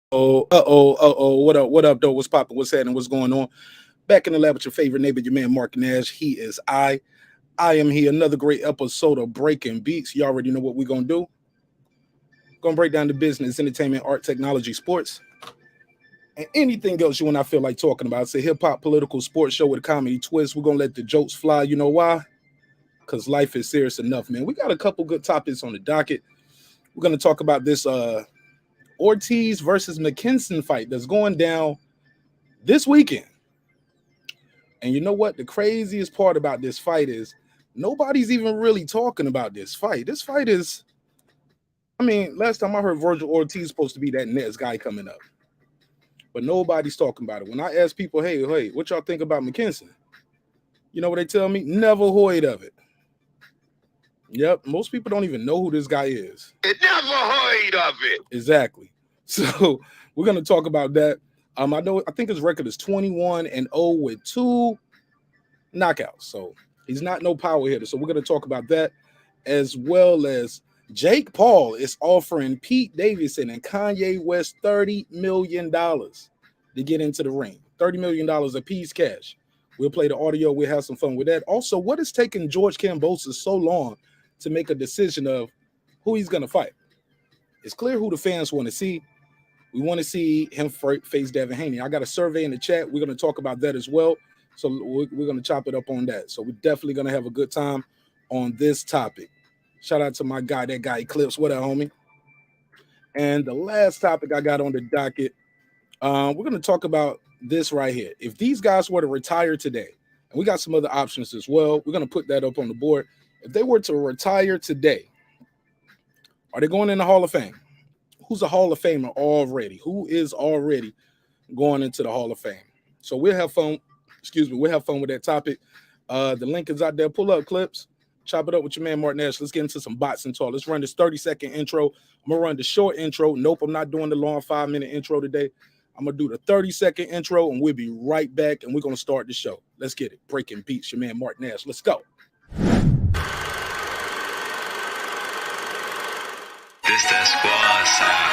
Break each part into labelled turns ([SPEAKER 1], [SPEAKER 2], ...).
[SPEAKER 1] What up, though? What's poppin'? What's happening? What's going on? Back in the lab with your favorite neighbor, your man Marq Nash. He is I. I am here. Another great episode of Breaking Beats. You already know what we're gonna do. Gonna break down the business, entertainment, art, technology, sports, and anything else you and I feel like talking about. It's a hip hop political sports show with a comedy twist. We're gonna let the jokes fly. You know why? Because life is serious enough, man. We got a couple good topics on the docket. We're gonna talk about this Ortiz versus McKinson fight that's going down this weekend. And you know what? The craziest part about this fight is nobody's even really talking about this fight. This fight is, last time I heard Virgil Ortiz is supposed to be that next guy coming up. But nobody's talking about it. When I ask people, hey, what y'all think about McKinson? You know what they tell me? Never heard of it. Yep, most people don't even know who this guy is.
[SPEAKER 2] Never heard of it.
[SPEAKER 1] Exactly. So we're gonna talk about that. I think his record is 21-0 with 2 knockouts. So he's not no power hitter. So we're gonna talk about that, as well as Jake Paul is offering Pete Davidson and Kanye West $30 million to get into the ring. $30 million a piece cash. We'll play the audio. We'll have some fun with that. Also, what is taking George KAMBOSOS so long to make a decision of who he's gonna fight? It's clear who the fans want to see. We want to see him face Devin Haney. I got a survey in the chat. We're going to talk about that as well. So we're going to chop it up on that. So we're definitely going to have a good time on this topic. Shout out to my guy, that guy Eclipse. What up, homie? And the last topic I got on the docket, we're going to talk about this right here. If these guys were to retire today, and we got some other options as well, we're going to put that up on the board. If they were to retire today, are they going in the Hall of Fame? Who's a Hall of Famer already? Who is already going into the Hall of Fame? So we'll have fun. We'll have fun with that topic. The link is out there. Pull up clips. Chop it up with your man Marq Nash. Let's get into some boxing talk. Let's run this 30-second intro. I'm going to run the short intro. Nope, I'm not doing the long 5-minute intro today. I'm going to do the 30-second intro, and we'll be right back, and we're going to start the show. Let's get it. Breaking Beats, your man Marq Nash. Let's go.
[SPEAKER 3] This that squad sound.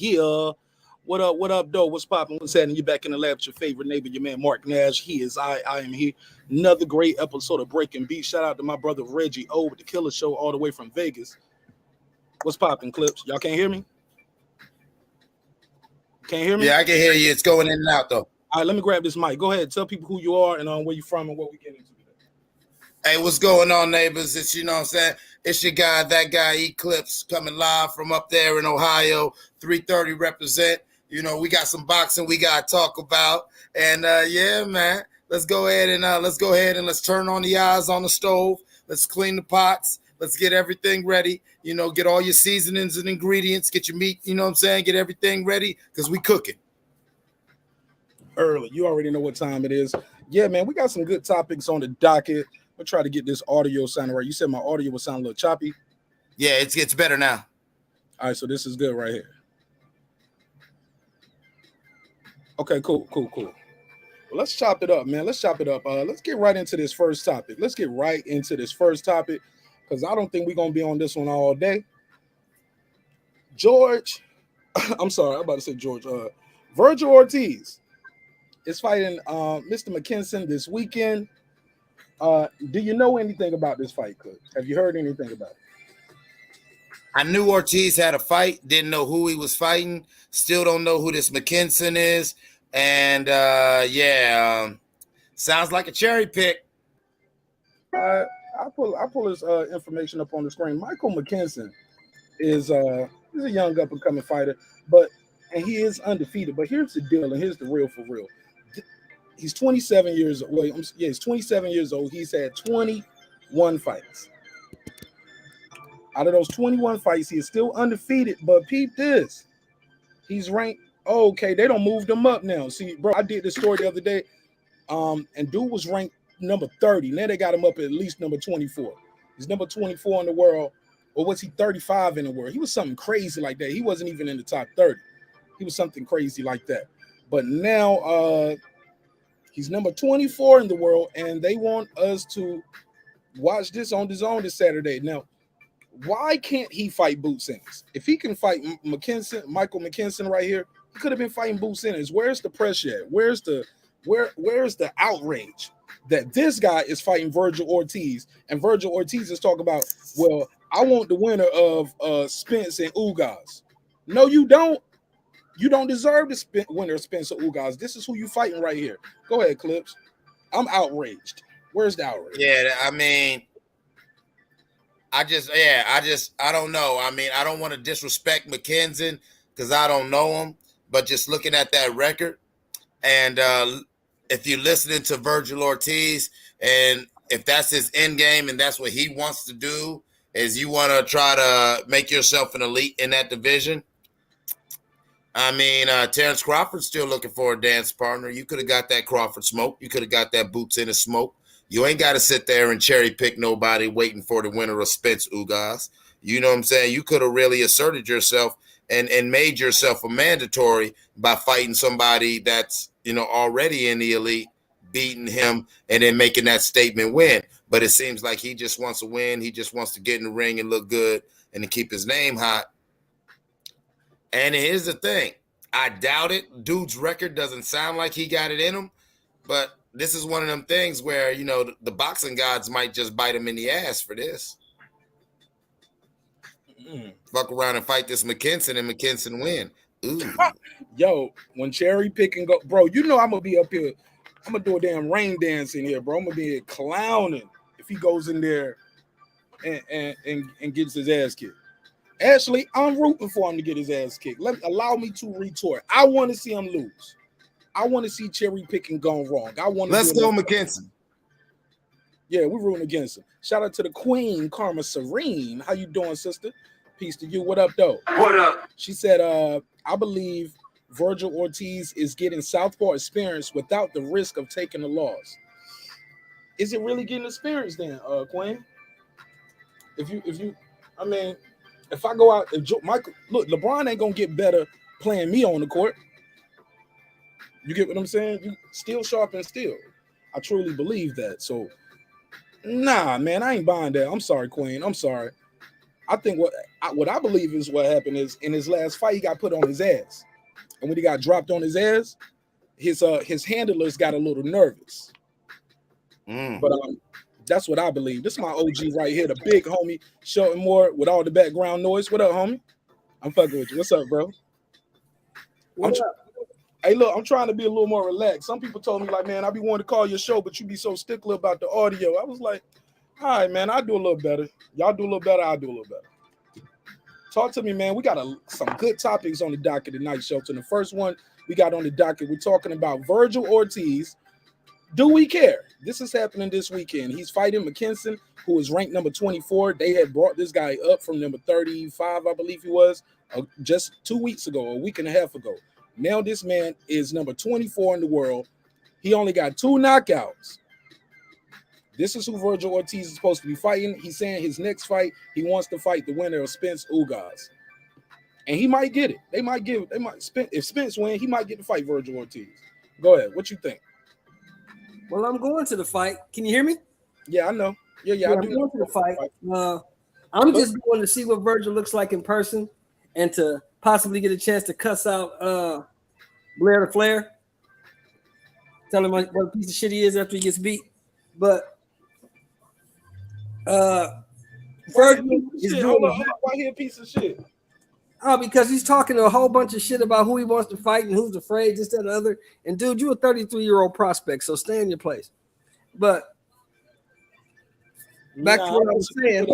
[SPEAKER 1] Yeah. What up, though? What's poppin'? What's happening? You're back in the lab with your favorite neighbor, your man Marq Nash. He is I am here. Another great episode of Breaking Beats. Shout out to my brother Reggie O with the Killer Show all the way from Vegas. What's poppin', Clips? Y'all can't hear me? Can't hear me?
[SPEAKER 2] Yeah, I can hear you. It's going in and out, though.
[SPEAKER 1] All right, let me grab this mic. Go ahead. Tell people who you are and where you from and what we get into today.
[SPEAKER 2] Hey, what's going on, neighbors? It's, you know what I'm saying? It's your guy, that guy, Eclipse, coming live from up there in Ohio. 330 represent. You know, we got some boxing we got to talk about. And, yeah, man, let's go ahead and let's turn on the eyes on the stove. Let's clean the pots. Let's get everything ready. You know, get all your seasonings and ingredients. Get your meat, you know what I'm saying? Get everything ready because we cooking.
[SPEAKER 1] Early. You already know what time it is. Yeah, man, we got some good topics on the docket. We'll try to get this audio sounding right. You said my audio would sound a little choppy.
[SPEAKER 2] Yeah, it gets better now.
[SPEAKER 1] All right, so this is good right here. Okay, cool. Well, let's chop it up, man. Let's get right into this first topic. Because I don't think we're going to be on this one all day. George, I'm sorry, I'm about to say George. Virgil Ortiz is fighting Mr. McKinson this weekend. Do you know anything about this fight, Clip? Have you heard anything about it?
[SPEAKER 2] I knew Ortiz had a fight, didn't know who he was fighting, still don't know who this McKinson is. And sounds like a cherry pick.
[SPEAKER 1] I pull his information up on the screen. Michael McKinson is he's a young up and coming fighter, and he is undefeated. But here's the deal, and here's the real for real. He's 27 years old. He's 27 years old. He's had 21 fights. Out of those 21 fights, he is still undefeated. But peep this. He's ranked. Oh, okay, they don't move him up now. See, bro, I did this story the other day. And dude was ranked number 30. Now they got him up at least number 24. He's number 24 in the world. Or was he 35 in the world? He was something crazy like that. He wasn't even in the top 30. He was something crazy like that. But now he's number 24 in the world, and they want us to watch this on DAZN this Saturday. Now, why can't he fight Boot Simmons? If he can fight Michael McKinson right here, he could have been fighting Boot Simmons. Where's the pressure at? Where's the outrage that this guy is fighting Virgil Ortiz? And Virgil Ortiz is talking about, well, I want the winner of Spence and Ugas. No, you don't. You don't deserve the winner of Spence and Ugas. This is who you fighting right here. Go ahead, Clips. I'm outraged. Where's the outrage?
[SPEAKER 2] Yeah, I mean, I don't know. I mean, I don't want to disrespect McKinson because I don't know him, but just looking at that record, and if you're listening to Virgil Ortiz, and if that's his end game and that's what he wants to do, is you want to try to make yourself an elite in that division. I mean, Terrence Crawford's still looking for a dance partner. You could have got that Crawford smoke. You could have got that Boots in the smoke. You ain't got to sit there and cherry pick nobody waiting for the winner of Spence Ugas. You know what I'm saying? You could have really asserted yourself and made yourself a mandatory by fighting somebody that's, you know, already in the elite, beating him, and then making that statement win. But it seems like he just wants to win. He just wants to get in the ring and look good and to keep his name hot. And here's the thing. I doubt it. Dude's record doesn't sound like he got it in him. But this is one of them things where, you know, the boxing gods might just bite him in the ass for this. Fuck around and fight this McKinson and McKinson win. Ooh.
[SPEAKER 1] Yo, when cherry picking go, bro, you know I'm gonna be up here. I'm gonna do a damn rain dance in here, bro. I'm gonna be clowning if he goes in there and gets his ass kicked. Actually, I'm rooting for him to get his ass kicked. Allow me to retort. I want to see him lose. I want to see cherry picking gone wrong.
[SPEAKER 2] Let's go, McKinson.
[SPEAKER 1] Yeah, we're rooting against him. Shout out to the Queen, Karma Serene. How you doing, sister? Peace to you. What up, though?
[SPEAKER 4] What up?
[SPEAKER 1] She said, I believe Virgil Ortiz is getting southpaw experience without the risk of taking a loss. Is it really getting experience then, Queen? I mean, if I go out, Michael, look, LeBron ain't gonna get better playing me on the court. You get what I'm saying? You still sharp and still. I truly believe that. So, nah, man, I ain't buying that. I'm sorry, Queen. I'm sorry. I think what I believe is what happened is in his last fight, he got put on his ass. And when he got dropped on his ass, his handlers got a little nervous. But that's what I believe. This is my OG right here, the big homie, Shelton Moore with all the background noise. What up, homie? I'm fucking with you. What's up, bro? Hey, look, I'm trying to be a little more relaxed. Some people told me, like, man, I be wanting to call your show, but you be so stickler about the audio. I was like, all right, man, I do a little better. Y'all do a little better, I'll do a little better. Talk to me, man. We got some good topics on the docket tonight, Shelton. The first one we got on the docket, we're talking about Virgil Ortiz. Do we care? This is happening this weekend. He's fighting McKinson, who is ranked number 24. They had brought this guy up from number 35, I believe he was, just 2 weeks ago, a week and a half ago. Now this man is number 24 in the world. He only got 2 knockouts. This is who Virgil Ortiz is supposed to be fighting. He's saying his next fight, he wants to fight the winner of Spence Ugas. And he might get it. If Spence wins, he might get to fight Virgil Ortiz. Go ahead. What you think?
[SPEAKER 4] Well, I'm going to the fight. Can you hear me?
[SPEAKER 1] Yeah, I know. Yeah, I do.
[SPEAKER 4] I'm going to the fight. I'm just going to see what Virgil looks like in person and to possibly get a chance to cuss out Blair the Flair. Tell him what a piece of shit he is after he gets beat. But Virgil is doing
[SPEAKER 1] why he a piece of shit?
[SPEAKER 4] Oh, because he's talking a whole bunch of shit about who he wants to fight and who's afraid, this, that, and the other. And dude, you're a 33-year-old prospect, so stay in your place. But back to what I was saying.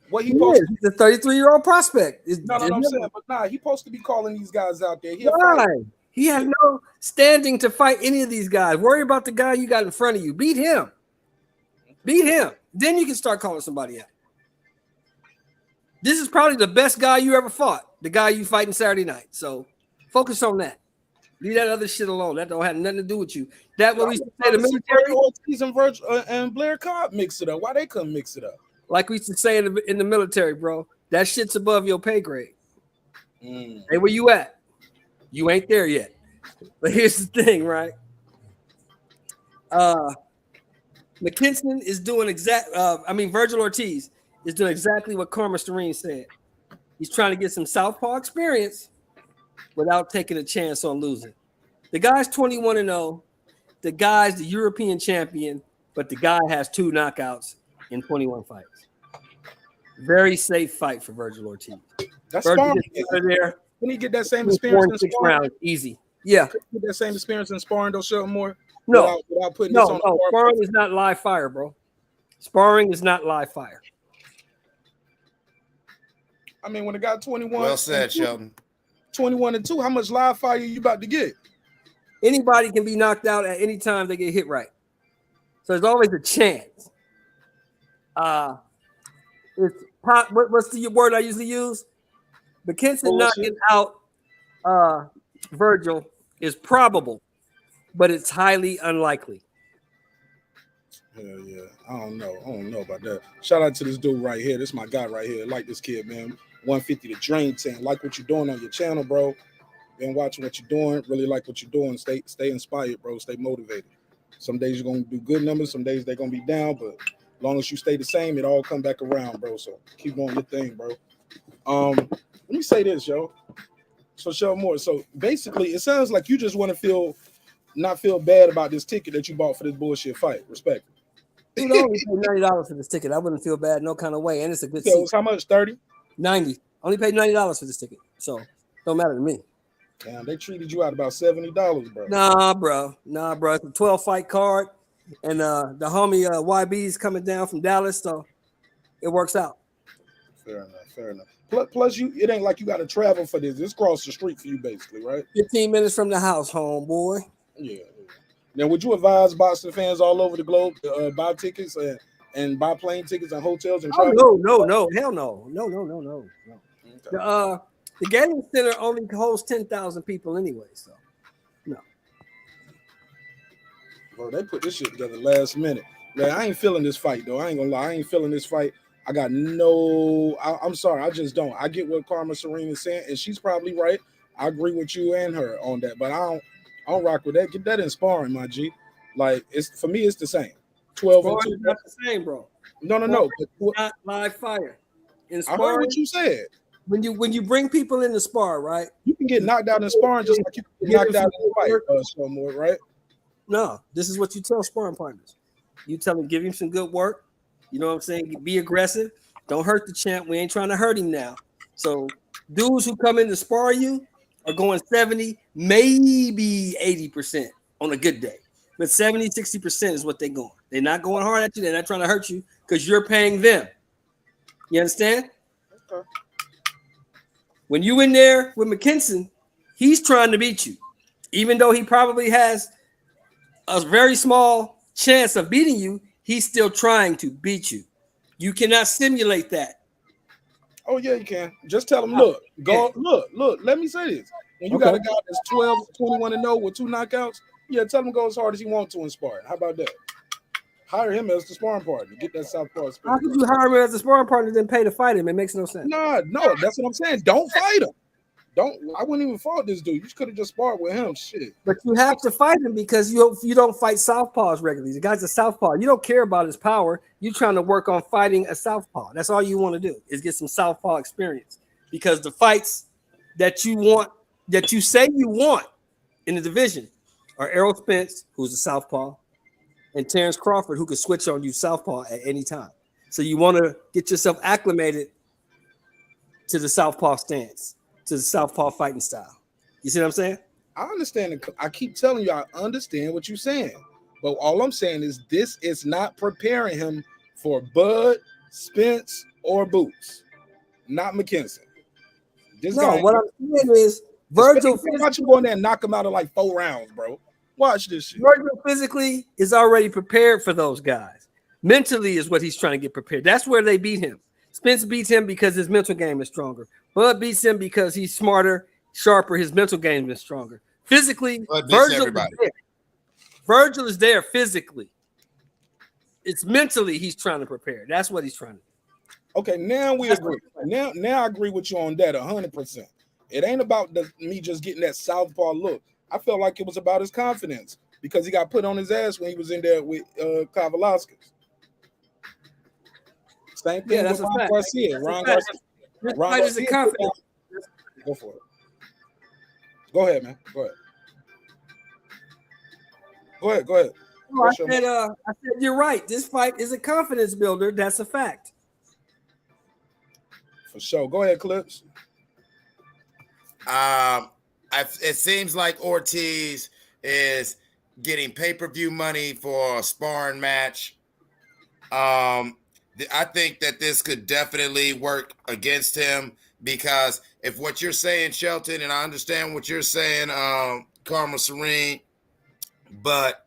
[SPEAKER 1] What he's
[SPEAKER 4] a 33-year-old prospect.
[SPEAKER 1] No, I'm saying, but he's supposed to be calling these guys out there.
[SPEAKER 4] He has no standing to fight any of these guys. Worry about the guy you got in front of you. Beat him. Then you can start calling somebody out. This is probably the best guy you ever fought. The guy you fighting Saturday night. So focus on that. Leave that other shit alone. That don't have nothing to do with you. That what we used to say the military.
[SPEAKER 1] Ortiz and and Blair Cobb mix it up. Why they couldn't mix it up?
[SPEAKER 4] Like we used to say in the military, bro. That shit's above your pay grade. Hey, where you at? You ain't there yet. But here's the thing, right? McKinson is doing Virgil Ortiz is doing exactly what Karma Serene said. He's trying to get some southpaw experience without taking a chance on losing. The guy's 21-0. The guy's the European champion, but the guy has 2 knockouts in 21 fights. Very safe fight for Virgil Ortiz.
[SPEAKER 1] That's
[SPEAKER 4] Virgil
[SPEAKER 1] there. Can he get that same experience in sparring?
[SPEAKER 4] Rounds, easy. Yeah.
[SPEAKER 1] Can he get that same experience in sparring, though, Shelton Moore?
[SPEAKER 4] No.
[SPEAKER 1] Without putting this on the
[SPEAKER 4] sparring is not live fire, bro. Sparring is not live fire.
[SPEAKER 1] I mean, when it got 21.
[SPEAKER 2] Well said, Shelton.
[SPEAKER 1] 21-2, how much live fire you about to get?
[SPEAKER 4] Anybody can be knocked out at any time they get hit right. So there's always a chance. What's the word I usually use? McKinson knocking out Virgil is probable, but it's highly unlikely.
[SPEAKER 1] Hell yeah. I don't know about that. Shout out to this dude right here. This is my guy right here. I like this kid, man. 150 to Drain 10. Like what you're doing on your channel, bro. Been watching what you're doing. Really like what you're doing. Stay inspired, bro. Stay motivated. Some days you're gonna do good numbers, some days they're gonna be down, but as long as you stay the same, it all come back around, bro. So keep doing your thing, bro. Let me say this, yo. So Shelton Moore. So basically, it sounds like you just want to not feel bad about this ticket that you bought for this bullshit fight. Respect.
[SPEAKER 4] Dude, I only paid $90 for this ticket. I wouldn't feel bad no kind of way, and it's a good seat.
[SPEAKER 1] So how much? 30?
[SPEAKER 4] 90. Only paid $90 for this ticket, so don't matter to me.
[SPEAKER 1] Damn, they treated you out about $70, bro.
[SPEAKER 4] Nah, bro. It's a 12-fight card, and the homie YB is coming down from Dallas, so it works out.
[SPEAKER 1] Fair enough. Plus, it ain't like you got to travel for this. It's across the street for you, basically, right?
[SPEAKER 4] 15 minutes from the house, homeboy.
[SPEAKER 1] Yeah. Now, would you advise boxing fans all over the globe to buy tickets and buy plane tickets and hotels and travel?
[SPEAKER 4] No, hell no. Okay. The Gaming Center only holds 10,000 people anyway, so no.
[SPEAKER 1] Bro, they put this shit together last minute. Man, I ain't feeling this fight, though. I ain't gonna lie. I ain't feeling this fight. I got I'm sorry. I just don't. I get what Karma Serene is saying, and she's probably right. I agree with you and her on that, but I don't rock with that. Get that in sparring, my G. Like, for me, it's the same. 12 and 2.
[SPEAKER 4] Not the same, bro.
[SPEAKER 1] No.
[SPEAKER 4] It's not live fire. In
[SPEAKER 1] sparring, I heard what you said.
[SPEAKER 4] When you bring people in the spar, right?
[SPEAKER 1] You can get knocked out in sparring just like you can get knocked out in the fight, somewhere, right?
[SPEAKER 4] No, this is what you tell sparring partners. You tell them, give him some good work. You know what I'm saying? Be aggressive. Don't hurt the champ. We ain't trying to hurt him now. So dudes who come in to spar you are going 70, maybe 80% on a good day. But 70, 60% is what they're going. They're not going hard at you. They're not trying to hurt you because you're paying them. You understand? Okay. When you in there with McKinson, he's trying to beat you. Even though he probably has a very small chance of beating you, he's still trying to beat you. You cannot simulate that.
[SPEAKER 1] Oh, yeah, you can. Just tell him, look, let me say this. When you got a guy that's 12, 21-0 with 2 knockouts, yeah, tell him go as hard as he wants to in sparring. How about that? Hire him as the sparring partner. Get that southpaw experience.
[SPEAKER 4] How could you hire him as the sparring partner then pay to fight him? It makes no sense.
[SPEAKER 1] No, that's what I'm saying. Don't fight him. I wouldn't even fault this dude. You could have just sparred with him. Shit.
[SPEAKER 4] But you have to fight him because you don't fight southpaws regularly. The guy's a southpaw. You don't care about his power. You're trying to work on fighting a southpaw. That's all you want to do is get some southpaw experience. Because the fights that you want, that you say you want in the division are Errol Spence, who's a southpaw, and Terrence Crawford, who could switch on you southpaw at any time. So you want to get yourself acclimated to the southpaw stance, to the southpaw fighting style. You see what I'm saying?
[SPEAKER 1] I understand. I keep telling you, I understand what you're saying. But all I'm saying is this is not preparing him for Bud, Spence, or Boots. Not McKinson.
[SPEAKER 4] What I'm saying is Virgil.
[SPEAKER 1] Watch him go in there and knock him out in like 4 rounds, bro. Watch this shit.
[SPEAKER 4] Virgil physically is already prepared for those guys. Mentally is what he's trying to get prepared. That's where they beat him. Spence beats him because his mental game is stronger. Bud beats him because he's smarter, sharper. His mental game is stronger. Physically, Virgil is there physically. It's mentally he's trying to prepare. That's what he's trying to do.
[SPEAKER 1] Okay, now we agree. Now I agree with you on that 100%. It ain't about me just getting that southpaw look. I felt like it was about his confidence because he got put on his ass when he was in there with Kavalauskas. Same thing with Ron Garcia. Ron Garcia is a confidence. Go for it. Go ahead, man. Go ahead.
[SPEAKER 4] No, I said you're right. This fight is a confidence builder. That's a fact.
[SPEAKER 1] For sure. Go ahead, Clips.
[SPEAKER 2] It seems like Ortiz is getting pay-per-view money for a sparring match. I think that this could definitely work against him because if what you're saying, Shelton, and I understand what you're saying, Karma Serene, but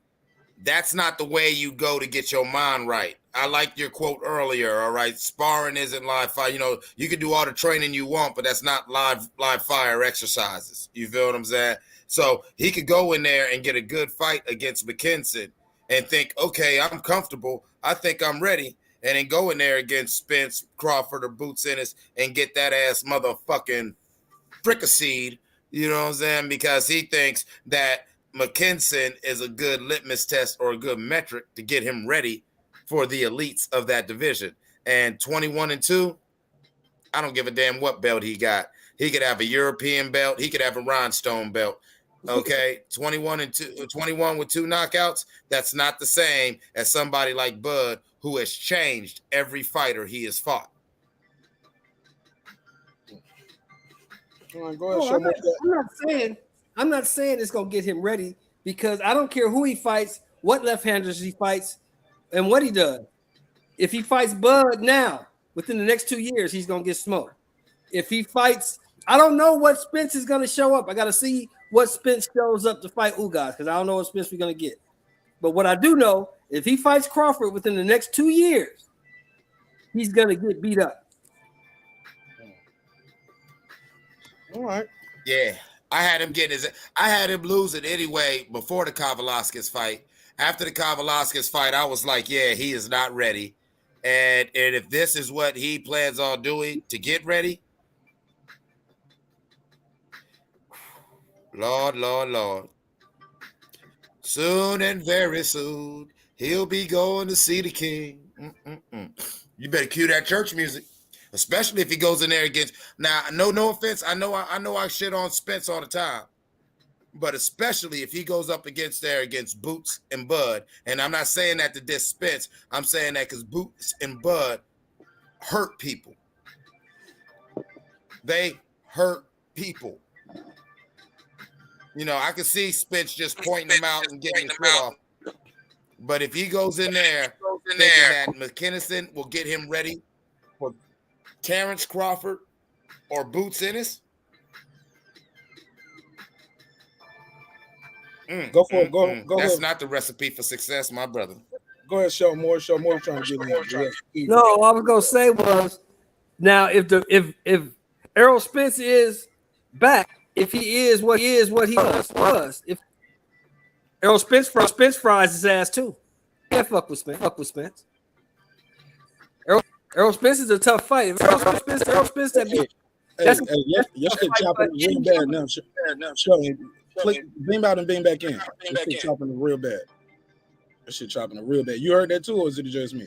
[SPEAKER 2] that's not the way you go to get your mind right. I liked your quote earlier, all right? Sparring isn't live fire. You know, you can do all the training you want, but that's not live fire exercises. You feel what I'm saying? So he could go in there and get a good fight against McKinson and think, okay, I'm comfortable. I think I'm ready. And then go in there against Spence, Crawford, or Boots Ennis and get that ass motherfucking fricasseed, you know what I'm saying? Because he thinks that McKinson is a good litmus test or a good metric to get him ready for the elites of that division. And 21-2, I don't give a damn what belt he got. He could have a European belt. He could have a rhinestone belt. Okay, 21 with 2 knockouts. That's not the same as somebody like Bud, who has changed every fighter he has fought.
[SPEAKER 1] All right, go ahead,
[SPEAKER 4] I'm not saying it's gonna get him ready because I don't care who he fights, what left-handers he fights, and what he does. If he fights Bud now, within the next 2 years, he's gonna get smoked. If he fights, I don't know what Spence is gonna show up. I gotta see what Spence shows up to fight Ugas because I don't know what Spence we're gonna get. But what I do know, if he fights Crawford within the next 2 years, he's gonna get beat up.
[SPEAKER 1] All right.
[SPEAKER 2] Yeah, I had him lose it anyway before the Kavalauskas fight. After the Kavalauskas fight, I was like, yeah, he is not ready. And if this is what he plans on doing to get ready, Lord. Soon and very soon, he'll be going to see the king. You better cue that church music, especially if he goes in there against. Now, no offense. I know I shit on Spence all the time, but especially if he goes up against Boots and Bud. And I'm not saying that to diss Spence. I'm saying that because Boots and Bud hurt people. They hurt people. You know, I could see Spence just pointing them out and getting his foot off. But if he goes in there thinking that McKinnon will get him ready for Terrence Crawford or Boots Ennis,
[SPEAKER 1] Go for it. Go
[SPEAKER 2] That's
[SPEAKER 1] ahead.
[SPEAKER 2] not the recipe for success, my brother.
[SPEAKER 1] Go ahead, show more trying to get in.
[SPEAKER 4] No, all I was gonna say was now if Errol Spence is back, if he is what he was, if Errol Spence fries his ass too. Yeah, fuck with Spence. Errol Spence is a tough fight. If Errol Spence that bitch.
[SPEAKER 1] Your shit chopping real bad now. Show beam out and beam back in. Your shit chopping real bad. That shit chopping it real bad. You heard that too, or is it just me?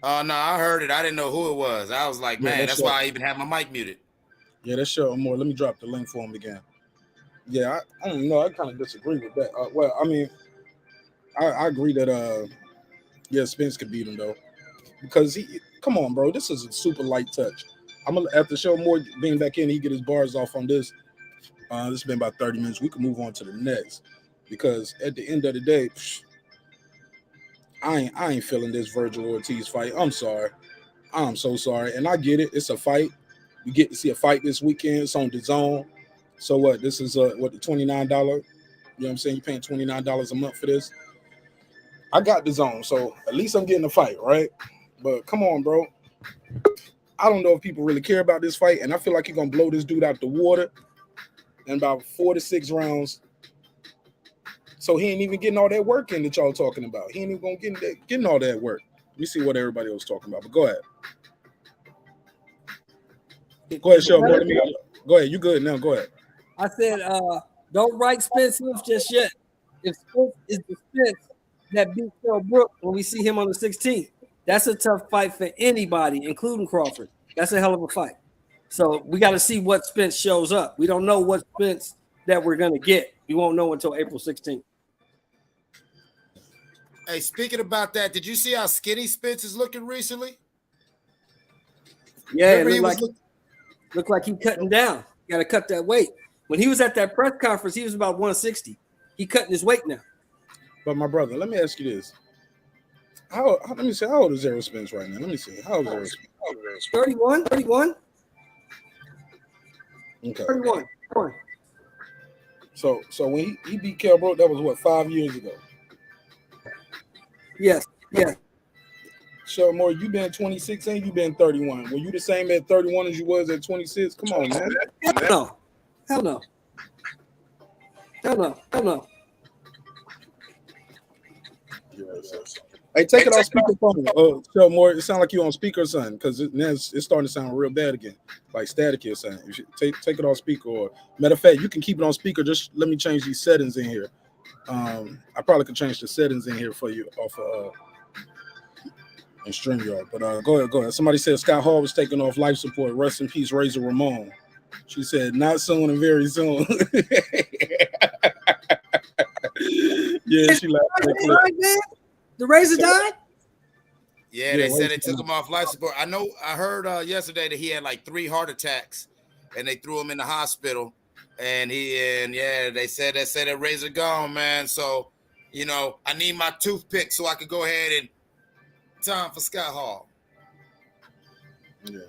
[SPEAKER 2] No, I heard it. I didn't know who it was. I was like, man, that's why I even have my mic muted.
[SPEAKER 1] Yeah, that's sure more. Let me drop the link for him again. Yeah, I don't know. I kind of disagree with that. Well, I mean, I agree that Spence could beat him though, because come on, bro, this is a super light touch. I'm gonna have to show more being back in. He get his bars off on this. This has been about 30 minutes. We can move on to the next because at the end of the day, I ain't feeling this Virgil Ortiz fight. I'm sorry. I'm so sorry, and I get it. It's a fight. We get to see a fight this weekend. It's on DAZN. So what? This is the $29. You know what I'm saying? You're paying $29 a month for this. I got DAZN, so at least I'm getting a fight, right? But come on, bro. I don't know if people really care about this fight, and I feel like he's gonna blow this dude out the water in about 4 to 6 rounds. So he ain't even getting all that work in that y'all talking about. He ain't even gonna getting all that work. Let me see what everybody else talking about. But go ahead. Go ahead, Sean. Go ahead. You good now? Go ahead.
[SPEAKER 4] I said, don't write Spence Smith just yet. If Spence is the Spence that beat Kell Brook when we see him on the 16th, that's a tough fight for anybody, including Crawford. That's a hell of a fight. So we got to see what Spence shows up. We don't know what Spence that we're going to get. We won't know until April 16th.
[SPEAKER 2] Hey, speaking about that, did you see how skinny Spence is looking recently?
[SPEAKER 4] Yeah, it looked like he cutting down. Got to cut that weight. When he was at that press conference, he was about 160. He cutting his weight now.
[SPEAKER 1] But my brother, let me ask you this. Let me see. How old is Errol Spence right now? Let me see. How old is Errol Spence?
[SPEAKER 4] 31.
[SPEAKER 1] Okay.
[SPEAKER 4] 31.
[SPEAKER 1] So when he beat Kell Brook, that was what, 5 years ago?
[SPEAKER 4] Yes.
[SPEAKER 1] So more, you been 26 and you been 31. Were you the same at 31 as you was at 26? Come on, man.
[SPEAKER 4] Hell no.
[SPEAKER 1] Hey, take it off speakerphone. So more, it sounds like you on speaker or something, because it's starting to sound real bad again, like staticky or something. You should take it off speaker, or matter of fact, you can keep it on speaker. Just let me change these settings in here. I probably could change the settings in here for you off of and StreamYard. But go ahead. Somebody said Scott Hall was taking off life support. Rest in peace, Razor Ramon. She said, not soon and very soon. Yeah, she laughed.
[SPEAKER 4] The Razor died?
[SPEAKER 2] Yeah, they said they took him off life support. I heard yesterday that he had like 3 heart attacks and they threw him in the hospital. And they said that Razor gone, man. So, I need my toothpick so I could go ahead and time for Scott Hall.
[SPEAKER 1] Yeah.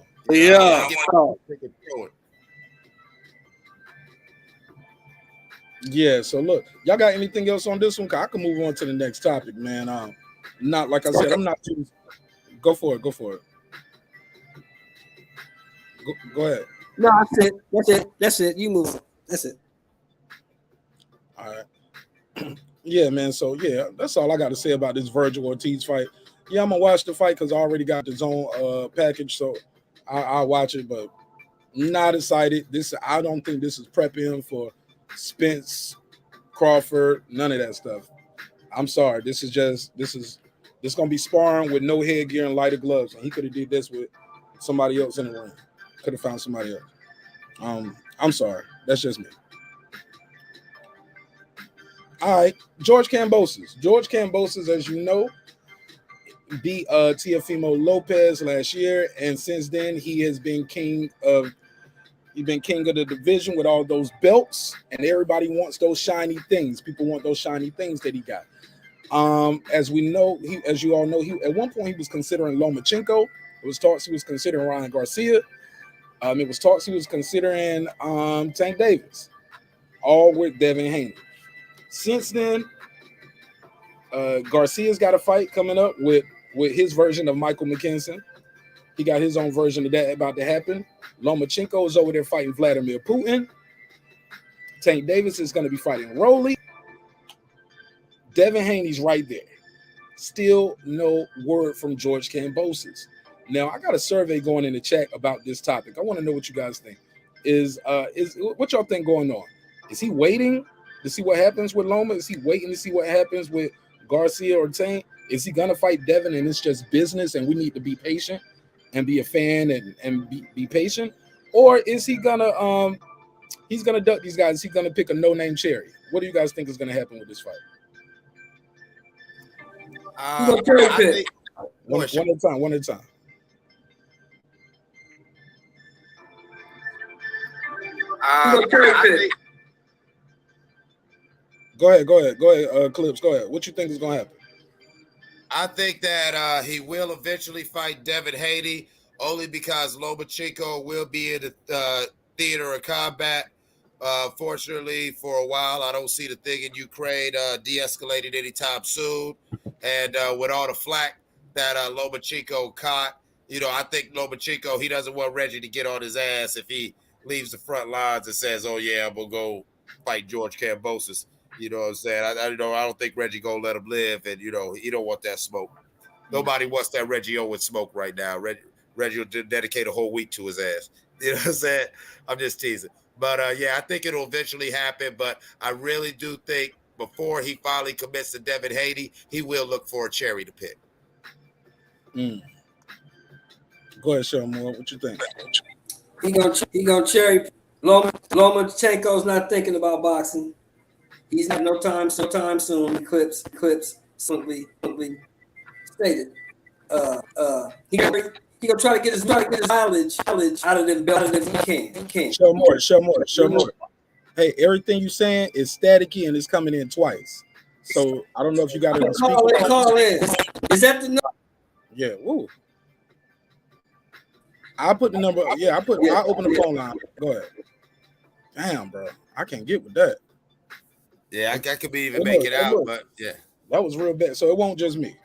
[SPEAKER 1] Yeah, so look, y'all got anything else on this one? I can move on to the next topic, man. Not like I said, I'm not too. Go for it. Go ahead.
[SPEAKER 4] No, that's it. You move. That's it.
[SPEAKER 1] All right. Yeah, man. So yeah, that's all I got to say about this Virgil Ortiz fight. Yeah, I'm gonna watch the fight because I already got the zone package, so I'll watch it, but not excited. I don't think this is prepping for Spence, Crawford, none of that stuff. I'm sorry. This is gonna be sparring with no headgear and lighter gloves. And he could have did this with somebody else in the ring. Could have found somebody else. I'm sorry. That's just me. All right, George Kambosos, as you know, beat Teofimo Lopez last year, and since then he has been king of the division with all those belts, and everybody wants those shiny things. People want those shiny things that he got. As you all know, at one point he was considering Lomachenko. It was talks he was considering Ryan Garcia. It was talks he was considering Tank Davis, all with Devin Haney. Since then, Garcia's got a fight coming up with his version of Michael McKinson. He got his own version of that about to happen. Lomachenko is over there fighting Vladimir Putin. Tank Davis is going to be fighting Rolly. Devin Haney's right there. Still no word from George Kambosos. Now, I got a survey going in the chat about this topic. I want to know what you guys think. Is what y'all think going on? Is he waiting to see what happens with Loma? Is he waiting to see what happens with Garcia or Tank? Is he gonna fight Devin and it's just business and we need to be patient and be a fan and be patient? Or is he gonna he's gonna duck these guys? Is he gonna pick a no-name cherry? What do you guys think is gonna happen with this fight? One at a time. Go ahead, Clips. Go ahead. What you think is gonna happen?
[SPEAKER 2] I think that he will eventually fight Devin Haney, only because Lomachenko will be in the theater of combat. Fortunately, for a while, I don't see the thing in Ukraine de-escalating anytime soon. And with all the flack that Lomachenko caught, I think Lomachenko, he doesn't want Reggie to get on his ass if he leaves the front lines and says, "Oh yeah, I'm gonna go fight George Kambosos." You know what I'm saying? I don't think Reggie gonna let him live, and he don't want that smoke. Nobody wants that Reggie Owens smoke right now. Reggie will dedicate a whole week to his ass. You know what I'm saying? I'm just teasing. But yeah, I think it'll eventually happen. But I really do think before he finally commits to Devin Haney, he will look for a cherry to pick.
[SPEAKER 1] Go ahead, Sean Moore. What you think?
[SPEAKER 4] He gonna cherry. Lomachenko's not thinking about boxing. He's not no time soon. Clips simply stated. He gonna try to get his mileage out of them belts if he can.
[SPEAKER 1] Show more. Hey, everything you saying is staticky and it's coming in twice. So I don't know if you got to
[SPEAKER 4] call in. Is that the number?
[SPEAKER 1] Yeah. Woo. I put the number. Yeah, I open the phone line. Go ahead. Damn, bro, I can't get with that.
[SPEAKER 2] Yeah, I could be even make it out, but yeah,
[SPEAKER 1] that was real bad. So it won't just me.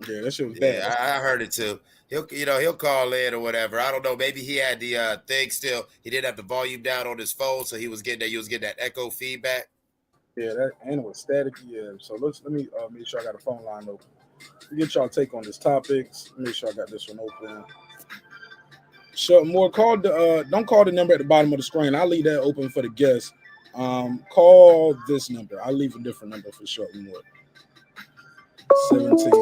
[SPEAKER 1] Yeah, that shit was bad.
[SPEAKER 2] I heard it too. He'll call in or whatever. I don't know. Maybe he had the thing still. He didn't have the volume down on his phone, so he was getting that echo feedback.
[SPEAKER 1] Yeah, that and it was static. Yeah. So let me make sure I got a phone line open. Get y'all take on this topics. Make sure I got this one open. Short Moore, don't call the number at the bottom of the screen. I'll leave that open for the guests. Call this number. I'll leave a different number for Short Moore. 17.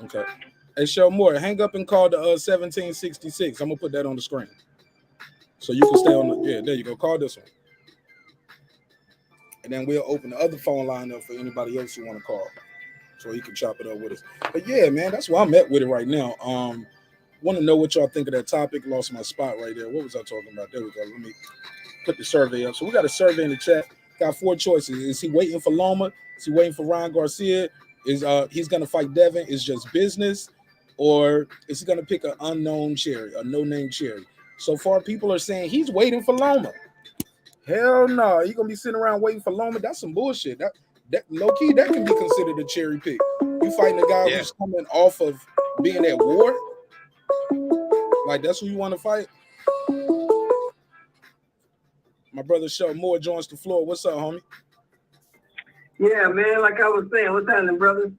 [SPEAKER 1] Okay. Hey, Short Moore, hang up and call the 1766. I'm gonna put that on the screen. So you can stay on the, yeah, there you go. Call this one. And then we'll open the other phone line up for anybody else who want to call. So he can chop it up with us. But yeah, man, that's where I'm at with it right now. Want to know what y'all think of that topic. Lost my spot right there. What was I talking about? There we go. Let me put the survey up. So we got a survey in the chat. Got 4 choices. Is he waiting for Loma? Is he waiting for Ryan Garcia? Is he's gonna fight Devin? Is just business? Or is he gonna pick an unknown cherry, a no-name cherry? So far, people are saying he's waiting for Loma. Hell no, you gonna be sitting around waiting for Loma? That's some bullshit. That low key, that can be considered a cherry pick. You fighting a guy who's coming off of being at war? Like that's who you want to fight? My brother Shel Moore joins the floor. What's up, homie?
[SPEAKER 5] Yeah, man, like I was saying, what's happening, brother?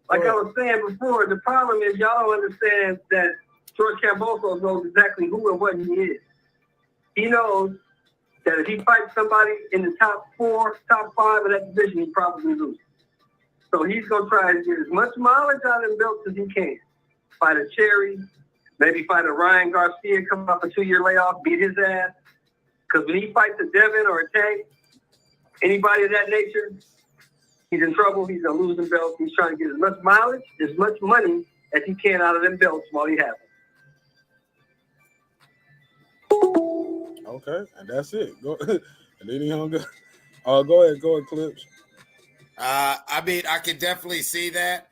[SPEAKER 5] Like I was saying before, the problem is y'all don't understand that George Kambosos knows exactly who and what he is. He knows that if he fights somebody in the top 4, top 5 of that division, he probably loses. So he's going to try to get as much mileage out of them belts as he can. Fight a Cherry, maybe fight a Ryan Garcia, come off a 2-year layoff, beat his ass. Because when he fights a Devin or a Tank, anybody of that nature, he's in trouble. He's going to lose the belts. He's trying to get as much mileage, as much money as he can out of them belts while he has them.
[SPEAKER 1] Okay, and that's it. Go and then he hung up. Go ahead, Clips.
[SPEAKER 2] I mean, I can definitely see that.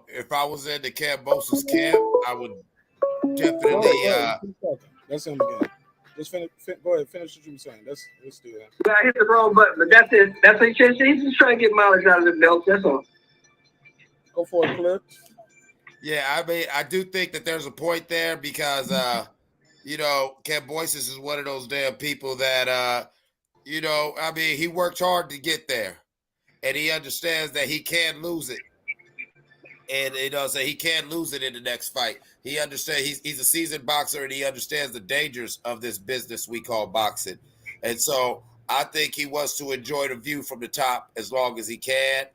[SPEAKER 2] If I was in the Kambosos camp, I would definitely.
[SPEAKER 1] That's him again. Just go ahead, finish what you were saying. Let's do that.
[SPEAKER 5] I hit the wrong button, but that's it. That's what he's just trying to get mileage out of the belt. That's all.
[SPEAKER 1] Go for it, Clips.
[SPEAKER 2] Yeah, I mean, I do think that there's a point there because, Kambosos is one of those damn people that, I mean, he worked hard to get there, and he understands that he can't lose it. And so he can't lose it in the next fight. He understands he's a seasoned boxer, and he understands the dangers of this business we call boxing. And so I think he wants to enjoy the view from the top as long as he can.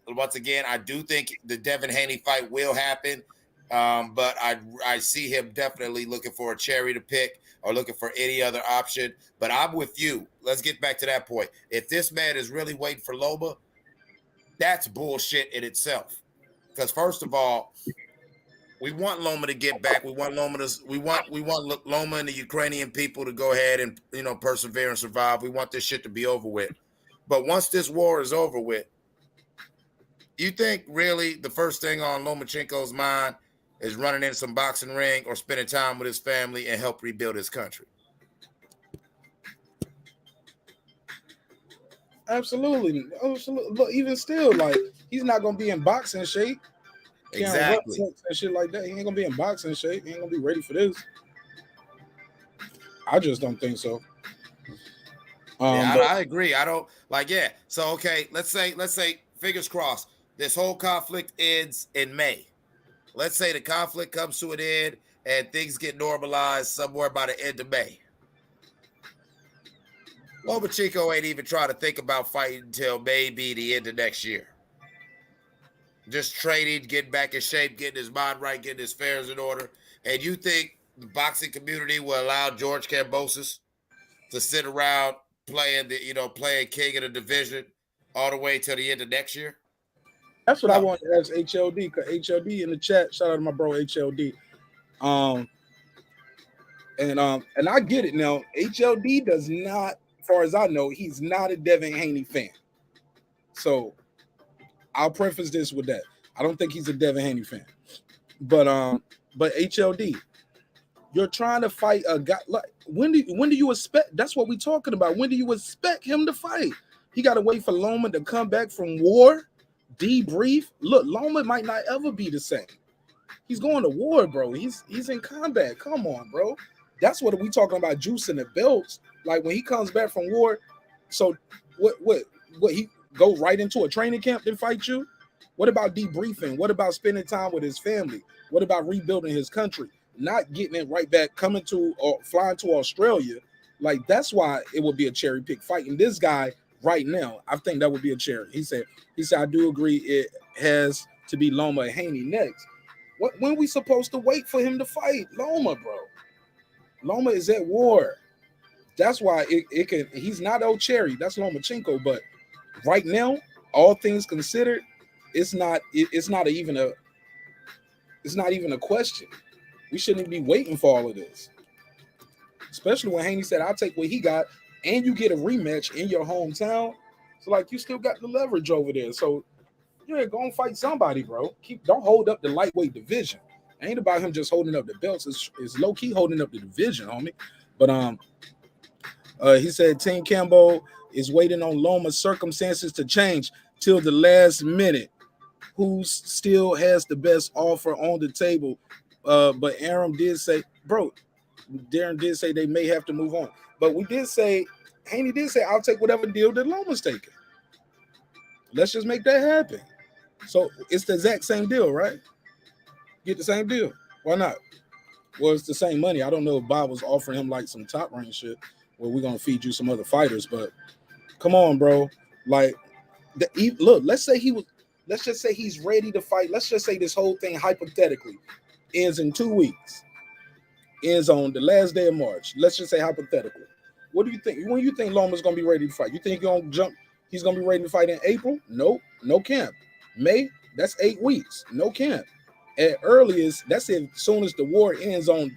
[SPEAKER 2] Once again, I do think the Devin Haney fight will happen, but I see him definitely looking for a cherry to pick or looking for any other option. But I'm with you. Let's get back to that point. If this man is really waiting for Loma, that's bullshit in itself. Because first of all, we want Loma to get back. We want Loma and the Ukrainian people to go ahead and persevere and survive. We want this shit to be over with. But once this war is over with, you think really the first thing on Lomachenko's mind is running in some boxing ring or spending time with his family and help rebuild his country?
[SPEAKER 1] Absolutely. Look, even still, like he's not gonna be in boxing shape. Can't run
[SPEAKER 2] Exactly.
[SPEAKER 1] trucks and shit like that. He ain't gonna be in boxing shape. He ain't gonna be ready for this. I just don't think so.
[SPEAKER 2] Yeah,
[SPEAKER 1] But
[SPEAKER 2] I agree. I don't like. Yeah. So okay, let's say fingers crossed. This whole conflict ends in May. Let's say the conflict comes to an end and things get normalized somewhere by the end of May. Lomachenko ain't even trying to think about fighting until maybe the end of next year. Just training, getting back in shape, getting his mind right, getting his affairs in order. And you think the boxing community will allow George Kambosos to sit around playing playing king of the division all the way till the end of next year?
[SPEAKER 1] that's what I
[SPEAKER 2] No.
[SPEAKER 1] wanted to ask HLD, because HLD in the chat, shout out to my bro HLD. And I get it now. HLD does not, as far as I know, he's not a Devin Haney fan. So I'll preface this with that. I don't think he's a Devin Haney fan. But HLD, you're trying to fight a guy. Like when do you expect? That's what we're talking about. When do you expect him to fight? He got to wait for Loma to come back from war, debrief. Look, Loma might not ever be the same. He's going to war, bro. He's in combat. Come on, bro. That's what we talking about, juicing the belts. Like when he comes back from war. So what he go right into a training camp and fight you? What about debriefing? What about spending time with his family? What about rebuilding his country? Not getting it right back, coming to or flying to Australia. Like that's why it would be a cherry pick fight. And this guy right now, I think that would be a cherry. He said, I do agree it has to be Loma and Haney next. When we supposed to wait for him to fight Loma, bro? Loma is at war. That's why it can. He's not old cherry. That's Lomachenko. But right now, all things considered, it's not even a question. We shouldn't be waiting for all of this. Especially when Haney said, "I'll take what he got," and you get a rematch in your hometown. So like you still got the leverage over there. So yeah, go and fight somebody, bro. Don't hold up the lightweight division. It ain't about him just holding up the belts. It's low key holding up the division, homie. But he said Team Cambo is waiting on Loma's circumstances to change till the last minute. Who still has the best offer on the table? But Aram did say, bro, Darren did say they may have to move on. But we did say, Haney did say, I'll take whatever deal that Loma's taking. Let's just make that happen. So it's the exact same deal, right? Get the same deal. Why not? Well, it's the same money. I don't know if Bob was offering him like some top range shit where we're going to feed you some other fighters, but come on, bro. Like, look, let's just say he's ready to fight. Let's just say this whole thing hypothetically ends in 2 weeks, ends on the last day of March. Let's just say hypothetically. What do you think? When you think Loma's going to be ready to fight? You think he's going to be ready to fight in April? Nope, no camp. May, that's 8 weeks, no camp. At earliest, that's as soon as the war ends on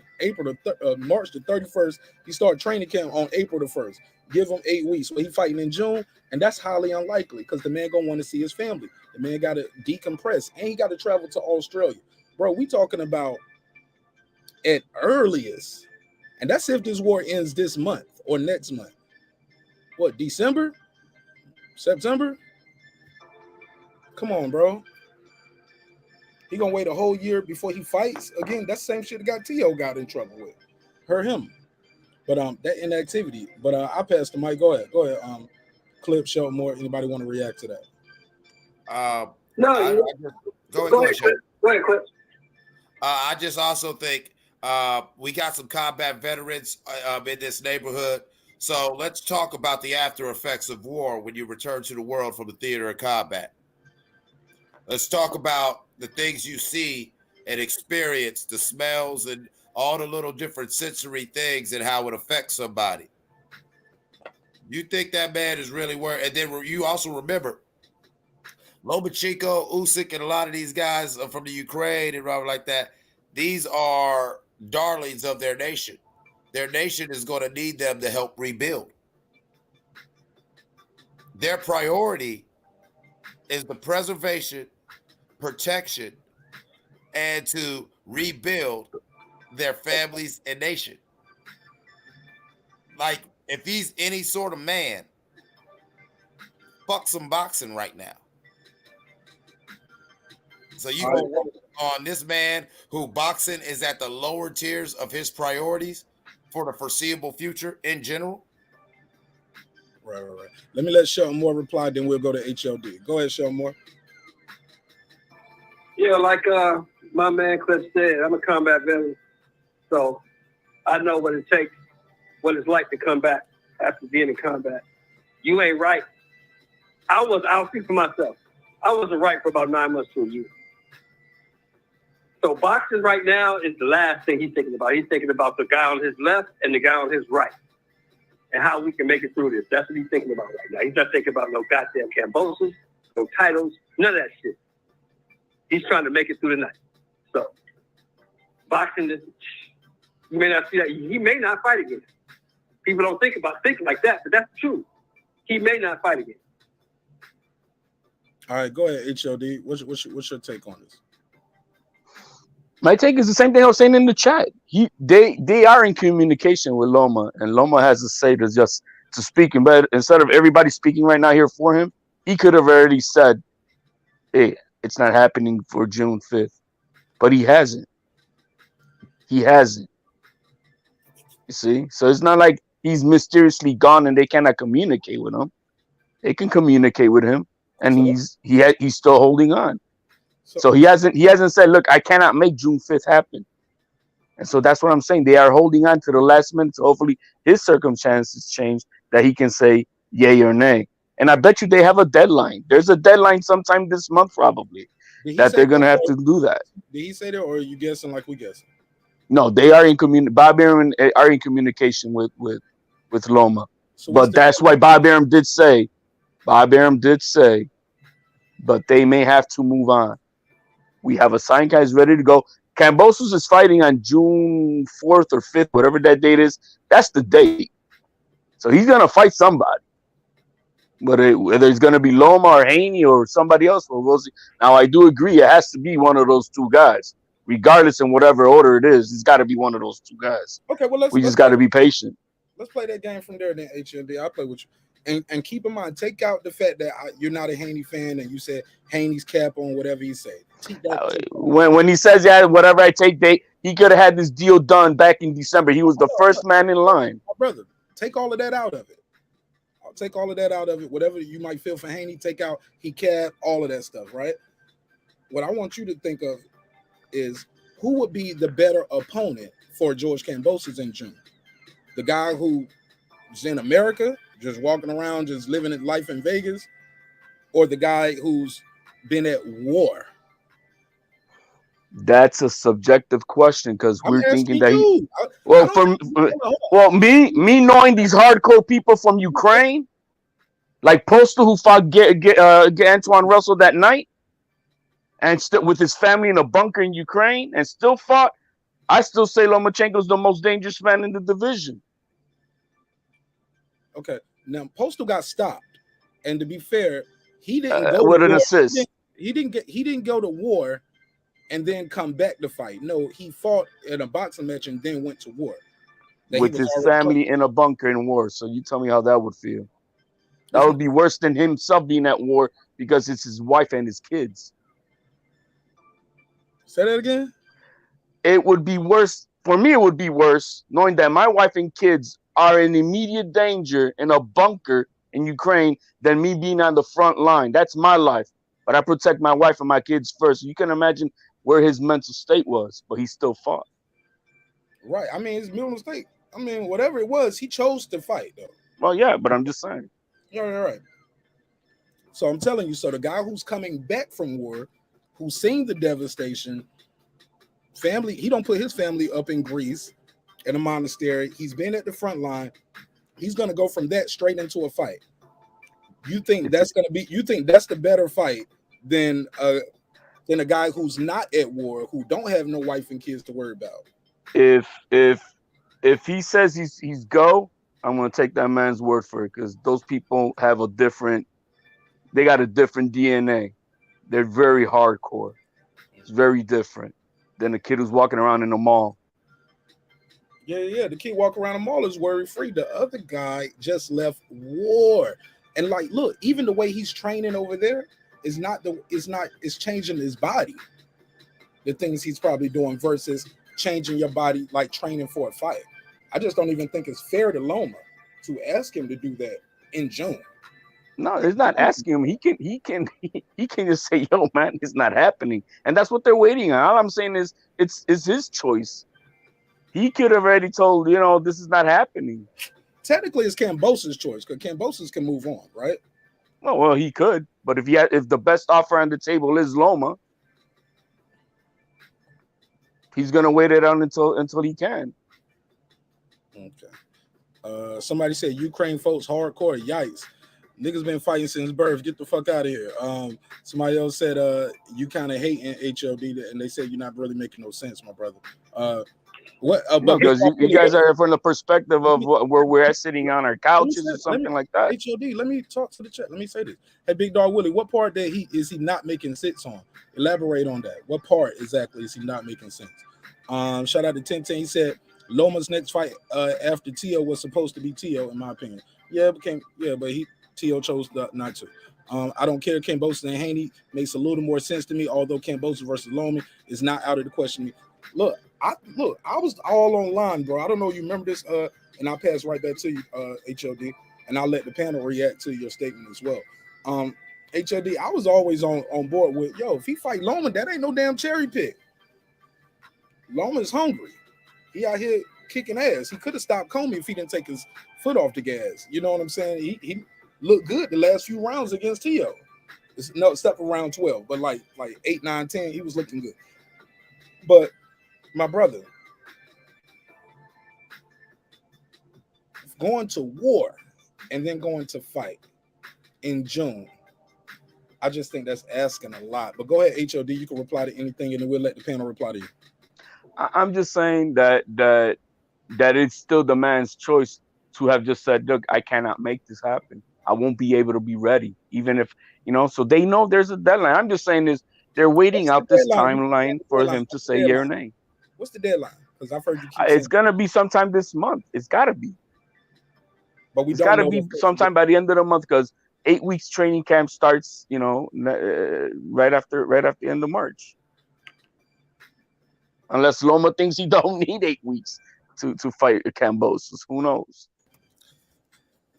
[SPEAKER 1] March the 31st. He start training camp on April the 1st. Give him 8 weeks. So he fighting in June, and that's highly unlikely because the man gonna want to see his family. The man got to decompress, and he got to travel to Australia, bro. We talking about at earliest, and that's if this war ends this month or next month. What, December, September? Come on, bro. He gonna wait a whole year before he fights again. That's the same shit that got T.O. got in trouble with. Hurt him. But that inactivity. But I passed the mic. Go ahead. Clip, show more. Anybody want to react to that?
[SPEAKER 2] Go ahead, Clip. I just also think we got some combat veterans in this neighborhood. So let's talk about the after effects of war when you return to the world from the theater of combat. Let's talk about the things you see and experience, the smells and all the little different sensory things and how it affects somebody. You think that man is really worth? And then you also remember Lomachenko, Usyk, and a lot of these guys from the Ukraine and whatever like that. These are darlings of their nation. Their nation is going to need them to help rebuild. Their priority is the preservation, protection, and to rebuild their families and nation. Like, if he's any sort of man, fuck some boxing right now. So you
[SPEAKER 1] All
[SPEAKER 2] gonna
[SPEAKER 1] right.
[SPEAKER 2] work on this man who boxing is at the lower tiers of his priorities for the foreseeable future in general?
[SPEAKER 1] Right. Let me let Shelton Moore reply, then we'll go to HLD. Go ahead, Shelton Moore.
[SPEAKER 5] Yeah, like my man Cliff said, I'm a combat veteran, so I know what it takes, what it's like to come back after being in combat. You ain't right. I'll speak for myself. I wasn't right for about 9 months to a year. So boxing right now is the last thing he's thinking about. He's thinking about the guy on his left and the guy on his right and how we can make it through this. That's what he's thinking about right now. He's not thinking about no goddamn KAMBOSOS, no titles, none of that shit. He's trying to make it through the night. So boxing is, you may not see that. He may not fight again. People don't think like that, but that's true. He may not fight again.
[SPEAKER 1] All right, go ahead, HLD. What's your take on this?
[SPEAKER 6] My take is the same thing I was saying in the chat. They are in communication with Loma, and Loma has a say to speak. But instead of everybody speaking right now here for him, he could have already said, "Hey, it's not happening for June 5th," but he hasn't. He hasn't. You see, so it's not like he's mysteriously gone and they cannot communicate with him. They can communicate with him, and he's still holding on. So he hasn't said, "Look, I cannot make June 5th happen." And so that's what I'm saying. They are holding on to the last minute. So hopefully his circumstances change that he can say yay or nay. And I bet you they have a deadline. There's a deadline sometime this month probably that they're gonna have to do that.
[SPEAKER 1] Did he say that, or are you guessing like we guessing?
[SPEAKER 6] No, they are in Bob Arum are in communication with Loma.
[SPEAKER 1] So
[SPEAKER 6] but that's why Bob Arum did say, but they may have to move on. We have a signed guys ready to go. KAMBOSOS is fighting on June 4th or 5th, whatever that date is. That's the date. So he's going to fight somebody. Whether it's going to be Loma or Haney or somebody else, we'll see. Now, I do agree it has to be one of those two guys. Regardless in whatever order it is, it's got to be one of those two guys.
[SPEAKER 1] Okay, well,
[SPEAKER 6] we just got to be patient.
[SPEAKER 1] Let's play that game from there then, HLD. I'll play with you. And keep in mind, take out the fact that you're not a Haney fan and you said Haney's cap on whatever he said.
[SPEAKER 6] When he says, yeah, whatever I take, he could have had this deal done back in December. He was the first man in line.
[SPEAKER 1] My brother, take all of that out of it. I'll take all of that out of it. Whatever you might feel for Haney, take out he cap, all of that stuff, right? What I want you to think of is who would be the better opponent for George KAMBOSOS in June? The guy who's in America, just walking around, just living his life in Vegas, or the guy who's been at war?
[SPEAKER 6] That's a subjective question because we're thinking that me knowing these hardcore people from Ukraine, like Postal who fought get Antoine Russell that night, and still with his family in a bunker in Ukraine and still fought. I still say Lomachenko's the most dangerous man in the division.
[SPEAKER 1] Okay, now Postal got stopped, and to be fair, he didn't go
[SPEAKER 6] with an assist.
[SPEAKER 1] He didn't go to war and then come back to fight. No, he fought in a boxing match and then went to war
[SPEAKER 6] with his family in a bunker in war. So you tell me how that would feel. That would be worse than himself being at war because it's his wife and his kids.
[SPEAKER 1] Say that again.
[SPEAKER 6] It would be worse for me. It would be worse knowing that my wife and kids are in immediate danger in a bunker in Ukraine than me being on the front line. That's my life, but I protect my wife and my kids first. You can imagine where his mental state was, but he still fought.
[SPEAKER 1] Right. I mean, his mental state. I mean, whatever it was, he chose to fight, though.
[SPEAKER 6] Well, yeah, but I'm just saying.
[SPEAKER 1] Yeah, right. So I'm telling you, so the guy who's coming back from war, who's seen the devastation, family, he don't put his family up in Greece in a monastery. He's been at the front line. He's going to go from that straight into a fight. You think that's going to be? You think that's the better fight than a guy who's not at war, who don't have no wife and kids to worry about?
[SPEAKER 6] If he says he's go, I'm going to take that man's word for it because those people have they got a different DNA. They're very hardcore. It's very different than the kid who's walking around in the mall.
[SPEAKER 1] Yeah. The kid walking around the mall is worry free. The other guy just left war. And like, look, even the way he's training over there is it's changing his body. The things he's probably doing versus changing your body, like training for a fight. I just don't even think it's fair to Loma to ask him to do that in June.
[SPEAKER 6] No, it's not asking him. He can just say, "Yo, man, it's not happening," and that's what they're waiting on. All I'm saying is, it's his choice. He could have already told, this is not happening.
[SPEAKER 1] Technically, it's Kambosos' choice because Kambosos can move on, right?
[SPEAKER 6] Well, he could, but if the best offer on the table is Loma, he's gonna wait it out until he can.
[SPEAKER 1] Okay. Somebody said Ukraine folks hardcore. Yikes. Niggas been fighting since birth. Get the fuck out of here. Somebody else said you kind of hating HLD, and they said you're not really making no sense, my brother.
[SPEAKER 6] Because you guys are from the perspective of where we're sitting on our couches or something like that.
[SPEAKER 1] HLD, let me talk to the chat. Let me say this. Hey, Big Dog Willie, what part that is he not making sense on? Elaborate on that. What part exactly is he not making sense? Shout out to 1010. He said Loma's next fight after Tio was supposed to be Tio, in my opinion. But Tio chose not to. I don't care. Kambosos and Haney makes a little more sense to me, although Kambosos versus Loma is not out of the question. Look, I was all online, bro. I don't know if you remember this, and I'll pass right back to you, HOD, and I'll let the panel react to your statement as well. HOD, I was always on board with, if he fight Loma, that ain't no damn cherry pick. Loma's hungry. He out here kicking ass. He could have stopped Comey if he didn't take his foot off the gas. You know what I'm saying? He looked good the last few rounds against Tio. Except for round 12, but like 8, 9, 10, he was looking good. But my brother, going to war and then going to fight in June, I just think that's asking a lot. But go ahead, HOD, you can reply to anything, and then we'll let the panel reply to you.
[SPEAKER 6] I'm just saying that it's still the man's choice to have just said, look, I cannot make this happen. I won't be able to be ready, even if, so they know there's a deadline. I'm just saying they're waiting out this timeline for him to say yeah or nay.
[SPEAKER 1] What's the deadline? Because I've heard you keep
[SPEAKER 6] it's going to be sometime this month. It's got to be.
[SPEAKER 1] But
[SPEAKER 6] it's got to be sometime by the end of the month because 8 weeks training camp starts, right after the end of March. Unless Loma thinks he don't need 8 weeks to fight Kambosos. Who knows?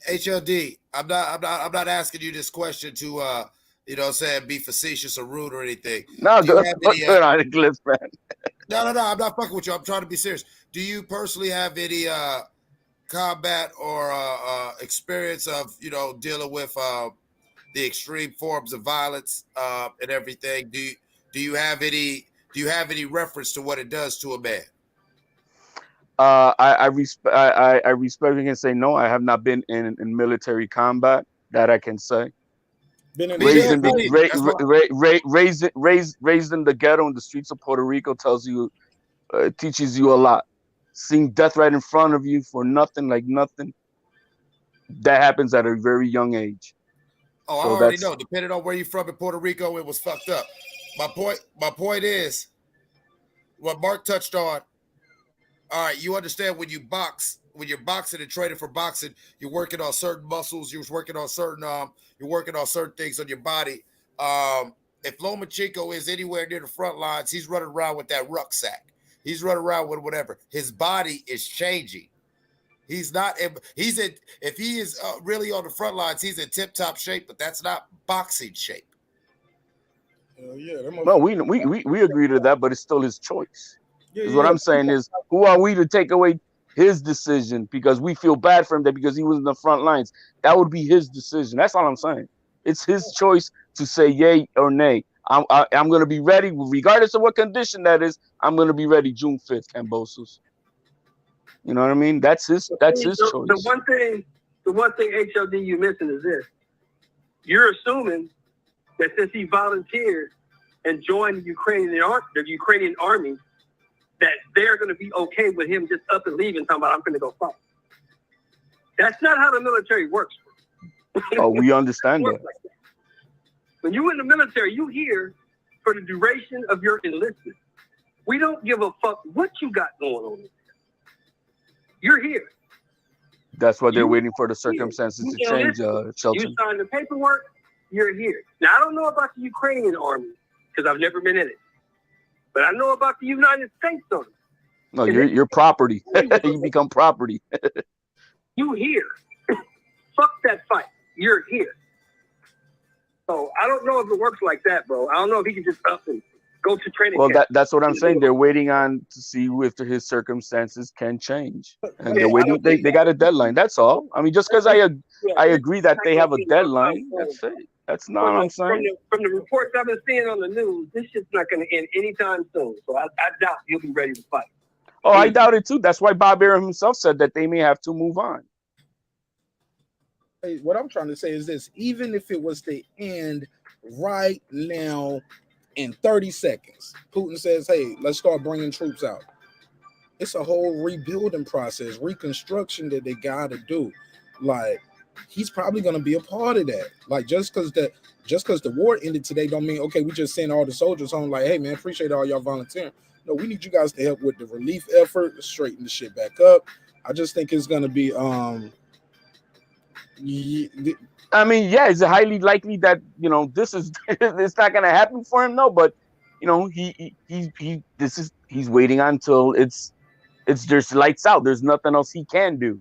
[SPEAKER 2] HLD, I'm not asking you this question to be facetious or rude or anything.
[SPEAKER 6] No, good on it, Cliff, man.
[SPEAKER 2] No, I'm not fucking with you. I'm trying to be serious. Do you personally have any combat or experience of dealing with the extreme forms of violence and everything? Do you have any reference to what it does to a man?
[SPEAKER 6] I respect and say no. I have not been in military combat. That I can say. Raised in the ghetto in the streets of Puerto Rico teaches you a lot. Seeing death right in front of you for nothing, like nothing, that happens at a very young age.
[SPEAKER 2] Oh, so I already know. Depending on where you're from in Puerto Rico, it was fucked up. My point is what Marq touched on. All right, you understand when you're boxing and training for boxing, you're working on certain muscles, you're working on certain things on your body. If Lomachenko is anywhere near the front lines, he's running around with that rucksack. He's running around with whatever. His body is changing. If he is really on the front lines, he's in tip-top shape, but that's not boxing shape.
[SPEAKER 6] No, we agree to that, but it's still his choice. What I'm saying is, who are we to take away his decision because we feel bad for him because he was in the front lines? That would be his decision. That's all I'm saying. It's his choice to say yay or nay. I'm going to be ready, regardless of what condition that is. I'm going to be ready June 5th, Kambosos. You know what I mean? That's his choice.
[SPEAKER 5] The one thing HOD you missing is this. You're assuming that since he volunteered and joined the Ukrainian army, that they're going to be okay with him just up and leaving, talking about, I'm going to go fight. That's not how the military works.
[SPEAKER 6] Oh, we understand that.
[SPEAKER 5] When you're in the military, you here for the duration of your enlistment. We don't give a fuck what you got going on. You're here.
[SPEAKER 6] That's why they're
[SPEAKER 5] You
[SPEAKER 6] waiting for the
[SPEAKER 5] here.
[SPEAKER 6] circumstances
[SPEAKER 5] You
[SPEAKER 6] to change,
[SPEAKER 5] enlisted. You
[SPEAKER 6] Shelton.
[SPEAKER 5] signed the paperwork. You're here. Now I don't know about the Ukrainian army because I've never been in it, but I know about the United States army.
[SPEAKER 6] No, you're property. You become property.
[SPEAKER 5] You here. Fuck that fight. You're here. So I don't know if it works like that, bro. I don't know if he can just up and go to training
[SPEAKER 6] Well,
[SPEAKER 5] camp.
[SPEAKER 6] that's what I'm saying. They're waiting on to see if his circumstances can change, and
[SPEAKER 5] Yeah,
[SPEAKER 6] they're waiting. They got a deadline. That's all. I mean, just because I agree that they have a deadline, that's it. That's not what I'm saying.
[SPEAKER 5] From the reports I've been seeing on the news, this shit's not going to end anytime soon. So I doubt he'll be ready to fight.
[SPEAKER 6] Oh, I doubt it too. That's why Bob Arum himself said that they may have to move on.
[SPEAKER 1] Hey, what I'm trying to say is this: even if it was to end right now in 30 seconds, Putin says, "Hey, let's start bringing troops out." It's a whole rebuilding process, reconstruction that they got to do. Like, he's probably going to be a part of that. Like, just because the war ended today, don't mean okay. We just send all the soldiers home. Like, hey man, appreciate all y'all volunteering. No, we need you guys to help with the relief effort, straighten the shit back up. I just think it's going to be
[SPEAKER 6] I mean, yeah, it's highly likely that this is it's not gonna happen for him, no. But he's waiting until it's just lights out. There's nothing else he can do.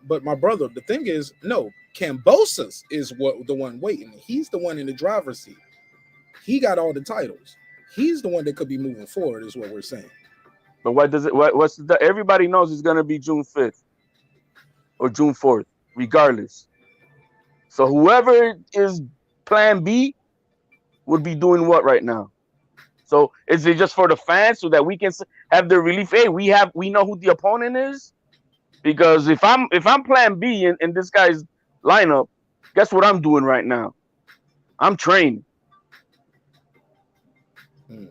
[SPEAKER 1] But my brother, the thing is, no, KAMBOSOS is the one waiting. He's the one in the driver's seat. He got all the titles. He's the one that could be moving forward, is what we're saying.
[SPEAKER 6] But everybody knows it's gonna be June 5th or June 4th, regardless. So whoever is plan B would be doing what right now? So is it just for the fans so that we can have the relief? Hey, we know who the opponent is? Because if I'm plan B in this guy's lineup, guess what I'm doing right now? I'm training.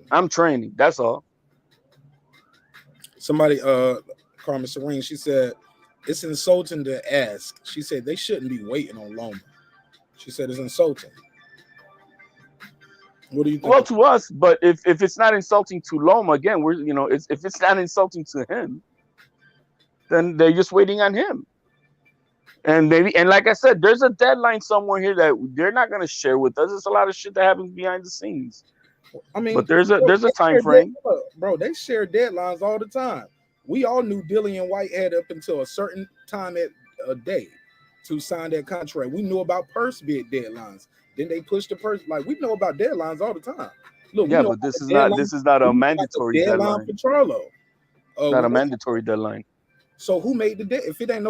[SPEAKER 6] I'm training. That's all.
[SPEAKER 1] Somebody, Carmen Serene, she said, it's insulting to ask. She said they shouldn't be waiting on Loma. She said it's insulting. What do you think?
[SPEAKER 6] Well, to us, but if it's not insulting to Loma, again, if it's not insulting to him, then they're just waiting on him. And like I said, there's a deadline somewhere here that they're not going to share with us. There's a lot of shit that happens behind the scenes.
[SPEAKER 1] I mean,
[SPEAKER 6] but there's a time frame.
[SPEAKER 1] Bro, they share deadlines all the time. We all knew Dillian White had up until a certain time at a day to sign that contract. We knew about purse bid deadlines. Then they pushed the purse. Like, we know about deadlines all the time. Look,
[SPEAKER 6] yeah, but this is not a mandatory deadline.
[SPEAKER 1] For Charlo.
[SPEAKER 6] Not a mandatory deadline.
[SPEAKER 1] So who made the deadline? If it ain't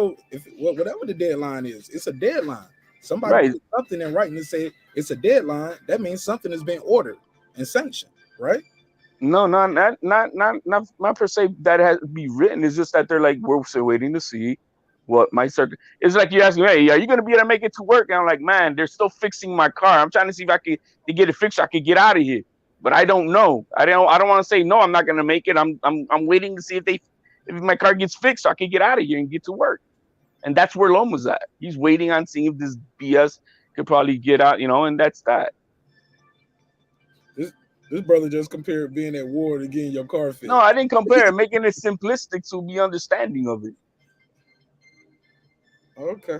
[SPEAKER 1] whatever the deadline is, it's a deadline. Somebody put something in writing and say it's a deadline. That means something has been ordered and sanctioned, right?
[SPEAKER 6] No, not per se that has to be written. It's just that they're like, we're still waiting to see what my circuit. It's like you ask me, hey, are you gonna be able to make it to work? And I'm like, man, they're still fixing my car. I'm trying to see if I could get it fixed. So I could get out of here, but I don't know. I don't want to say no. I'm not gonna make it. I'm waiting to see if my car gets fixed, so I could get out of here and get to work. And that's where Loma's at. He's waiting on seeing if this BS could probably get out, and that's that.
[SPEAKER 1] This brother just compared being at war to getting your car fixed.
[SPEAKER 6] No, I didn't compare it. Making it simplistic to be understanding of it.
[SPEAKER 1] Okay.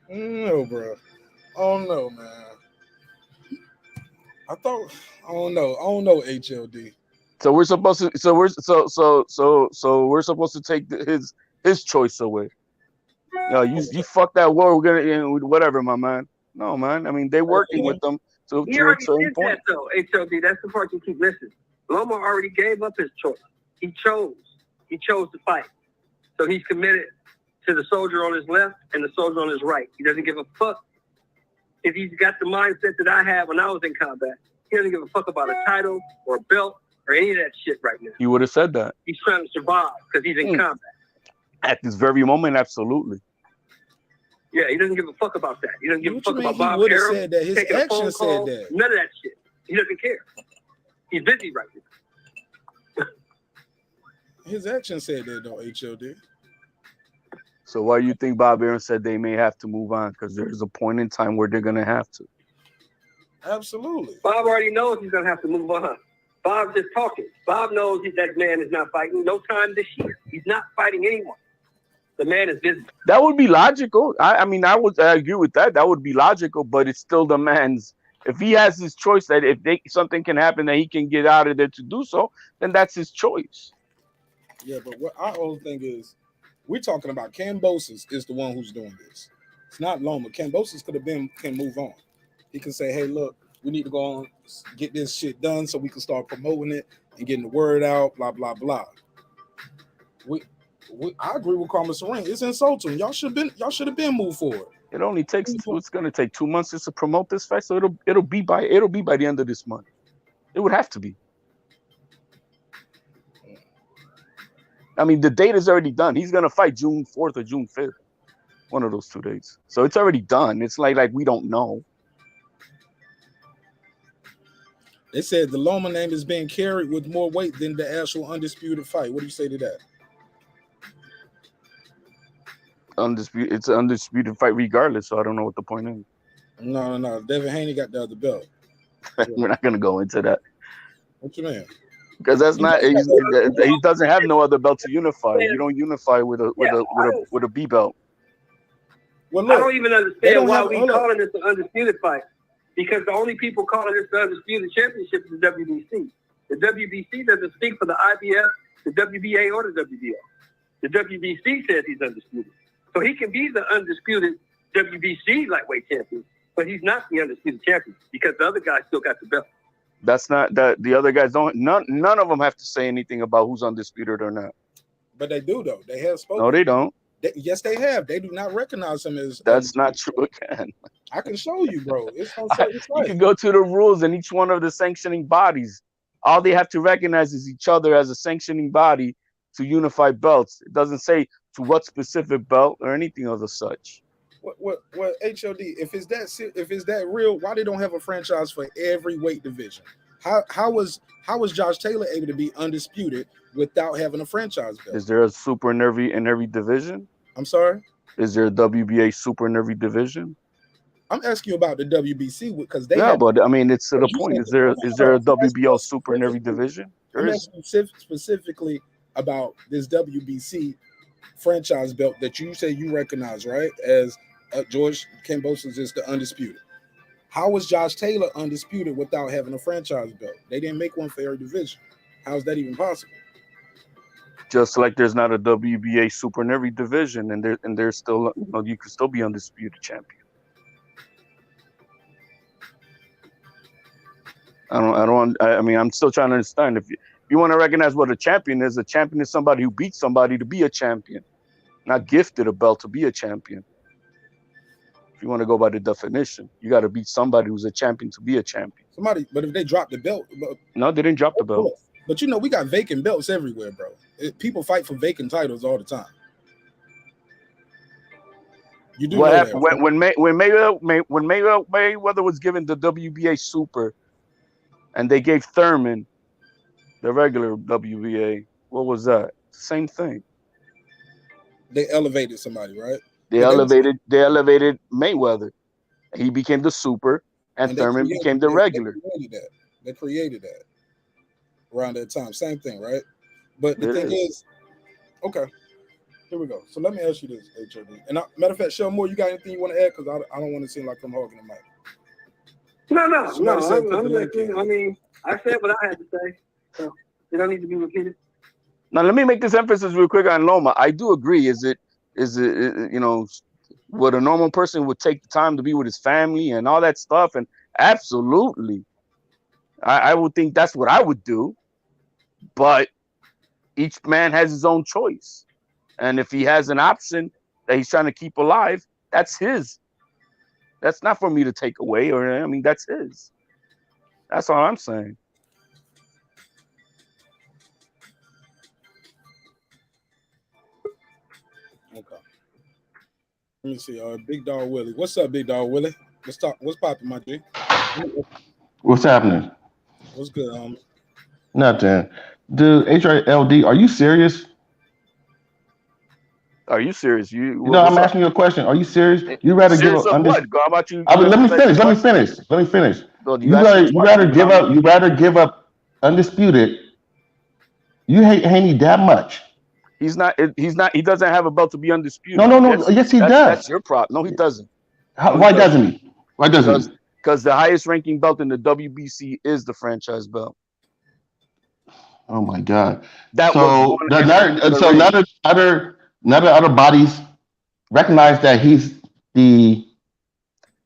[SPEAKER 1] No, bro. Oh no, man. I don't know, HLD.
[SPEAKER 6] So we're supposed to. So we're supposed to take his choice away. No, you fuck that war. We're gonna whatever, my man. No, man. I mean, they're working with them. So
[SPEAKER 5] he already did that, though, HLD. That's the part you keep missing. Loma already gave up his choice. He chose to fight. So he's committed to the soldier on his left and the soldier on his right. He doesn't give a fuck if he's got the mindset that I had when I was in combat. He doesn't give a fuck about a title or a belt or any of that shit right now.
[SPEAKER 6] You would have said that.
[SPEAKER 5] He's trying to survive because he's in combat.
[SPEAKER 6] At this very moment, absolutely.
[SPEAKER 5] Yeah, he doesn't give a fuck about that. He doesn't give a fuck about Bob
[SPEAKER 1] Arum.
[SPEAKER 5] Said
[SPEAKER 1] that. His action said that.
[SPEAKER 5] None of that shit. He doesn't care. He's busy right now.
[SPEAKER 1] His action said that, though, HLD.
[SPEAKER 6] So why do you think Bob Arum said they may have to move on? Because there's a point in time where they're going to have to.
[SPEAKER 1] Absolutely.
[SPEAKER 5] Bob already knows he's going to have to move on. Bob's just talking. Bob knows that man is not fighting. No time this year. He's not fighting anyone. The man is busy.
[SPEAKER 6] That would be logical. I mean, I agree with that. That would be logical, but it still demands. If he has his choice that if something can happen that he can get out of there to do so, then that's his choice.
[SPEAKER 1] Yeah, but what our whole thing is, we're talking about KAMBOSOS is the one who's doing this. It's not Loma. KAMBOSOS can move on. He can say, hey, look, we need to go on, get this shit done so we can start promoting it and getting the word out, blah, blah, blah. I agree with Karma Serene. It's insulting. Y'all should have been moved forward.
[SPEAKER 6] It only takes it's gonna take 2 months just to promote this fight, so it'll be by the end of this month. It would have to be. I mean, the date is already done. He's gonna fight June 4th or June 5th, one of those 2 dates. So it's already done. It's like we don't know.
[SPEAKER 1] They said the Loma name is being carried with more weight than the actual undisputed fight. What do you say to that?
[SPEAKER 6] It's an undisputed fight regardless, so I don't know what the point is.
[SPEAKER 1] No. Devin Haney got the other belt.
[SPEAKER 6] We're not gonna go into that.
[SPEAKER 1] What you mean?
[SPEAKER 6] Because that's not he doesn't have no other belt to unify. You don't unify with a B belt.
[SPEAKER 1] Well, look,
[SPEAKER 5] I don't even understand why we calling this an undisputed fight. Because the only people calling this the undisputed championship is the WBC. The WBC doesn't speak for the IBF, the WBA, or the WBO. The WBC says he's undisputed. So he can be the undisputed WBC lightweight champion, but he's not the undisputed champion because the other guy still got the belt.
[SPEAKER 6] That's not that the other guys don't. None of them have to say anything about who's undisputed or not.
[SPEAKER 1] But they do though. They have spoken.
[SPEAKER 6] No, they don't.
[SPEAKER 1] Yes, they have. They do not recognize him as.
[SPEAKER 6] That's not true again.
[SPEAKER 1] I can show you, bro. It's on certain
[SPEAKER 6] You can go to the rules in each one of the sanctioning bodies. All they have to recognize is each other as a sanctioning body to unify belts. It doesn't say to what specific belt or anything of the such.
[SPEAKER 1] What HOD? If it's that real, why they don't have a franchise for every weight division? How was Josh Taylor able to be undisputed without having a franchise belt?
[SPEAKER 6] Is there a super in every division?
[SPEAKER 1] I'm sorry?
[SPEAKER 6] Is there a WBA super in every division?
[SPEAKER 1] I'm asking you about the WBC because they.
[SPEAKER 6] Yeah, but I mean, it's to the point. Is there a WBO super in every division?
[SPEAKER 1] I'm asking you specifically about this WBC franchise belt that you say you recognize, right? As George KAMBOSOS is the undisputed. How was Josh Taylor undisputed without having a franchise belt? They didn't make one for every division. How is that even possible?
[SPEAKER 6] Just like there's not a WBA super in every division, and there's still, you could still be undisputed champion. I mean, I'm still trying to understand. If you want to recognize what a champion is somebody who beats somebody to be a champion, not gifted a belt to be a champion. If you want to go by the definition, you got to beat somebody who's a champion to be a champion.
[SPEAKER 1] But if they drop the belt,
[SPEAKER 6] no, they didn't drop the belt.
[SPEAKER 1] But we got vacant belts everywhere, bro. People fight for vacant titles all the time. You do
[SPEAKER 6] what
[SPEAKER 1] know
[SPEAKER 6] happened
[SPEAKER 1] that,
[SPEAKER 6] when Mayweather was given the WBA super, and they gave Thurman the regular WBA. What was that? Same thing.
[SPEAKER 1] They elevated somebody, right?
[SPEAKER 6] They elevated Mayweather. He became the super, and Thurman became the regular.
[SPEAKER 1] They created that around that time. Same thing, right? But the thing is, okay, here we go. So let me ask you this, HOD. And matter of fact, Shell Moore, you got anything you want to add? Because I don't want to seem like I'm hogging the mic.
[SPEAKER 5] No. I mean, I said what I had to say. So it don't need to be repeated.
[SPEAKER 6] Now let me make this emphasis real quick on Loma. I do agree. Is it what a normal person would take the time to be with his family and all that stuff? And absolutely, I would think that's what I would do. But each man has his own choice, and if he has an option that he's trying to keep alive, that's his. That's not for me to take away, that's his. That's all I'm saying.
[SPEAKER 1] Okay. Let me see. Big Dog Willie. What's up, Big Dog Willie? What's popping, my G?
[SPEAKER 7] What's happening?
[SPEAKER 1] What's good?
[SPEAKER 7] Nothing. Dude, HRLD, are you serious?
[SPEAKER 6] Are you serious?
[SPEAKER 7] I'm asking you a question. Are you serious? You rather give up?
[SPEAKER 6] What? How about you?
[SPEAKER 7] Let me finish. You rather give up undisputed. You hate Haney that much
[SPEAKER 6] He's not. He doesn't have a belt to be undisputed.
[SPEAKER 7] No. Yes, he does.
[SPEAKER 6] That's your problem. No, he doesn't.
[SPEAKER 7] Why doesn't he? Why doesn't he?
[SPEAKER 6] Because the highest ranking belt in the WBC is the franchise belt.
[SPEAKER 7] Oh my God!
[SPEAKER 6] That
[SPEAKER 7] So
[SPEAKER 6] was
[SPEAKER 7] none of the other bodies recognize that he's the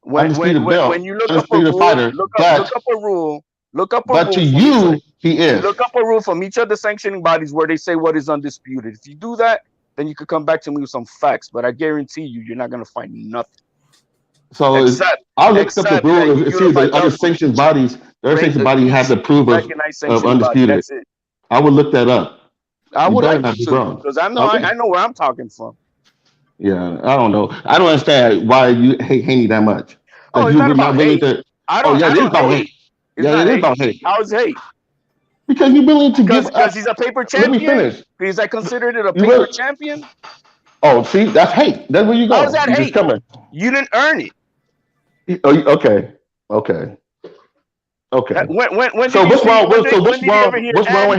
[SPEAKER 7] undisputed belt,
[SPEAKER 6] when you look up a
[SPEAKER 7] undisputed
[SPEAKER 6] rule,
[SPEAKER 7] fighter.
[SPEAKER 6] look up a rule.
[SPEAKER 7] But to you, he is.
[SPEAKER 6] Look up a rule from each of the sanctioning bodies where they say what is undisputed. If you do that, then you could come back to me with some facts. But I guarantee you're not going to find nothing.
[SPEAKER 7] So I'll look up the rule and see the other sanctioned bodies. The other sanctioned body has to prove of undisputed.
[SPEAKER 6] That's it.
[SPEAKER 7] I would look that up.
[SPEAKER 6] I would like to because I know where I'm talking from.
[SPEAKER 7] Yeah, I don't know. I don't understand why you hate Haney that much.
[SPEAKER 6] Oh, it's not about hate.
[SPEAKER 7] It is about hate. Yeah, it is about hate.
[SPEAKER 6] How is hate?
[SPEAKER 7] Because you're willing to give up.
[SPEAKER 6] Because he's a paper champion.
[SPEAKER 7] Let me finish.
[SPEAKER 6] Because I considered it a paper champion.
[SPEAKER 7] Oh, see, that's hate. That's where you go.
[SPEAKER 6] How's that hate? You didn't earn it.
[SPEAKER 7] Okay. So what's wrong with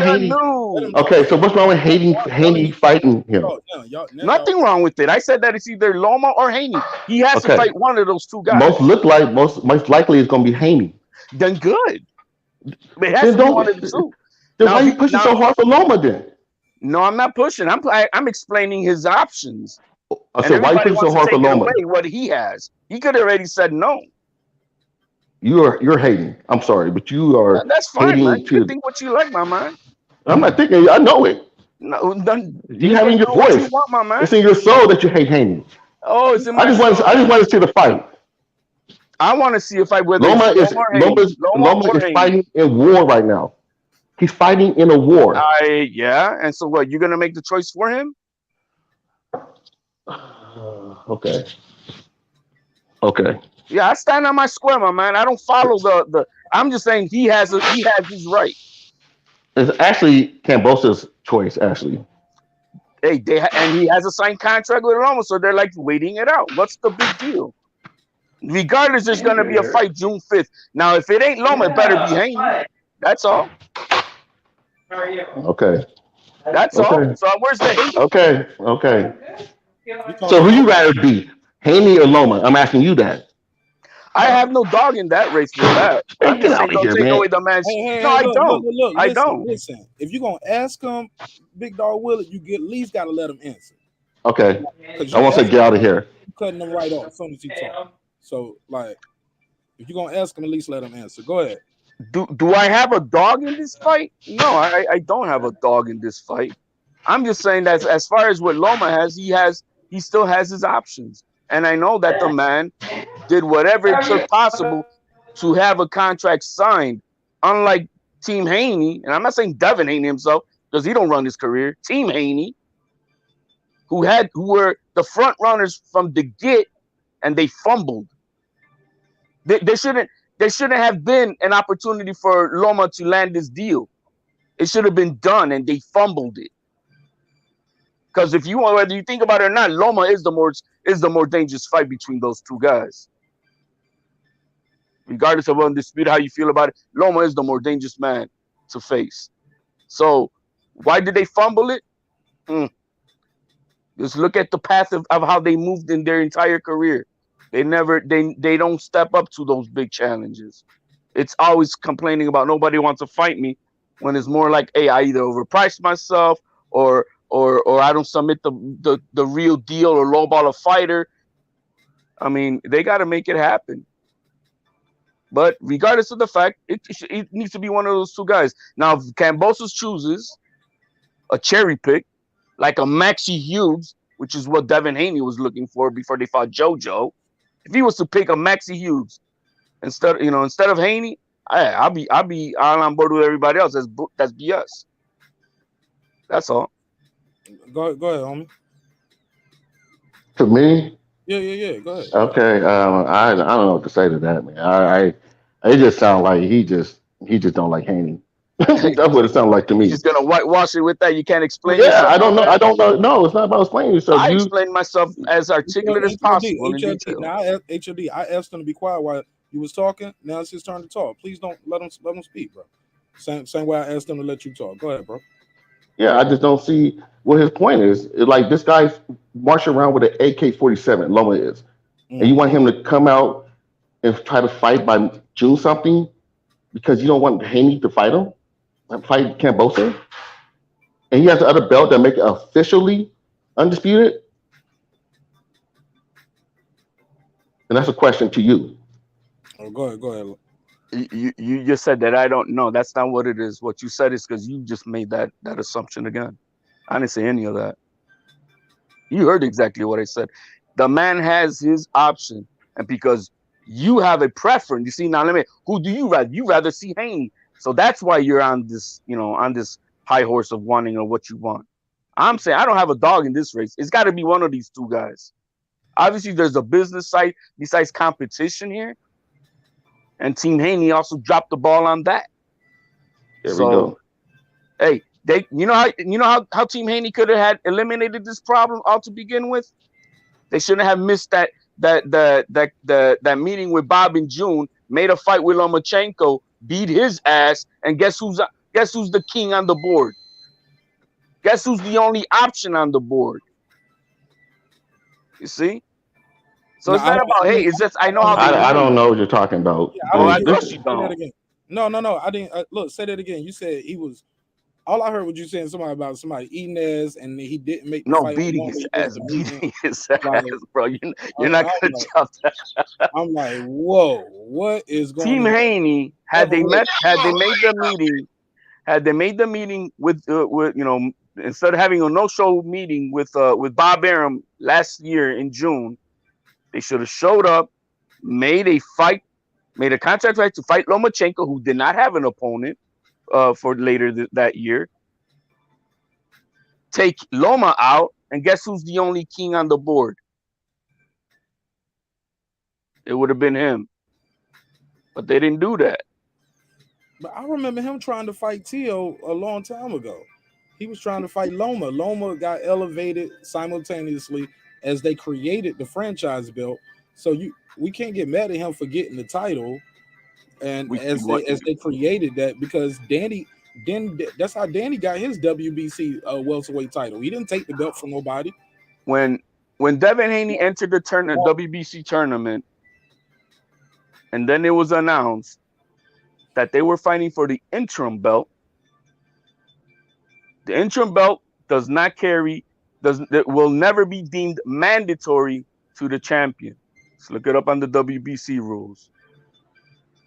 [SPEAKER 7] Haney? Okay, so what's wrong with Haney fighting him?
[SPEAKER 6] Nothing wrong with it. I said that it's either Loma or Haney. He has to fight one of those two guys.
[SPEAKER 7] Most likely it's going to be Haney.
[SPEAKER 6] Then good. It has to be one of the two.
[SPEAKER 7] Then why are you pushing so hard for Loma then?
[SPEAKER 6] No, I'm not pushing. I'm explaining his options.
[SPEAKER 7] I said, why are you pushing so hard for Loma?
[SPEAKER 6] What he has. He could have already said no.
[SPEAKER 7] You're hating. I'm sorry, but you are.
[SPEAKER 6] That's fine, man. You can think what you like, my man.
[SPEAKER 7] I'm not thinking. I know it.
[SPEAKER 6] No,
[SPEAKER 7] you have in your voice. It's in your soul that you hate Haney.
[SPEAKER 6] Oh, it's in my
[SPEAKER 7] I just want to see the fight.
[SPEAKER 6] I want to see a fight with
[SPEAKER 7] Loma is fighting in war right now. He's fighting in a war.
[SPEAKER 6] Yeah. And so what? You're gonna make the choice for him?
[SPEAKER 7] Okay.
[SPEAKER 6] Yeah, I stand on my square, my man. I don't follow the. I'm just saying he has his right.
[SPEAKER 7] It's actually KAMBOSOS' choice, actually.
[SPEAKER 6] Hey, and he has a signed contract with Loma, so they're like waiting it out. What's the big deal? Regardless, there's gonna be a fight June 5th. Now, if it ain't Loma, it better be Haney. That's all.
[SPEAKER 7] Okay.
[SPEAKER 6] That's all. So where's the hate?
[SPEAKER 7] Okay. So who you rather be, Haney or Loma? I'm asking you that.
[SPEAKER 6] I have no dog in that race with that. I'm just saying, don't take away the man's. No, I don't. I don't.
[SPEAKER 1] Listen, if you're gonna ask him, Big Dog Willie, you at least gotta let him answer.
[SPEAKER 7] Okay. I want to get out of here.
[SPEAKER 1] You're cutting him right off as soon as he talks. So, like, if you're gonna ask him, at least let him answer. Go ahead.
[SPEAKER 6] Do I have a dog in this fight? No, I don't have a dog in this fight. I'm just saying that as far as what Loma has, he still has his options. And I know that the man did whatever it took possible to have a contract signed, unlike Team Haney. And I'm not saying Devin Haney himself, because he don't run his career. Team Haney, who were the front runners from the get, and they fumbled. There shouldn't have been an opportunity for Loma to land this deal. It should have been done, and they fumbled it. Because whether you think about it or not, Loma is the more dangerous fight between those two guys. Regardless of undisputed how you feel about it, Loma is the more dangerous man to face. So why did they fumble it? Just look at the path of how they moved in their entire career. They don't step up to those big challenges. It's always complaining about nobody wants to fight me, when it's more like, hey, I either overpriced myself or I don't submit the real deal or lowball a fighter. I mean, they got to make it happen. But regardless of the fact, it needs to be one of those two guys. Now, if KAMBOSOS chooses a cherry pick, like a Maxie Hughes, which is what Devin Haney was looking for before they fought JoJo. If he was to pick a Maxie Hughes instead of Haney, I'll be all on board with everybody else. That's BS. That's all.
[SPEAKER 1] Go ahead, homie.
[SPEAKER 7] To me?
[SPEAKER 1] Yeah. Go ahead.
[SPEAKER 7] Okay. I don't know what to say to that, man. It just sounds like he just don't like Haney. That's what it sounds like to me.
[SPEAKER 6] You're just gonna whitewash it with that. You can't explain.
[SPEAKER 7] Yeah, I don't know. No, it's not about explaining yourself.
[SPEAKER 6] I explain myself as articulate as possible.
[SPEAKER 1] HOD, I asked him to be quiet while you was talking. Now it's his turn to talk. Please don't let him speak, bro. Same way I asked him to let you talk. Go ahead, bro.
[SPEAKER 7] Yeah, I just don't see what his point is. Like this guy's marching around with an AK-47. Loma is, and you want him to come out and try to fight by June something because you don't want Haney to fight him, fight Kambosos, and he has the other belt that make it officially undisputed. And that's a question to you.
[SPEAKER 1] Oh, go ahead.
[SPEAKER 6] You just said that I don't know. That's not what it is. What you said is because you just made that assumption again. I didn't say any of that. You heard exactly what I said. The man has his option, and because you have a preference, you see now. Who do you rather? You rather see Haney, so that's why you're on this, on this high horse of wanting or what you want. I'm saying I don't have a dog in this race. It's got to be one of these two guys. Obviously, there's a business side besides competition here. And Team Haney also dropped the ball on that.
[SPEAKER 7] There we go.
[SPEAKER 6] Hey, you know how Team Haney could have had eliminated this problem all to begin with. They shouldn't have missed that meeting with Bob in June. Made a fight with Lomachenko, beat his ass, and guess who's the king on the board? Guess who's the only option on the board? You see. So it's not about it's just I know how
[SPEAKER 7] I don't know what you're talking about.
[SPEAKER 1] Yeah, I No. I didn't look. Say that again. You said he was. All I heard was you saying somebody eating his, and he didn't make the fight.
[SPEAKER 6] Beating his ass, bro. You're not gonna jump that.
[SPEAKER 1] I'm like, whoa, what is going
[SPEAKER 6] Team
[SPEAKER 1] on?
[SPEAKER 6] Haney had they made the meeting with instead of having a no-show meeting with Bob Arum last year in June. They should have showed up, made a contract fight to fight Lomachenko, who did not have an opponent for later that year. Take Loma out, and guess who's the only king on the board? It would have been him. But they didn't do that.
[SPEAKER 1] But I remember him trying to fight Tio a long time ago. He was trying to fight Loma. Loma got elevated simultaneously as they created the franchise belt. So we can't get mad at him for getting the title, and as they created that, because that's how Danny got his WBC welterweight title. He didn't take the belt from nobody.
[SPEAKER 6] When Devin Haney entered the WBC tournament, and then it was announced that they were fighting for the interim belt. The interim belt will never be deemed mandatory to the champion. Let's look it up on the WBC rules.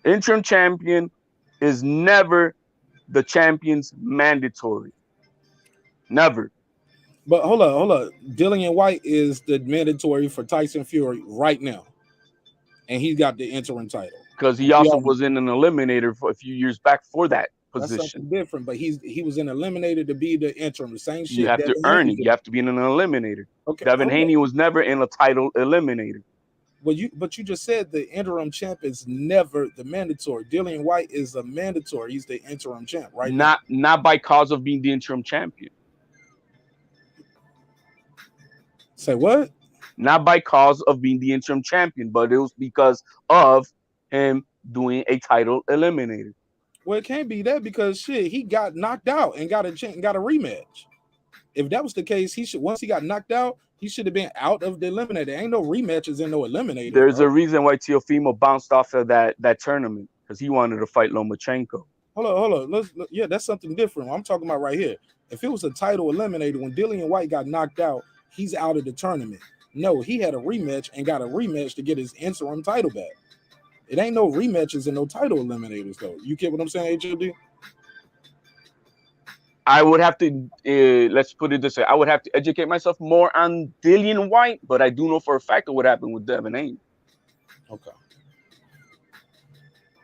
[SPEAKER 6] Interim champion is never the champion's mandatory. Never.
[SPEAKER 1] But hold on. Dillian White is the mandatory for Tyson Fury right now. And he got the interim title.
[SPEAKER 6] Because he also was in an eliminator for a few years back for that position.
[SPEAKER 1] That's something different, but he was in eliminator to be the interim. The same shit.
[SPEAKER 6] You have to earn it. You have to be in an eliminator. Okay. Devin Haney was never in a title eliminator.
[SPEAKER 1] Well, you just said the interim champ is never the mandatory. Dillian White is a mandatory. He's the interim champ, right?
[SPEAKER 6] Not by cause of being the interim champion.
[SPEAKER 1] Say what?
[SPEAKER 6] Not by cause of being the interim champion, but it was because of him doing a title eliminator.
[SPEAKER 1] Well, it can't be that because he got knocked out and got a rematch. If that was the case, once he got knocked out, he should have been out of the eliminator. There ain't no rematches and no eliminator.
[SPEAKER 6] There's a reason why Teofimo bounced off of that tournament, because he wanted to fight Lomachenko.
[SPEAKER 1] Hold on. That's something different. I'm talking about right here. If it was a title eliminator, when Dillian White got knocked out, he's out of the tournament. No, he had a rematch and got a rematch to get his interim title back. It ain't no rematches and no title eliminators, though. You get what I'm saying, HLD?
[SPEAKER 6] I would have to, let's put it this way, I would have to educate myself more on Dillian White, but I do know for a fact what happened with Devin Haney.
[SPEAKER 1] Okay.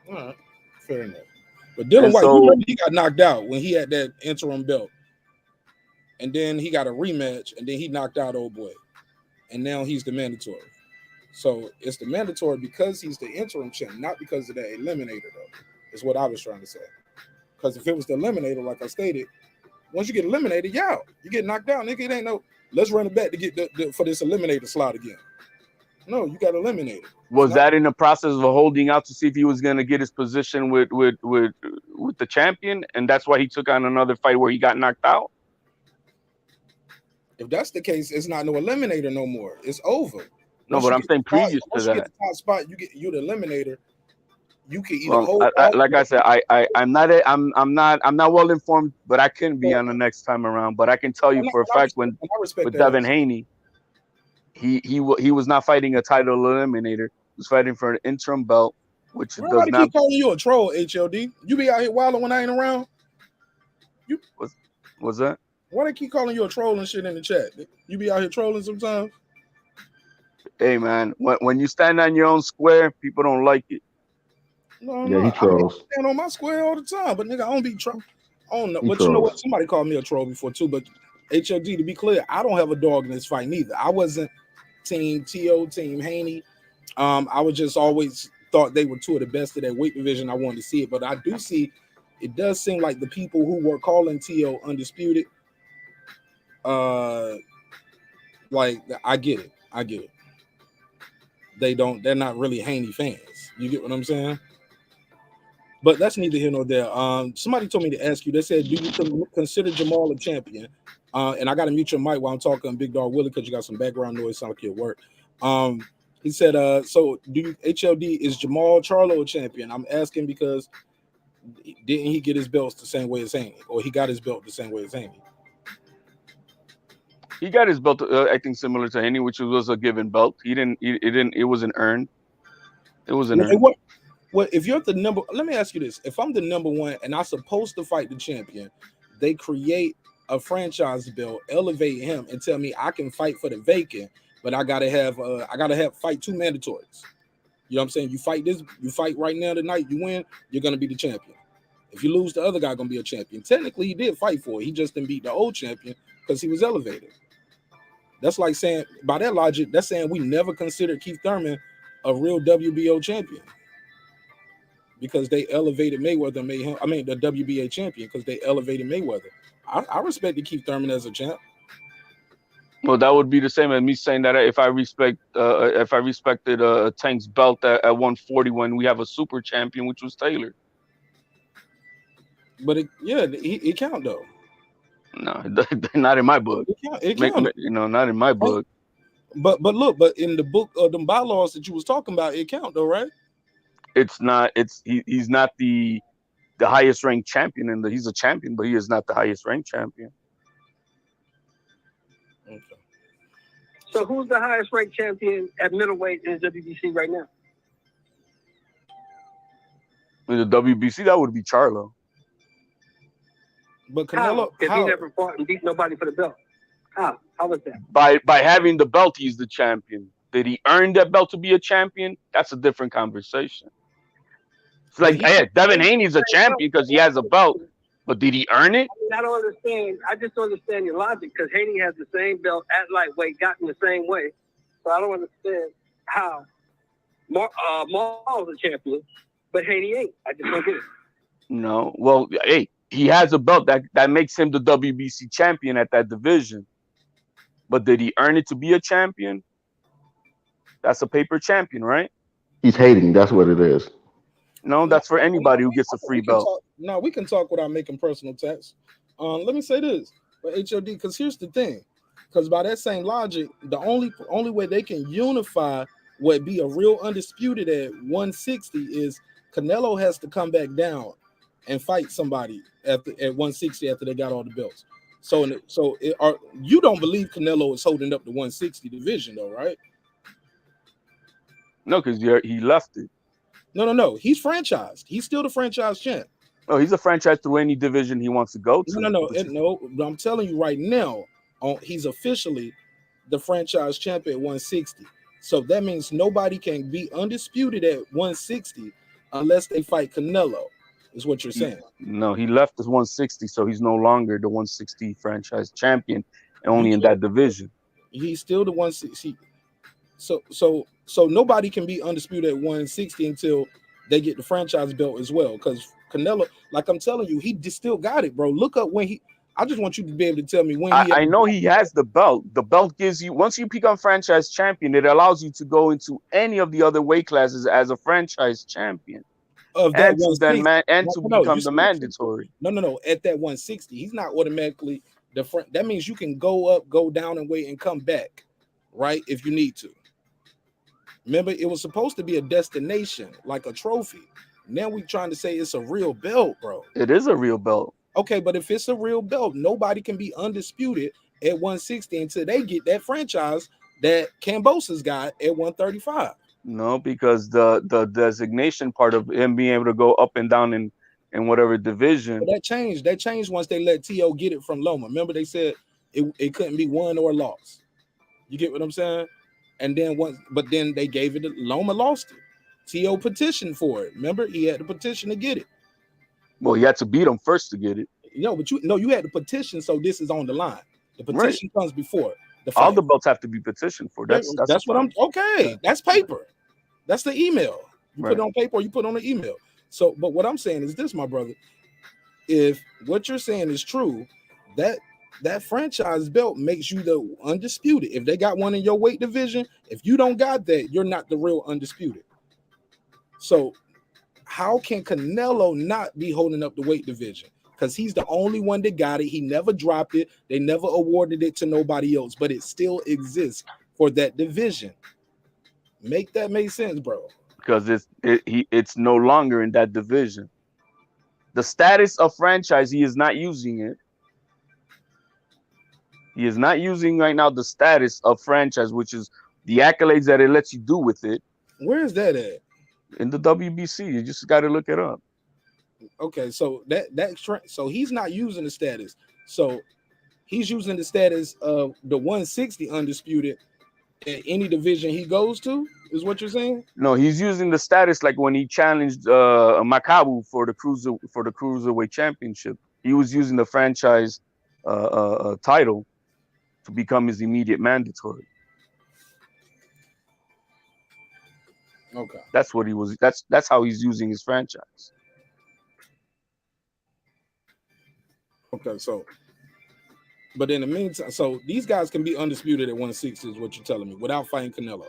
[SPEAKER 1] All right. Fair enough. But Dillian White, he got knocked out when he had that interim belt. And then he got a rematch, and then he knocked out old boy. And now he's the mandatory. So it's the mandatory because he's the interim champ, not because of the eliminator, though, is what I was trying to say. Because if it was the eliminator, like I stated, once you get eliminated, you out. You get knocked out, nigga. It ain't no, let's run it back to get for this eliminator slot again. No, you got eliminated.
[SPEAKER 6] Was that in the process of holding out to see if he was going to get his position with the champion, and that's why he took on another fight where he got knocked out?
[SPEAKER 1] If that's the case, it's not no eliminator no more. It's over.
[SPEAKER 6] No, but I'm saying previous to
[SPEAKER 1] once you get
[SPEAKER 6] that.
[SPEAKER 1] the top spot, you the eliminator. You can either
[SPEAKER 6] Well,
[SPEAKER 1] hold.
[SPEAKER 6] like I said, I'm not well informed, but I couldn't be on the next time around. But I can tell you for a fact when with Devin Haney, he was not fighting a title eliminator. He was fighting for an interim belt, which does not.
[SPEAKER 1] Keep calling you a troll, HLD. You be out here wilding when I ain't around.
[SPEAKER 6] What's that?
[SPEAKER 1] Why they keep calling you a troll and shit in the chat? You be out here trolling sometimes.
[SPEAKER 6] Hey man, when you stand on your own square, people don't like it.
[SPEAKER 1] No,
[SPEAKER 7] yeah, he trolls.
[SPEAKER 1] I stand on my square all the time, but nigga, I don't be troll. I don't know. But you know what? Somebody called me a troll before too. But HLD, to be clear, I don't have a dog in this fight neither. I wasn't team TO, team Haney. I was just always thought they were two of the best of that weight division. I wanted to see it, but I do see. It does seem like the people who were calling TO undisputed. Like I get it. They're not really Haney fans. You get what I'm saying? But that's neither here nor there. Somebody told me to ask you, they said, do you consider Jamal a champion? And I gotta mute your mic while I'm talking Big Dog Willie because you got some background noise, sound like you're at work. He said, so do you HLD, is Jamal Charlo a champion? I'm asking because didn't he get his belts the same way as Haney? Or he got his belt the same way as Haney?
[SPEAKER 6] He got his belt, I think, similar to Haney, which was a given belt. It wasn't earned. It wasn't earned.
[SPEAKER 1] What if you're the number? Let me ask you this: if I'm the number one and I'm supposed to fight the champion, they create a franchise belt, elevate him, and tell me I can fight for the vacant, but I gotta have fight 2 mandatories. You know what I'm saying? You fight right now tonight, you win, you're gonna be the champion. If you lose, the other guy gonna be a champion. Technically, he did fight for it. He just didn't beat the old champion because he was elevated. That's like saying, by that logic, that's saying we never considered Keith Thurman a real WBO champion because they elevated Mayweather and made him, the WBA champion because they elevated Mayweather. I respected Keith Thurman as a champ.
[SPEAKER 6] Well, that would be the same as me saying that if I respected Tank's belt at 140 when we have a super champion, which was Taylor.
[SPEAKER 1] But it count though.
[SPEAKER 6] No, not in my book.
[SPEAKER 1] It count.
[SPEAKER 6] Not in my book.
[SPEAKER 1] But in the book of them bylaws that you was talking about, it count though, right?
[SPEAKER 6] It's not. He's not the highest ranked champion, and he's a champion, but he is not the highest ranked champion.
[SPEAKER 1] Okay.
[SPEAKER 5] So who's the highest ranked champion at middleweight in WBC right now?
[SPEAKER 6] In the WBC, that would be Charlo.
[SPEAKER 1] But Canelo,
[SPEAKER 5] Because he never fought and beat nobody for the belt. How was that?
[SPEAKER 6] By having the belt, he's the champion. Did he earn that belt to be a champion? That's a different conversation. It's like, Devin Haney's a champion because he has a belt, but did he earn it?
[SPEAKER 5] I don't understand. I just don't understand your logic because Haney has the same belt at lightweight, gotten the same way. So I don't understand how Marq's a champion, but Haney ain't. I just don't get it.
[SPEAKER 6] No. Well, hey, he has a belt that makes him the WBC champion at that division. But did he earn it to be a champion? That's a paper champion, right?
[SPEAKER 7] He's hating. That's what it is.
[SPEAKER 6] No, that's for anybody who gets a free belt.
[SPEAKER 1] We can talk without making personal attacks. Let me say this, but HOD, because here's the thing. Because by that same logic, the only way they can unify what be a real undisputed at 160 is Canelo has to come back down and fight somebody at 160 after they got all the belts. You don't believe Canelo is holding up the 160 division though, right?
[SPEAKER 6] No, because he left it.
[SPEAKER 1] No. He's franchised. He's still the franchise champ.
[SPEAKER 6] Oh, he's a franchise through any division he wants to go to.
[SPEAKER 1] No. I'm telling you right now, he's officially the franchise champ at 160. So that means nobody can be undisputed at 160 unless they fight Canelo, is what you're saying.
[SPEAKER 6] No, he left as 160, so he's no longer the 160 franchise champion, only in that division. He's
[SPEAKER 1] still the 160. So nobody can be undisputed at 160 until they get the franchise belt as well. Because Canelo, like I'm telling you, he just still got it, bro. Look up when I just want you to be able to tell me when
[SPEAKER 6] I know he has the belt. The belt gives you, once you become franchise champion, it allows you to go into any of the other weight classes as a franchise champion. To become the mandatory.
[SPEAKER 1] No. At that 160, he's not automatically That means you can go up, go down, and wait and come back, right? If you need to. Remember, it was supposed to be a destination, like a trophy. Now we trying to say it's a real belt, bro.
[SPEAKER 6] It is a real belt.
[SPEAKER 1] Okay, but if it's a real belt, nobody can be undisputed at 160 until they get that franchise that KAMBOSOS got at 135.
[SPEAKER 6] No, because the designation part of him being able to go up and down in whatever division.
[SPEAKER 1] But that changed. That changed once they let T.O. get it from Loma. Remember, they said it couldn't be won or lost. You get what I'm saying? And then then they gave it. Loma lost it. T.O. petitioned for it. Remember, he had to petition to get it.
[SPEAKER 6] Well, you had to beat him first to get it.
[SPEAKER 1] But you had to petition, so this is on the line. The petition comes before the fight.
[SPEAKER 6] All the belts have to be petitioned for. That's
[SPEAKER 1] what I'm. Okay, that's paper. That's the email. You put it on paper or you put it on the email. So, but what I'm saying is this, my brother. If what you're saying is true, that franchise belt makes you the undisputed. If they got one in your weight division, if you don't got that, you're not the real undisputed. So how can Canelo not be holding up the weight division? Because he's the only one that got it. He never dropped it. They never awarded it to nobody else, but it still exists for that division. Make that make sense, bro?
[SPEAKER 6] Because it's no longer in that division. The status of franchise, he is not using it. He is not using right now the status of franchise, which is the accolades that it lets you do with it.
[SPEAKER 1] Where is that at?
[SPEAKER 6] In the WBC. You just got to look it up.
[SPEAKER 1] Okay, so so he's not using the status. So he's using the status of the 160 undisputed at any division he goes to, is what you're saying?
[SPEAKER 6] No, he's using the status like when he challenged Makabu for the cruiserweight championship. He was using the franchise title to become his immediate mandatory.
[SPEAKER 1] Okay,
[SPEAKER 6] that's what he was. That's how he's using his franchise.
[SPEAKER 1] Okay, so, but in the meantime, so these guys can be undisputed at 160, is what you're telling me, without fighting Canelo.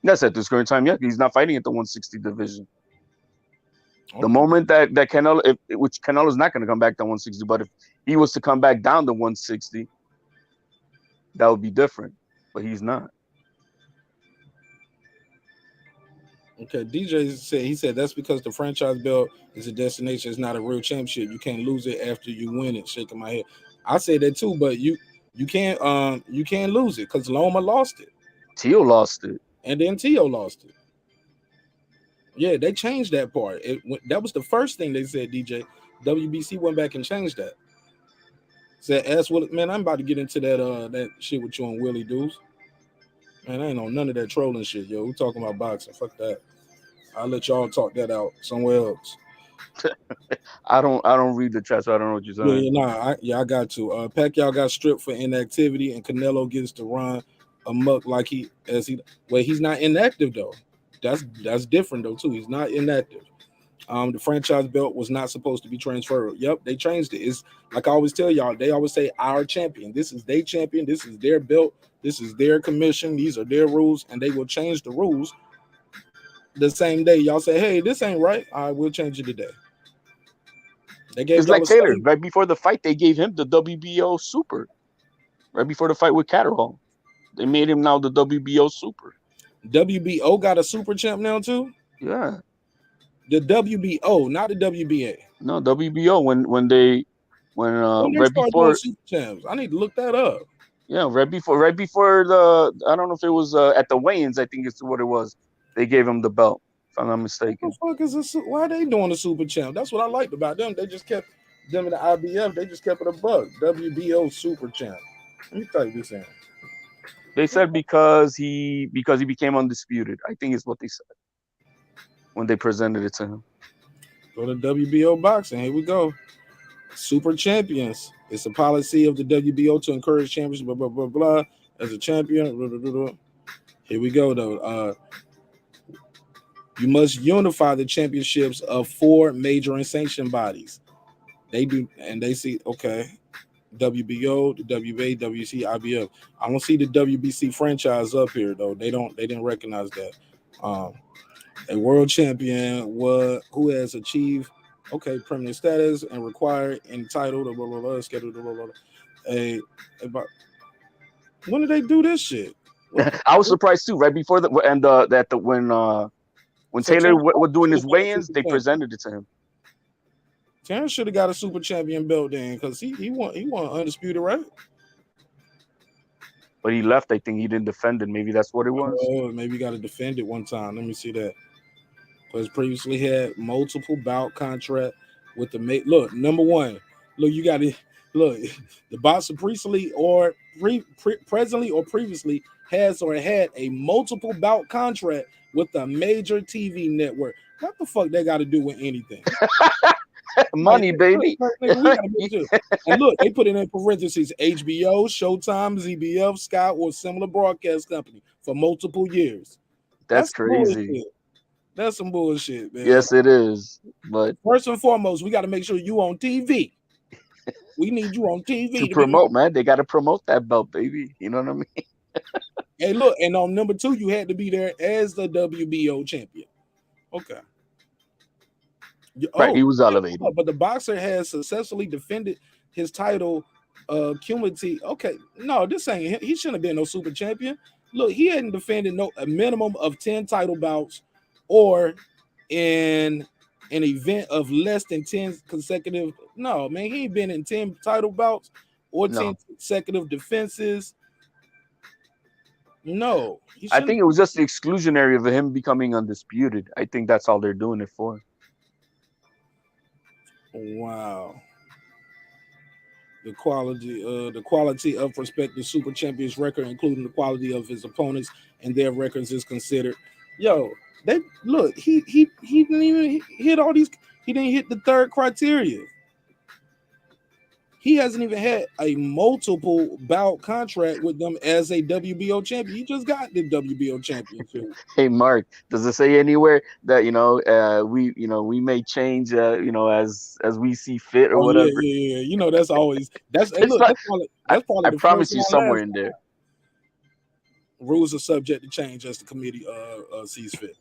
[SPEAKER 6] That's at this current time. Yeah, he's not fighting at the 160 division. Okay. The moment that Canelo, which Canelo's not going to come back to 160, but if he was to come back down to 160, that would be different. But he's not.
[SPEAKER 1] Okay, DJ said that's because the franchise belt is a destination. It's not a real championship. You can't lose it after you win it. Shaking my head. I say that too, but you can't lose it because Loma lost it.
[SPEAKER 6] Tio lost it,
[SPEAKER 1] and then Tio lost it. Yeah, they changed that part. That was the first thing they said. DJ WBC went back and changed that. Said, "Ask Willie, man, I'm about to get into that shit with you and Willie Deuce. Man, I ain't on none of that trolling shit, yo. We talking about boxing. Fuck that. I'll let y'all talk that out somewhere else."
[SPEAKER 6] I don't read the chat, so I don't know what you're saying.
[SPEAKER 1] I got to. Pacquiao got stripped for inactivity, and Canelo gets to run amok like he's not inactive though. That's different though too. He's not inactive. The franchise belt was not supposed to be transferred. Yep, they changed it. It's like I always tell y'all. They always say our champion. This is their champion. This is their belt. This is their commission. These are their rules, and they will change the rules the same day. Y'all say, "Hey, this ain't right." I will change it today.
[SPEAKER 6] It's like Taylor. Right before the fight, they gave him the WBO Super. Right before the fight with Catterhall, they made him now the WBO Super.
[SPEAKER 1] WBO got a super champ now too?
[SPEAKER 6] Yeah.
[SPEAKER 1] The WBO, not the WBA.
[SPEAKER 6] No, WBO when right before
[SPEAKER 1] super champs. I need to look that up.
[SPEAKER 6] Yeah, right before the I don't know if it was at the weigh-ins, I think it's what it was. They gave him the belt, if I'm not mistaken.
[SPEAKER 1] What the fuck is why are they doing the super champ? That's what I liked about them. They just kept them in the IBF, they just kept it a buck. WBO super champ. Let me type this in.
[SPEAKER 6] They said because he became undisputed. I think is what they said when they presented it to him.
[SPEAKER 1] Go to WBO boxing. Here we go. Super champions. It's a policy of the WBO to encourage champions. Blah blah blah blah. As a champion. Blah, blah, blah, blah. Here we go though. You must unify the championships of 4 major and sanctioned bodies. They do, and they see okay. WBO, the WBA, WC, IBF. I don't see the WBC franchise up here though. They didn't recognize that. A world champion who has achieved Okay, permanent status and required entitled blah blah blah scheduled blah blah blah. About when did they do this shit?
[SPEAKER 6] I was surprised too. Right before the and that the when Taylor was doing his weigh-ins, they presented it to him.
[SPEAKER 1] Terrence should have got a super champion belt then, because he won undisputed, right?
[SPEAKER 6] But he left. I think he didn't defend it. Maybe that's what it was.
[SPEAKER 1] Oh, maybe he got to defend it one time. Let me see that. Because previously had multiple bout contract with the look, number one. Look, you got to look. The boxer presently or presently or previously has or had a multiple bout contract with a major TV network. What the fuck they got to do with anything?
[SPEAKER 6] Money, baby.
[SPEAKER 1] And look, they put it in parentheses: HBO, Showtime, ZBF, Sky, or similar broadcast company for multiple years.
[SPEAKER 6] That's crazy.
[SPEAKER 1] Bullshit. That's some bullshit, man.
[SPEAKER 6] Yes, it is. But
[SPEAKER 1] first and foremost, we got to make sure you on TV. We need you on TV
[SPEAKER 6] to promote, man. They got to promote that belt, baby. You know what I mean?
[SPEAKER 1] Hey, look, and on number 2, you had to be there as the WBO champion. Okay.
[SPEAKER 6] Right, he was elevated.
[SPEAKER 1] But the boxer has successfully defended his title cumulative. Okay, no, this ain't. He shouldn't have been no super champion. Look, he hadn't defended a minimum of 10 title bouts, or in an event of less than 10 consecutive. No, man, he ain't been in 10 title bouts or 10 consecutive defenses. No,
[SPEAKER 6] I think it was just the exclusionary of him becoming undisputed. I think that's all they're doing it for.
[SPEAKER 1] Wow. The quality of prospective super champions record, including the quality of his opponents and their records, is considered. Yo, they look. He didn't even hit all these. He didn't hit the third criteria. He hasn't even had a multiple bout contract with them as a WBO champion. He just got the WBO championship.
[SPEAKER 6] Hey, Marq, does it say anywhere that we may change as we see fit or whatever?
[SPEAKER 1] Yeah. You know that's always that's. Hey, look, that's probably
[SPEAKER 6] I promise you somewhere in there.
[SPEAKER 1] Rules are subject to change as the committee sees fit.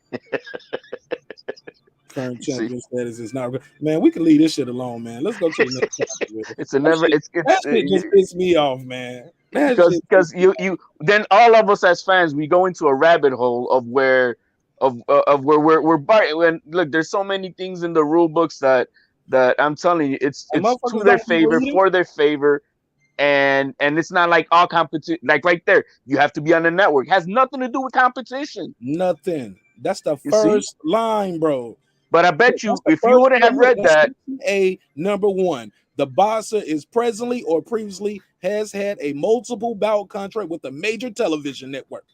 [SPEAKER 1] Current champion status is not. Man, we can leave this shit alone, man. Let's go to the next topic.
[SPEAKER 6] It's a never.
[SPEAKER 1] That shit just pissed me off, man.
[SPEAKER 6] Because you then all of us as fans, we go into a rabbit hole of where we're when look. There's so many things in the rule books that I'm telling you, it's to their favor, for their favor. And it's not like all competition, like right there, you have to be on the network. It has nothing to do with competition.
[SPEAKER 1] Nothing. That's the first line, bro.
[SPEAKER 6] But I bet you, if you wouldn't have read that,
[SPEAKER 1] number 1, the boxer is presently or previously has had a multiple bout contract with a major television network.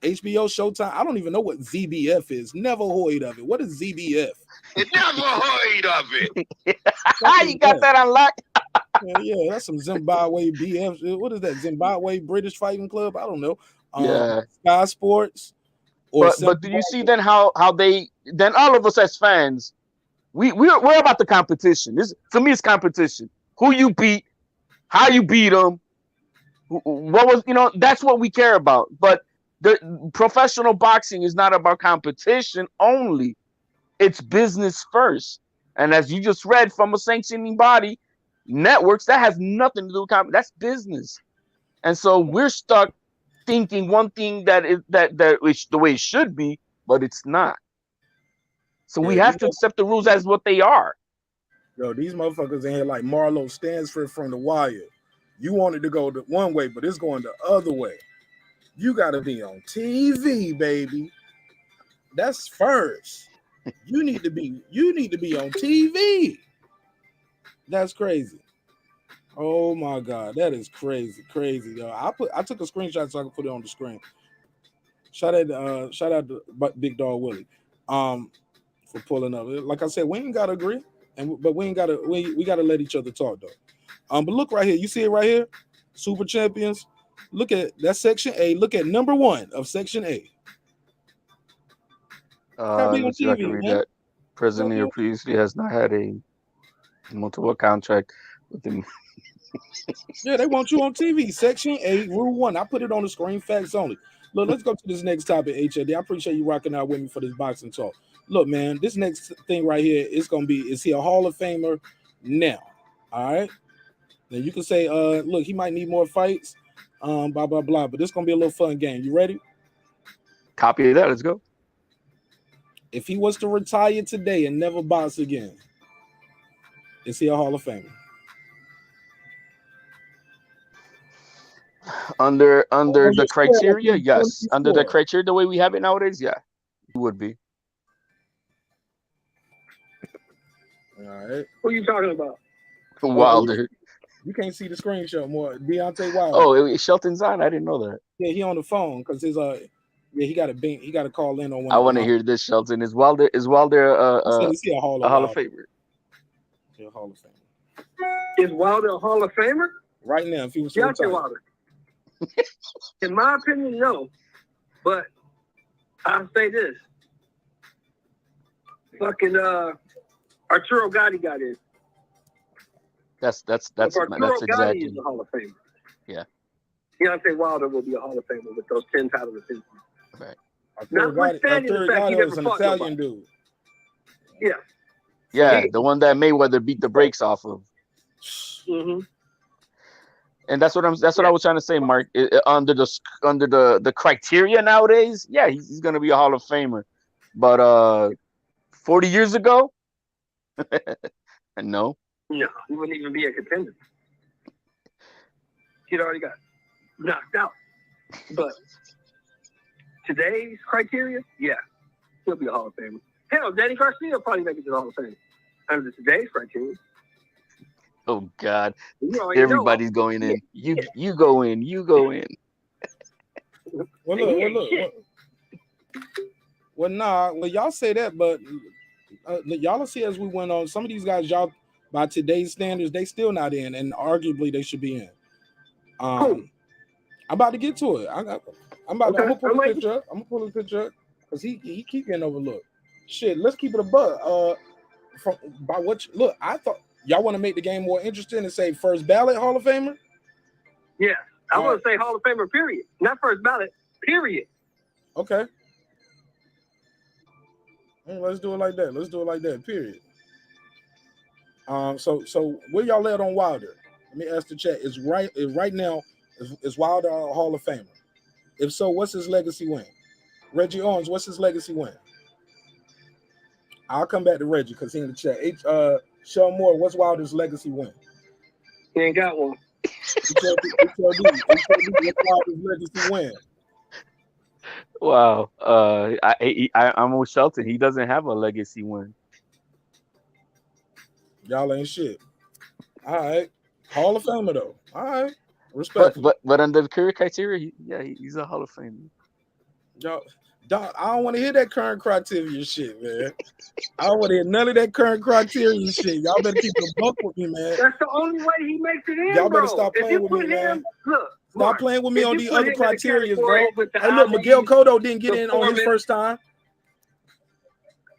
[SPEAKER 1] HBO, Showtime. I don't even know what ZBF is. Never heard of it. What is ZBF?
[SPEAKER 8] Never heard of it.
[SPEAKER 6] You got that unlocked?
[SPEAKER 1] Yeah, that's some Zimbabwe BF. What is that? Zimbabwe British Fighting Club? I don't know. Sky Sports.
[SPEAKER 6] But do you see then how they then all of us as fans, we're about the competition. To me, it's competition. Who you beat, how you beat them, what was that's what we care about. But the professional boxing is not about competition only. It's business first. And as you just read from a sanctioning body, networks, that has nothing to do with competition. That's business. And so we're stuck thinking one thing that is the way it should be, but it's not. So we have to accept the rules as what they are.
[SPEAKER 1] Yo, these motherfuckers in here like Marlo Stansford from The Wire. You wanted to go the one way, but it's going the other way. You got to be on TV, baby. That's first. You need to be on TV. That's crazy. Oh my God, that is crazy, yo. I took a screenshot so I could put it on the screen. Shout out to Big Dog Willie, for pulling up. Like I said, we ain't gotta agree, but we gotta let each other talk though. But look right here, you see it right here, Super Champions. Look at that section A. Look at number 1 of section A.
[SPEAKER 6] Let's see if I can read that. Presently or previously has not had a multiple contract with them.
[SPEAKER 1] Yeah, they want you on TV. Section 8, Rule 1. I put it on the screen, facts only. Look, let's go to this next topic, HAD. I appreciate you rocking out with me for this boxing talk. look, man, this next thing right here is gonna be, is he a Hall of Famer now? All right. Now you can say, look, he might need more fights, blah blah blah. But this is gonna be a little fun game. You ready?
[SPEAKER 6] Copy that. Let's go.
[SPEAKER 1] If he was to retire today and never box again, is he a Hall of Famer?
[SPEAKER 6] Under the
[SPEAKER 1] just
[SPEAKER 6] criteria,
[SPEAKER 1] score.
[SPEAKER 6] yes. Under the
[SPEAKER 1] Score.
[SPEAKER 6] criteria, the way we have it nowadays, yeah, he would be.
[SPEAKER 1] All right.
[SPEAKER 5] Who you talking about?
[SPEAKER 6] Wilder.
[SPEAKER 1] You can't see the screenshot more. Deontay Wilder.
[SPEAKER 6] Oh, it was Shelton Zine. I didn't know that.
[SPEAKER 1] Yeah, he on the phone because his he got to call in on one.
[SPEAKER 6] I want to hear this, Shelton. Is Wilder
[SPEAKER 1] is he a Hall
[SPEAKER 6] of Famer?
[SPEAKER 1] Yeah, Hall of Famer.
[SPEAKER 5] Is Wilder a Hall of Famer?
[SPEAKER 1] Right now, if he was to
[SPEAKER 5] Deontay
[SPEAKER 1] retire.
[SPEAKER 5] Wilder. In my opinion, no. But I'll say this. Fucking Arturo Gotti got in.
[SPEAKER 6] That's
[SPEAKER 5] Arturo Gotti
[SPEAKER 6] exactly.
[SPEAKER 5] is a Hall of Famer.
[SPEAKER 6] Yeah.
[SPEAKER 5] Deontay Wilder will be a Hall of Famer with those 10 title defenses.
[SPEAKER 6] Right.
[SPEAKER 5] Notwithstanding the fact he
[SPEAKER 1] Gotti
[SPEAKER 5] never
[SPEAKER 1] was an
[SPEAKER 5] fought
[SPEAKER 1] Italian
[SPEAKER 5] nobody.
[SPEAKER 1] dude.
[SPEAKER 5] Yeah.
[SPEAKER 6] Yeah, the one that Mayweather beat the brakes off of.
[SPEAKER 5] Mm-hmm.
[SPEAKER 6] And that's what I was trying to say, Mark. Under the criteria nowadays, yeah, he's gonna be a Hall of Famer. But 40 years ago, no.
[SPEAKER 5] No, he wouldn't even be a contender. He'd already got knocked out. But today's criteria, yeah, he'll be a Hall of Famer. Hell, Danny Garcia will probably make it to the Hall of Fame under today's criteria.
[SPEAKER 6] Oh God,
[SPEAKER 5] everybody's
[SPEAKER 6] going in. You go in. You go in.
[SPEAKER 1] Well, look. Well, nah. Well, y'all say that, but y'all see as we went on. Some of these guys, y'all by today's standards, they still not in, and arguably they should be in. I'm about to get to it. I'm gonna pull the picture up. I'm gonna pull the picture up because he keep getting overlooked. Shit, let's keep it a buck. Look, I thought y'all want to make the game more interesting and say first ballot Hall of Famer.
[SPEAKER 5] Yeah, I want to say Hall of Famer. Period. Not first ballot. Period.
[SPEAKER 1] Okay. Let's do it like that. Period. So where y'all at on Wilder? Let me ask the chat. Is right now Wilder a Hall of Famer? If so, what's his legacy win? Reggie Owens, what's his legacy win? I'll come back to Reggie because he in the chat. Sean Moore, what's Wilder's legacy win?
[SPEAKER 5] He ain't got one.
[SPEAKER 1] What's Wilder's legacy win?
[SPEAKER 6] Wow. I'm with Shelton. He doesn't have a legacy win.
[SPEAKER 1] Y'all ain't shit. All right. Hall of Famer though. All right. Respect.
[SPEAKER 6] But under the current criteria, he's a Hall of Famer.
[SPEAKER 1] Y'all, I don't want to hear that current criteria shit, man. I don't want to hear none of that current criteria shit. Y'all better keep the buck with me, man.
[SPEAKER 5] That's the only way he makes it in,
[SPEAKER 1] Y'all better
[SPEAKER 5] bro.
[SPEAKER 1] stop playing with me, man. Stop playing with me on the other criteria, bro. Hey, look, Miguel Cotto didn't get in on his first time.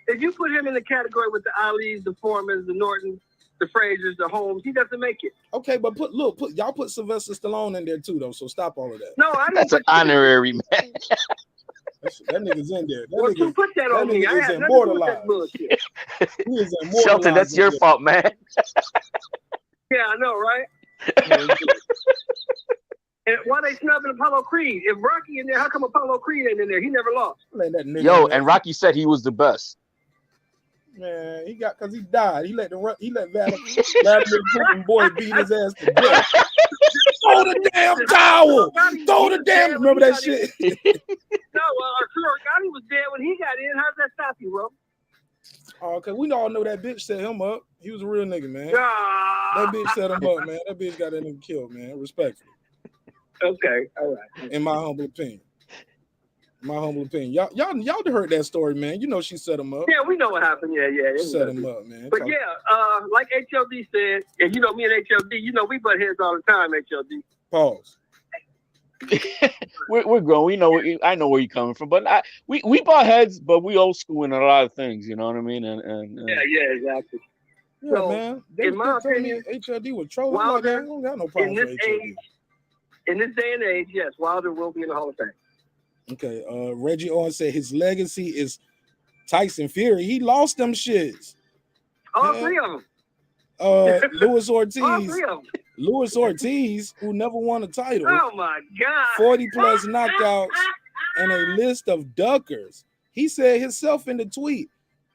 [SPEAKER 5] If you put him in the category with the Alis, the Foremans, the Nortons, the Frasers, the Holmes, he doesn't make it.
[SPEAKER 1] Okay, but y'all put Sylvester Stallone in there too, though. So stop all of that.
[SPEAKER 5] No, I didn't.
[SPEAKER 6] That's an honorary, man.
[SPEAKER 1] That nigga's in there.
[SPEAKER 5] Well, you put that on me. I
[SPEAKER 1] is
[SPEAKER 5] had
[SPEAKER 1] immortalized.
[SPEAKER 5] He is
[SPEAKER 1] immortalized.
[SPEAKER 6] Shelton, that's your fault, man.
[SPEAKER 5] Yeah, I know, right? And why they snubbing Apollo Creed? If Rocky in there, how come Apollo Creed ain't in there? He never lost.
[SPEAKER 6] And Rocky said he was the best.
[SPEAKER 1] Man, because he died. He let Vladimir Putin boy beat his ass to death. Throw the damn towel. Throw the damn. Remember that shit?
[SPEAKER 5] No, Arturo Gotti was dead when he got in. How does that stop you, bro?
[SPEAKER 1] Oh, okay, we all know that bitch set him up. He was a real nigga, man. That bitch set him up, man. That bitch got that nigga killed, man. Respectfully.
[SPEAKER 5] Okay, all right.
[SPEAKER 1] In my humble opinion. Y'all heard that story, man. You know she set him up.
[SPEAKER 5] Yeah, we know what happened. Yeah.
[SPEAKER 1] Set him up, man.
[SPEAKER 5] But like HLD said, and you know me and HLD, you know we butt heads all the time, HLD.
[SPEAKER 1] Pause.
[SPEAKER 6] We're grown. We know. I know where you're coming from, but we butt heads, but we old school in a lot of things. You know what I mean? And
[SPEAKER 5] yeah, exactly.
[SPEAKER 1] Yeah, so, man.
[SPEAKER 5] In my opinion,
[SPEAKER 1] HLD was trolling.
[SPEAKER 5] Wilder,
[SPEAKER 1] I don't got no problem with HLD.
[SPEAKER 5] In this day and age, yes, Wilder will be in the Hall of Fame.
[SPEAKER 1] Okay, Reggie Owens said his legacy is Tyson Fury, he lost them shits.
[SPEAKER 5] All three of them.
[SPEAKER 1] Luis
[SPEAKER 5] All
[SPEAKER 1] Ortiz,
[SPEAKER 5] three of them.
[SPEAKER 1] Luis Ortiz, who never won a title,
[SPEAKER 5] Oh my God.
[SPEAKER 1] 40 plus knockouts, and a list of duckers. He said himself in the tweet,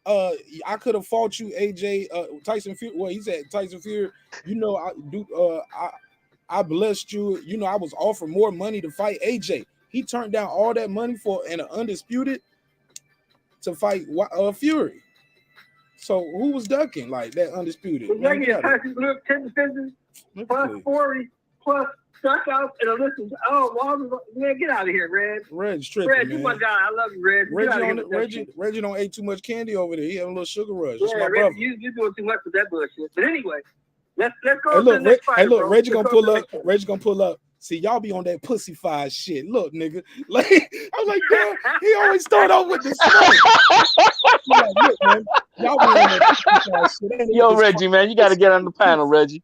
[SPEAKER 1] I could have fought you, AJ, Tyson Fury. Well, he said, Tyson Fury, you know, I blessed you. You know, I was offered more money to fight AJ. He turned down all that money for an undisputed to fight Fury. So who was ducking like that undisputed?
[SPEAKER 5] Ducking is Tyson Fury, 10 defenses, plus 40, plus knockouts, and a list of, man, get out of here, Red.
[SPEAKER 1] Red's tripping,
[SPEAKER 5] Red,
[SPEAKER 1] man.
[SPEAKER 5] you my guy. I love you, Red.
[SPEAKER 1] Reggie don't ate too much candy over there. He had a little sugar rush.
[SPEAKER 5] Yeah,
[SPEAKER 1] That's my
[SPEAKER 5] Reggie,
[SPEAKER 1] brother.
[SPEAKER 5] you doing too much with that bullshit. But anyway, let's go
[SPEAKER 1] Hey,
[SPEAKER 5] to the next fight.
[SPEAKER 1] look, Reggie gonna pull up. Reggie gonna pull up. See, y'all be on that pussy-fied shit. Look, nigga. Like, I was like, damn, he always start off with the smoke. Like, look, man, y'all be on that pussy-fied shit.
[SPEAKER 6] Yo, Reggie, man, you got to get on the panel, Reggie.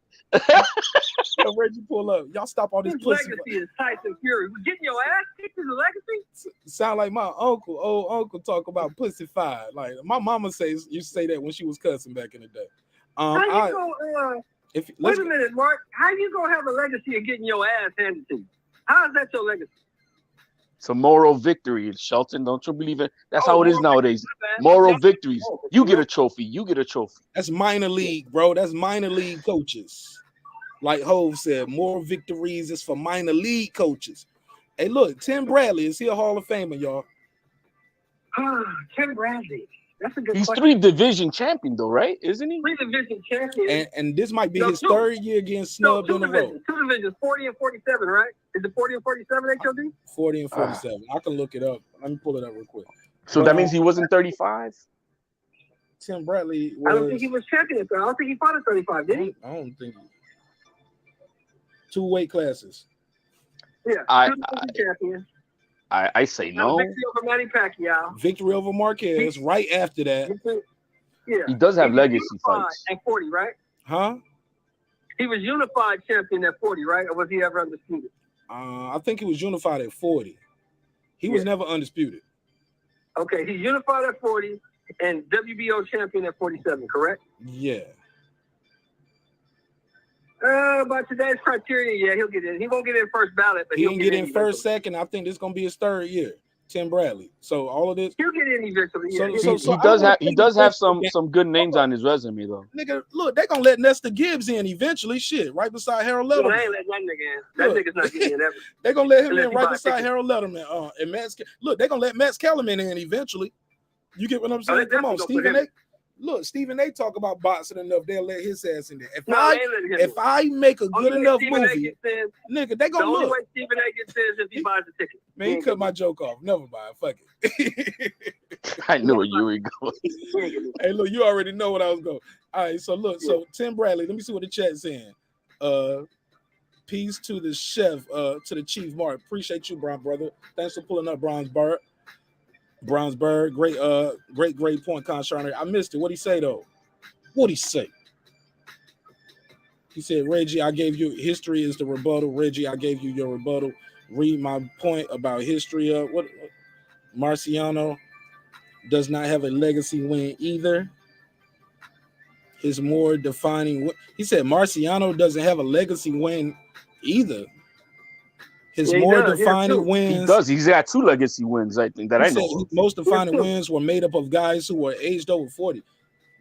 [SPEAKER 1] Yo, Reggie, pull up. Y'all stop all this
[SPEAKER 5] His
[SPEAKER 1] pussy.
[SPEAKER 5] legacy is Tyson Fury. Getting your ass kicked is a legacy?
[SPEAKER 1] Sound like my uncle, old uncle, talk about pussy-fied. Like, my mama used to say that when she was cussing back in the day.
[SPEAKER 5] Wait a minute, Mark. How you gonna have a legacy of getting your ass handed to you? How is that your legacy?
[SPEAKER 6] It's a moral victory, Shelton. Don't you believe it? That's how it is nowadays. Moral victories. You get a trophy. You get a trophy.
[SPEAKER 1] That's minor league, bro. That's minor league coaches. Like Hove said, moral victories is for minor league coaches. Hey, look, Tim Bradley, is he a Hall of Famer, y'all?
[SPEAKER 5] Tim Bradley. That's a good
[SPEAKER 6] He's
[SPEAKER 5] question.
[SPEAKER 6] 3-division champion, though, right? Isn't he?
[SPEAKER 5] 3-division champion.
[SPEAKER 1] And this might be his third year getting snubbed in a row.
[SPEAKER 5] 2 divisions, 40 and 47, right? Is it 40 and 47 HOD?
[SPEAKER 1] 40 and 47. I can look it up. Let me pull it up real quick.
[SPEAKER 6] So that means he wasn't 35?
[SPEAKER 1] Tim Bradley was...
[SPEAKER 5] I don't think he was champion. I don't think he fought at 35, did he?
[SPEAKER 1] I don't think he... 2 weight classes.
[SPEAKER 5] Yeah, champion.
[SPEAKER 6] I say no.
[SPEAKER 5] Victory over Manny Pacquiao.
[SPEAKER 1] Victory over Marquez. Right after that.
[SPEAKER 5] Yeah.
[SPEAKER 6] He does have legacy fights.
[SPEAKER 5] At 40, right?
[SPEAKER 1] Huh?
[SPEAKER 5] He was unified champion at 40, right? Or was he ever undisputed?
[SPEAKER 1] I think he was unified at 40. He was never undisputed.
[SPEAKER 5] Okay, he's unified at 40 and WBO champion at 47, correct?
[SPEAKER 1] Yeah.
[SPEAKER 5] By today's criteria, yeah, he'll get in. He won't get in first ballot, but
[SPEAKER 1] he
[SPEAKER 5] he'll
[SPEAKER 1] didn't get in first, second. I think this is gonna be his third year. Tim Bradley. So all of this,
[SPEAKER 5] he'll get in eventually.
[SPEAKER 6] He does have some good names on his resume though.
[SPEAKER 1] Nigga, look, they gonna let Nestor Gibbs in eventually. Shit, right beside Harold Letterman.
[SPEAKER 5] They ain't letting that nigga in. That nigga's not getting in ever.
[SPEAKER 1] They gonna let him in right beside Harold Letterman. And Max. Look, they gonna let Max Kellerman in eventually. You get what I'm saying? Come on, Stephen A. Look, Stephen A. talk about boxing enough. They'll let his ass in there. If I make a good enough movie, nigga, they gonna look.
[SPEAKER 5] The only way Stephen A. gets in is if he buys the ticket.
[SPEAKER 1] Man, he cut my joke off. Never mind. Fuck it.
[SPEAKER 6] I knew where you were going.
[SPEAKER 1] Hey, look, you already know what I was going. All right, so look, so Tim Bradley. Let me see what the chat's saying. Peace to the chef, to the chief, Mark. Appreciate you, Brown brother. Thanks for pulling up, Brownsburg, great point, Concerner. I missed it. What'd he say though? What'd he say? He said, Reggie, I gave you history is the rebuttal. Reggie, I gave you your rebuttal. Read my point about history. What Marciano does not have a legacy win either. His more defining. He said Marciano doesn't have a legacy win either. His more defining wins.
[SPEAKER 6] He does. He's got 2 legacy wins, I think, that I know.
[SPEAKER 1] Most defining wins were made up of guys who were aged over 40.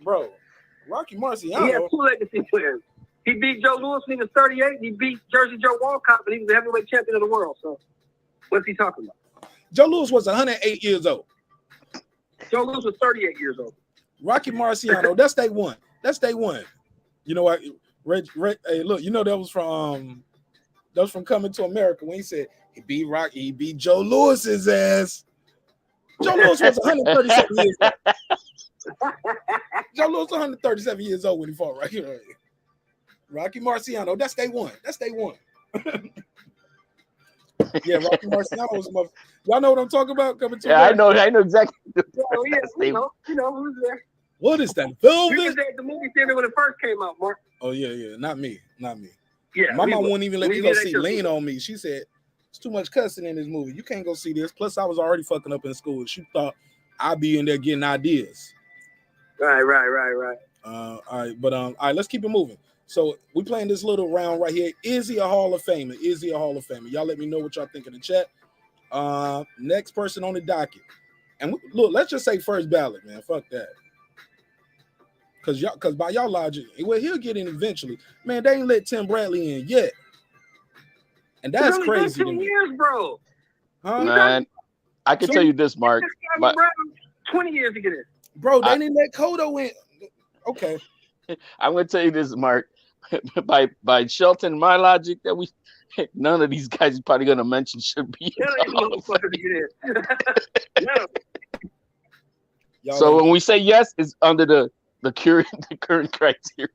[SPEAKER 1] Bro, Rocky Marciano.
[SPEAKER 5] He had 2 legacy wins. He beat Joe Louis when he was 38. He beat Jersey Joe Walcott when he was the heavyweight champion of the world. So, what's he talking about?
[SPEAKER 1] Joe Louis was 108 years old.
[SPEAKER 5] Joe Louis was 38 years old.
[SPEAKER 1] Rocky Marciano, that's day one. You know what? Hey, look, you know that was from Coming to America when he said he beat Joe Lewis's ass. Joe Louis was 137 years old. Joe Louis was 137 years old when he fought right here. Rocky Marciano, that's day one. Yeah, Rocky Marciano was my. Y'all know what I'm talking about? Coming to America?
[SPEAKER 6] I know exactly.
[SPEAKER 5] You know who's there.
[SPEAKER 1] What is that?
[SPEAKER 5] We was at the movie theater when it first came out, Mark.
[SPEAKER 1] Oh yeah, not me.
[SPEAKER 5] Yeah,
[SPEAKER 1] my mom wouldn't even let me go see Lean on Me. She said it's too much cussing in this movie. You can't go see this. Plus, I was already fucking up in school. She thought I'll be in there getting ideas.
[SPEAKER 5] Right.
[SPEAKER 1] All right, but all right, let's keep it moving. So we playing this little round right here. Is he a Hall of Famer? Is he a Hall of Famer? Y'all let me know what y'all think in the chat. Next person on the docket. And look, let's just say first ballot, man. Fuck that. Because by y'all logic, well, he'll get in eventually. Man, they ain't let Tim Bradley in yet. And that's
[SPEAKER 5] it's
[SPEAKER 1] crazy.
[SPEAKER 5] been 10 years, bro.
[SPEAKER 1] Huh?
[SPEAKER 6] Man, I can tell you this, Marq. But
[SPEAKER 5] 20 years to get in.
[SPEAKER 1] Bro, they didn't let Cotto in. Okay.
[SPEAKER 6] I'm gonna tell you this, Marq. by Shelton, my logic that none of these guys he's probably gonna mention should be. So when we say yes, it's under the current criteria.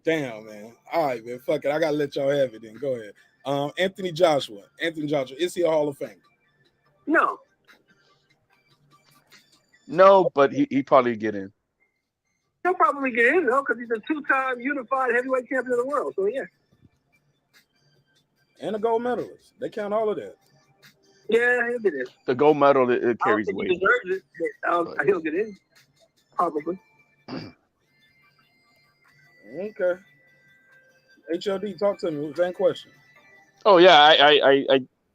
[SPEAKER 1] Damn, man. All right, man. Fuck it. I gotta let y'all have it then. Go ahead. Anthony Joshua, is he a Hall of Famer?
[SPEAKER 6] No, but he probably get in.
[SPEAKER 5] He'll probably get in, though, because he's a 2-time unified heavyweight champion of the world. So, yeah.
[SPEAKER 1] And a gold medalist. They count all of that.
[SPEAKER 5] Yeah, he'll get in.
[SPEAKER 6] The gold medal, it carries
[SPEAKER 5] I don't think
[SPEAKER 6] weight.
[SPEAKER 5] he deserves it, but he'll get in. Probably.
[SPEAKER 1] Okay. HLD, talk to me. Same question.
[SPEAKER 6] Oh yeah,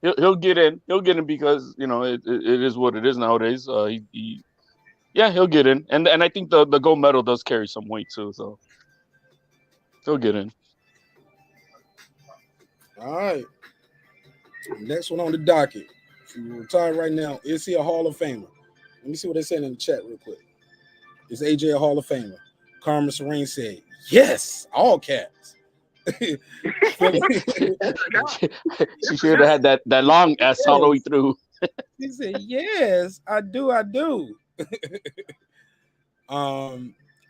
[SPEAKER 6] he'll get in. He'll get in because it is what it is nowadays. He'll get in, and I think the gold medal does carry some weight too, so he'll get in.
[SPEAKER 1] All right. Next one on the docket. If you retire right now, is he a Hall of Famer? Let me see what they're saying in the chat real quick. Is AJ a Hall of Famer? Carmen Serene said, yes, all caps.
[SPEAKER 6] She should have had that long S all the way through.
[SPEAKER 1] He said, yes, I do.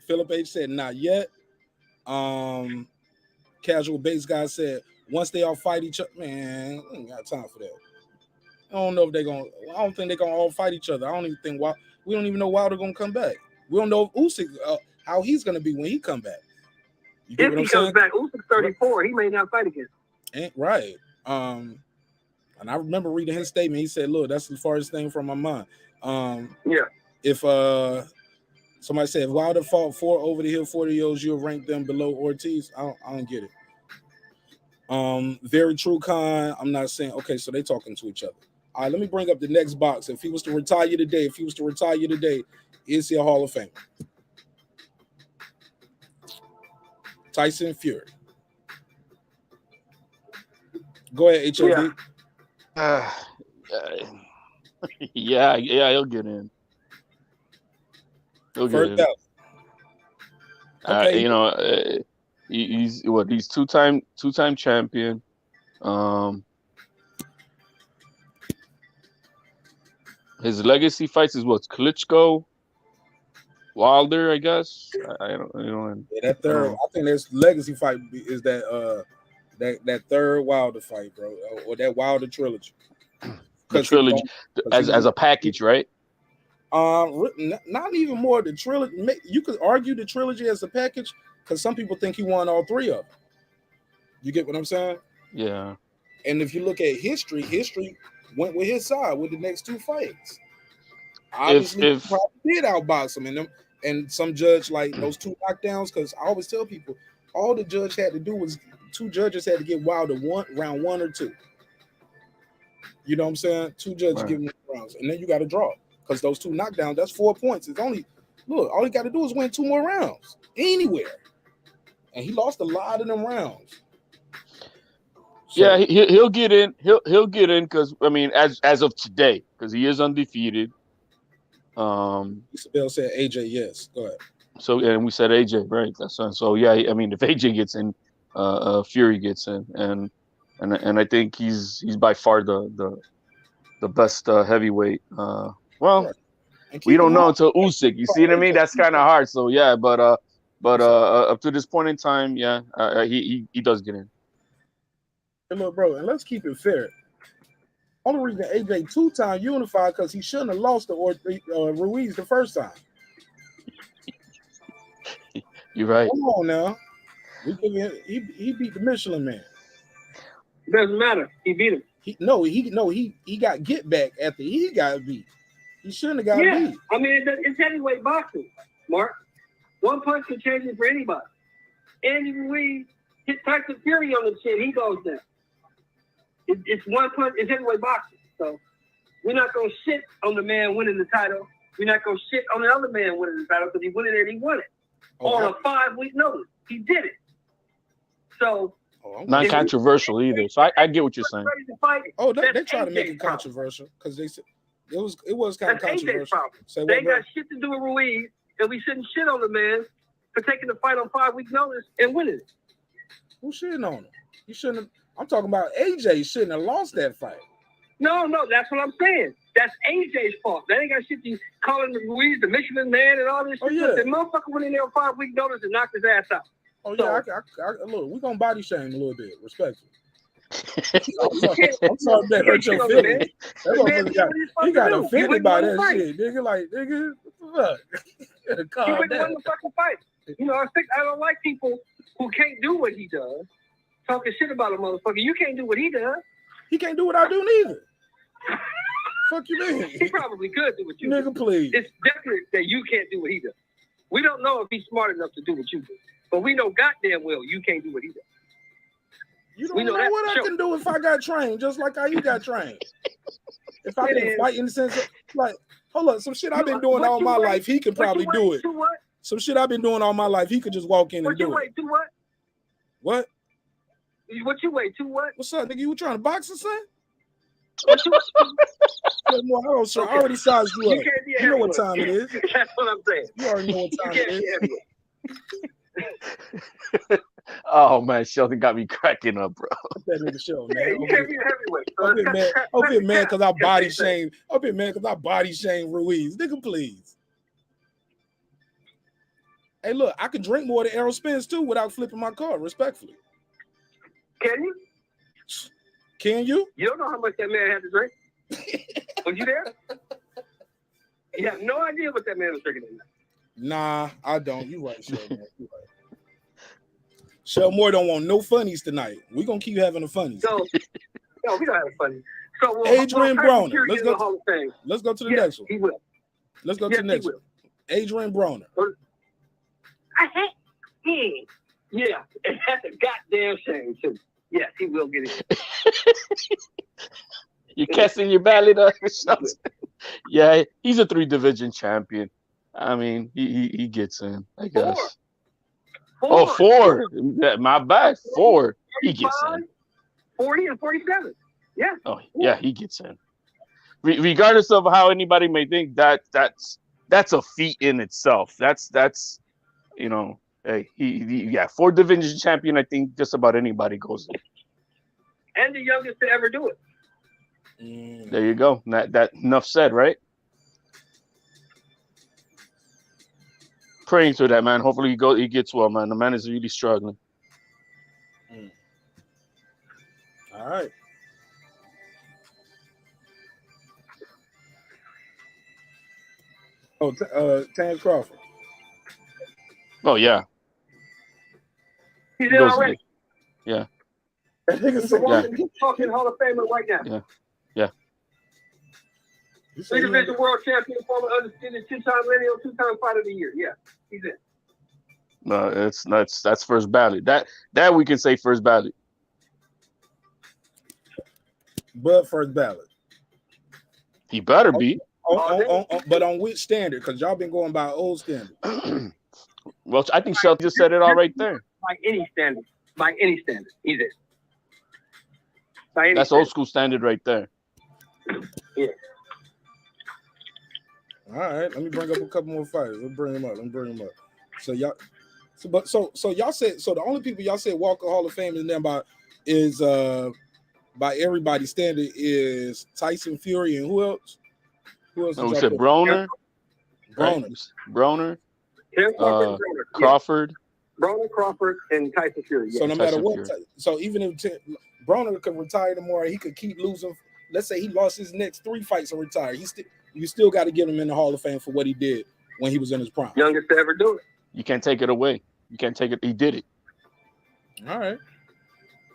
[SPEAKER 1] Philip H said, not yet. Casual Base guy said, once they all fight each other, man, I ain't got time for that. I don't know if I don't think they're gonna all fight each other. I don't even think we don't even know Wilder gonna come back. We don't know if Usyk how he's gonna be when he come back. You get
[SPEAKER 5] if
[SPEAKER 1] what
[SPEAKER 5] he
[SPEAKER 1] I'm
[SPEAKER 5] comes
[SPEAKER 1] saying?
[SPEAKER 5] back, Usyk's 34. He may not fight again.
[SPEAKER 1] Ain't right. And I remember reading his statement. He said, "Look, that's the farthest thing from my mind." If somebody said if Wilder fought 4 over the hill 40-year-olds, you'll rank them below Ortiz. I don't get it. Very true, Khan. I'm not saying okay. So they talking to each other. All right, let me bring up the next box. If he was to retire today, is he a Hall of Famer? Tyson Fury. Go ahead, HOD.
[SPEAKER 6] Yeah, he'll get in. He'll get in. Okay. He's what? He's two-time champion. His legacy fights is what? Klitschko, Wilder, I guess. I don't.
[SPEAKER 1] Yeah, that third. I think this legacy fight is that third Wilder fight, bro, or that Wilder trilogy.
[SPEAKER 6] The trilogy as a package, right?
[SPEAKER 1] Not even more the trilogy. You could argue the trilogy as a package because some people think he won all 3 of them. You get what I'm saying?
[SPEAKER 6] Yeah.
[SPEAKER 1] And if you look at history went with his side with the next 2 fights. Obviously, he probably did outbox him, and some judge like those 2 knockdowns. Because I always tell people, all the judge had to do was 2 judges had to get Wilder round 1 or 2. You know what I'm saying? 2 judges give him rounds, and then you got to draw because those 2 knockdowns, that's 4 points. It's only all he got to do is win 2 more rounds anywhere, and he lost a lot of them rounds. So,
[SPEAKER 6] yeah, he'll get in. He'll get in because I mean, as of today, because he is undefeated.
[SPEAKER 1] Isabel said AJ, yes. Go ahead.
[SPEAKER 6] So and we said AJ, right? That's so yeah. I mean, if AJ gets in, Fury gets in, and I think he's by far the best heavyweight. We don't know until Usyk. You see what I mean? That's kind of hard. So yeah, but up to this point in time, yeah, he does get in.
[SPEAKER 1] Hey, look, bro, and let's keep it fair. Only reason AJ 2-time unified because he shouldn't have lost to Ruiz the first time.
[SPEAKER 6] You're right.
[SPEAKER 1] Come on now. He beat the Michelin Man.
[SPEAKER 5] Doesn't matter. He beat him.
[SPEAKER 1] He got get back after he got beat. He shouldn't have got
[SPEAKER 5] Yeah,
[SPEAKER 1] beat.
[SPEAKER 5] I mean, it's heavyweight boxing, Mark. One punch can change it for anybody. And if we hit Tyson Fury on the chin, he goes down. It's one punch. It's heavyweight boxing. So we're not going to shit on the man winning the title. We're not going to shit on the other man winning the title because he won it and he won it. On a 5-week notice. He did it. So
[SPEAKER 6] not controversial either. So I get what you're saying.
[SPEAKER 1] Oh, they try to make it controversial because they said it was kind of controversial.
[SPEAKER 5] They ain't got shit to do with Ruiz, and we shouldn't shit on the man for taking the fight on 5-week notice and winning it.
[SPEAKER 1] Who's shitting on him? You shouldn't have. I'm talking about AJ shouldn't have lost that fight.
[SPEAKER 5] No, that's what I'm saying. That's AJ's fault. They ain't got shit to calling Ruiz the Michelin man and all this shit.
[SPEAKER 1] Yeah.
[SPEAKER 5] The motherfucker went in there on 5-week notice and knocked his ass out.
[SPEAKER 1] Oh yeah, look, we're gonna body shame a little bit, respectfully. I'm sorry that hurt your feelings. He got offended by that shit, nigga. Like, nigga, what the fuck?
[SPEAKER 5] He wouldn't win the fucking fight. You know, I don't like people who can't do what he does, talking shit about a motherfucker. You can't do what he does.
[SPEAKER 1] He can't do what I do neither. Fuck you, man.
[SPEAKER 5] He probably could do what you do.
[SPEAKER 1] Nigga, please.
[SPEAKER 5] It's definite that you can't do what he does. We don't know if he's smart enough to do what you do. But we know goddamn well you can't do what he does.
[SPEAKER 1] You don't know what I can do if I got trained, just like how you got trained. If I can fight in the sense of, like, hold up, some shit I've been doing all my life, he can probably do it. Some shit I've been doing all my life, he could just walk in and do it.
[SPEAKER 5] What you weigh, 2 what?
[SPEAKER 1] What?
[SPEAKER 5] What you weigh, 2 what?
[SPEAKER 1] What's up, nigga? You trying to box or something?
[SPEAKER 5] What you
[SPEAKER 1] I already sized you up. You know what time it is.
[SPEAKER 5] That's what I'm saying.
[SPEAKER 1] You already know what time it is.
[SPEAKER 6] Oh man, Sheldon got me cracking up, bro.
[SPEAKER 1] That nigga show, man.
[SPEAKER 5] Yeah, you can't be a heavyweight.
[SPEAKER 1] I'm being mad because I body shame. I'm being mad because I body shame Ruiz. Nigga, please. Hey, look, I can drink more than Errol Spence too without flipping my car, respectfully.
[SPEAKER 5] Can you?
[SPEAKER 1] Can you?
[SPEAKER 5] You don't know how much that man had to drink. Was you there? You have no idea what that man was drinking that night.
[SPEAKER 1] Nah, I don't. You right, Shell. You right. Shell Moore don't want no funnies tonight. We're gonna keep having the funnies.
[SPEAKER 5] So, no, we don't have funny. So
[SPEAKER 1] Adrian Broner.
[SPEAKER 5] Let's
[SPEAKER 1] go to the next one.
[SPEAKER 5] He will.
[SPEAKER 1] Let's go to the next one. Adrian Broner.
[SPEAKER 5] I hate him. Yeah, and that's a goddamn shame too. Yes, he will get it.
[SPEAKER 6] You casting your ballot on Yeah, he's a 3-division champion. I mean, he gets in, I guess.
[SPEAKER 5] 4.
[SPEAKER 6] 4. My bad. 4. He gets in.
[SPEAKER 5] 40 and 47. Yeah.
[SPEAKER 6] Oh, yeah, he gets in. Regardless of how anybody may think that's a feat in itself. That's you know, hey, he 4-division champion. I think just about anybody goes in.
[SPEAKER 5] And the youngest to ever do it.
[SPEAKER 6] There you go. That enough said, right? Praying to that, man. Hopefully he gets well, man. The man is really struggling.
[SPEAKER 1] All right. Oh, Terrence Crawford.
[SPEAKER 6] Oh yeah.
[SPEAKER 5] He's in already.
[SPEAKER 6] Yeah.
[SPEAKER 5] He's talking Hall of Famer right now.
[SPEAKER 6] Yeah.
[SPEAKER 5] Three-division world champion, former undisputed 2-time lineal, 2-time fighter of the year. Yeah, he's in.
[SPEAKER 6] No, that's first ballot. That we can say first ballot.
[SPEAKER 1] But first ballot.
[SPEAKER 6] He better be.
[SPEAKER 1] But on which standard? Because y'all been going by old standard.
[SPEAKER 6] Well, I think Shelton just said it all right there.
[SPEAKER 5] By any standard. He's in.
[SPEAKER 6] That's old school standard right there.
[SPEAKER 5] Yeah.
[SPEAKER 1] All right, let me bring up a couple more fighters. Let's bring them up. So y'all, so y'all said the only people y'all said Walker Hall of Fame is is by everybody's standard is Tyson Fury and who else?
[SPEAKER 6] We said Broner. Broner. Crawford.
[SPEAKER 5] Broner, Crawford, and Tyson Fury. Yeah.
[SPEAKER 1] So no matter what, so even if Broner could retire tomorrow, he could keep losing. Let's say he lost his next 3 fights and retire. You still got to get him in the Hall of Fame for what he did when he was in his prime.
[SPEAKER 5] Youngest to ever do it.
[SPEAKER 6] You can't take it away. You can't take it. He did it.
[SPEAKER 1] All right.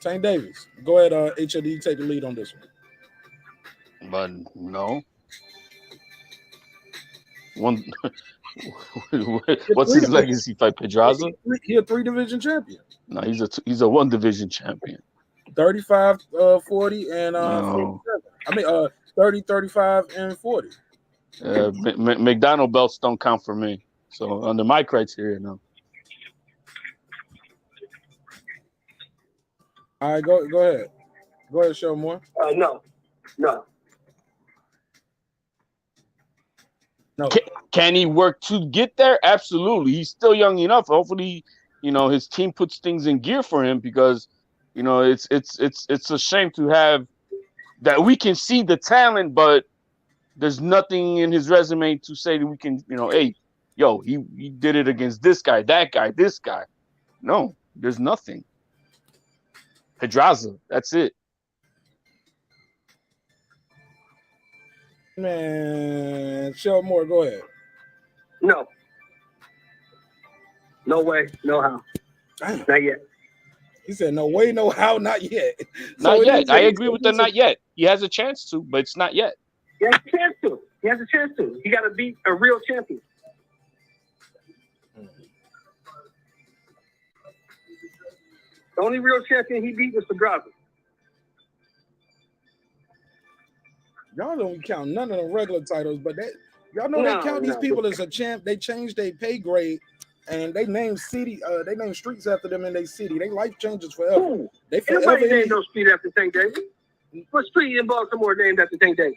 [SPEAKER 1] Tank Davis. Go ahead, HOD, take the lead on this one.
[SPEAKER 6] But no. One. What's his legacy fight? Pedraza?
[SPEAKER 1] He a 3-division champion.
[SPEAKER 6] No, he's a 1-division champion.
[SPEAKER 1] 35, 40, and
[SPEAKER 6] No.
[SPEAKER 1] 30, 35, and 40.
[SPEAKER 6] McDonald belts don't count for me. So under my criteria, no.
[SPEAKER 1] All right, go ahead. Go ahead, show more.
[SPEAKER 5] No.
[SPEAKER 6] Can he work to get there? Absolutely. He's still young enough. Hopefully, his team puts things in gear for him because, it's a shame to have that we can see the talent, but there's nothing in his resume to say that we can, hey, he did it against this guy, that guy, this guy. No, there's nothing. Pedraza, that's it.
[SPEAKER 1] Man, show more. Go ahead.
[SPEAKER 5] No. No way, no how.
[SPEAKER 1] Damn.
[SPEAKER 5] Not yet.
[SPEAKER 1] He said, "No way, no how, not yet."
[SPEAKER 6] Not yet. I agree with the not yet. He has a chance to, but it's not yet.
[SPEAKER 5] He has a chance to. He got to beat a real champion. The only real champion he beat was Pedraza.
[SPEAKER 1] Y'all don't count none of the regular titles, but y'all know they count these people as a champ. They changed their pay grade, and they named streets after them in their city. They life changes forever.
[SPEAKER 5] Ooh.
[SPEAKER 1] They forever.
[SPEAKER 5] Nobody named no street after Tank Davis. What street in Baltimore named after Tank Davis?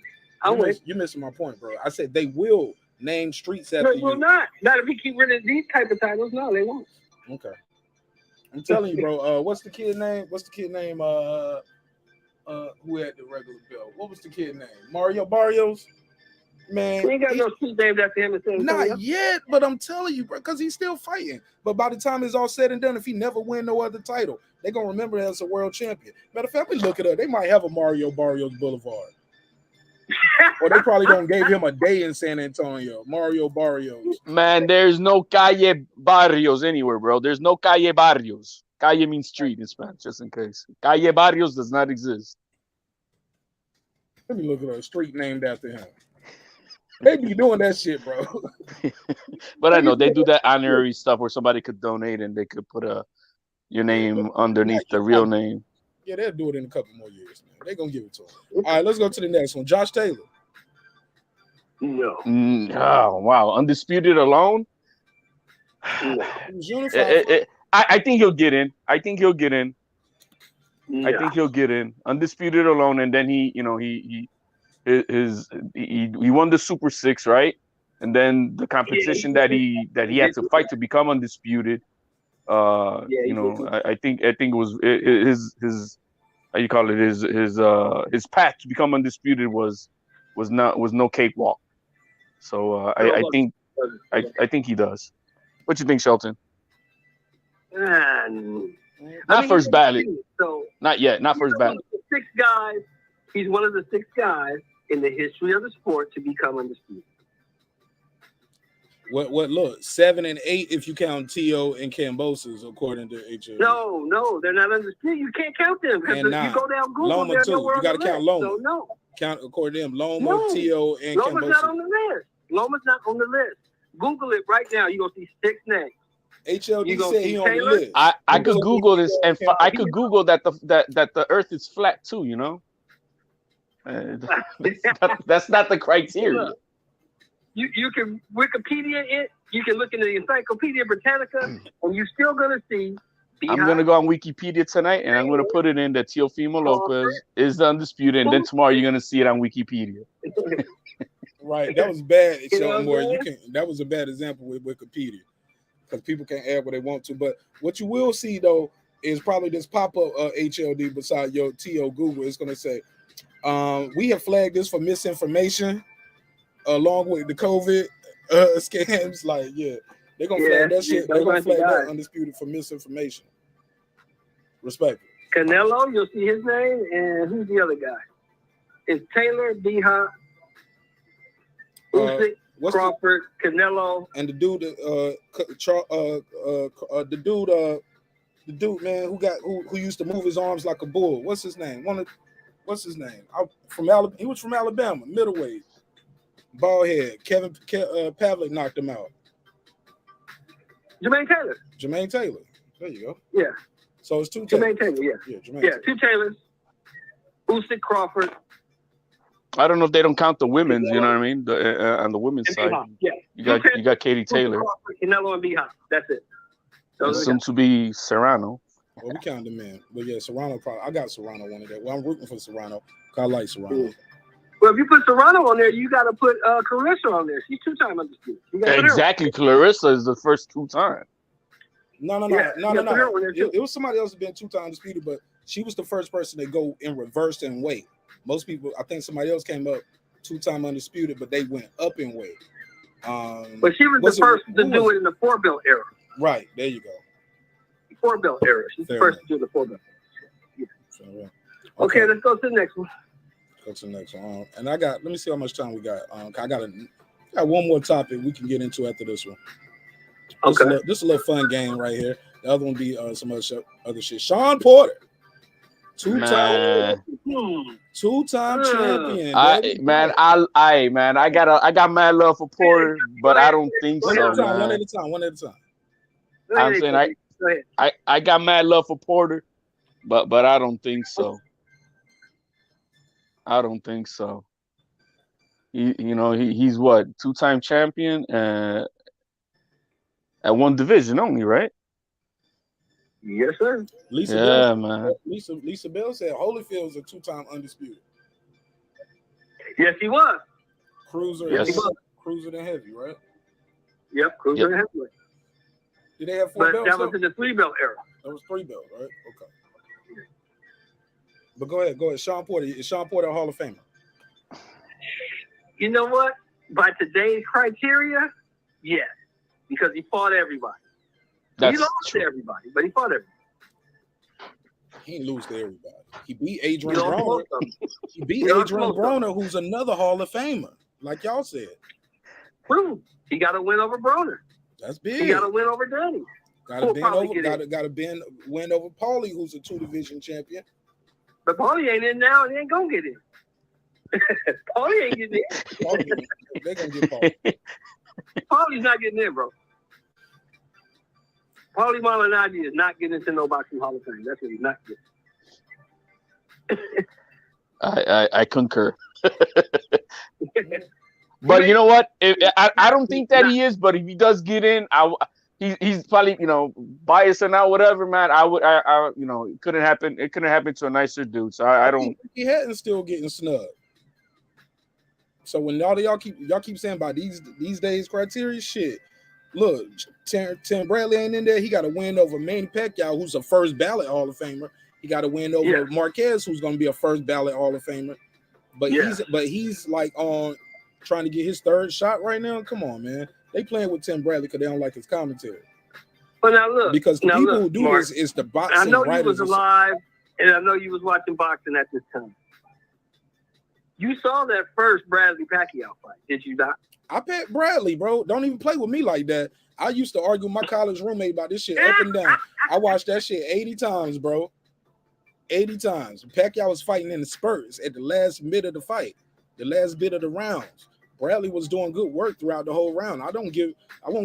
[SPEAKER 1] You're missing my point, bro. I said they will name streets after
[SPEAKER 5] you. They will not. Not if we keep rid of these type of titles. No, they won't.
[SPEAKER 1] Okay. I'm telling you, bro. What's the kid name? Who had the regular belt? What was the kid name? Mario Barrios? Man,
[SPEAKER 5] he ain't got no street named after him.
[SPEAKER 1] Not yet, but I'm telling you, bro, because he's still fighting. But by the time it's all said and done, if he never win no other title, they're going to remember him as a world champion. Matter of fact, we look it up. They might have a Mario Barrios Boulevard. Or they probably don't gave him a day in San Antonio. Mario Barrios.
[SPEAKER 6] Man, there's no calle barrios anywhere, bro. There's no calle barrios. Calle means street in Spanish, just in case. Calle barrios does not exist.
[SPEAKER 1] Let me look at a street named after him. They be doing that shit, bro.
[SPEAKER 6] But I know they do that honorary stuff where somebody could donate and they could put your name underneath the real name.
[SPEAKER 1] Yeah, they'll do it in a couple more years, man. They're going to give it to him. All right, let's go to the next one. Josh Taylor.
[SPEAKER 5] No.
[SPEAKER 6] Oh, wow. Undisputed alone?
[SPEAKER 5] No.
[SPEAKER 6] I think he'll get in. I think he'll get in.
[SPEAKER 5] Yeah.
[SPEAKER 6] I think he'll get in. Undisputed alone, and then he won the Super 6, right? And then the competition that he had to fight to become undisputed. I think it was his how you call it his path to become undisputed was no cakewalk. So I think he does. What you think, Shelton? Not first ballot.
[SPEAKER 5] So
[SPEAKER 6] not yet. Not first ballot.
[SPEAKER 5] He's one of the 6 guys in the history of the sport to become undisputed.
[SPEAKER 1] What look, 7 and 8 if you count T.O. and KAMBOSOS, according to HL.
[SPEAKER 5] No, they're not undisputed. You can't count them because if you go down Google,
[SPEAKER 1] Loma too. You got to count Loma.
[SPEAKER 5] So no.
[SPEAKER 1] Count according to them. Loma, T.O. and KAMBOSOS.
[SPEAKER 5] Loma's not on the list. Loma's not on the list. Google it right now. You're gonna see 6 names.
[SPEAKER 1] HLD said he on the list.
[SPEAKER 6] I could Google this, and I could Google that the Earth is flat too. That's not the criteria.
[SPEAKER 5] You can Wikipedia it. You can look in the Encyclopedia Britannica, and you're still gonna see.
[SPEAKER 6] I'm gonna go on Wikipedia tonight, and I'm gonna put it in that Teofimo Lopez is the undisputed, and then tomorrow you're gonna see it on Wikipedia.
[SPEAKER 1] Right, that was bad. That was a bad example with Wikipedia because people can't add what they want to. But what you will see though is probably this pop-up HLD beside your TO Google. It's gonna say, we have flagged this for misinformation, along with the COVID scams. Like, yeah, they're gonna flag that shit. They're gonna flag that undisputed for misinformation. Respect.
[SPEAKER 5] Canelo, you'll see his name, and who's the other guy? It's Taylor, B-Hop, Usyk, Crawford, Canelo,
[SPEAKER 1] and the dude, the dude, man, who used to move his arms like a bull. What's his name? What's his name? He was from Alabama, middleweight. Bald head. Pavlik knocked him out.
[SPEAKER 5] Jermaine Taylor.
[SPEAKER 1] Jermaine Taylor. There you go.
[SPEAKER 5] Yeah.
[SPEAKER 1] So it's 2
[SPEAKER 5] Jermaine
[SPEAKER 1] Taylors.
[SPEAKER 5] Taylor, yeah.
[SPEAKER 1] Yeah, Jermaine
[SPEAKER 5] Yeah,
[SPEAKER 1] Taylor.
[SPEAKER 5] 2 Taylors. Usyk Crawford.
[SPEAKER 6] I don't know if they don't count the women's. You know what I mean? On the women's
[SPEAKER 5] And
[SPEAKER 6] side,
[SPEAKER 5] B-Hop, yeah.
[SPEAKER 6] you got Katie Taylor.
[SPEAKER 5] Crawford, Canelo and B-Hop. That's it.
[SPEAKER 6] And soon to be Serrano.
[SPEAKER 1] Well, we count them in. But yeah, Serrano probably. I got Serrano one of that. Well, I'm rooting for Serrano. I like Serrano.
[SPEAKER 5] Well, if you put Serrano on there, you got to put Clarissa on there. She's 2-time undisputed.
[SPEAKER 6] Exactly. Clarissa is the first 2-time.
[SPEAKER 1] No.
[SPEAKER 5] Yeah,
[SPEAKER 1] It was somebody else who's been 2-time undisputed, but she was the first person to go in reverse and weight. Most people, I think somebody else came up 2-time undisputed, but they went up in weight.
[SPEAKER 5] But she was the first to do it in the 4-belt era.
[SPEAKER 1] Right, there you go.
[SPEAKER 5] 4-belt era. She's the first to do the 4-belt. Yeah.
[SPEAKER 1] So, yeah.
[SPEAKER 5] Okay, let's go to the next one.
[SPEAKER 1] Go to the next one. And let me see how much time we got. I got one more topic we can get into after this one.
[SPEAKER 5] Okay.
[SPEAKER 1] This is a little fun game right here. The other one be some other shit. Shawn Porter. Two-time champion.
[SPEAKER 6] I got mad love for Porter, but I don't think so.
[SPEAKER 1] One at a time.
[SPEAKER 6] I'm saying I got mad love for Porter, but I don't think so. He's what, 2-time champion at one division only, right?
[SPEAKER 5] Yes, sir.
[SPEAKER 1] Lisa Bell said Holyfield's a 2-time undisputed.
[SPEAKER 5] Yes, he was.
[SPEAKER 1] Cruiser,
[SPEAKER 5] yes, he was.
[SPEAKER 1] Cruiser and heavy, right?
[SPEAKER 5] Yep, cruiser and heavyweight.
[SPEAKER 1] Did they have 4 belts?
[SPEAKER 5] That was in the 3-belt era.
[SPEAKER 1] That was 3 belts, right? Okay. But go ahead. Shawn Porter. Is Shawn Porter a Hall of Famer?
[SPEAKER 5] You know what? By today's criteria, yes. Because he fought everybody. He lost to everybody, but he fought everybody.
[SPEAKER 1] He didn't lose to everybody. He beat Adrian Broner. He beat Adrian Broner, who's another Hall of Famer, like y'all said.
[SPEAKER 5] True. He got a win over Broner.
[SPEAKER 1] That's big.
[SPEAKER 5] He got a win over Danny.
[SPEAKER 1] Got a win over Paulie, who's a 2-division champion.
[SPEAKER 5] But Paulie ain't in now, and he ain't gonna get in. Paulie ain't getting in.
[SPEAKER 1] They're gonna get Paulie.
[SPEAKER 5] Paulie's not getting in, bro. Paulie Malignaggi is not getting into no boxing Hall of Fame. That's what he's not getting.
[SPEAKER 6] I concur. But you know what? I don't think that he is. But if he does get in, he's probably biased and out, whatever, man. It couldn't happen. It couldn't happen to a nicer dude. So I don't.
[SPEAKER 1] He hadn't still getting snubbed. So when y'all keep saying about these days criteria, shit. Look, Tim Bradley ain't in there. He got a win over Manny Pacquiao, who's a first ballot Hall of Famer. He got a win over Marquez, who's going to be a first ballot Hall of Famer. But he's like on trying to get his 3rd shot right now. Come on, man. They playing with Tim Bradley because they don't like his commentary.
[SPEAKER 5] But now look,
[SPEAKER 1] because the people who do this is the boxing.
[SPEAKER 5] I know you was alive, and I know you was watching boxing at this time. You saw that first Bradley Pacquiao fight, did you not?
[SPEAKER 1] I bet Bradley, bro. Don't even play with me like that. I used to argue with my college roommate about this shit up and down. I watched that shit 80 times, bro. 80 times. Pacquiao was fighting in the spurts at the last bit of the fight, the last bit of the rounds. Bradley was doing good work throughout the whole round. I won't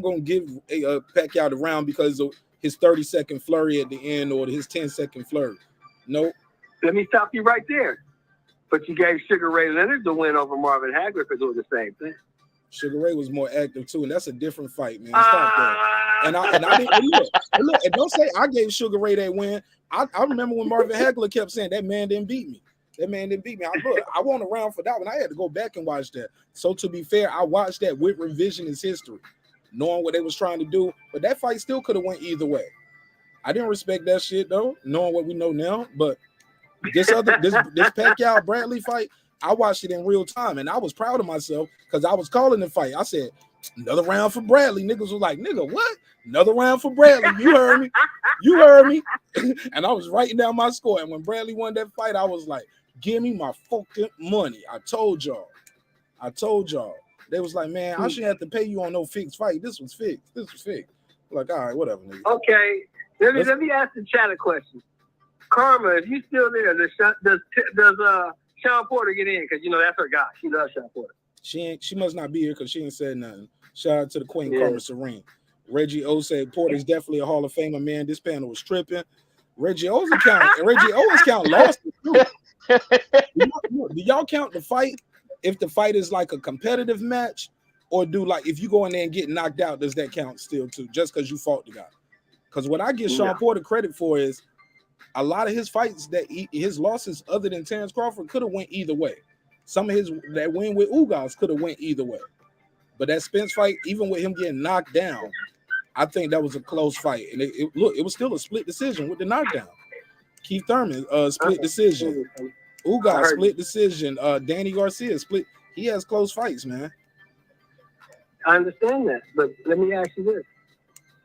[SPEAKER 1] gonna give Pacquiao the round because of his 30-second flurry at the end or his 10-second flurry. Nope.
[SPEAKER 5] Let me stop you right there. But you gave Sugar Ray Leonard the win over Marvin Hagler for doing the same thing.
[SPEAKER 1] Sugar Ray was more active too, and that's a different fight, man. Stop that. And I didn't look, and don't say I gave Sugar Ray that win. I remember when Marvin Hagler kept saying that man didn't beat me. That man didn't beat me. I won a round for that one. I had to go back and watch that. So to be fair, I watched that with revisionist history, knowing what they was trying to do. But that fight still could have went either way. I didn't respect that shit though, knowing what we know now. But this Pacquiao Bradley fight, I watched it in real time, and I was proud of myself because I was calling the fight. I said, another round for Bradley. Niggas was like, nigga, what? Another round for Bradley. You heard me. You heard me. And I was writing down my score. And when Bradley won that fight, I was like, give me my fucking money. I told y'all. They was like, man, I shouldn't have to pay you on no fixed fight. This was fixed. Like, all right, whatever, nigga.
[SPEAKER 5] Okay. Let me ask the chat a question. Karma, if you still there, does Shawn Porter get in? Because, that's her guy. She loves Shawn Porter.
[SPEAKER 1] She must not be here because she ain't said nothing. Shout out to the Queen
[SPEAKER 5] Yeah.
[SPEAKER 1] Karma Serene. Reggie O said Porter's definitely a Hall of Famer, man. This panel was tripping. Reggie O's account lost it too. Do y'all count the fight if the fight is like a competitive match, or do like if you go in there and get knocked out, does that count still too? Just because you fought the guy? Because what I give Sean Porter credit for is a lot of his fights his losses, other than Terrence Crawford, could have went either way. Some of his that win with Ugas could have went either way. But that Spence fight, even with him getting knocked down, I think that was a close fight. And it was still a split decision with the knockdown. Keith Thurman, split decision. Ugas, split decision. Danny Garcia, split. He has close fights, man.
[SPEAKER 5] I understand that, but let me ask you this: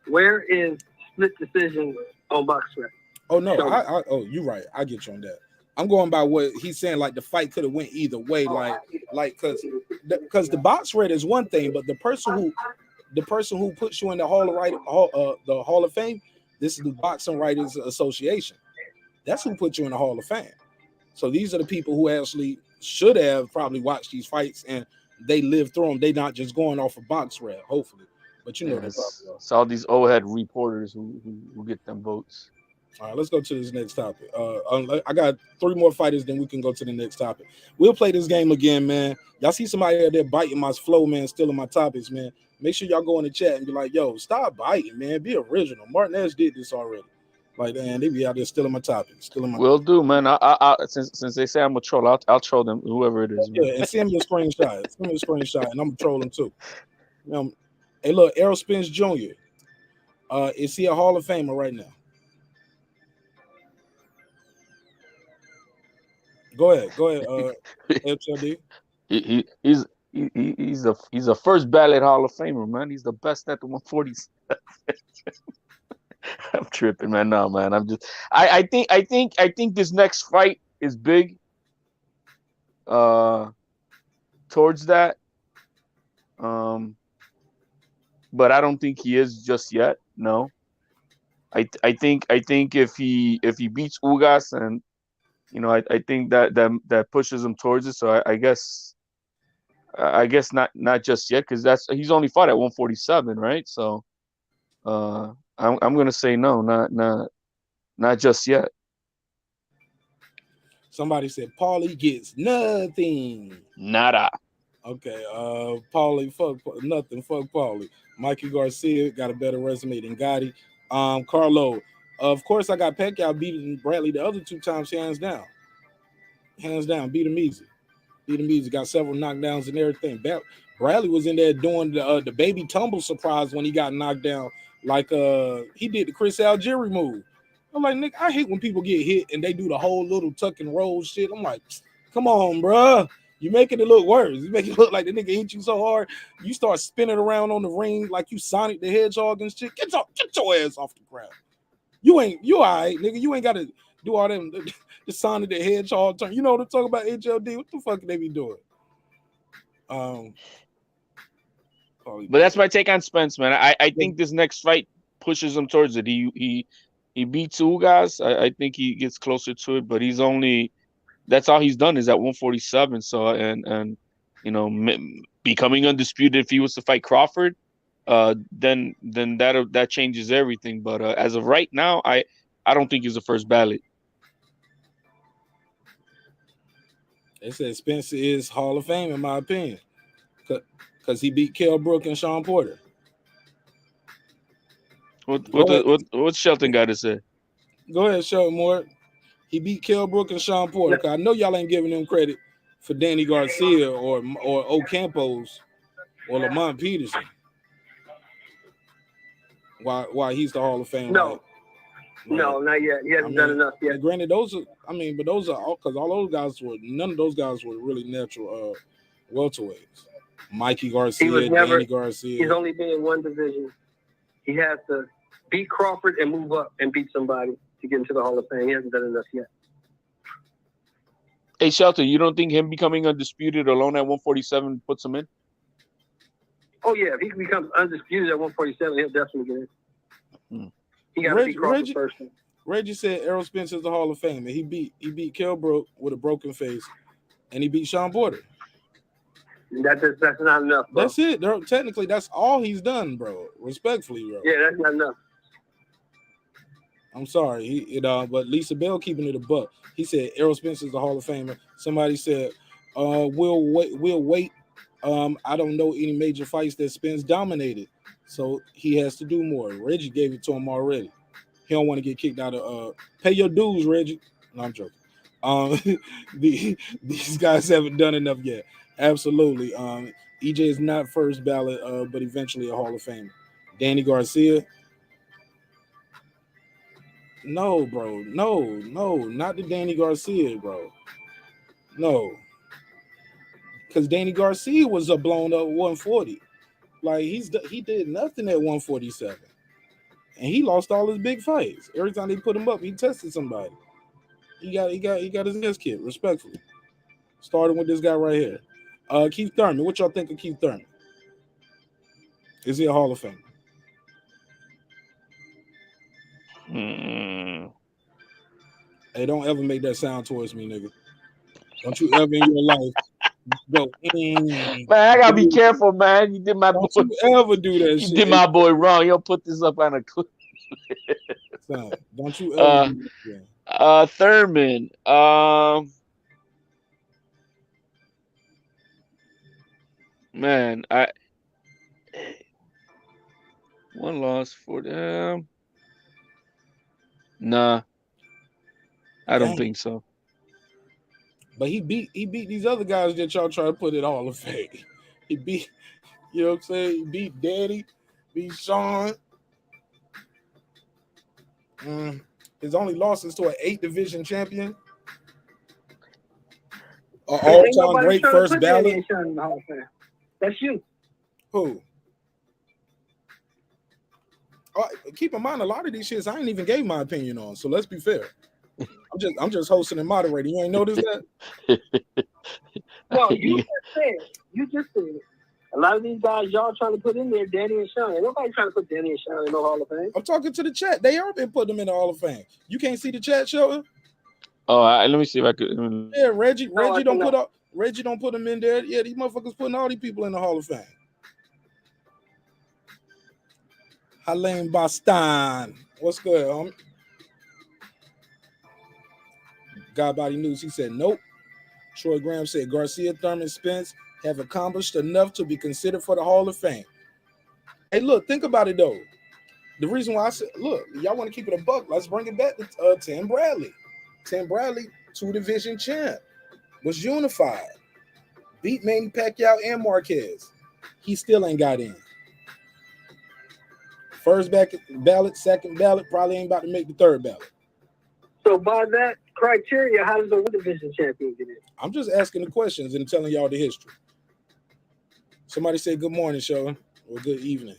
[SPEAKER 5] where is split decision on BoxRec?
[SPEAKER 1] Oh no, you're right. I get you on that. I'm going by what he's saying. Like the fight could have went either way. Like because the BoxRec is one thing, but the person who puts you in the Hall of Fame, this is the Boxing Writers Association. That's who put you in the Hall of Fame. So these are the people who actually should have probably watched these fights and they lived through them. They not just going off of BoxRec, hopefully. But you know
[SPEAKER 6] it's all these old head reporters who get them votes.
[SPEAKER 1] All right, let's go to this next topic. I got 3 more fighters, then we can go to the next topic. We'll play this game again, man. Y'all see somebody out there biting my flow, man, stealing my topics, man. Make sure y'all go in the chat and be like, yo, stop biting, man. Be original. Marqnash did this already. Like, man, they be out there stealing my topics. Will
[SPEAKER 6] do, man. I since they say I'm a troll, I'll troll them, whoever it is. Man.
[SPEAKER 1] Yeah, and send me a screenshot. Send me a screenshot, and I'm gonna troll them too. Hey, look, Errol Spence Jr. Is he a Hall of Famer right now? Go ahead, HLD.
[SPEAKER 6] He's a first ballot Hall of Famer, man. He's the best at the 147. I'm tripping, man. No, man. I think this next fight is big. Towards that. But I don't think he is just yet. No. I think if he beats Ugas, and I think that pushes him towards it. So I guess not just yet, because he's only fought at 147, right? So I'm gonna say no, not just yet.
[SPEAKER 1] Somebody said Paulie gets nothing.
[SPEAKER 6] Nada.
[SPEAKER 1] Okay, Paulie, fuck nothing. Fuck Paulie. Mikey Garcia got a better resume than Gotti. Carlo, of course, I got Pacquiao beating Bradley the other 2 times, hands down. Beat him easy. Got several knockdowns and everything. Bradley was in there doing the baby tumble surprise when he got knocked down, like he did the Chris Algieri move. I'm like, Nick, I hate when people get hit and they do the whole little tuck and roll shit. I'm like, come on, bruh. You making it look worse. You make it look like the nigga hit you so hard, you start spinning around on the ring like you Sonic the Hedgehog and shit. Get your ass off the ground. You all right, nigga. You ain't got to do all them the Sonic the Hedgehog turn. You know what I'm talking about, HLD? What the fuck they be doing?
[SPEAKER 6] But that's my take on Spence, man. I think this next fight pushes him towards it. He beats Ugas. I think he gets closer to it, but that's all he's done is at 147. So and becoming undisputed if he was to fight Crawford, then that changes everything. But as of right now, I don't think he's the first ballot.
[SPEAKER 1] They said Spencer is Hall of Fame in my opinion, because he beat Kell Brook and Sean Porter.
[SPEAKER 6] What's Shelton got to say?
[SPEAKER 1] Go ahead, Shelton Moore. He beat Kell Brook and Sean Porter. Cause I know y'all ain't giving him credit for Danny Garcia or Ocampos or Lamont Peterson. Why he's the Hall of Fame?
[SPEAKER 5] No, not yet. He hasn't done enough yet.
[SPEAKER 1] Granted, those are because all those guys none of those guys were really natural welterweights. Mikey Garcia, Danny Garcia.
[SPEAKER 5] He's only been in one division. He has to beat Crawford and move up and beat somebody to get into the Hall of Fame. He hasn't done enough yet.
[SPEAKER 6] Hey, Shelton, you don't think him becoming undisputed alone at 147 puts him in?
[SPEAKER 5] Oh, yeah. If he becomes undisputed at 147, he'll definitely get in. He got to beat Crawford first.
[SPEAKER 1] Reggie said Errol Spence is the Hall of Fame, and he beat Kell Brook with a broken face, and he beat Sean Porter.
[SPEAKER 5] That's not enough, bro.
[SPEAKER 1] That's it. Technically, that's all he's done, bro. Respectfully, bro.
[SPEAKER 5] Yeah, that's not enough.
[SPEAKER 1] I'm sorry. But Lisa Bell keeping it a buck. He said Errol Spencer's the Hall of Famer. Somebody said, we'll wait. I don't know any major fights that Spence dominated, so he has to do more. Reggie gave it to him already. He don't want to get kicked out of pay your dues, Reggie. No, I'm joking. These guys haven't done enough yet. Absolutely. EJ is not first ballot, but eventually a Hall of Famer. Danny Garcia. No, bro. No, not the Danny Garcia, bro. No. Because Danny Garcia was a blown up 140. Like he did nothing at 147. And he lost all his big fights. Every time they put him up, he tested somebody. He got his ass kicked, respectfully. Starting with this guy right here. Keith Thurman. What y'all think of Keith Thurman? Is he a Hall of Famer? Hey, don't ever make that sound towards me, nigga. Don't you ever in your life go.
[SPEAKER 6] Man, I gotta be careful, man. You did my boy.
[SPEAKER 1] Don't you ever do that shit.
[SPEAKER 6] You did my boy wrong. You'll put this up on a clip.
[SPEAKER 1] Son, don't you ever do that.
[SPEAKER 6] Thurman. Man, one loss for them. Nah, I don't think so.
[SPEAKER 1] But he beat these other guys that y'all try to put it all of Fame. He beat, you know what I'm saying? He beat Daddy, beat Sean. His only loss is to an 8 division champion. An all-time great first ballot.
[SPEAKER 5] That's you.
[SPEAKER 1] Who? Keep in mind, a lot of these shits I ain't even gave my opinion on. So let's be fair. I'm just hosting and moderating. You ain't noticed that?
[SPEAKER 5] No, you just said it. A lot of these guys y'all trying to put in there, Danny and Sean. Nobody trying to put Danny and Sean in the Hall of Fame.
[SPEAKER 1] I'm talking to the chat. They are been putting them in the Hall of Fame. You can't see the chat showing?
[SPEAKER 6] Oh, let me see if I could.
[SPEAKER 1] Yeah, Reggie don't put them in there. Yeah, these motherfuckers putting all these people in the Hall of Fame. Helene Boston. What's good, homie? God Body News, he said, nope. Troy Graham said, Garcia, Thurman, Spence have accomplished enough to be considered for the Hall of Fame. Hey, look, think about it, though. The reason why I said, look, y'all want to keep it a buck, let's bring it back to Tim Bradley. Tim Bradley, 2-division champ, was unified. Beat Manny Pacquiao and Marquez. He still ain't got in. First ballot, second ballot, probably ain't about to make the third ballot.
[SPEAKER 5] So by that criteria, how does a 1-division champion get in?
[SPEAKER 1] I'm just asking the questions and telling y'all the history. Somebody say good morning, Sean, or good evening.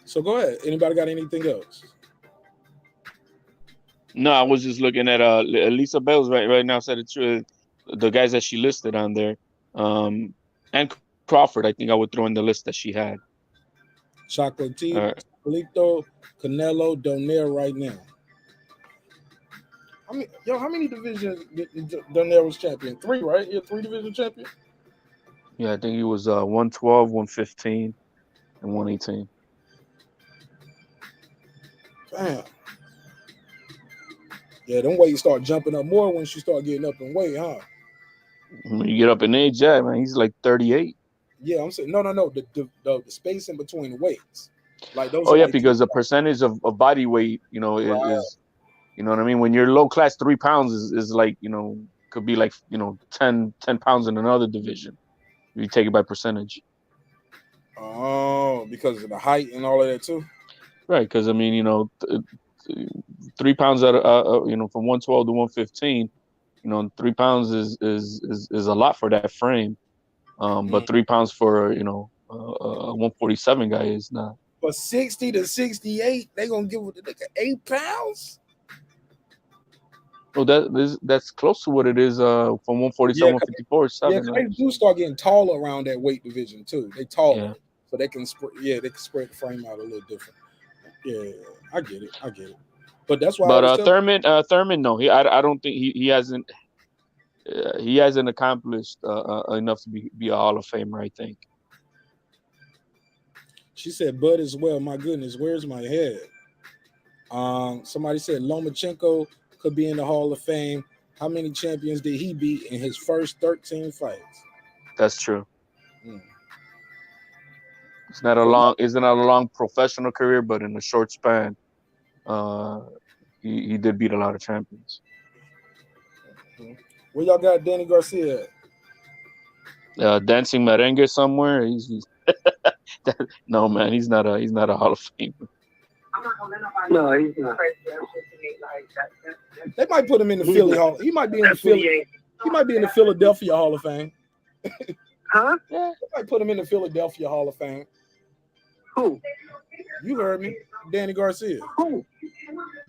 [SPEAKER 1] So go ahead. Anybody got anything else?
[SPEAKER 6] No, I was just looking at Lisa Bell's right now said it's the guys that she listed on there. And Crawford, I think I would throw in the list that she had.
[SPEAKER 1] Chocolatito, Canelo, Donaire right now. How many divisions Donaire was champion? 3, right? You're 3-division champion?
[SPEAKER 6] Yeah, I think he was 112, 115, and 118.
[SPEAKER 1] Damn. Yeah, them weights start jumping up more once you start getting up in weight, huh?
[SPEAKER 6] When you get up in age, yeah, man, he's like 38.
[SPEAKER 1] Yeah, I'm saying no. The space in between the weights, like those.
[SPEAKER 6] Oh yeah, because the percentage of body weight, is, you know what I mean. When you're low class, 3 pounds is like, could be like 10 pounds in another division. If you take it by percentage.
[SPEAKER 1] Oh, because of the height and all of that too.
[SPEAKER 6] Right, because I mean, 3 pounds from 112 to 115, 3 pounds is a lot for that frame. But 3 pounds for a 147 guy is not.
[SPEAKER 1] But 60 to 68, they gonna give it 8 pounds.
[SPEAKER 6] Oh, that's close to what it is from 147, 154, 7.
[SPEAKER 1] Yeah, they do start getting taller around that weight division too. They taller, so they can spread the frame out a little different. Yeah, I get it. But that's why.
[SPEAKER 6] But Thurman, no, I don't think he hasn't. he hasn't accomplished enough to be a Hall of Famer, I think.
[SPEAKER 1] She said Bud as well. My goodness, where's my head? Somebody said Lomachenko could be in the Hall of Fame. How many champions did he beat in his first 13 fights?
[SPEAKER 6] That's true. It's not a long professional career, but in a short span, he did beat a lot of champions.
[SPEAKER 1] Where y'all got Danny Garcia
[SPEAKER 6] at? Dancing merengue somewhere. He's no, man. He's not a Hall of Famer.
[SPEAKER 5] No, he's not.
[SPEAKER 1] They might put him in the Philly Hall. He might be in the Philly. He might be in the Philadelphia Hall of Fame.
[SPEAKER 5] Huh?
[SPEAKER 1] Yeah, they might put him in the Philadelphia Hall of Fame.
[SPEAKER 5] Who?
[SPEAKER 1] You heard me, Danny Garcia.
[SPEAKER 5] Who?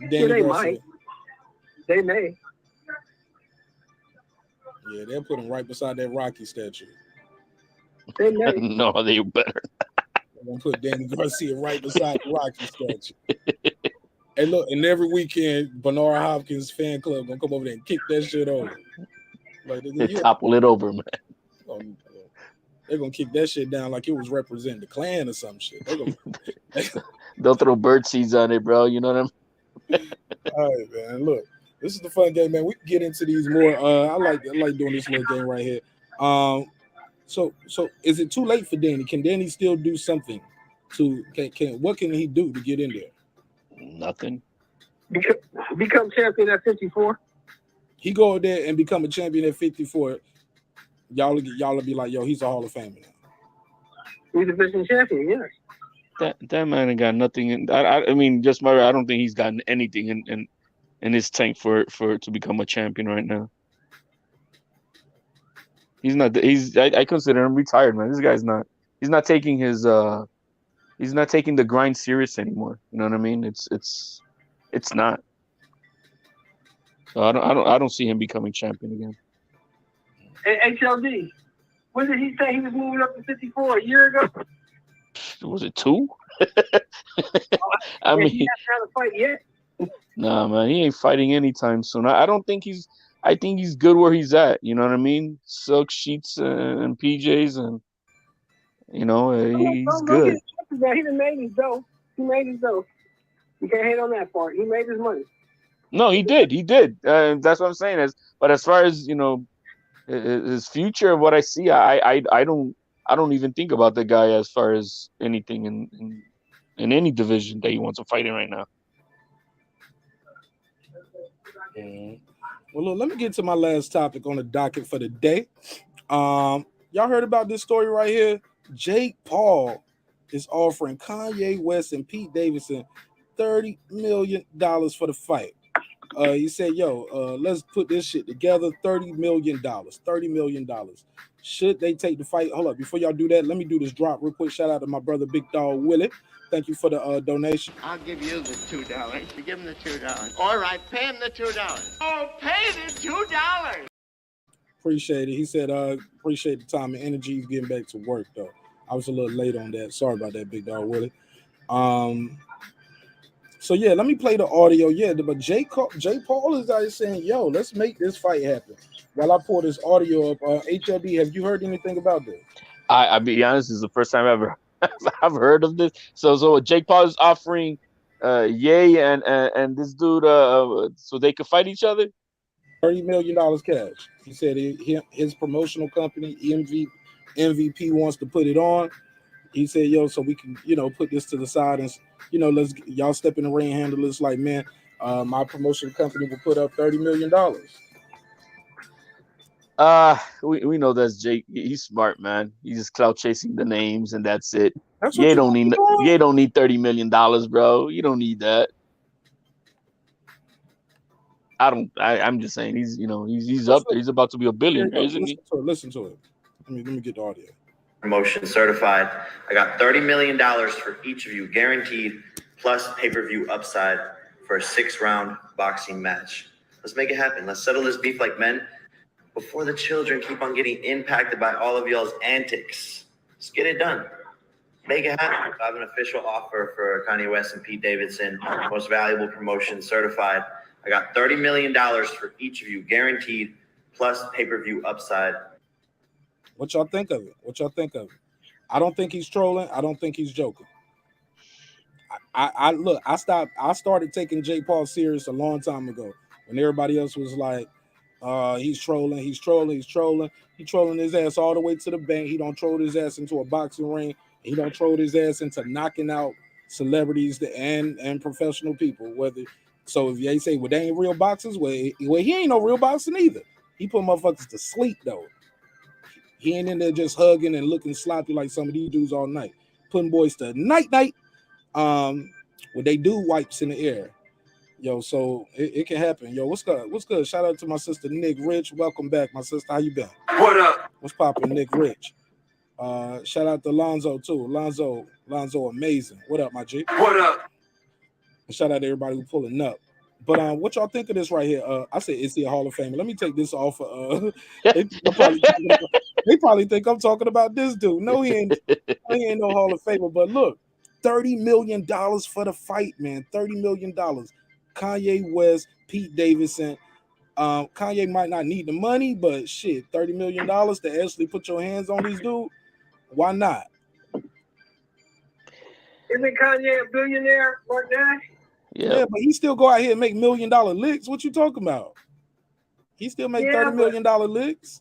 [SPEAKER 1] Danny
[SPEAKER 5] they
[SPEAKER 1] Garcia.
[SPEAKER 5] might. They may.
[SPEAKER 1] Yeah, they'll put him right beside that Rocky statue.
[SPEAKER 5] They may.
[SPEAKER 6] No, they better.
[SPEAKER 1] They're gonna put Danny Garcia right beside the Rocky statue. And look, and every weekend, Bernard Hopkins fan club gonna come over there and kick that shit over. Like
[SPEAKER 6] they topple it over, man.
[SPEAKER 1] They're gonna kick that shit down like it was representing the Klan or some shit.
[SPEAKER 6] They'll throw bird seeds on it, bro. You know what I mean?
[SPEAKER 1] All right, man. Look, this is the fun game, man. We can get into these more. I like doing this little game right here. So is it too late for Danny? Can Danny still do something? What can he do to get in there?
[SPEAKER 6] Nothing.
[SPEAKER 5] Become champion at 54.
[SPEAKER 1] He go there and become a champion at 54. Y'all will be like, yo, he's a Hall of Famer now.
[SPEAKER 5] He's a division champion, yes.
[SPEAKER 6] That man ain't got nothing. I mean, just I don't think he's gotten anything in his tank for to become a champion right now. He's not. I consider him retired, man. This guy's not. He's not taking his. He's not taking the grind serious anymore. You know what I mean? It's not. So I don't see him becoming champion again.
[SPEAKER 5] HLD, when did he say he was moving up to 54? A year ago?
[SPEAKER 6] Was it 2? I mean,
[SPEAKER 5] he's not trying to fight yet.
[SPEAKER 6] Nah, man, he ain't fighting anytime soon. I don't think he's. I think he's good where he's at. You know what I mean? Silk sheets and PJs, and you know he's good.
[SPEAKER 5] He done made his dough. He made his dough. You can't hate on that part. He made his money.
[SPEAKER 6] No, he did. He did. That's what I'm saying. But as far as his future, what I see, I don't even think about the guy as far as anything in any division that he wants to fight in right now.
[SPEAKER 1] Well, look, let me get to my last topic on the docket for the day. Y'all heard about this story right here? Jake Paul is offering Kanye West and Pete Davidson $30 million for the fight. He said, yo, let's put this shit together. $30 million. $30 million. Should they take the fight? Hold up. Before y'all do that, let me do this drop real quick. Shout out to my brother, Big Dog Willie. Thank you for the donation.
[SPEAKER 8] I'll give you the $2. You give him the $2. All right, pay him the $2. Oh, pay the $2.
[SPEAKER 1] Appreciate it. He said, appreciate the time and energy. He's getting back to work, though. I was a little late on that. Sorry about that, Big Dog Willie. So, yeah, let me play the audio. Yeah, but Jay Paul is out saying, yo, let's make this fight happen. While I pull this audio up, HLD, have you heard anything about this?
[SPEAKER 6] I'll be honest, this is the first time I've heard of this. So Jake Paul is offering Ye and this dude so they could fight each other?
[SPEAKER 1] $30 million cash. He said his promotional company, MVP, wants to put it on. He said, yo, so we can, put this to the side and, let's y'all step in the ring, handle this like, man, my promotion company will put up $30 million.
[SPEAKER 6] We know that's Jake. He's smart, man. He's just clout chasing the names and that's it.
[SPEAKER 1] That's
[SPEAKER 6] you don't need $30 million, bro. You don't need that. I'm just saying he's up there. He's about to be a billionaire, isn't he?
[SPEAKER 1] Listen to it. Let me get the audio.
[SPEAKER 9] Promotion certified. I got $30 million for each of you guaranteed, plus pay-per-view upside for a 6-round boxing match. Let's make it happen. Let's settle this beef like men before the children keep on getting impacted by all of y'all's antics. Let's get it done. Make it happen. I have an official offer for Kanye West and Pete Davidson, most valuable promotion certified. I got $30 million for each of you guaranteed, plus pay-per-view upside.
[SPEAKER 1] What y'all think of it? What y'all think of it? I don't think he's trolling. I don't think he's joking. I look, I started taking Jake Paul serious a long time ago when everybody else was like, he's trolling. He trolling his ass all the way to the bank. He don't troll his ass into a boxing ring. He don't troll his ass into knocking out celebrities and professional people. So if they say, well, they ain't real boxers, well, he ain't no real boxer either. He put motherfuckers to sleep though. He ain't in there just hugging and looking sloppy like some of these dudes all night, putting boys to night. What they do wipes in the air. Yo, so it can happen. Yo, what's good? What's good? Shout out to my sister Nick Rich. Welcome back, my sister. How you been?
[SPEAKER 10] What up?
[SPEAKER 1] What's poppin', Nick Rich? Shout out to Lonzo too. Lonzo, amazing. What up, my G?
[SPEAKER 10] What up?
[SPEAKER 1] And shout out to everybody who pulling up. But what y'all think of this right here? I said, is he a Hall of Famer? Let me take this off. They probably think I'm talking about this dude. No, he ain't no Hall of Famer. But look, $30 million for the fight, man. $30 million. Kanye West, Pete Davidson. Kanye might not need the money, but shit, $30 million to actually put your hands on these dudes. Why not?
[SPEAKER 5] Isn't Kanye a billionaire, marqnash?
[SPEAKER 1] Yeah, but he still go out here and make $1 million licks. What you talking about? He still make $30 million licks.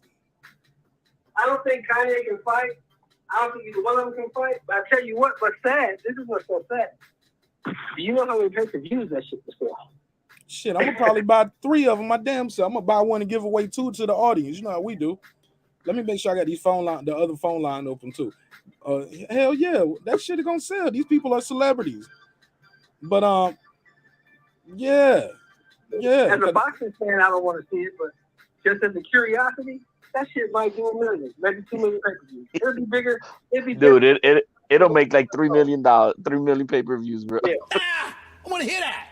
[SPEAKER 5] I don't think Kanye can fight. I don't think either one of them can fight. But I tell you what, but sad. This is what's so sad. Do you know how many pay-per-views that shit was for?
[SPEAKER 1] Shit, I'm gonna probably buy 3 of them my damn self. I'm gonna buy one and give away 2 to the audience. You know how we do. Let me make sure I got the other phone line open too. Hell yeah, that shit is gonna sell. These people are celebrities. But yeah.
[SPEAKER 5] As a boxing fan, I don't want to see it, but just as a curiosity, that shit might do $1 million, maybe 2 million pay-per-views. It'll be bigger.
[SPEAKER 6] Dude, it'll make like $3 million pay-per-views, bro.
[SPEAKER 5] Yeah.
[SPEAKER 10] I want to hear that.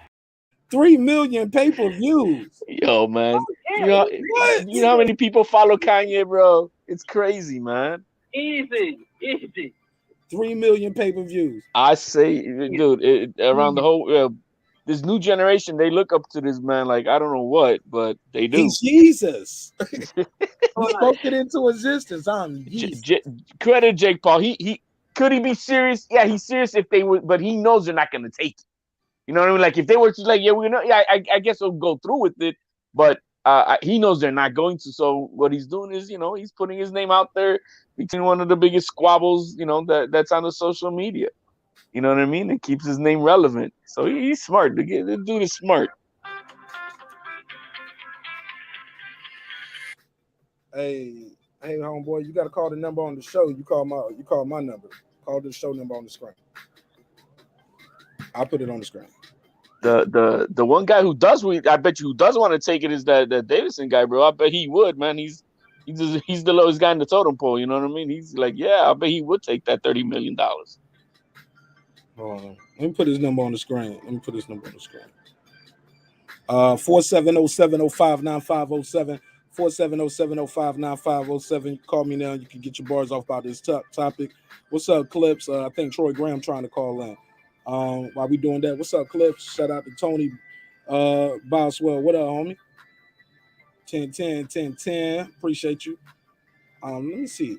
[SPEAKER 1] 3 million pay-per-views.
[SPEAKER 6] Yo, man. You know how many people follow Kanye, bro? It's crazy, man.
[SPEAKER 5] Easy.
[SPEAKER 1] 3 million pay-per-views.
[SPEAKER 6] I say, dude, around the whole this new generation, they look up to this man like I don't know what, but they do.
[SPEAKER 1] He's Jesus. He spoke it into existence.
[SPEAKER 6] Credit Jake Paul. He could he be serious? Yeah, he's serious if they would, but he knows they're not gonna take it. You know what I mean? Like if they were to like, I guess we'll go through with it, but he knows they're not going to. So what he's doing is, he's putting his name out there between one of the biggest squabbles, that's on the social media. You know what I mean? It keeps his name relevant. So he's smart. The dude is smart.
[SPEAKER 1] Hey, homeboy, you got to call the number on the show. You call my number. Call the show number on the screen. I'll put it on the screen.
[SPEAKER 6] The one guy who does want to take it is that Davidson guy, bro. I bet he would, man. He's the lowest guy in the totem pole. You know what I mean? He's like, yeah, I bet he would take that $30 million.
[SPEAKER 1] Hold on. Let me put his number on the screen. 470-705-9507. 470-705-9507. Call me now. You can get your bars off about this topic. What's up, Clips? I think Troy Graham trying to call in. While we doing that, what's up, Clips? Shout out to Tony Boswell. What up, homie? 10. Appreciate you. Let me see.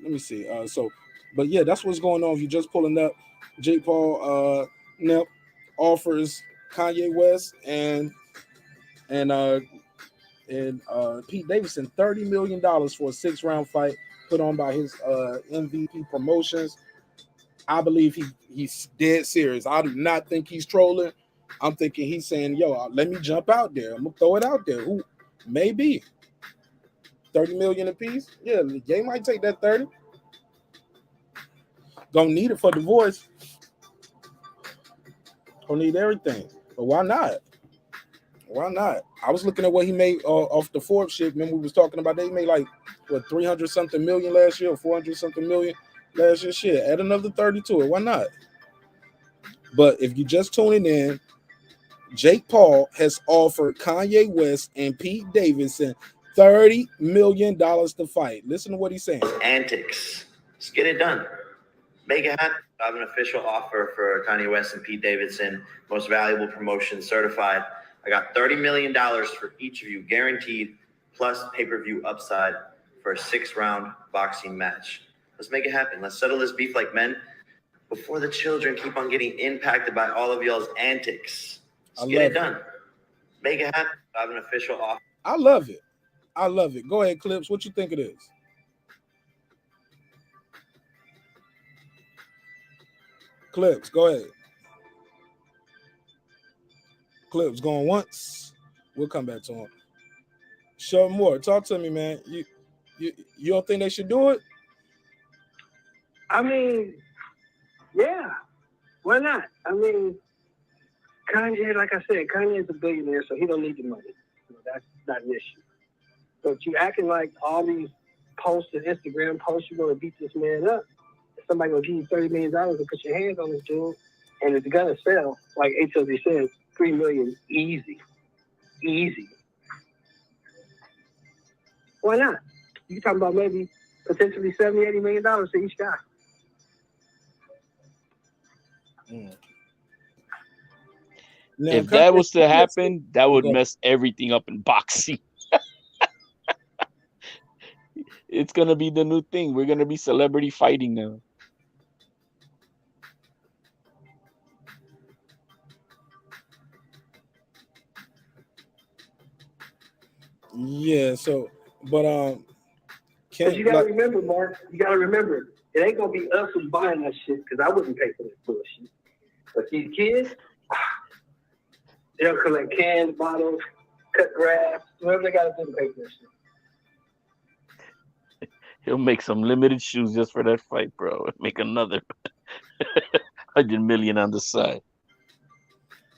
[SPEAKER 1] But yeah, that's what's going on. If you're just pulling up, Jake Paul offers Kanye West and Pete Davidson $30 million for a 6-round fight put on by his MVP Promotions. I believe he's dead serious. I do not think he's trolling. I'm thinking he's saying, yo, let me jump out there. I'm gonna throw it out there. Who maybe 30 million a piece? Yeah, Ye might take that 30. Don't need it for the voice. Don't need everything. But why not? I was looking at what he made off the Forbes shit. Remember we was talking about that? He made like what 300 something million last year or 400 something million last year. Shit, add another 30 to it. Why not? But if you're just tuning in, Jake Paul has offered Kanye West and Pete Davidson $30 million to fight. Listen to what he's saying.
[SPEAKER 9] Antics. Let's get it done. Make it happen. I have an official offer for Kanye West and Pete Davidson, most valuable promotion certified. I got $30 million for each of you, guaranteed, plus pay-per-view upside for a 6-round boxing match. Let's make it happen. Let's settle this beef like men before the children keep on getting impacted by all of y'all's antics. Let's get it done. Make it happen. I have an official offer.
[SPEAKER 1] I love it. I love it. Go ahead, Clips. What you think it is? Clips, go ahead. Clips going once. We'll come back to him. Show more. Talk to me, man. You don't think they should do it?
[SPEAKER 5] I mean, yeah. Why not? I mean, Kanye, like I said, Kanye is a billionaire, so he don't need the money. So that's not an issue. But you acting like all these posts and Instagram posts, you're going to beat this man up. Somebody going to give you $30 million and put your hands on this dude, and it's going to sell, like HLD says, $3 million easy. Easy. Why not? You're talking about maybe potentially $70, $80 million to each guy.
[SPEAKER 1] Now,
[SPEAKER 6] if that was to happen, that would mess everything up in boxing. It's gonna be the new thing. We're gonna be celebrity fighting now.
[SPEAKER 1] Yeah, so but
[SPEAKER 5] But you gotta remember, Mark, it ain't gonna be us who's buying that shit, because I wouldn't pay for this bullshit. But these kids, they'll collect cans, bottles, cut grass, whatever they gotta do to pay for this shit.
[SPEAKER 6] He'll make some limited shoes just for that fight, bro. Make another 100 million on the side.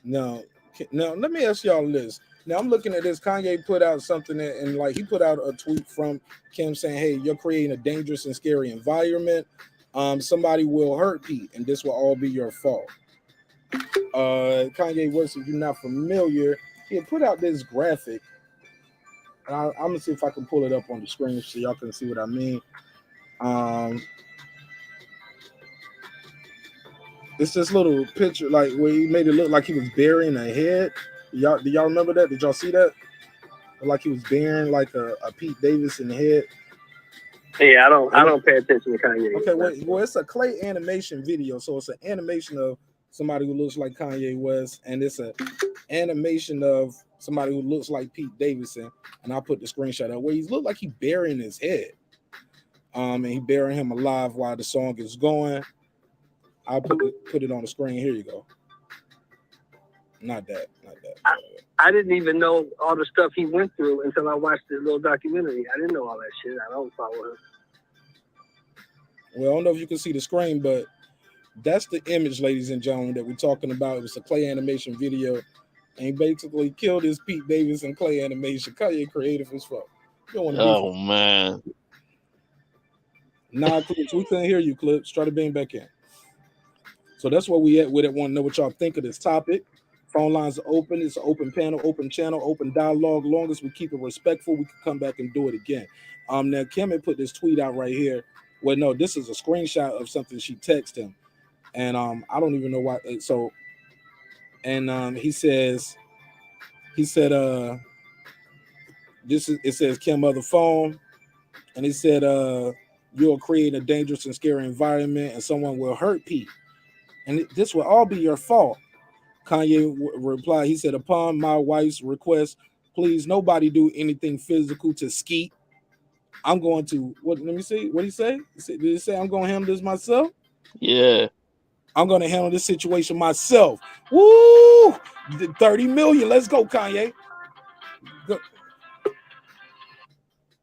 [SPEAKER 1] Now, let me ask y'all this. Now, I'm looking at this. Kanye put out something, and like he put out a tweet from Kim saying, hey, you're creating a dangerous and scary environment. Somebody will hurt Pete, and this will all be your fault. Kanye West, if you're not familiar, he had put out this graphic. I'm going to see if I can pull it up on the screen so y'all can see what I mean. It's this little picture, like where he made it look like he was burying a head. Do y'all remember that? Did y'all see that? Like he was burying like a Pete Davidson head.
[SPEAKER 5] Yeah, I don't pay attention to Kanye.
[SPEAKER 1] Okay, well, it's a clay animation video, so it's an animation of somebody who looks like Kanye West, and it's an animation of somebody who looks like Pete Davidson. And I put the screenshot up where he looked like he burying his head. And he burying him alive while the song is going. I'll put it on the screen. Here you go. Not that.
[SPEAKER 5] I didn't even know all the stuff he went through until I watched this little documentary. I didn't know all that shit. I don't follow him.
[SPEAKER 1] Well, I don't know if you can see the screen, but that's the image, ladies and gentlemen, that we're talking about. It was a clay animation video, and he basically killed his Pete Davidson clay animation. Kanye creative as fuck.
[SPEAKER 6] Oh man.
[SPEAKER 1] Nah, Clips, we couldn't hear you, Clips. Try to bring back in. So that's where we at with it. Want to know what y'all think of this topic. Phone lines are open. It's an open panel, open channel, open dialogue. Long as we keep it respectful, we can come back and do it again. Now Kim had put this tweet out right here. Well, no, this is a screenshot of something she texted him, and I don't even know why. So, and he said, it says Kim other phone, and he said, you'll create a dangerous and scary environment, and someone will hurt Pete, and this will all be your fault. Kanye replied, he said, upon my wife's request, please nobody do anything physical to Skeet. I'm going to, let me see, what did he say? Did he say I'm going to handle this myself?
[SPEAKER 6] Yeah.
[SPEAKER 1] I'm going to handle this situation myself. Woo! 30 million. Let's go, Kanye. Go.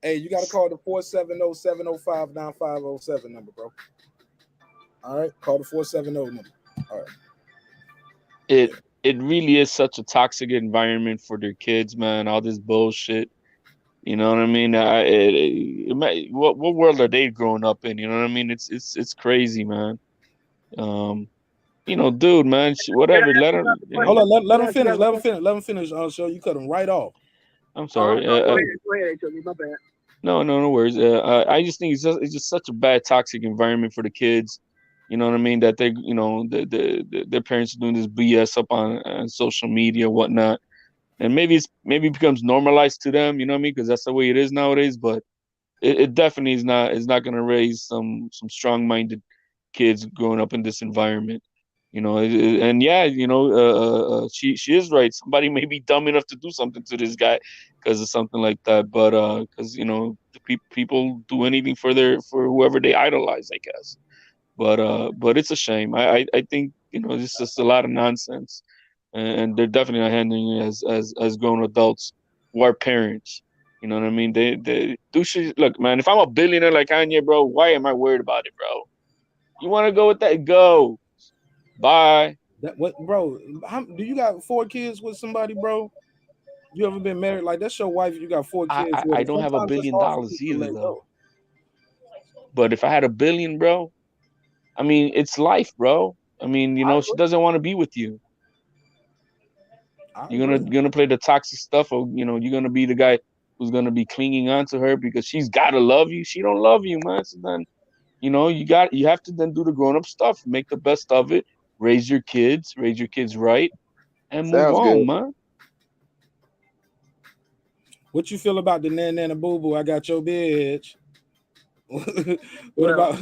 [SPEAKER 1] Hey, you got to call the 470-705-9507 number, bro. All right, call the 470 number. All right.
[SPEAKER 6] It really is such a toxic environment for their kids, man. All this bullshit. You know what I mean? What world are they growing up in? You know what I mean? It's crazy, man. You know, dude, man, whatever. Let him.
[SPEAKER 1] Hold on, let him finish. Let him finish. Show you cut him right off.
[SPEAKER 6] I'm sorry.
[SPEAKER 5] Go ahead, my bad.
[SPEAKER 6] No worries. I just think it's just such a bad, toxic environment for the kids. You know what I mean? That their parents are doing this BS up on social media, whatnot. and maybe it becomes normalized to them, you know what I mean? Because that's the way it is nowadays. But it definitely is not going to raise some strong-minded kids growing up in this environment, you know. And yeah, you know, she is right. Somebody may be dumb enough to do something to this guy because of something like that. But because you know, people do anything for whoever they idolize, I guess. But it's a shame. I think, you know, it's just a lot of nonsense, and they're definitely not handling it as grown adults who are parents. You know what I mean? They do shit. Look, man, if I'm a billionaire like Kanye, bro, why am I worried about it, bro? You want to go with that? Go. Bye.
[SPEAKER 1] That what, bro? Do you got 4 kids with somebody, bro? You ever been married? Like, that's your wife. You got 4 kids with
[SPEAKER 6] I
[SPEAKER 1] her.
[SPEAKER 6] don't have $1
[SPEAKER 1] Sometimes it's
[SPEAKER 6] billion
[SPEAKER 1] hard for people to
[SPEAKER 6] either,
[SPEAKER 1] let
[SPEAKER 6] though.
[SPEAKER 1] go.
[SPEAKER 6] But if I had $1 billion, bro, I mean, it's life, bro. I mean, you know, she doesn't want to be with you. You're gonna play the toxic stuff, or you know, you're gonna be the guy who's gonna be clinging on to her because she's gotta love you. She don't love you, man. So then, you know, you have to then do the grown up stuff, make the best of it, raise your kids right, and move
[SPEAKER 10] Sounds
[SPEAKER 6] on,
[SPEAKER 10] good.
[SPEAKER 6] man.
[SPEAKER 1] What you feel about the nana boo boo? I got your bitch. What about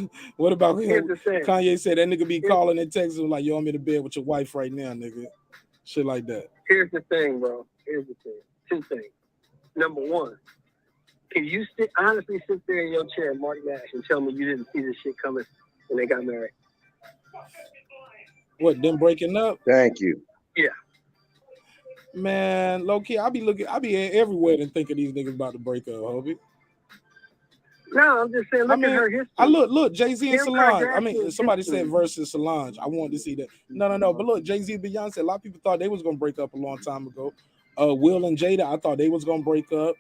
[SPEAKER 1] Kanye said that nigga be calling and texting like, yo, I'm in the bed with your wife right now, nigga. Shit like that.
[SPEAKER 5] Here's the thing, bro. Here's the thing. 2 things. Number 1, can you honestly sit there in your chair, Marq Nash, and tell me you didn't see this shit coming when they got married?
[SPEAKER 1] What, them breaking up?
[SPEAKER 10] Thank you.
[SPEAKER 5] Yeah.
[SPEAKER 1] Man, low key, I be everywhere and thinking these niggas about to break up, Hobie.
[SPEAKER 5] No, I'm just saying, look at her history.
[SPEAKER 1] I look, Jay-Z and
[SPEAKER 5] Kim
[SPEAKER 1] Solange.
[SPEAKER 5] Kardashian
[SPEAKER 1] I mean, somebody
[SPEAKER 5] history.
[SPEAKER 1] said versus Solange. I wanted to see that. No. But look, Jay-Z and Beyonce, a lot of people thought they was gonna break up a long time ago. Will and Jada, I thought they was gonna break up.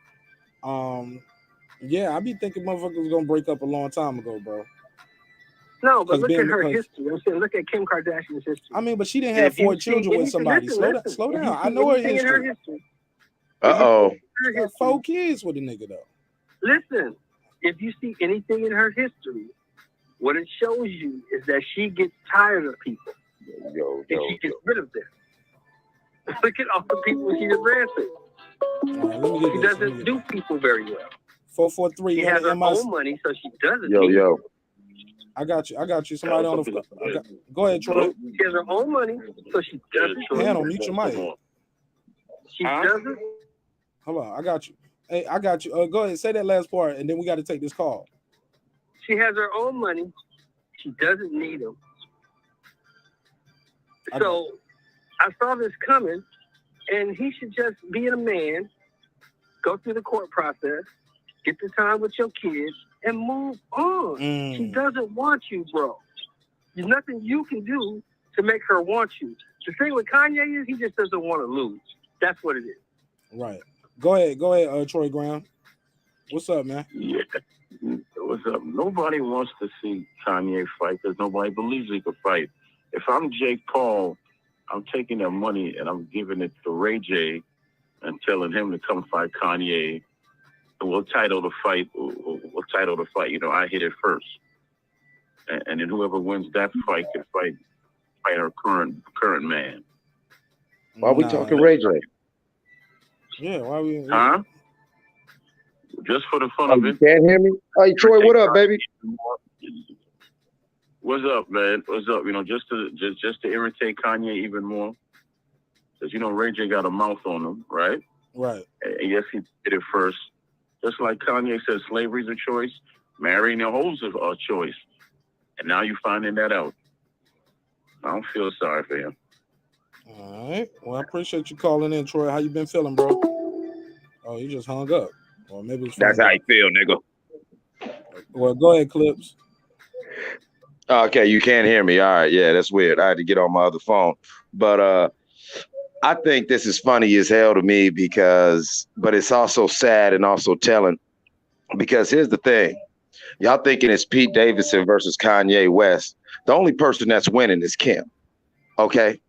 [SPEAKER 1] Yeah, I be thinking motherfuckers was gonna break up a long time ago, bro.
[SPEAKER 5] No, but look at her history. I'm saying, look at Kim Kardashian's history.
[SPEAKER 1] I mean, but she didn't have 4 children with somebody. Slow down. I know her history.
[SPEAKER 10] Uh-oh.
[SPEAKER 1] She got 4 kids with a nigga, though.
[SPEAKER 5] Listen, if you see anything in her history, what it shows you is that she gets tired of people. And she gets rid of them. Look at all the people she's rancid. She doesn't do people very well.
[SPEAKER 1] 443.
[SPEAKER 5] She has her own money, so she doesn't.
[SPEAKER 10] Yo.
[SPEAKER 1] I got you. Somebody on the phone. Go ahead, Troy.
[SPEAKER 5] She has her own money, so she doesn't.
[SPEAKER 1] Handle, mute your mic.
[SPEAKER 5] She doesn't.
[SPEAKER 1] Hold on, I got you. Hey, I got you. Go ahead, say that last part, and then we got to take this call.
[SPEAKER 5] She has her own money. She doesn't need them. So I saw this coming, and he should just be a man, go through the court process, get the time with your kids, and move on. She doesn't want you, bro. There's nothing you can do to make her want you. The thing with Kanye is he just doesn't want to lose. That's what it is.
[SPEAKER 1] Right. Go ahead, Troy Graham. What's up, man?
[SPEAKER 11] Yeah. What's up? Nobody wants to see Kanye fight because nobody believes he could fight. If I'm Jake Paul, I'm taking that money and I'm giving it to Ray J and telling him to come fight Kanye. And we'll title the fight. You know, I hit it first, and then whoever wins that fight can fight our current man.
[SPEAKER 10] Why are we talking Ray J?
[SPEAKER 1] Yeah, why we?
[SPEAKER 11] Huh? Just for the fun of it.
[SPEAKER 10] You can't hear me? Hey, Troy, what up, baby?
[SPEAKER 11] What's up, man? What's up? You know, just to irritate Kanye even more, because you know Ray J got a mouth on him, right?
[SPEAKER 1] Right.
[SPEAKER 11] And yes, he did it first. Just like Kanye said, slavery's a choice, marrying a hoe's a choice, and now you're finding that out. I don't feel sorry for him.
[SPEAKER 1] All right. Well, I appreciate you calling in, Troy. How you been feeling, bro? Oh, you just hung up. Or maybe it's
[SPEAKER 10] that's how you feel, nigga.
[SPEAKER 1] Well, go ahead, Clips.
[SPEAKER 10] Okay, you can't hear me. All right, yeah, that's weird. I had to get on my other phone. But I think this is funny as hell to me but it's also sad and also telling. Because here's the thing. Y'all thinking it's Pete Davidson versus Kanye West. The only person that's winning is Kim. Okay?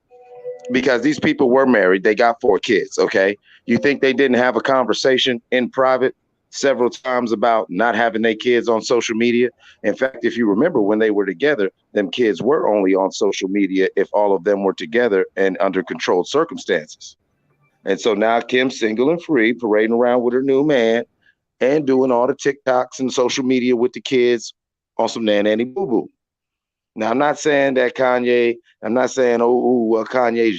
[SPEAKER 10] Because these people were married. They got 4 kids, okay? You think they didn't have a conversation in private several times about not having their kids on social media? In fact, if you remember when they were together, them kids were only on social media if all of them were together and under controlled circumstances. And so now Kim's single and free, parading around with her new man and doing all the TikToks and social media with the kids on some nanny boo-boo. Now, I'm not saying that Kanye's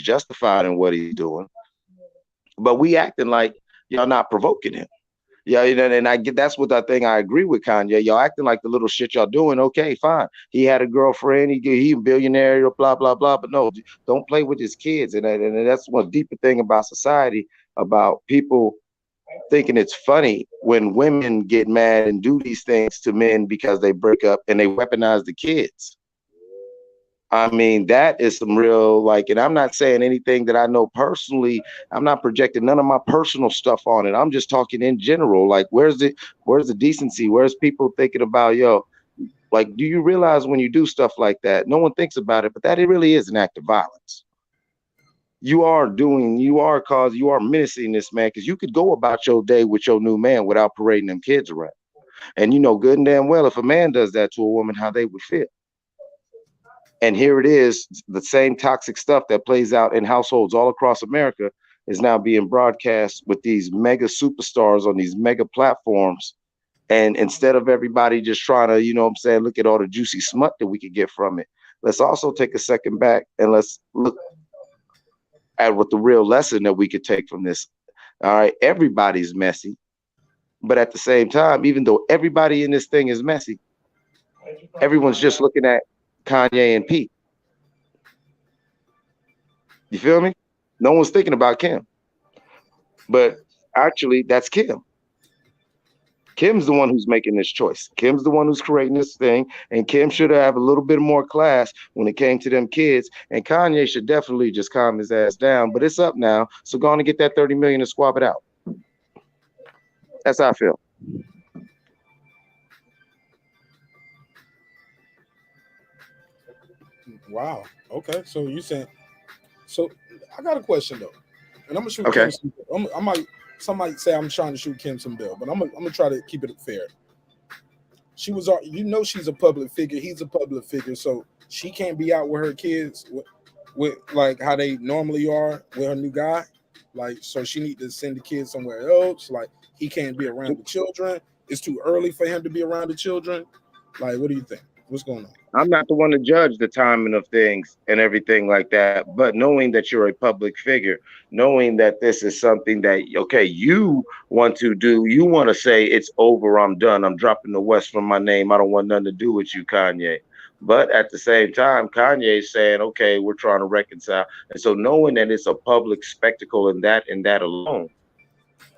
[SPEAKER 10] justified in what he's doing, but we acting like y'all not provoking him. Yeah, and I get that's what I think I agree with Kanye. Y'all acting like the little shit y'all doing. Okay, fine. He had a girlfriend. He a billionaire. Blah blah blah. But no, don't play with his kids. And that's one deeper thing about society, about people thinking it's funny when women get mad and do these things to men because they break up and they weaponize the kids. I mean, that is some real, like, and I'm not saying anything that I know personally. I'm not projecting none of my personal stuff on it. I'm just talking in general. Like, where's the decency? Where's people thinking about, yo, like, do you realize when you do stuff like that, no one thinks about it, but that it really is an act of violence. You are menacing this man, because you could go about your day with your new man without parading them kids around. And you know good and damn well if a man does that to a woman, how they would feel. And here it is, the same toxic stuff that plays out in households all across America is now being broadcast with these mega superstars on these mega platforms. And instead of everybody just trying to, you know what I'm saying, look at all the juicy smut that we could get from it, let's also take a second back and let's look at what the real lesson that we could take from this. All right, everybody's messy. But at the same time, even though everybody in this thing is messy, everyone's just looking at Kanye and Pete. You feel me? No one's thinking about Kim. But actually, that's Kim. Kim's the one who's making this choice. Kim's the one who's creating this thing. And Kim should have a little bit more class when it came to them kids. And Kanye should definitely just calm his ass down. But it's up now. So go on and get that 30 million and swap it out. That's how I feel.
[SPEAKER 1] Wow. Okay. So you saying, so I got a question though, and I'm gonna shoot
[SPEAKER 10] Okay.
[SPEAKER 1] Kim some, somebody say I'm trying to shoot Kim some bill, but I'm gonna try to keep it fair. She was, she's a public figure. He's a public figure, so she can't be out with her kids with like how they normally are with her new guy. Like, so she need to send the kids somewhere else. Like, he can't be around the children. It's too early for him to be around the children. Like, what do you think? What's going on?
[SPEAKER 10] I'm not the one to judge the timing of things and everything like that, but knowing that you're a public figure, knowing that this is something that, okay, you want to do, you want to say it's over, I'm done, I'm dropping the West from my name, I don't want nothing to do with you, Kanye. But at the same time, Kanye is saying, okay, we're trying to reconcile. And so knowing that it's a public spectacle and that alone.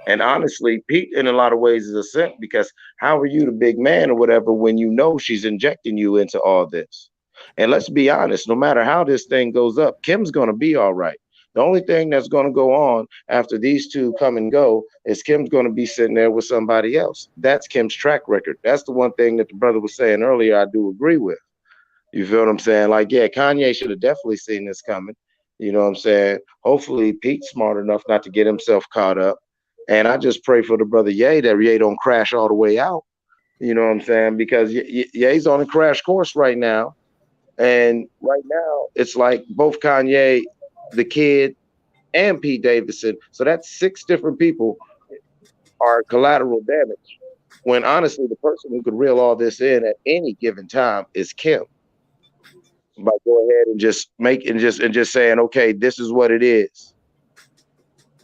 [SPEAKER 10] And honestly, Pete, in a lot of ways, is a simp, because how are you the big man or whatever when you know she's injecting you into all this? And let's be honest, no matter how this thing goes up, Kim's going to be all right. The only thing that's going to go on after these two come and go is Kim's going to be sitting there with somebody else. That's Kim's track record. That's the one thing that the brother was saying earlier I do agree with. You feel what I'm saying? Like, yeah, Kanye should have definitely seen this coming. You know what I'm saying? Hopefully Pete's smart enough not to get himself caught up. And I just pray for the brother Ye that Ye don't crash all the way out. You know what I'm saying? Because Ye's on a crash course right now. And right now, it's like both Kanye, the kid, and Pete Davidson. So that's 6 different people are collateral damage. When honestly, the person who could reel all this in at any given time is Kim. By go ahead and just just saying, okay, this is what it is.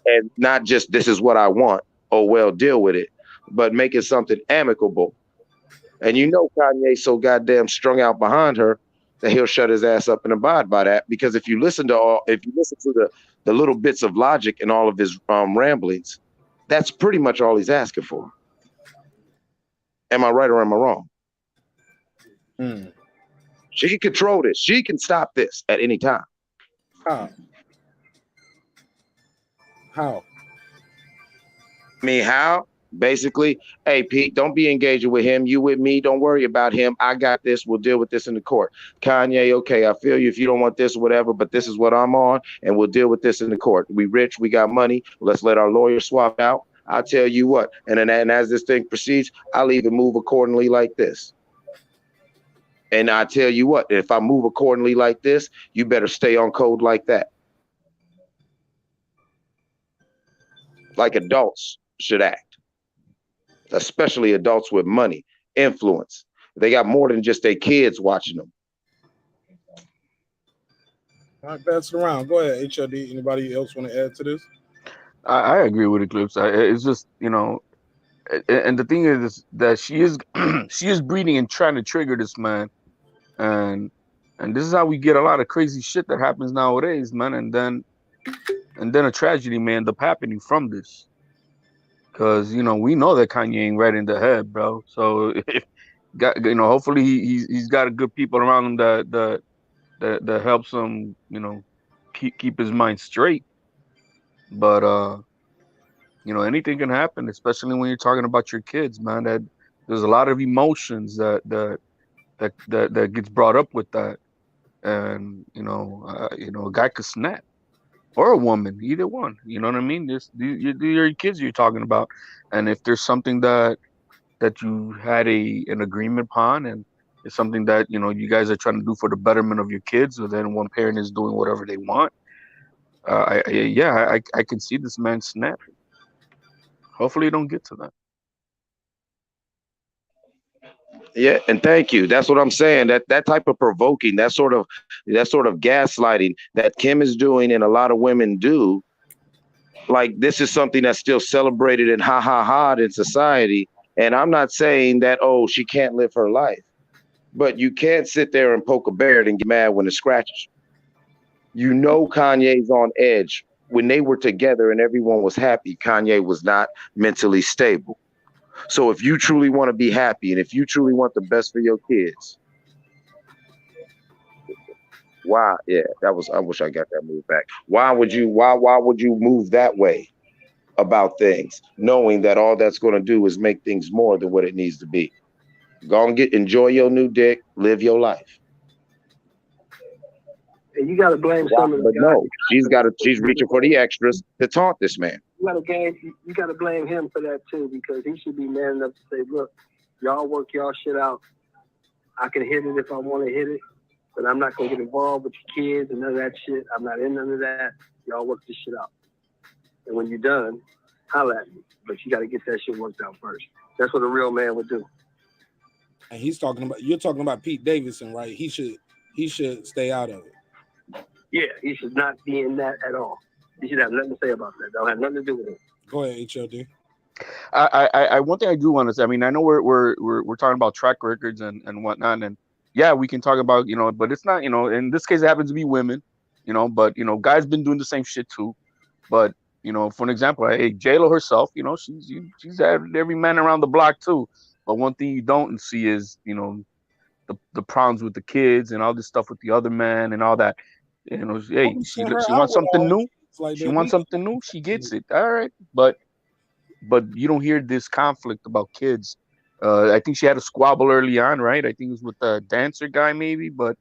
[SPEAKER 10] And not just this is what I want, oh well, deal with it, but make it something amicable. And you know Kanye's so goddamn strung out behind her that he'll shut his ass up and abide by that. Because if you listen to the little bits of logic in all of his ramblings, that's pretty much all he's asking for. Am I right or am I wrong? She can control this. She can stop this at any time.
[SPEAKER 1] How?
[SPEAKER 10] I mean, how? Basically, hey, Pete, don't be engaging with him. You with me. Don't worry about him. I got this. We'll deal with this in the court. Kanye, okay, I feel you if you don't want this or whatever, but this is what I'm on, and we'll deal with this in the court. We rich. We got money. Let's let our lawyer swap out. I'll tell you what. And as this thing proceeds, I'll even move accordingly like this. And I tell you what, if I move accordingly like this, you better stay on code like that. like adults should act, especially adults with money, influence. They got more than just their kids watching them.
[SPEAKER 1] All right, pass it around. Go ahead, HLD. Anybody else want to add to this?
[SPEAKER 6] I agree with Eclipse. It's just, and the thing is that she is she is breeding and trying to trigger this man, and this is how we get a lot of crazy shit that happens nowadays, man. And then a tragedy may end up happening from this, because we know that Kanye ain't right in the head, bro. So hopefully he's got good people around him that helps him, keep his mind straight. But anything can happen, especially when you're talking about your kids, man. That there's a lot of emotions that gets brought up with that, and a guy could snap, or a woman, either one. You know what I mean? They're your kids you're talking about, and if there's something that you had an agreement upon, and it's something that you guys are trying to do for the betterment of your kids, or then one parent is doing whatever they want. I can see this man snapping. Hopefully, you don't get to that.
[SPEAKER 10] Yeah, and thank you. That's what I'm saying. That type of provoking, that sort of gaslighting that Kim is doing, and a lot of women do. Like, this is something that's still celebrated and ha in society. And I'm not saying that, oh, she can't live her life, but you can't sit there and poke a bear and get mad when it scratches. Kanye's on edge. When they were together and everyone was happy, Kanye was not mentally stable. So if you truly want to be happy, and if you truly want the best for your kids, why? Yeah, I wish I got that move back. Why would you move that way about things, knowing that all that's going to do is make things more than what it needs to be? Go and enjoy your new dick, live your life.
[SPEAKER 5] And you got to blame some of the guys.
[SPEAKER 10] No, she's reaching for the extras to taunt this man.
[SPEAKER 5] You got to blame him for that too, because he should be man enough to say, look, y'all work y'all shit out. I can hit it if I want to hit it, but I'm not going to get involved with your kids and none of that shit. I'm not in none of that. Y'all work this shit out. And when you're done, holla at me. But you got to get that shit worked out first. That's what a real man would do.
[SPEAKER 1] And you're talking about Pete Davidson, right? He should stay out of it.
[SPEAKER 5] Yeah, he should not be in that at all. He should have nothing to say about that. Don't have nothing to do with it.
[SPEAKER 1] Go ahead, HLD.
[SPEAKER 6] I one thing I do want to say. I mean, I know we're talking about track records and whatnot, and yeah, we can talk about but it's not in this case it happens to be women, but guys been doing the same shit too. But for an example, hey, J-Lo herself, she's had every man around the block too. But one thing you don't see is the problems with the kids and all this stuff with the other man and all that. Hey, she wants something new. She wants something new. She gets it. All right, but you don't hear this conflict about kids. I think she had a squabble early on, right? I think it was with the dancer guy, maybe. But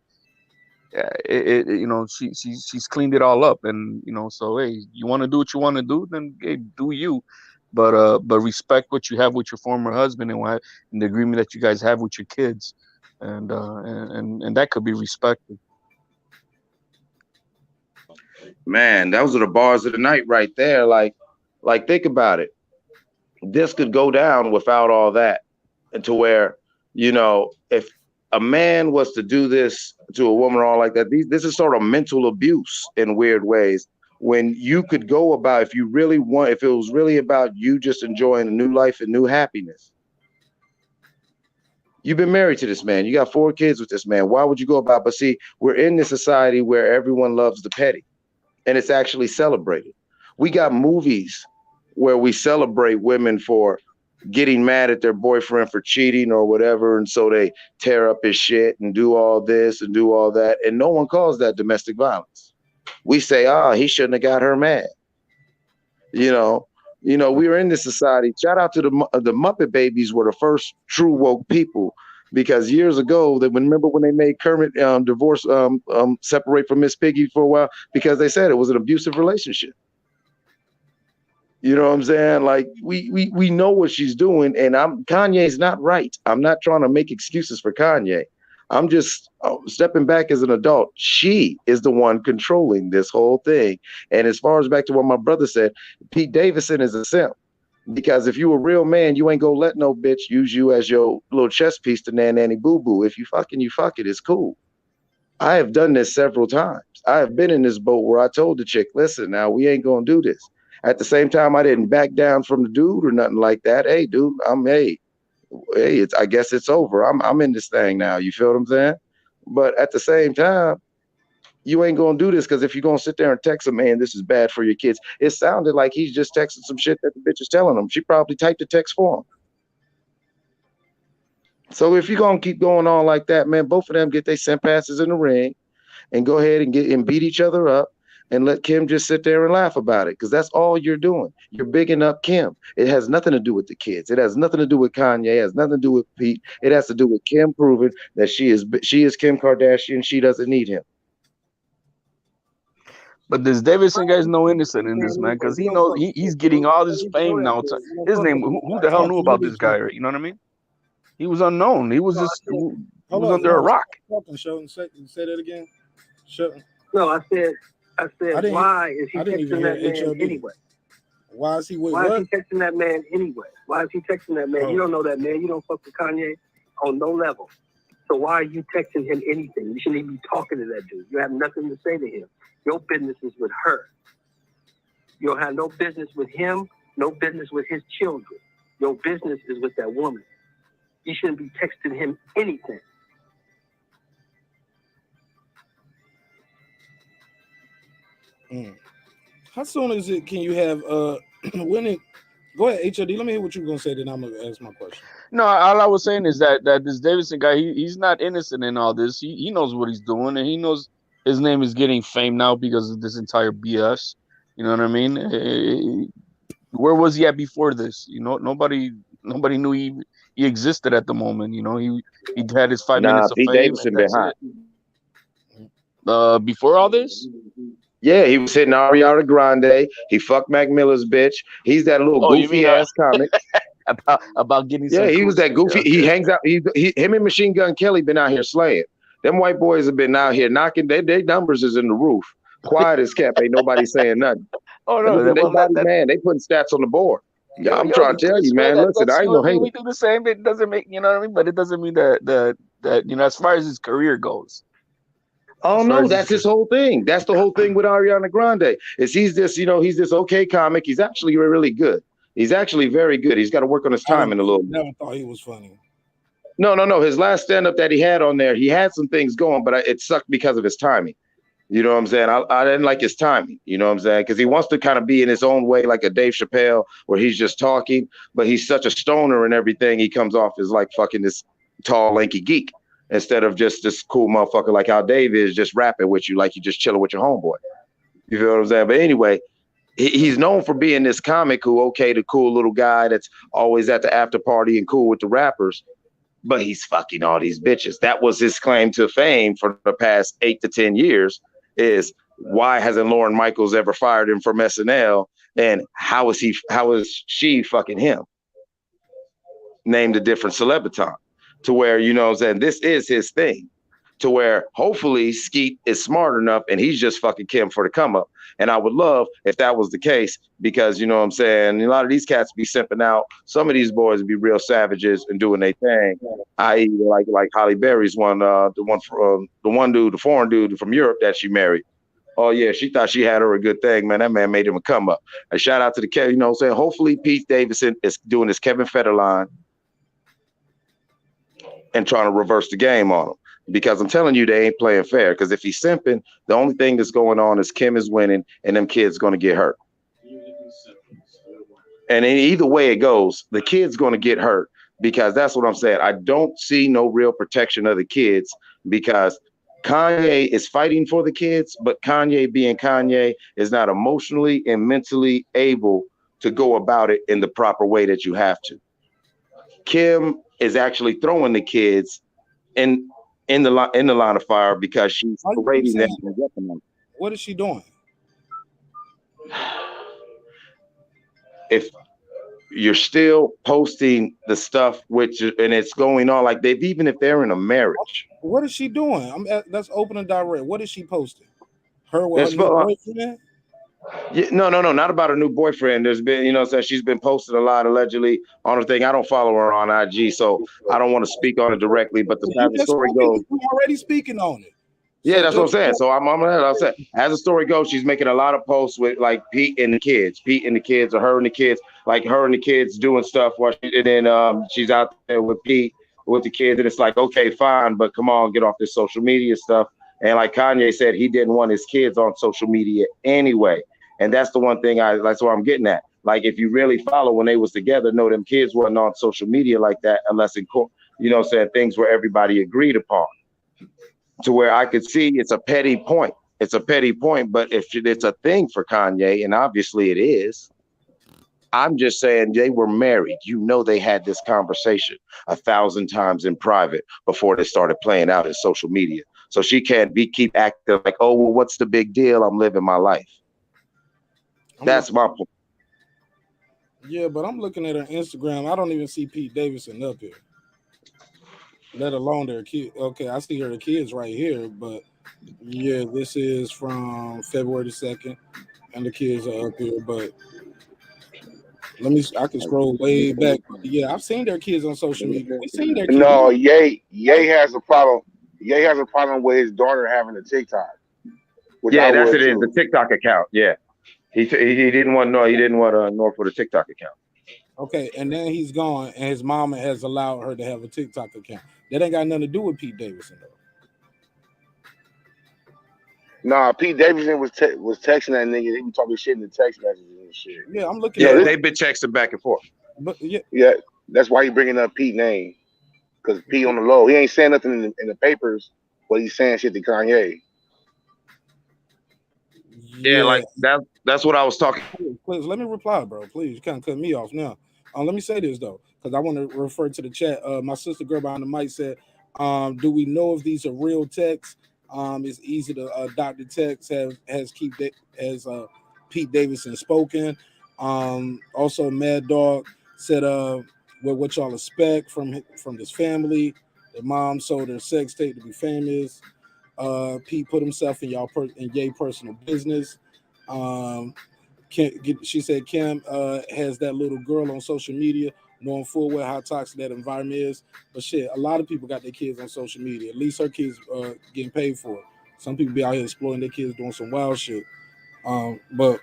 [SPEAKER 6] she's cleaned it all up, and so hey, you want to do what you want to do, then hey, do you. But respect what you have with your former husband and the agreement that you guys have with your kids, and that could be respected.
[SPEAKER 10] Man, those are the bars of the night right there. Like think about it. This could go down without all that, and to where, if a man was to do this to a woman or all like that, this is sort of mental abuse in weird ways. When you could go about, if it was really about you just enjoying a new life and new happiness. You've been married to this man. You got 4 kids with this man. Why would you go about? But see, we're in this society where everyone loves the petty. And it's actually celebrated. We got movies where we celebrate women for getting mad at their boyfriend for cheating or whatever, and so they tear up his shit and do all this and do all that, and no one calls that domestic violence. We say, he shouldn't have got her mad. We were in this society. Shout out to the Muppet Babies were the first true woke people, because years ago, remember when they made Kermit separate from Miss Piggy for a while because they said it was an abusive relationship. You know what I'm saying? Like we know what she's doing, and Kanye's not right. I'm not trying to make excuses for Kanye, I'm just stepping back as an adult. She is the one controlling this whole thing. And as far as back to what my brother said, Pete Davidson is a simp. Because if you a real man, you ain't gonna let no bitch use you as your little chess piece to nanny boo boo. If you fucking, you fuck it. It's cool. I have done this several times. I have been in this boat where I told the chick, listen, now we ain't gonna do this. At the same time, I didn't back down from the dude or nothing like that. Hey, dude, hey, I guess it's over. I'm in this thing now. You feel what I'm saying? But at the same time, you ain't gonna do this because if you're gonna sit there and text a man, this is bad for your kids. It sounded like he's just texting some shit that the bitch is telling him. She probably typed the text for him. So if you're gonna keep going on like that, man, both of them get their simp asses in the ring and go ahead and beat each other up and let Kim just sit there and laugh about it, because that's all you're doing. You're bigging up Kim. It has nothing to do with the kids. It has nothing to do with Kanye. It has nothing to do with Pete. It has to do with Kim proving that she is Kim Kardashian. She doesn't need him.
[SPEAKER 6] But this Davidson guy's no innocent in this, man, because he knows he's getting all this fame now. His name, who the hell knew about this guy? You know what I mean? He was unknown. He was just under a rock.
[SPEAKER 1] Sheldon, say that again. Sheldon.
[SPEAKER 5] No, I said, why is he texting that man anyway?
[SPEAKER 1] Why is he with
[SPEAKER 5] Why is he texting that man anyway? Why is he texting that man? Oh. You don't know that man. You don't fuck with Kanye on no level. So why are you texting him anything? You shouldn't even be talking to that dude. You have nothing to say to him. Your business is with her. You don't have no business with him, no business with his children. Your business is with that woman. You shouldn't be texting him anything.
[SPEAKER 1] How soon is it? Can you have when it? Go ahead, HOD. Let me hear what you're gonna say. Then I'm gonna ask my question.
[SPEAKER 6] No, all I was saying is that this Davidson guy, he's not innocent in all this. He knows what he's doing, and he knows his name is getting fame now because of this entire BS. You know what I mean? Where was he at before this? You know, nobody knew he existed at the moment. You know, he had his 5 minutes of
[SPEAKER 10] Pete
[SPEAKER 6] fame.
[SPEAKER 10] Davidson been hot.
[SPEAKER 6] Before all this?
[SPEAKER 10] Yeah, he was hitting Ariana Grande. He fucked Mac Miller's bitch. He's that little goofy ass comic.
[SPEAKER 6] about getting
[SPEAKER 10] he was that goofy. He hangs out. Him and Machine Gun Kelly been out here slaying. Them white boys have been out here knocking. Their numbers is in the roof. Quiet as kept. Ain't nobody saying nothing.
[SPEAKER 6] Oh no,
[SPEAKER 10] man, they putting stats on the board. Yeah, I'm trying to tell you, man. Listen, I ain't gonna hate it.
[SPEAKER 6] We do the same. It doesn't make, you know what I mean, but it doesn't mean that you know, as far as his career goes.
[SPEAKER 10] Oh no, that's his whole thing. That's the whole thing with Ariana Grande. Is he's this okay comic. He's actually really good. He's actually very good. He's got to work on his timing a little bit.
[SPEAKER 1] Never thought he was funny.
[SPEAKER 10] No. His last stand-up that he had on there, he had some things going, but it sucked because of his timing. You know what I'm saying? I didn't like his timing. You know what I'm saying? Because he wants to kind of be in his own way, like a Dave Chappelle, where he's just talking, but he's such a stoner and everything. He comes off as like fucking this tall, lanky geek instead of just this cool motherfucker like how Dave is, just rapping with you like you just chilling with your homeboy. You feel what I'm saying? But anyway, he's known for being this comic who, the cool little guy that's always at the after party and cool with the rappers, but he's fucking all these bitches. That was his claim to fame for the past 8 to 10 years, is why hasn't Lauren Michaels ever fired him from SNL? And how is she fucking him? Named a different celebriton to where, you know what I'm saying, this is his thing, to where hopefully Skeet is smart enough and he's just fucking Kim for the come up. And I would love if that was the case, because, you know what I'm saying, a lot of these cats be simping out. Some of these boys be real savages and doing their thing, i.e. like Holly Berry's one, the foreign dude from Europe that she married. Oh yeah, she thought she had her a good thing, man. That man made him a come up. A shout out to the Kevin, you know what I'm saying? Hopefully Pete Davidson is doing his Kevin Federline and trying to reverse the game on him. Because I'm telling you, they ain't playing fair. Because if he's simping, the only thing that's going on is Kim is winning and them kids going to get hurt. And in either way it goes, the kid's going to get hurt, because that's what I'm saying. I don't see no real protection of the kids, because Kanye is fighting for the kids, but Kanye being Kanye is not emotionally and mentally able to go about it in the proper way that you have to. Kim is actually throwing the kids in the line of fire because she's parading them.
[SPEAKER 1] What is she doing?
[SPEAKER 10] If you're still posting the stuff and it's going on like even if they're in a marriage.
[SPEAKER 1] What is she doing? That's open and direct. What is she posting? Her with
[SPEAKER 10] That's
[SPEAKER 1] her new boyfriend?
[SPEAKER 10] Yeah, no, not about her new boyfriend. There's been, she's been posted a lot allegedly on her thing. I don't follow her on IG, so I don't want to speak on it directly. But as the story goes,
[SPEAKER 1] we're already speaking on it.
[SPEAKER 10] Yeah, that's what I'm saying. So I'm saying, as the story goes, she's making a lot of posts with like Pete and the kids, or her and the kids, like her and the kids doing stuff. And then she's out there with Pete with the kids, and it's like, okay, fine, but come on, get off this social media stuff. And like Kanye said, he didn't want his kids on social media anyway. And that's the one thing that's what I'm getting at. Like, if you really follow when they was together, no, them kids wasn't on social media like that unless in court, things where everybody agreed upon. To where I could see it's a petty point. It's a petty point, but if it's a thing for Kanye, and obviously it is, I'm just saying they were married. They had this conversation 1,000 times in private before they started playing out in social media. So she can't keep acting like, oh, well, what's the big deal? I'm living my life. That's my point.
[SPEAKER 1] Yeah, but I'm looking at her Instagram. I don't even see Pete Davidson up here. Let alone their kids. Okay, I see her kids right here, but yeah, this is from February the 2nd, and the kids are up here. But I can scroll way back. Yeah, I've seen their kids on social media. We've seen their kids.
[SPEAKER 12] No, Ye has a problem. Ye has a problem with his daughter having a TikTok.
[SPEAKER 10] Yeah, that's it. Is the TikTok account. Yeah, he didn't want North with a TikTok account.
[SPEAKER 1] Okay, and then he's gone, and his mama has allowed her to have a TikTok account. That ain't got nothing to do with Pete Davidson, though.
[SPEAKER 12] Nah, Pete Davidson was texting that nigga. He was talking shit in the text messages and shit.
[SPEAKER 1] Yeah, I'm looking.
[SPEAKER 10] Yeah, they've been texting back and forth.
[SPEAKER 1] But
[SPEAKER 12] yeah, that's why he bringing up Pete's name, because Pete on the low. He ain't saying nothing in the papers, but he's saying shit to Kanye.
[SPEAKER 10] Yeah, like that's what I was talking.
[SPEAKER 1] Please let me reply, bro. Please, you can't cut me off now. Let me say this though, because I want to refer to the chat. My sister girl behind the mic said, "Do we know if these are real texts? It's easy to adopt the text. Has Pete Davidson spoken? Also, Mad Dog said, what y'all expect from this family? The mom sold her sex tape to be famous. Pete put himself in Ye personal business. She said Kim has that little girl on social media, knowing full well how toxic that environment is. But shit, a lot of people got their kids on social media. At least her kids getting paid for it. Some people be out here exploiting their kids doing some wild shit. But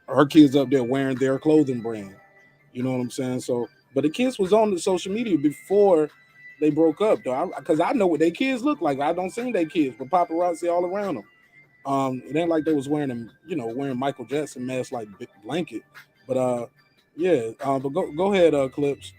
[SPEAKER 1] her kids up there wearing their clothing brand. You know what I'm saying? So, but the kids was on the social media before they broke up, though. Because I know what their kids look like. I don't see their kids, but paparazzi all around them. It ain't like they was wearing them, wearing Michael Jackson mask like blanket. But but go ahead, Clips.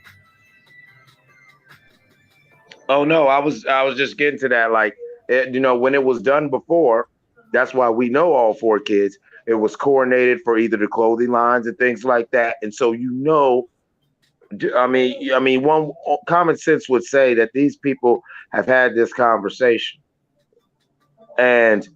[SPEAKER 10] Oh no, I was just getting to that. Like, when it was done before, that's why we know all four kids. It was coordinated for either the clothing lines and things like that. And so I mean, one common sense would say that these people have had this conversation, and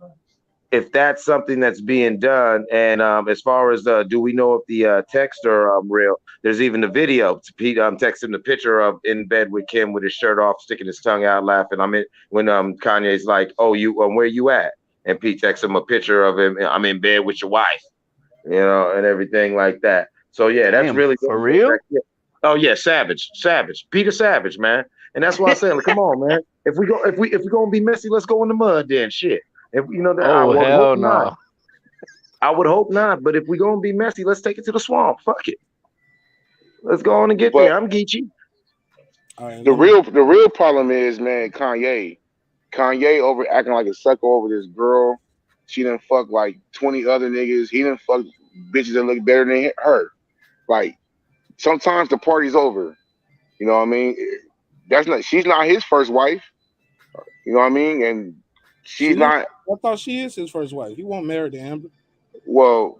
[SPEAKER 10] if that's something that's being done, and as far as do we know if the texts are real? There's even the video. Pete texting the picture of in bed with Kim with his shirt off, sticking his tongue out, laughing. When Kanye's like, "Oh, where you at?" And Pete texts him a picture of him. I'm in bed with your wife, and everything like that. So yeah, that's really
[SPEAKER 6] for real.
[SPEAKER 10] Oh yeah, Savage, Peter Savage, man. And that's why I say, like, come on, man. If we gonna be messy, let's go in the mud then. Shit. If
[SPEAKER 6] hell no.
[SPEAKER 10] I would hope not. But if we're gonna be messy, let's take it to the swamp. Fuck it. Let's go on and get there. I'm Geechee.
[SPEAKER 12] The real problem is, man, Kanye over acting like a sucker over this girl. She done fuck like 20 other niggas. He done fuck bitches that look better than her. Like, sometimes the party's over. You know what I mean? She's not his first wife. You know what I mean? And she's not.
[SPEAKER 1] I thought she is his first wife. He won't marry to Amber.
[SPEAKER 12] Well,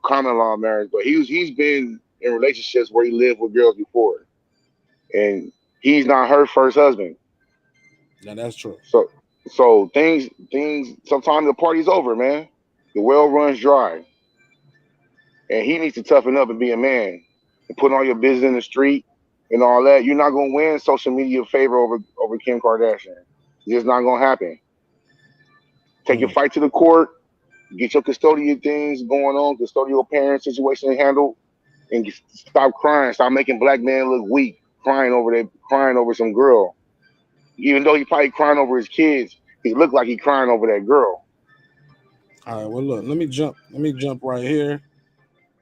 [SPEAKER 12] common law marriage, but he's been in relationships where he lived with girls before, and he's not her first husband.
[SPEAKER 1] No, that's true.
[SPEAKER 12] So things. Sometimes the party's over, man. The well runs dry, and he needs to toughen up and be a man. and putting all your business in the street and all that, you're not gonna win social media favor over Kim Kardashian. It's just not gonna happen. Take your fight to the court, get your custodial things going on, custodial parent situation handled, and stop crying. Stop making black men look weak, crying over some girl. Even though he probably crying over his kids, he looked like he crying over that girl.
[SPEAKER 1] All right, well, look, let me jump right here.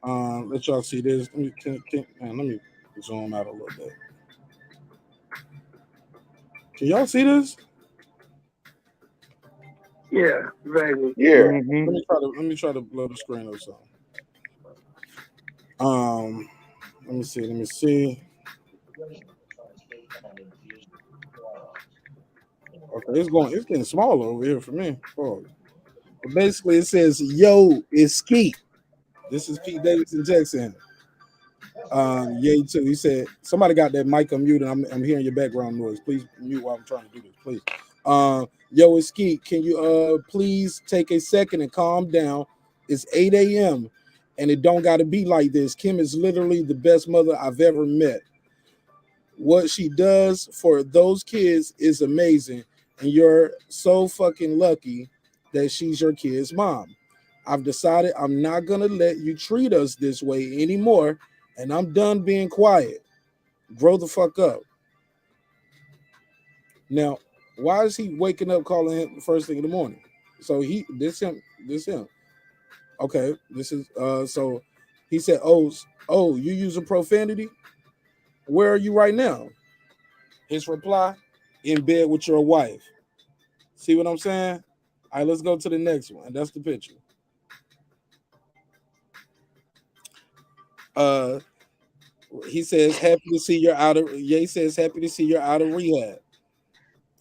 [SPEAKER 1] Let y'all see this. Let me zoom out a little bit. Can y'all see this?
[SPEAKER 5] Yeah, vaguely.
[SPEAKER 12] Yeah.
[SPEAKER 1] Let me try to blow the screen or something. Let me see. Okay, it's getting smaller over here for me. Oh. But basically, it says, "Yo, it's Skeet." This is Pete Davidson texting. Yay too. He said, "Somebody got that mic unmuted. I'm hearing your background noise. Please mute while I'm trying to do this, please." Yo, it's Skeet. Can you please take a second and calm down? It's 8 a.m. and it don't got to be like this. Kim is literally the best mother I've ever met. What she does for those kids is amazing, and you're so fucking lucky that she's your kid's mom. I've decided I'm not gonna let you treat us this way anymore, and I'm done being quiet. Grow the fuck up. Now, why is he waking up calling him the first thing in the morning? So this him. Okay, this is so he said, oh, you using profanity? Where are you right now? His reply, in bed with your wife. See what I'm saying? All right, let's go to the next one. That's the picture. He says, happy to see you're out of Ye says, happy to see you're out of rehab.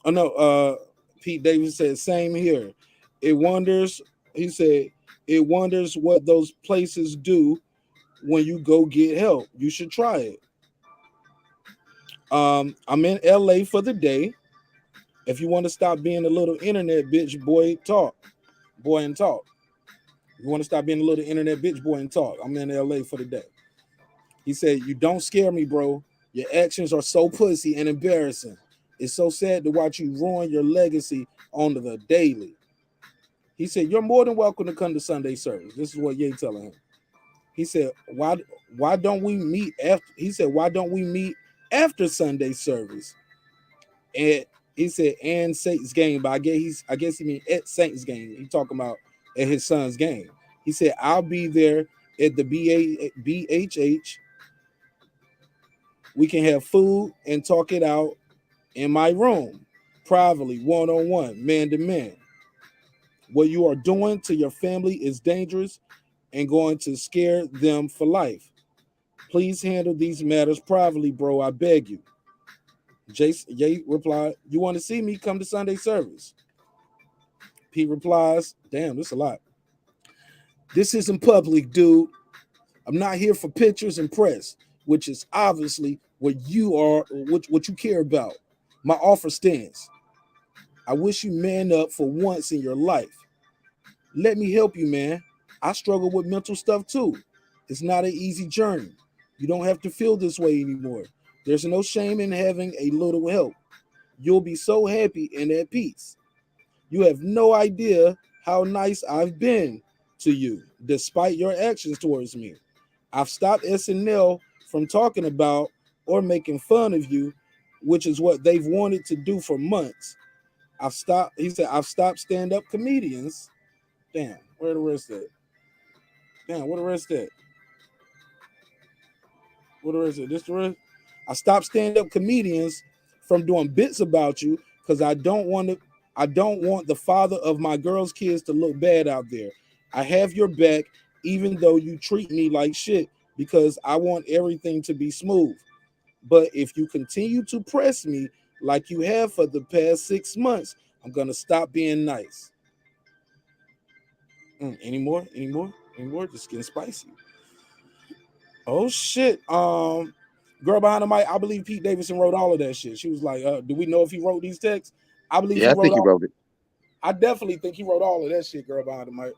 [SPEAKER 1] Oh no, Pete Davis said, same here. It wonders, he said, it wonders what those places do when you go get help. You should try it. I'm in LA for the day. If you want to stop being a little internet bitch, boy and talk. You want to stop being a little internet bitch, boy, and talk. I'm in LA for the day. He said, you don't scare me, bro. Your actions are so pussy and embarrassing. It's so sad to watch you ruin your legacy on the daily. He said, you're more than welcome to come to Sunday service. This is what Ye telling him. He said, why don't we meet after? He said, why don't we meet after Sunday service? And he said, and Saints game, but I guess he mean at Saints game. He talking about at his son's game. He said, I'll be there at the BHH. We can have food and talk it out in my room, privately, one-on-one, man-to-man. What you are doing to your family is dangerous and going to scare them for life. Please handle these matters privately, bro. I beg you. Ye replied, you want to see me? Come to Sunday service. Pete replies, damn, this is a lot. This isn't public, dude. I'm not here for pictures and press, which is obviously what you are, what you care about. My offer stands. I wish you man up for once in your life. Let me help you, man. I struggle with mental stuff too. It's not an easy journey. You don't have to feel this way anymore. There's no shame in having a little help. You'll be so happy and at peace. You have no idea how nice I've been to you, despite your actions towards me. I've stopped SNL from talking about or making fun of you, which is what they've wanted to do for months. He said, I've stopped stand-up comedians. Damn, where the rest at? Damn, what the rest at? What the rest at? This the rest? I stopped stand-up comedians from doing bits about you because I don't want the father of my girl's kids to look bad out there. I have your back, even though you treat me like shit, because I want everything to be smooth. But if you continue to press me like you have for the past 6 months, I'm gonna stop being nice. Any more? Just getting spicy. Oh shit. Girl behind the mic, I believe Pete Davidson wrote all of that shit. She was like, do we know if he wrote these texts? I believe
[SPEAKER 10] I think he wrote it.
[SPEAKER 1] I definitely think he wrote all of that shit, girl behind the mic.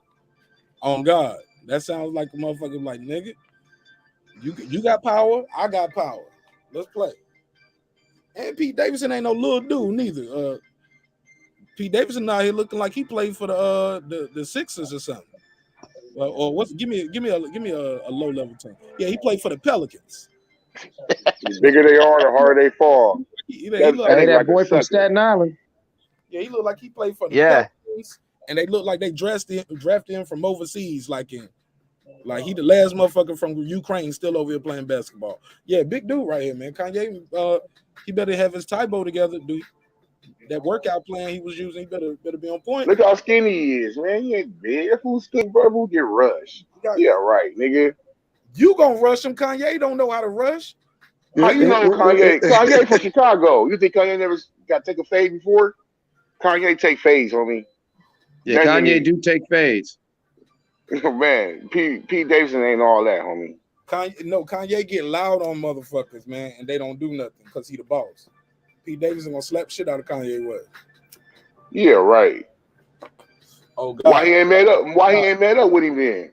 [SPEAKER 1] On God. That sounds like a motherfucker like, nigga. You got power, I got power. Let's play. And Pete Davidson ain't no little dude neither. Pete Davidson out here looking like he played for the Sixers or something. Or what's give me a low level term. Yeah, he played for the Pelicans.
[SPEAKER 12] The bigger they are, the harder they fall.
[SPEAKER 10] That boy from Staten Island.
[SPEAKER 1] Yeah, he looked like he played for the Pelicans, and they look like they drafted him from overseas, like he the last motherfucker from Ukraine still over here playing basketball. Yeah, big dude right here, man. Kanye, he better have his Tybo together, dude. That workout plan he was using, he better be on point.
[SPEAKER 12] Look how skinny he is, man. He ain't big. If who's skinny, bro, who get rushed? Yeah, right, nigga.
[SPEAKER 1] You gonna rush him? Kanye don't know how to rush.
[SPEAKER 12] How you know Kanye? Kanye from Chicago. You think Kanye never got to take a fade before? Kanye take fades, homie.
[SPEAKER 10] Yeah, Kanye do take fades.
[SPEAKER 12] Man, Pete Davidson ain't all that, homie.
[SPEAKER 1] Kanye get loud on motherfuckers, man, and they don't do nothing because he the boss. Pete Davidson gonna slap shit out of Kanye West.
[SPEAKER 12] Yeah, right.
[SPEAKER 1] Oh God.
[SPEAKER 12] Why he ain't met up with him then?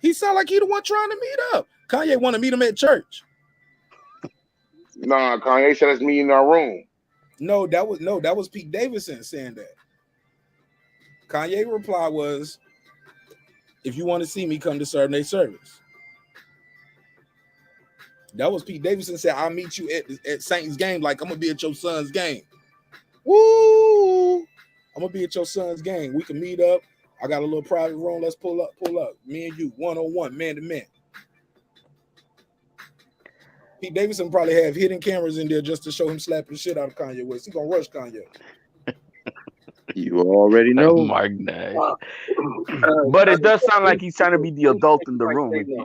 [SPEAKER 1] He sound like he the one trying to meet up. Kanye want to meet him at church.
[SPEAKER 12] Nah, Kanye said let's meet in our room.
[SPEAKER 1] No, that was Pete Davidson saying that. Kanye reply was, if you want to see me, come to Saturday service. That was Pete Davidson said, I'll meet you at Saints game, like I'm gonna be at your son's game. Woo! I'm gonna be at your son's game. We can meet up. I got a little private room. Let's pull up. Me and you, 1-on-1, man to man. Pete Davidson probably have hidden cameras in there just to show him slapping shit out of Kanye West. He gonna rush Kanye.
[SPEAKER 10] You already know.
[SPEAKER 6] Marqnash. But it does sound like he's trying to be the adult in the room.
[SPEAKER 1] Yeah,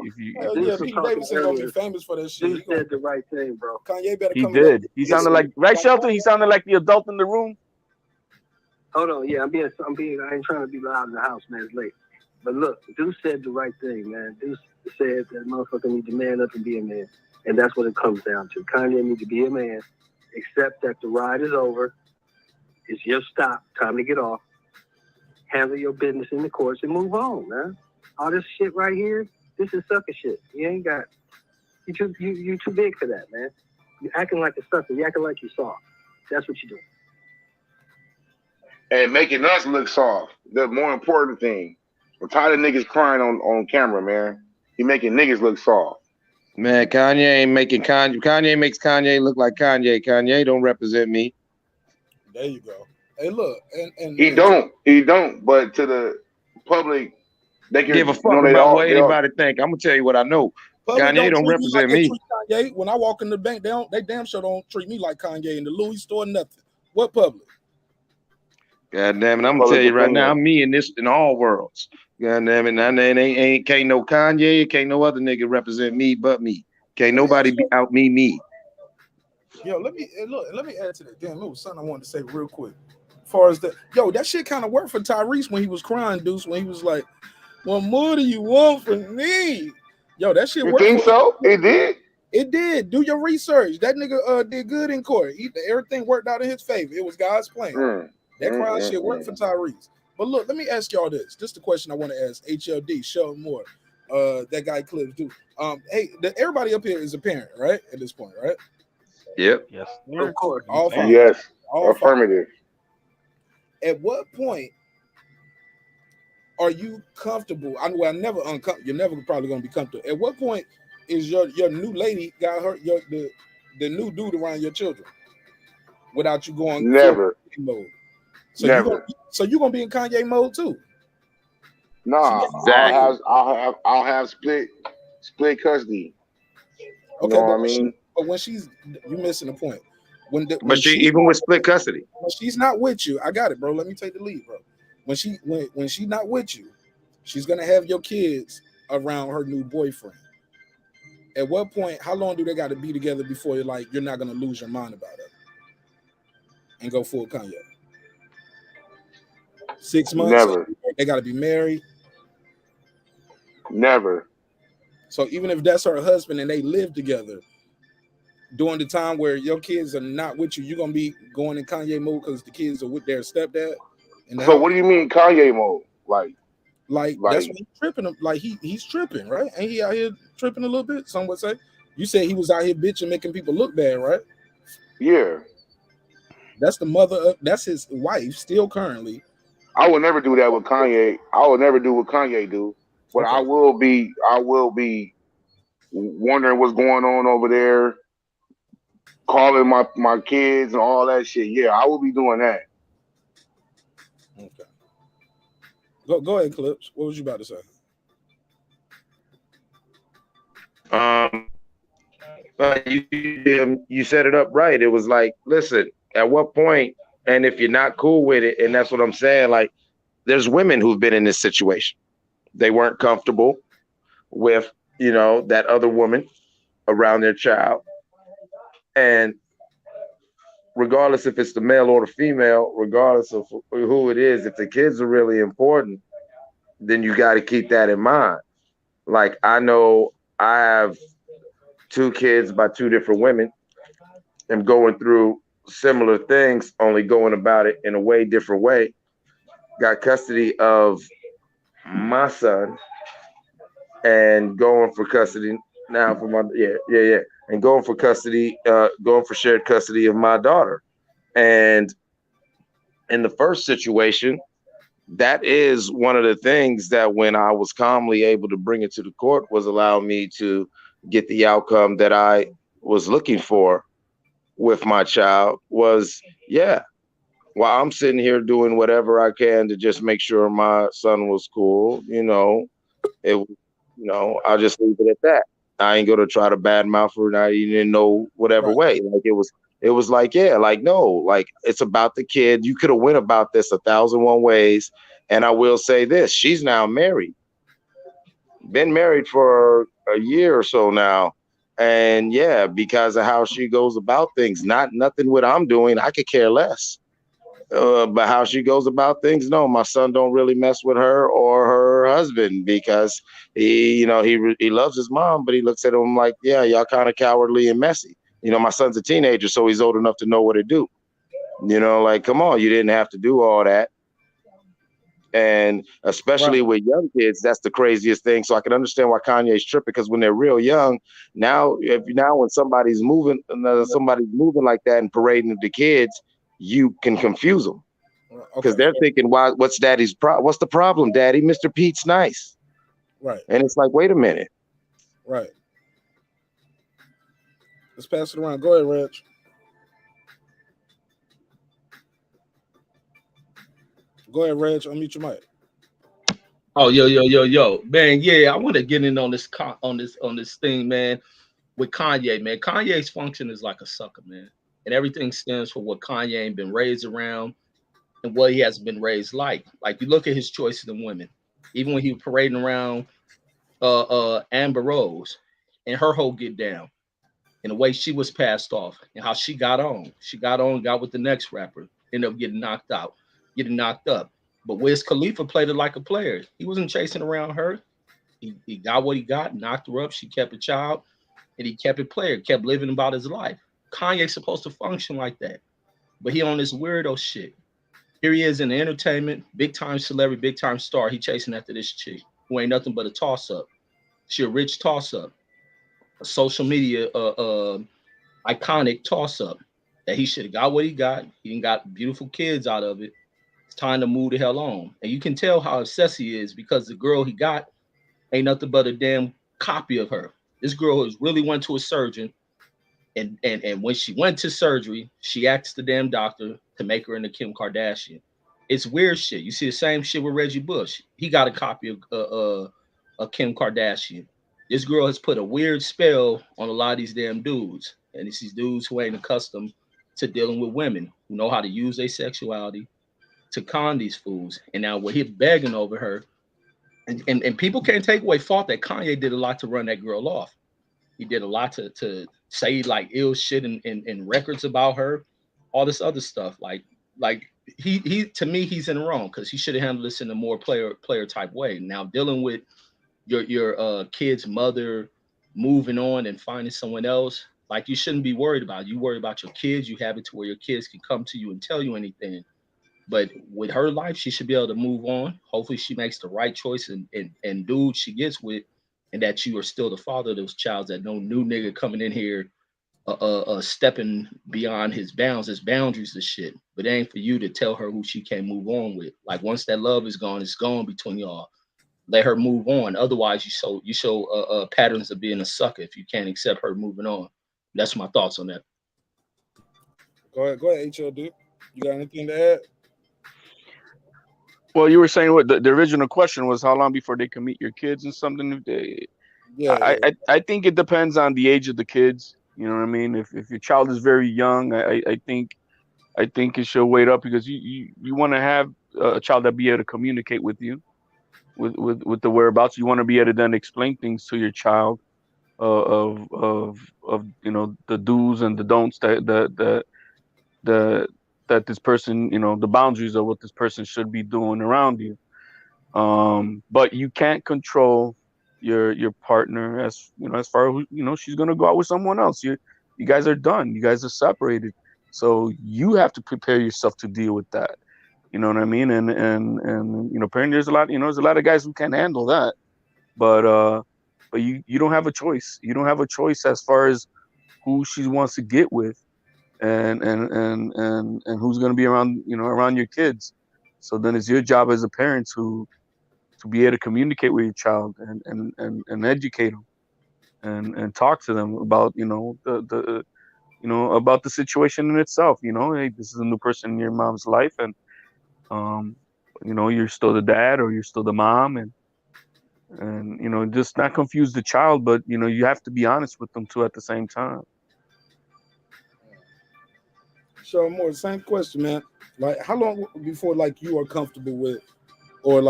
[SPEAKER 1] Pete Davidson gonna be famous for that shit.
[SPEAKER 5] He said the right thing, bro.
[SPEAKER 1] Kanye better
[SPEAKER 6] He
[SPEAKER 1] come.
[SPEAKER 6] did. He sounded like Shelton. He sounded like the adult in the room.
[SPEAKER 5] Hold on, yeah, I ain't trying to be loud in the house, man. It's late. But look, Deuce said the right thing, man. Deuce said that motherfucker need to man up and be a man. And that's what it comes down to. Kanye needs to be a man, accept that the ride is over. It's your stop. Time to get off. Handle your business in the courts and move on, man. All this shit right here, this is sucker shit. You ain't got. You too big for that, man. You acting like a sucker. You acting like you soft. That's what you doing.
[SPEAKER 12] And making us look soft. The more important thing. I'm tired of niggas crying on camera, man. He making niggas look soft.
[SPEAKER 10] Man, Kanye ain't making Kanye. Kanye makes Kanye look like Kanye. Kanye don't represent me.
[SPEAKER 1] There you go. Hey, look, and
[SPEAKER 12] he don't. But to the public, they can
[SPEAKER 10] give a fuck about what anybody think. I'm gonna tell you what I know. Kanye don't represent me.
[SPEAKER 1] Kanye, when I walk in the bank, they damn sure don't treat me like Kanye in the Louis store. Nothing. What public?
[SPEAKER 10] God damn it! I'm gonna tell you right now, I'm me in all worlds. God damn it! Now can't no Kanye, can't no other nigga represent me but me. Can't nobody be out me.
[SPEAKER 1] Yo, let me add to that. Damn, it was something I wanted to say real quick. As far as that shit kind of worked for Tyrese when he was crying, Deuce, when he was like, "What more do you want from me?" Yo, that shit worked.
[SPEAKER 12] You think so? It did.
[SPEAKER 1] It did. Do your research. That nigga did good in court. Everything worked out in his favor. It was God's plan. That crying shit worked for Tyrese. But look, let me ask y'all this. This is the question I want to ask HLD, Sheldon Moore, that guy Clips do. Hey, everybody up here is a parent, right? At this point, right?
[SPEAKER 10] Yep.
[SPEAKER 6] Yes.
[SPEAKER 1] Of course. All five.
[SPEAKER 12] Yes.
[SPEAKER 1] All
[SPEAKER 12] affirmative.
[SPEAKER 1] Five. At what point are you comfortable? You're never probably gonna be comfortable. At what point is your new lady got her the new dude around your children without you going
[SPEAKER 12] never
[SPEAKER 1] mode? So
[SPEAKER 12] never.
[SPEAKER 1] You're gonna be in Kanye mode too?
[SPEAKER 12] Nah, exactly. I'll have split custody. You know what I mean?
[SPEAKER 1] But when you're missing the point.
[SPEAKER 10] But even with split custody,
[SPEAKER 1] when she's not with you, I got it, bro. Let me take the lead, bro. When she's not with you, she's gonna have your kids around her new boyfriend. At what point? How long do they got to be together before you're not gonna lose your mind about it and go full Kanye? 6 months.
[SPEAKER 12] Never.
[SPEAKER 1] They got to be married.
[SPEAKER 12] Never.
[SPEAKER 1] So even if that's her husband and they live together, during the time where your kids are not with you, you're gonna be going in Kanye mode because the kids are with their stepdad.
[SPEAKER 12] So what do you mean Kanye mode? Like
[SPEAKER 1] Like that's what he's tripping. Like he's tripping, right? Ain't he out here tripping a little bit? Some would say. You said he was out here bitching, making people look bad, right?
[SPEAKER 12] Yeah.
[SPEAKER 1] That's the mother of. That's his wife, still currently.
[SPEAKER 12] I would never do that with Kanye. I would never do what Kanye do. But
[SPEAKER 1] Okay.
[SPEAKER 12] I will be wondering what's going on over there, calling my kids and all that shit. Yeah, I will be doing that.
[SPEAKER 1] Okay. Go ahead, Clips. What was you about to say?
[SPEAKER 10] You set it up right. It was like, listen, at what point, and if you're not cool with it, and that's what I'm saying, like, there's women who've been in this situation. They weren't comfortable with, that other woman around their child. And regardless if it's the male or the female, regardless of who it is, if the kids are really important, then you got to keep that in mind. Like, I know I have 2 kids by 2 different women. I'm going through similar things, only going about it in a way different way. Got custody of my son and going for custody now for my and going for custody, going for shared custody of my daughter. And in the first situation, that is one of the things that when I was calmly able to bring it to the court was allow me to get the outcome that I was looking for with my child was, while I'm sitting here doing whatever I can to just make sure my son was cool, I'll just leave it at that. I ain't going to try to badmouth her, not even know whatever way. Like it was like, no, like it's about the kid. You could have went about this 1,001 ways. And I will say this, she's now married, been married for a year or so now. And because of how she goes about things, nothing what I'm doing, I could care less. But how she goes about things, no, my son don't really mess with her or her husband because he loves his mom, but he looks at him like, y'all kind of cowardly and messy. My son's a teenager, so he's old enough to know what to do. Like, come on, you didn't have to do all that. And especially with young kids, that's the craziest thing. So I can understand why Kanye's tripping, because when they're real young, now when somebody's moving like that and parading the kids, you can confuse them because they're thinking, what's daddy's what's the problem, daddy? Mr. Pete's nice.
[SPEAKER 1] Right.
[SPEAKER 10] And it's like, wait a minute.
[SPEAKER 1] Right. Let's pass it around. Go ahead, Reg. Go ahead, Reg. Unmute your mic.
[SPEAKER 13] Oh, yo, man. Yeah, I want to get in on this thing, man, with Kanye, man. Kanye's function is like a sucker, man. And everything stems from what Kanye ain't been raised around and what he has been raised like. Like, you look at his choices in women, even when he was parading around Amber Rose and her whole get down and the way she was passed off and how she got on. She got with the next rapper, ended up getting knocked out, getting knocked up. But Wiz Khalifa played it like a player. He wasn't chasing around her. He got what he got, knocked her up. She kept a child and he kept it player, kept living about his life. Kanye's supposed to function like that, but he on this weirdo shit. Here he is in the entertainment, big time celebrity, big time star. He chasing after this chick who ain't nothing but a toss up. She a rich toss up, a social media iconic toss up that he should have got what he got. He done got beautiful kids out of it. It's time to move the hell on. And you can tell how obsessed he is because the girl he got ain't nothing but a damn copy of her. This girl has really went to a surgeon. And when she went to surgery, she asked the damn doctor to make her into Kim Kardashian. It's weird shit. You see the same shit with Reggie Bush. He got a copy of Kim Kardashian. This girl has put a weird spell on a lot of these damn dudes. And it's these dudes who ain't accustomed to dealing with women, who know how to use their sexuality to con these fools. And now we're here begging over her. And people can't take away fault that Kanye did a lot to run that girl off. He did a lot to say like ill shit in records about her, all this other stuff. Like he to me, he's in the wrong because he should have handled this in a more player type way. Now dealing with your kid's mother moving on and finding someone else, like you shouldn't be worried about it. You worry about your kids. You have it to where your kids can come to you and tell you anything. But with her life, she should be able to move on. Hopefully, she makes the right choice and dude she gets with, and that you are still the father of those child. That no new nigga coming in here, stepping beyond his bounds, his boundaries, and shit. But it ain't for you to tell her who she can't move on with. Like once that love is gone, it's gone between y'all. Let her move on. Otherwise, you show patterns of being a sucker if you can't accept her moving on. That's my thoughts on that.
[SPEAKER 1] Go ahead, HLD. You got anything to add?
[SPEAKER 6] Well, you were saying what the original question was, how long before they can meet your kids and something. I think it depends on the age of the kids. You know what I mean? If your child is very young, I think it should wait up, because you want to have a child that be able to communicate with you, with the whereabouts. You want to be able to then explain things to your child, of the do's and the don'ts that this person, the boundaries of what this person should be doing around you. But you can't control your partner, as far as she's gonna go out with someone else. You guys are done. You guys are separated. So you have to prepare yourself to deal with that. You know what I mean? And apparently there's a lot of guys who can't handle that. But you don't have a choice. You don't have a choice as far as who she wants to get with, and who's going to be around your kids. So then it's your job as a parent to be able to communicate with your child, and educate them, and talk to them about about the situation in itself. Hey, this is a new person in your mom's life, and you're still the dad, or you're still the mom, and just not confuse the child, but you have to be honest with them too at the same time.
[SPEAKER 1] So more same question, man. Like, how long before you are comfortable with, or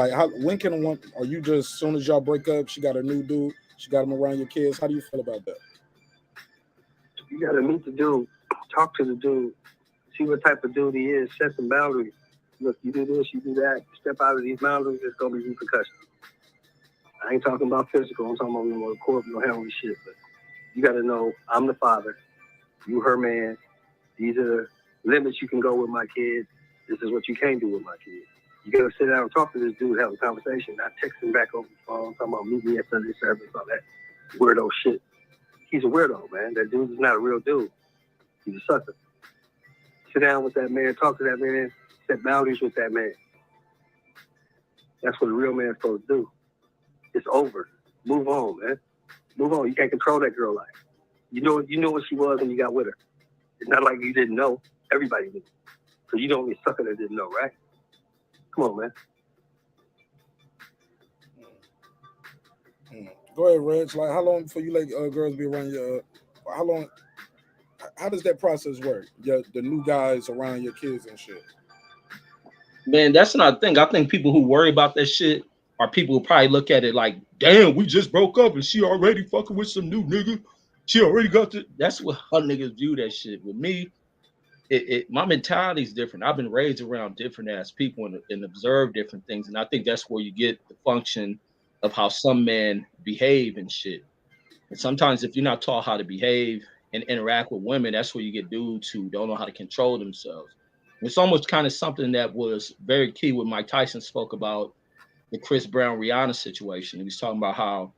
[SPEAKER 1] when can one? Are you just as soon as y'all break up, she got a new dude, she got him around your kids? How do you feel about that?
[SPEAKER 5] You gotta meet the dude, talk to the dude, see what type of dude he is, set some boundaries. Look, you do this, you do that. Step out of these boundaries, there's gonna be repercussions. I ain't talking about physical. I'm talking about more corporal, handling shit. But you gotta know, I'm the father. You her man. These are limits you can go with my kid. This is what you can't do with my kid. You gotta sit down and talk to this dude, have a conversation, not texting back over the phone, talking about meet me at Sunday service, all that weirdo shit. He's a weirdo, man. That dude is not a real dude. He's a sucker. Sit down with that man, talk to that man, set boundaries with that man. That's what a real man's supposed to do. It's over. Move on, man. Move on. You can't control that girl life. You know what she was when you got with her. It's not like you didn't know. Everybody knew. So you don't be a sucker that didn't know, right? Come on, man.
[SPEAKER 1] Go ahead, Reg. Like, how long before you let girls be around your? How long? How does that process work? The new guys around your kids and shit.
[SPEAKER 13] Man, that's not a thing. I think people who worry about that shit are people who probably look at it like, damn, we just broke up and she already fucking with some new nigga. She already got the. That's what her niggas view that shit. With me, my mentality is different. I've been raised around different ass people and observed different things. And I think that's where you get the function of how some men behave and shit. And sometimes if you're not taught how to behave and interact with women, that's where you get dudes who don't know how to control themselves. It's almost kind of something that was very key when Mike Tyson spoke about the Chris Brown Rihanna situation. He was talking about how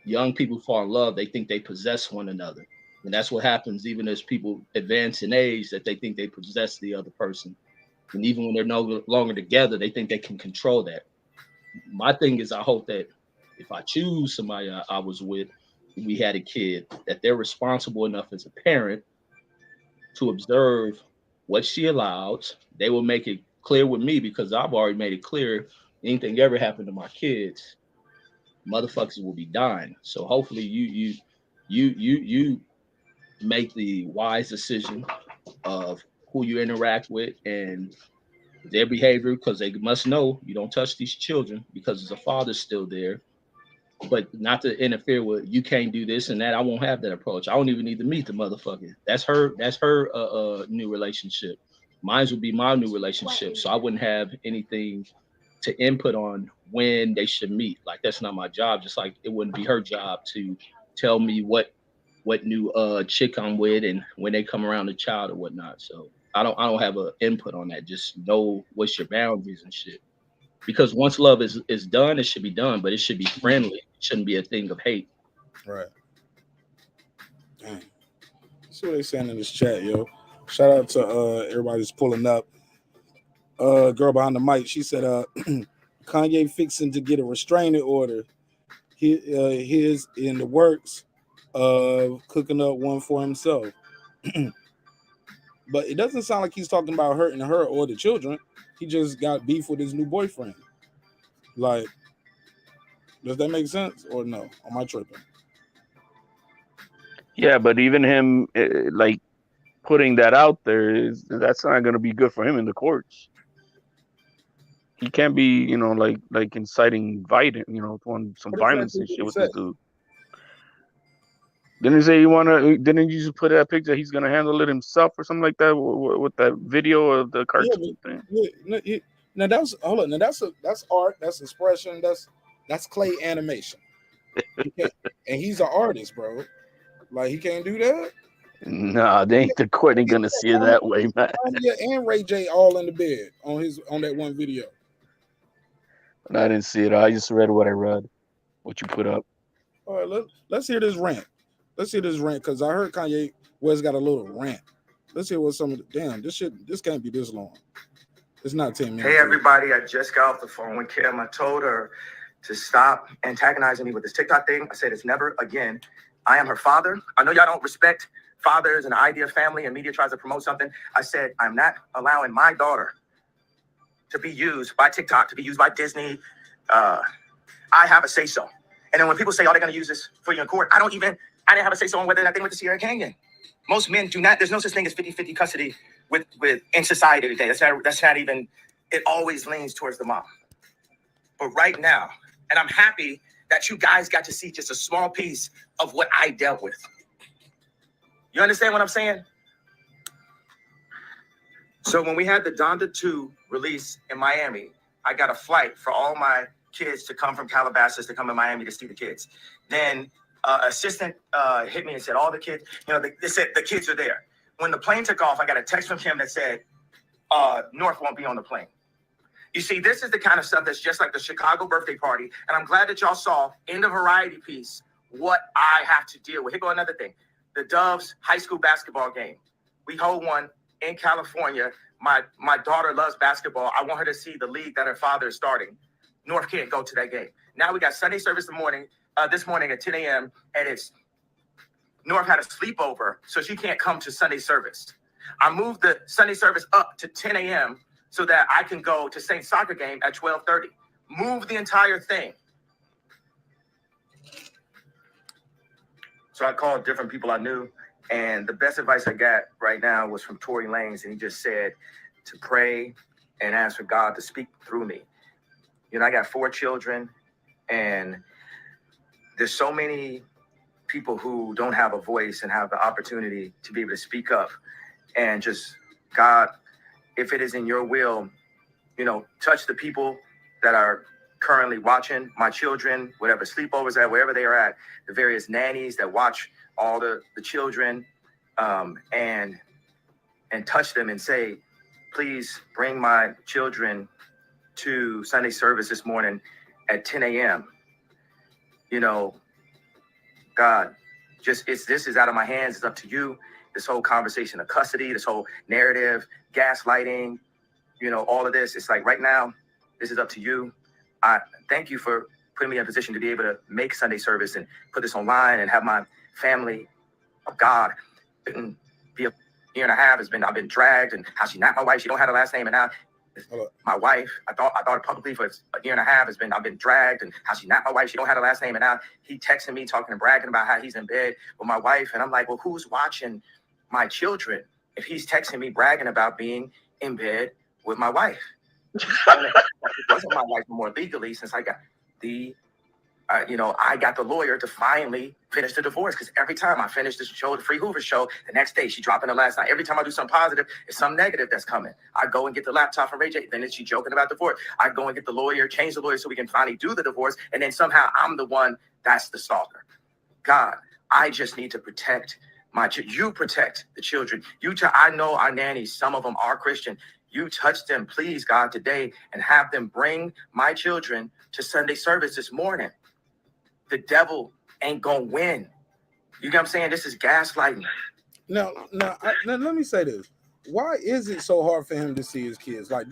[SPEAKER 13] young people fall in love, they think they possess one another. And that's what happens even as people advance in age, that they think they possess the other person. And even when they're no longer together, they think they can control that. My thing is, I hope that if I choose somebody I was with, we had a kid, that they're responsible enough as a parent to observe what she allows. They will make it clear with me, because I've already made it clear, anything ever happened to my kids, motherfuckers will be dying. So hopefully you make the wise decision of who you interact with and their behavior, because they must know you don't touch these children, because the father's still there. But not to interfere with, you can't do this and that. I won't have that approach. I don't even need to meet the motherfucker. That's her new relationship. Mine would be my new relationship. So I wouldn't have anything to input on when they should meet. Like, that's not my job. Just like it wouldn't be her job to tell me what new chick I'm with and when they come around the child or whatnot. So I don't have an input on that. Just know what's your boundaries and shit. Because once love is done, it should be done, but it should be friendly. It shouldn't be a thing of hate.
[SPEAKER 1] Right. Dang. See what they saying in this chat, yo. Shout out to everybody that's pulling up. Girl behind the mic, she said, Kanye fixing to get a restraining order. He is in the works of cooking up one for himself. But it doesn't sound like he's talking about hurting her or the children. He just got beef with his new boyfriend. Like, does that make sense or no? Am I tripping?
[SPEAKER 6] Yeah, but even him like putting that out there that's not going to be good for him in the courts. He can't be, you know, like inciting violence, you know, some violence and shit with this dude. Didn't he say didn't you just put that picture? He's gonna handle it himself or something like that with that video of the cartoon thing.
[SPEAKER 1] Yeah, now that's hold on. Now that's art. That's expression. That's clay animation. And he's an artist, bro. Like he can't do that.
[SPEAKER 6] Nah, they ain't the court ain't gonna see it that way, man.
[SPEAKER 1] Yeah, and Ray J all in the bed on that one video.
[SPEAKER 6] I didn't see it. I just read what I read. What you put up.
[SPEAKER 1] All right, let's hear this rant. Let's hear this rant because I heard Kanye West got a little rant. Let's hear what some of the this can't be this long. It's not 10 minutes.
[SPEAKER 14] Hey everybody, I just got off the phone with Kim. I told her to stop antagonizing me with this TikTok thing. I said it's never again. I am her father. I know y'all don't respect fathers and the idea of family and media tries to promote something. I said I'm not allowing my daughter to be used by TikTok, to be used by Disney. I have a say-so. And then when people say, oh, they're going to use this for you in court, I didn't have a say-so on whether that thing went to Sierra Canyon. Most men do not. There's no such thing as 50-50 custody with in society today. That's not even, it always leans towards the mom. But right now, and I'm happy that you guys got to see just a small piece of what I dealt with. You understand what I'm saying? So when we had the Donda 2 release in Miami, I got a flight for all my kids to come from Calabasas to come to Miami to see the kids. Then assistant hit me and said, all the kids, they said the kids are there. When the plane took off, I got a text from him that said, North won't be on the plane. You see, this is the kind of stuff that's just like the Chicago birthday party. And I'm glad that y'all saw in the variety piece what I have to deal with. Here go another thing. The Doves high school basketball game. We hold one in California. My daughter loves basketball. I want her to see the league that her father is starting. North can't go to that game. Now we got Sunday service this morning at 10 a.m. and it's North had a sleepover, so she can't come to Sunday service. I moved the Sunday service up to 10 a.m. so that I can go to Saint soccer game at 12:30. Move the entire thing. So I called different people I knew, and the best advice I got right now was from Tory Lanez, and he just said to pray and ask for God to speak through me. I got 4 children, and there's so many people who don't have a voice and have the opportunity to be able to speak up. And just, God, if it is in your will, touch the people that are currently watching, my children, whatever sleepovers at, wherever they are at, the various nannies that watch all the children, and touch them and say, please bring my children to Sunday service this morning at 10 a.m. God, this is out of my hands. It's up to you. This whole conversation of custody, this whole narrative, gaslighting, all of this. It's like right now, this is up to you. I thank you for putting me in a position to be able to make Sunday service and put this online and have my family of God. Be a year and a half I've been dragged, and how she's not my wife. She don't have a last name, and now my wife. I thought it publicly for a year and a half I've been dragged, and how she's not my wife. She don't have a last name, and now he texting me talking and bragging about how he's in bed with my wife, and I'm like, well, who's watching my children if he's texting me bragging about being in bed with my wife? It wasn't my wife more legally since I got I got the lawyer to finally finish the divorce, because every time I finish this show, the Free Hoover show, the next day she dropping the last night. Every time I do something positive, it's some negative that's coming. I go and get the laptop from Ray J. Then she joking about divorce. I go and get the lawyer, change the lawyer so we can finally do the divorce. And then somehow I'm the one that's the stalker. God, I just need to protect You protect the children. I know our nannies, some of them are Christian. You touch them, please, God, today, and have them bring my children to Sunday service this morning. The devil ain't gonna win. You get what I'm saying? This is gaslighting.
[SPEAKER 1] Now, let me say this. Why is it so hard for him to see his kids? Like,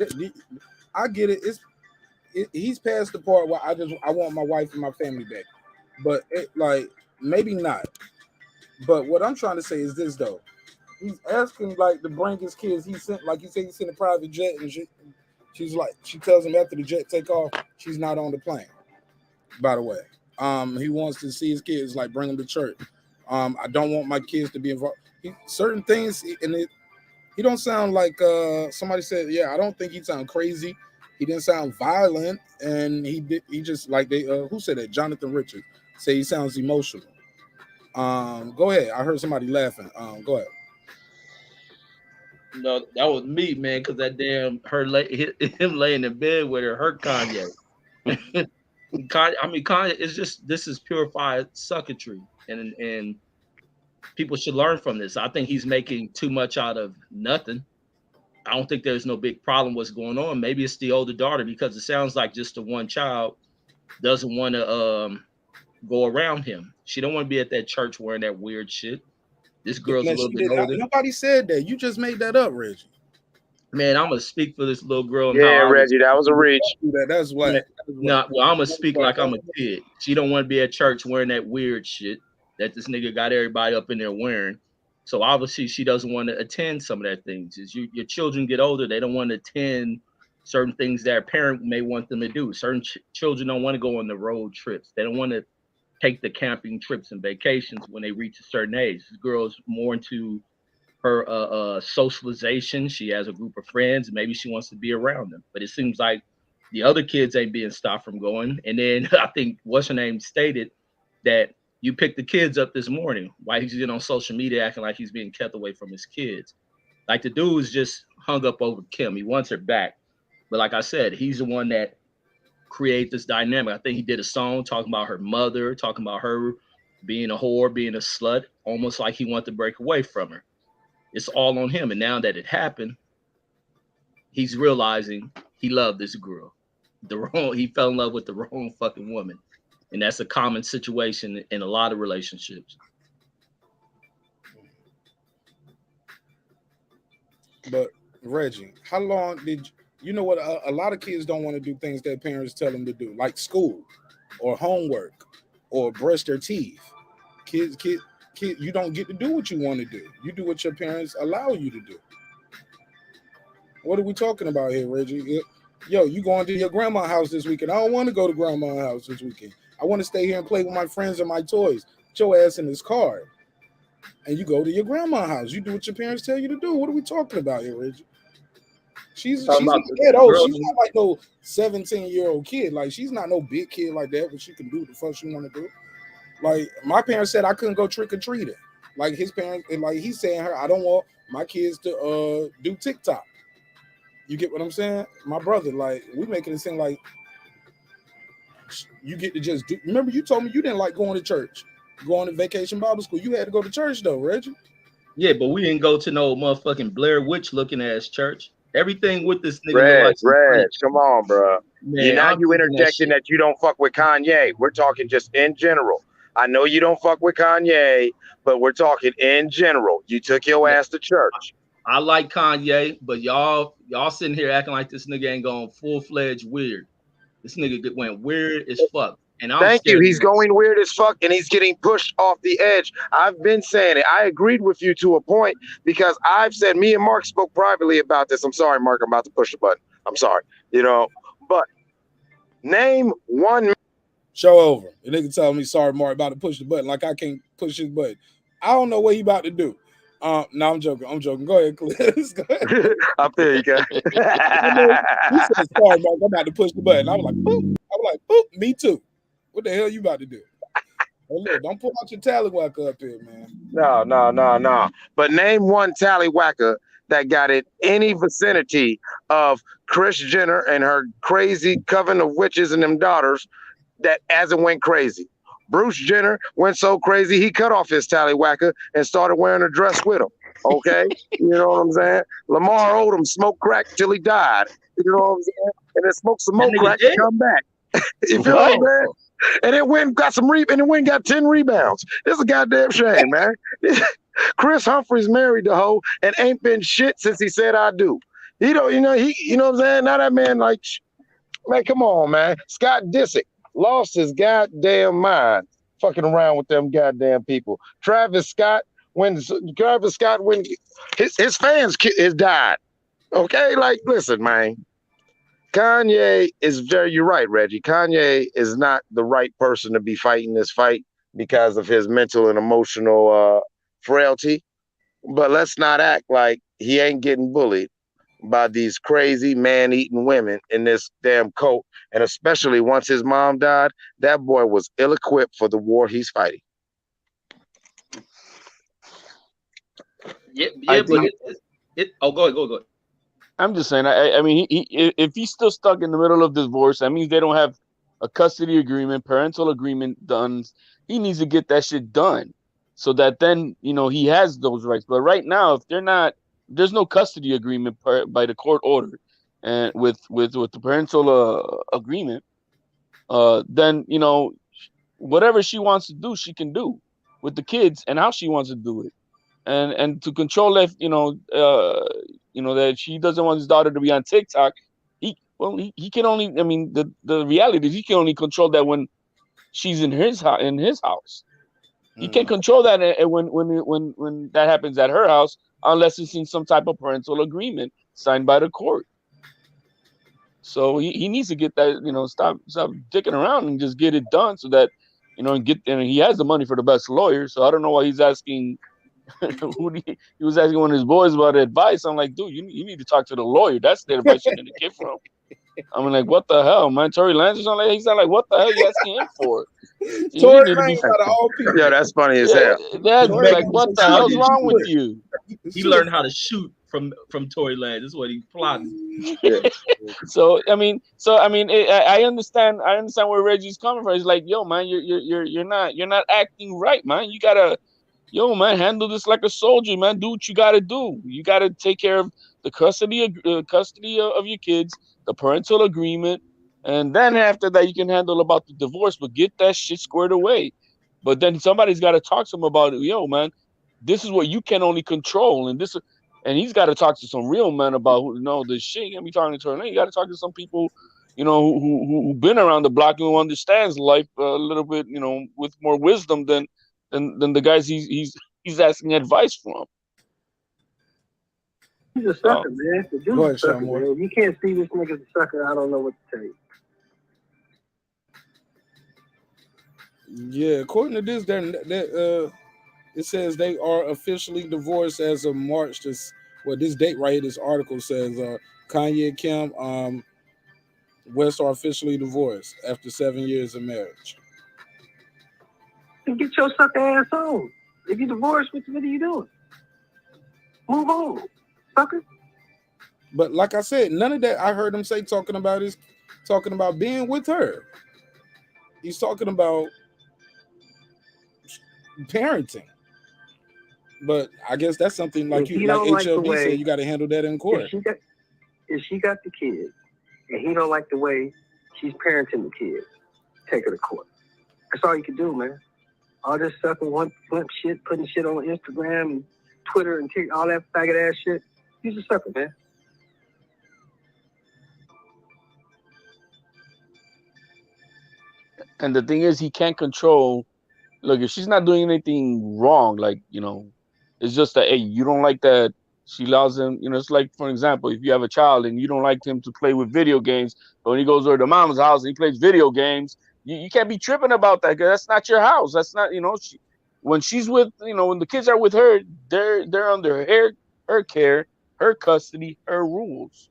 [SPEAKER 1] I get it. He's past the part where I want my wife and my family back, but maybe not. But what I'm trying to say is this though. He's asking like to bring his kids. He sent a private jet, and she tells him after the jet take off, she's not on the plane. By the way, he wants to see his kids, like bring them to church. I don't want my kids to be involved. Certain things, and he don't sound like somebody said. Yeah, I don't think he sound crazy. He didn't sound violent, and he just like who said that? Jonathan Richards say he sounds emotional. Go ahead. I heard somebody laughing. Go ahead.
[SPEAKER 13] No, that was me, man, because that damn him laying in bed with her hurt Kanye. Kanye is this is purified sucketry, and people should learn from this. I think he's making too much out of nothing. I don't think there's no big problem what's going on. Maybe it's the older daughter, because it sounds like just the one child doesn't want to go around him. She don't want to be at that church wearing that weird shit. This girl's a little bit older.
[SPEAKER 1] Nobody said that. You just made that up, Reggie.
[SPEAKER 13] Man, I'm gonna speak for this little girl.
[SPEAKER 10] Yeah, Reggie, that was a reach.
[SPEAKER 1] That's what.
[SPEAKER 13] No, well, I'm gonna speak like I'm a kid. She don't want to be at church wearing that weird shit that this nigga got everybody up in there wearing. So obviously she doesn't want to attend some of that things. As your children get older, they don't want to attend certain things their parent may want them to do. Certain children don't want to go on the road trips. They don't want to take the camping trips and vacations when they reach a certain age. This girl's more into her socialization. She has a group of friends. Maybe she wants to be around them. But it seems like the other kids ain't being stopped from going. And then I think what's her name stated that you picked the kids up this morning. Why he's getting on social media acting like he's being kept away from his kids. Like the dude is just hung up over Kim. He wants her back. But like I said, he's the one that create this dynamic. I think he did a song talking about her mother, talking about her being a whore, being a slut, almost like he wanted to break away from her. It's all on him. And now that it happened, he's realizing he loved this girl. He fell in love with the wrong fucking woman. And that's a common situation in a lot of relationships.
[SPEAKER 1] But Reggie, how long did you know what a lot of kids don't want to do things their parents tell them to do, like school or homework or brush their teeth. Kids, you don't get to do what you want to do. You do what your parents allow you to do. What are we talking about here, Reggie? Yo, you going to your grandma's house this weekend? I don't want to go to grandma's house this weekend. I want to stay here and play with my friends and my toys. Put your ass in this car. And you go to your grandma's house. You do what your parents tell you to do. What are we talking about here, Reggie? She's not that old. She's not like no 17-year-old kid. Like, she's not no big kid like that, but she can do the fuck she want to do. Like, my parents said I couldn't go trick-or-treating. Like, his parents, and like he's saying I don't want my kids to do TikTok. You get what I'm saying? My brother, like, we making it seem like you get to just do. Remember, you told me you didn't like going to church, going to vacation Bible school. You had to go to church though, Reggie.
[SPEAKER 13] Yeah, but we didn't go to no motherfucking Blair Witch looking ass church. Everything with this nigga.
[SPEAKER 10] Reg, come on, bro. Man, you interjecting that you don't fuck with Kanye. We're talking just in general. I know you don't fuck with Kanye, but we're talking in general. You took your ass to church.
[SPEAKER 13] I like Kanye, but y'all sitting here acting like this nigga ain't going full-fledged weird. This nigga went weird as fuck. And
[SPEAKER 10] thank you. He's going weird as fuck, and he's getting pushed off the edge. I've been saying it. I agreed with you to a point because I've said, me and Mark spoke privately about this. I'm sorry, Mark. I'm about to push the button. I'm sorry. But name one.
[SPEAKER 1] Show over. The nigga telling me, sorry, Mark, about to push the button. Like I can't push his button. I don't know what he about to do. No, I'm joking. Go ahead, Cliff. Go ahead.
[SPEAKER 10] I feel you, guys.
[SPEAKER 1] He said, sorry, Mark, I'm about to push the button. I was like, boop. Boop, me too. What the hell you about to do? Oh, look, don't pull out your tallywhacker up here, man.
[SPEAKER 10] No. But name one tallywhacker that got in any vicinity of Kris Jenner and her crazy coven of witches and them daughters that as it went crazy. Bruce Jenner went so crazy he cut off his tallywhacker and started wearing a dress with him. Okay, you know what I'm saying? Lamar Odom smoked crack till he died. You know what I'm saying? And then smoked some more crack and come back. You feel what I'm saying? And it went got some and it went got 10 rebounds. It's a goddamn shame, man. Chris Humphries married the hoe and ain't been shit since he said I do. He don't, you know what I'm saying? Now that man, like, man, come on, man. Scott Disick lost his goddamn mind fucking around with them goddamn people. Travis Scott, when his fans has died. Okay, like, listen, man. Kanye is you're right, Reggie. Kanye is not the right person to be fighting this fight because of his mental and emotional frailty. But let's not act like he ain't getting bullied by these crazy man-eating women in this damn cult. And especially once his mom died, that boy was ill-equipped for the war he's fighting.
[SPEAKER 13] Yeah, but go ahead.
[SPEAKER 6] I'm just saying. I mean, if he's still stuck in the middle of divorce, that means they don't have a custody agreement, parental agreement done. He needs to get that shit done, so that then he has those rights. But right now, if there's no custody agreement by the court order, and with the parental agreement, then whatever she wants to do, she can do with the kids and how she wants to do it, and to control that that she doesn't want his daughter to be on TikTok. He can only, I mean, the reality is he can only control that when she's in his house. He can't control that when that happens at her house unless it's in some type of parental agreement signed by the court. So he needs to get that, stop dicking around and just get it done so that, and he has the money for the best lawyer. So I don't know why he's asking. He was asking one of his boys about advice. I'm like, dude, you need to talk to the lawyer. That's the advice you're gonna get from. I'm like, what the hell, man? Tory Lanez is on like, he's like, what the hell are you asking him for?
[SPEAKER 1] Tory Lanez out of all people.
[SPEAKER 10] Yeah, that's funny as hell.
[SPEAKER 6] That's like, what the hell's wrong with you?
[SPEAKER 13] He learned how to shoot from Tory Lanez. That's what he plotting.
[SPEAKER 6] So I mean, I understand where Reggie's coming from. He's like, yo, man, you're not acting right, man. You gotta. Yo, man, handle this like a soldier, man. Do what you got to do. You got to take care of the custody of your kids, the parental agreement, and then after that, you can handle about the divorce. But get that shit squared away. But then somebody's got to talk to him about it. Yo, man, this is what you can only control, and he's got to talk to some real men about this shit. You can't be talking to her. You got to talk to some people, who've been around the block and who understands life a little bit, with more wisdom than the guys he's asking advice from.
[SPEAKER 5] He's a sucker, man. The dude's a sucker, man. If you can't see this nigga's a sucker, I don't know what to tell you.
[SPEAKER 1] Yeah, according to this, it says they are officially divorced as of March. This date right here, this article says Kanye, Kim, West are officially divorced after 7 years of marriage.
[SPEAKER 5] Then get your sucker ass on. If you divorced, what are you doing? Move on, sucker.
[SPEAKER 1] But like I said, none of that I heard him say talking about being with her. He's talking about parenting. But I guess that's something like HLB said, you got to handle that in court.
[SPEAKER 5] If she got the kid and he don't like the way she's parenting the kid, take her to court. That's all you can do, man. All this sucking one flip shit, putting shit on Instagram and Twitter and all that faggot ass shit. He's a sucker, man.
[SPEAKER 6] And the thing is, he can't control. Look, if she's not doing anything wrong, like, it's just that, hey, you don't like that she allows him, it's like, for example, if you have a child and you don't like him to play with video games, but when he goes over to mom's house and he plays video games, you can't be tripping about that, because that's not your house. That's not, when she's with, when the kids are with her, they're under her care, her custody, her rules.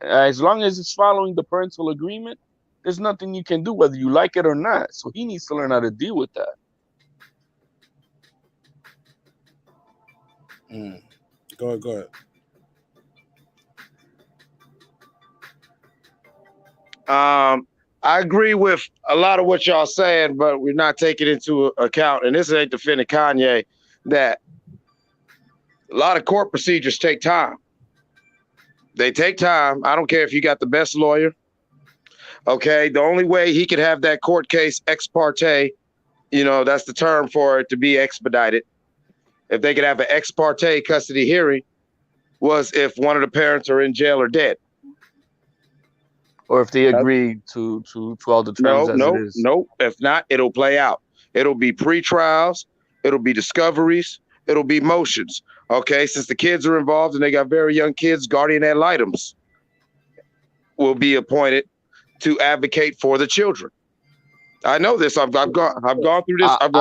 [SPEAKER 6] As long as it's following the parental agreement, there's nothing you can do whether you like it or not. So he needs to learn how to deal with that.
[SPEAKER 1] Go ahead.
[SPEAKER 10] I agree with a lot of what y'all saying, but we're not taking into account, and this ain't defending Kanye, that a lot of court procedures take time. They take time. I don't care if you got the best lawyer. Okay, the only way he could have that court case ex parte, that's the term for it, to be expedited. If they could have an ex parte custody hearing, was if one of the parents are in jail or dead.
[SPEAKER 6] Or if they agree to all the terms as it is.
[SPEAKER 10] No. If not, it'll play out. It'll be pre-trials. It'll be discoveries. It'll be motions. Okay, since the kids are involved and they got very young kids, guardian ad litems will be appointed to advocate for the children. I know this. I've gone through this. I've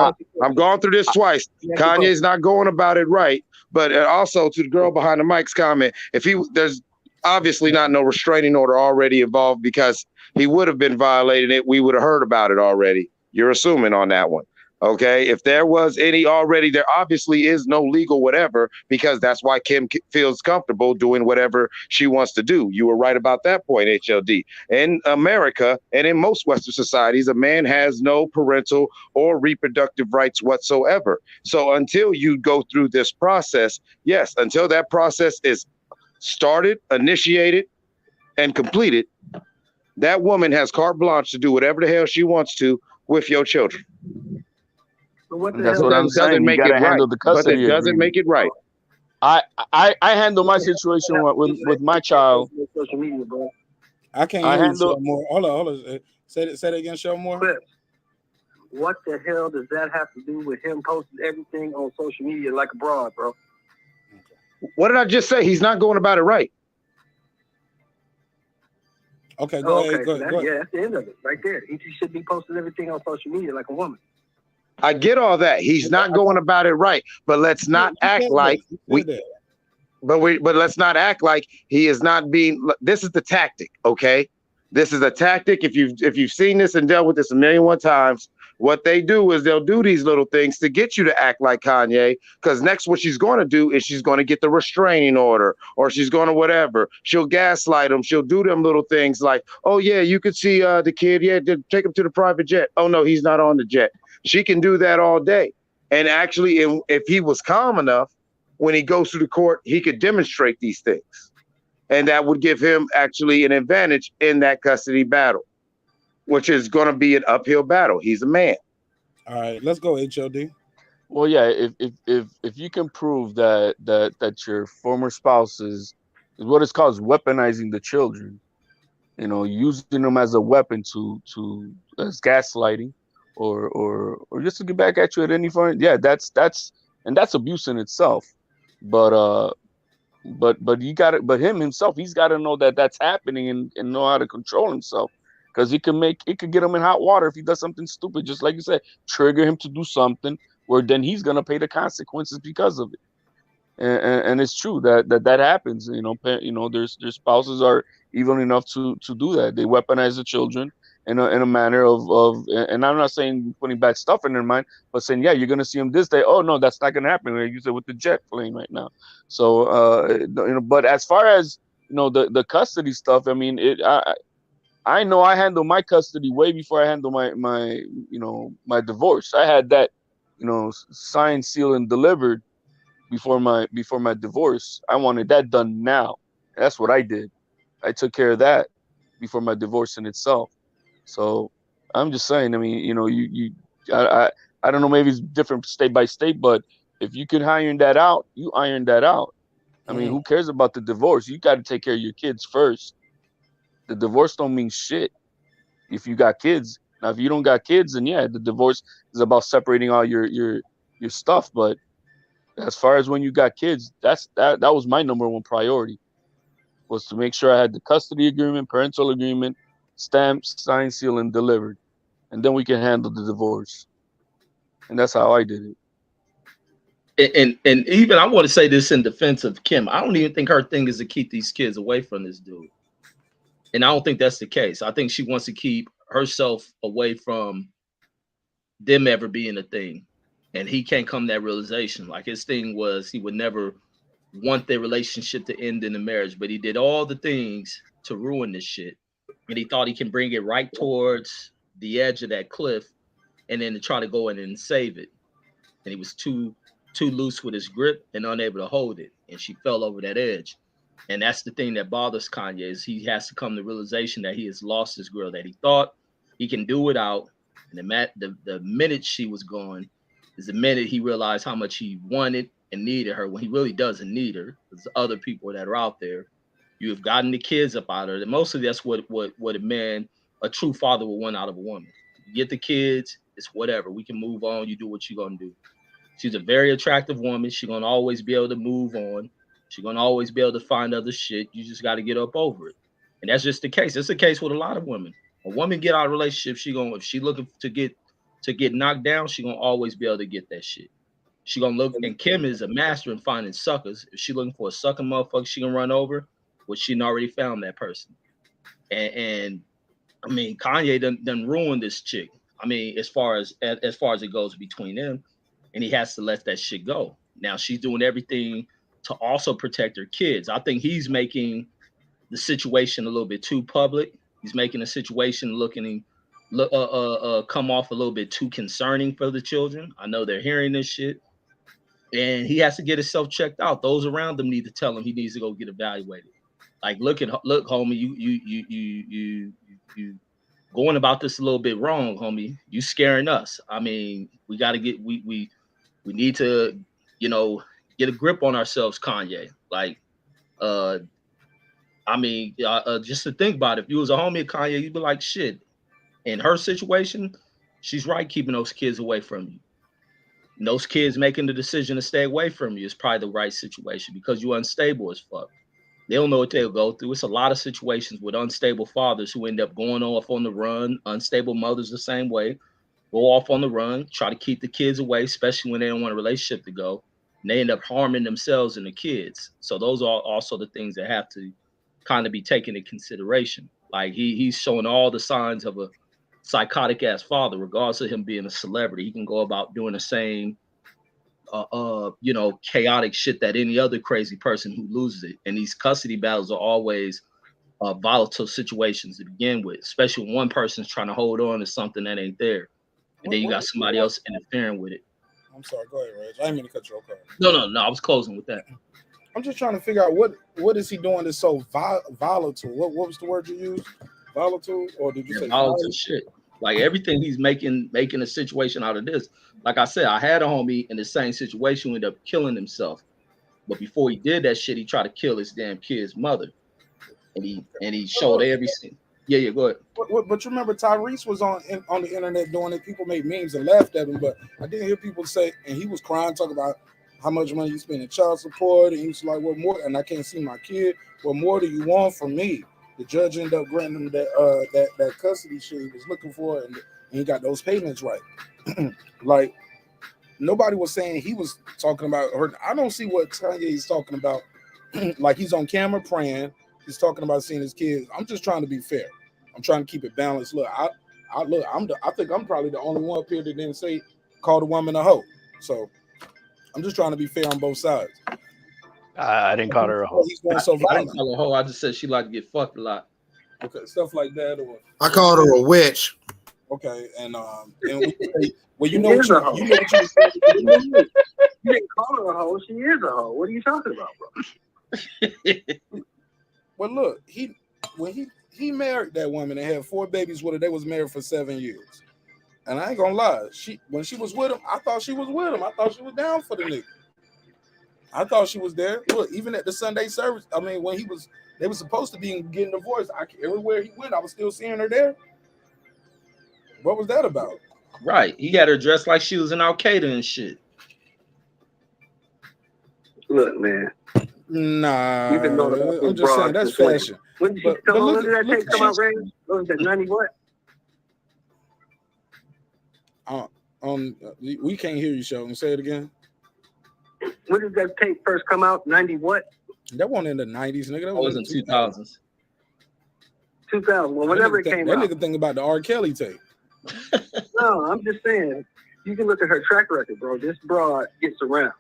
[SPEAKER 10] gone through this twice. Kanye's not going about it right, but also to the girl behind the mic's comment, there's obviously not no restraining order already involved, because he would have been violating it. We would have heard about it already. You're assuming on that one. Okay. If there was any already, there obviously is no legal whatever, because that's why Kim feels comfortable doing whatever she wants to do. You were right about that point, HLD. In America and in most Western societies, a man has no parental or reproductive rights whatsoever. So until you go through this process, yes, until that process is started, initiated, and completed, that woman has carte blanche to do whatever the hell she wants to with your children.
[SPEAKER 6] That's what I'm saying. You gotta handle the custody.
[SPEAKER 10] But it doesn't make it right.
[SPEAKER 6] I handle my situation with my child.
[SPEAKER 1] I can't hear you, show more. Hold on. Say it again, show more.
[SPEAKER 5] What the hell does that have to do with him posting everything on social media like a broad, bro?
[SPEAKER 10] What did I just say? He's not going about it right.
[SPEAKER 1] Okay, go ahead.
[SPEAKER 5] Yeah, that's the end of it, right there. He should be posting everything on social media like a woman.
[SPEAKER 10] I get all that. He's not going about it right, but let's not act like let's not act like he is not being. This is the tactic, okay? This is a tactic. If you've seen this and dealt with this a million one times, what they do is they'll do these little things to get you to act like Kanye. Because next, what she's going to do is she's going to get the restraining order, or she's going to whatever. She'll gaslight him. She'll do them little things like, oh yeah, you could see the kid. Yeah, take him to the private jet. Oh no, he's not on the jet. She can do that all day. And actually, if he was calm enough, when he goes to the court, he could demonstrate these things. And that would give him actually an advantage in that custody battle, which is going to be an uphill battle. He's a man.
[SPEAKER 1] All right, let's go, HLD.
[SPEAKER 6] Well, yeah, if you can prove that your former spouse is what is called weaponizing the children, using them as a weapon as gaslighting, or just to get back at you at any point, yeah, that's abuse in itself. But him himself, he's got to know that that's happening and know how to control himself, because it could get him in hot water if he does something stupid, just like you said, trigger him to do something where then he's gonna pay the consequences because of it. And it's true that happens. Their spouses are evil enough to do that. They weaponize the children in a manner of and I'm not saying putting bad stuff in their mind, but saying, yeah, you're gonna see him this day. Oh no, that's not gonna happen. Like you said with the jet plane right now. So but as far as the custody stuff, I mean, I know I handle my custody way before I handle my divorce. I had that signed, sealed, and delivered before my divorce. I wanted that done now. That's what I did. I took care of that before my divorce in itself. So I'm just saying, I mean, I don't know, maybe it's different state by state, but if you can iron that out, you iron that out. I mean, who cares about the divorce? You got to take care of your kids first. The divorce don't mean shit if you got kids. Now, if you don't got kids, then yeah, the divorce is about separating all your stuff. But as far as when you got kids, that was my number one priority, was to make sure I had the custody agreement, parental agreement, stamped, signed, sealed, and delivered, and then we can handle the divorce. And that's how I did
[SPEAKER 13] it. And even I want to say this in defense of Kim. I don't even think her thing is to keep these kids away from this dude. And I don't think that's the case. I think she wants to keep herself away from them ever being a thing. And he can't come to that realization. Like, his thing was he would never want their relationship to end in a marriage, but he did all the things to ruin this shit. and he thought he can bring it right towards the edge of that cliff, and then to try to go in and save it. And he was too loose with his grip and unable to hold it, and she fell over that edge. And that's the thing that bothers Kanye, is he has to come to realization that he has lost his girl that he thought he can do without. And the minute she was gone is the minute he realized how much he wanted and needed her, when he really doesn't need her. There's other people that are out there. You have gotten the kids up out of her. And mostly that's what a true father will want out of a woman. You get the kids, it's whatever. We can move on. You do what you're gonna do. She's a very attractive woman. She's gonna always be able to move on. She's gonna always be able to find other shit. You just got to get up over it. And that's just the case. It's the case with a lot of women. A woman get out of a relationship, if she looking to get knocked down, she gonna always be able to get that shit. She gonna look, and Kim is a master in finding suckers. If she looking for a sucker motherfucker, she can run over, but she already found that person. And I mean, Kanye done ruined this chick. I mean, as far as it goes between them, and he has to let that shit go. Now she's doing everything to also protect her kids. I think he's making the situation a little bit too public. He's making the situation come off a little bit too concerning for the children. I know they're hearing this shit, and he has to get himself checked out. Those around him need to tell him he needs to go get evaluated. Like, look, homie, you going about this a little bit wrong, homie. You scaring us. I mean, we got to get we need to, get a grip on ourselves, Kanye. Like, just to think about it, if you was a homie of Kanye, you'd be like, shit. In her situation, she's right keeping those kids away from you. And those kids making the decision to stay away from you is probably the right situation, because you're unstable as fuck. They don't know what they'll go through. It's a lot of situations with unstable fathers who end up going off on the run. Unstable mothers the same way. Go off on the run, try to keep the kids away, especially when they don't want a relationship to go. And they end up harming themselves and the kids. So those are also the things that have to kind of be taken into consideration. Like, he's showing all the signs of a psychotic ass father, regardless of him being a celebrity. He can go about doing the same chaotic shit that any other crazy person who loses it. And these custody battles are always volatile situations to begin with, especially when one person's trying to hold on to something that ain't there, and then you got somebody else interfering with it.
[SPEAKER 1] I'm sorry, go ahead, Reg. I didn't mean to cut you off.
[SPEAKER 13] No, I was closing with that.
[SPEAKER 1] I'm just trying to figure out what is he doing that's so volatile. What was the word you used? Volatile, or did you say
[SPEAKER 13] volatile shit? Like, everything he's making a situation out of this. Like I said, I had a homie in the same situation who ended up killing himself. But before he did that shit, he tried to kill his damn kid's mother. And he showed everything. Yeah, go ahead.
[SPEAKER 1] But you remember Tyrese was on the internet doing it. People made memes and laughed at him, but I didn't hear people say, and he was crying, talking about how much money you spend in child support, and he was like, "What more?" And I can't see my kid. What more do you want from me? The judge ended up granting him that custody shit he was looking for, and he got those payments right. Like, nobody was saying he was talking about her. I don't see what Kanye is talking about. Like, he's on camera praying. He's talking about seeing his kids. I'm just trying to be fair. I'm trying to keep it balanced. Look, I think I'm probably the only one up here that didn't say call the woman a hoe. So I'm just trying to be fair on both sides.
[SPEAKER 6] I didn't call her a hoe.
[SPEAKER 1] He's going so
[SPEAKER 13] I
[SPEAKER 1] violent.
[SPEAKER 13] didn't call her a hoe. I just said she like to get fucked a lot.
[SPEAKER 1] Okay, stuff like that. Or
[SPEAKER 2] I called her a witch.
[SPEAKER 1] Okay, and we say, well, you know what you were saying.
[SPEAKER 5] You didn't call her a hoe. She is a hoe. What are you talking about, bro?
[SPEAKER 1] Well, look, when he married that woman and had 4 babies with her. They was married for 7 years, and I ain't gonna lie. When she was with him, I thought she was with him. I thought she was down for the nigga. I thought she was there. Look, even at the Sunday service, I mean, when they were supposed to be getting divorced. Everywhere he went, I was still seeing her there. What was that about?
[SPEAKER 13] Right, he had her dressed like she was in Al Qaeda and shit.
[SPEAKER 5] Look, man.
[SPEAKER 1] Nah,
[SPEAKER 5] You've been knowing about
[SPEAKER 1] I'm just saying that's fashion.
[SPEAKER 5] When did that tape come out, Ray? What was that, 90 what?
[SPEAKER 1] We can't hear you, Sheldon. Say it again.
[SPEAKER 5] When did that tape first come out? 90 what?
[SPEAKER 1] That wasn't in the 90s, nigga. That
[SPEAKER 13] was in 2000s.
[SPEAKER 5] 2000. Well, whenever it came out.
[SPEAKER 1] That nigga think about the R. Kelly tape.
[SPEAKER 5] No, I'm just saying. You can look at her track record, bro. This broad gets around.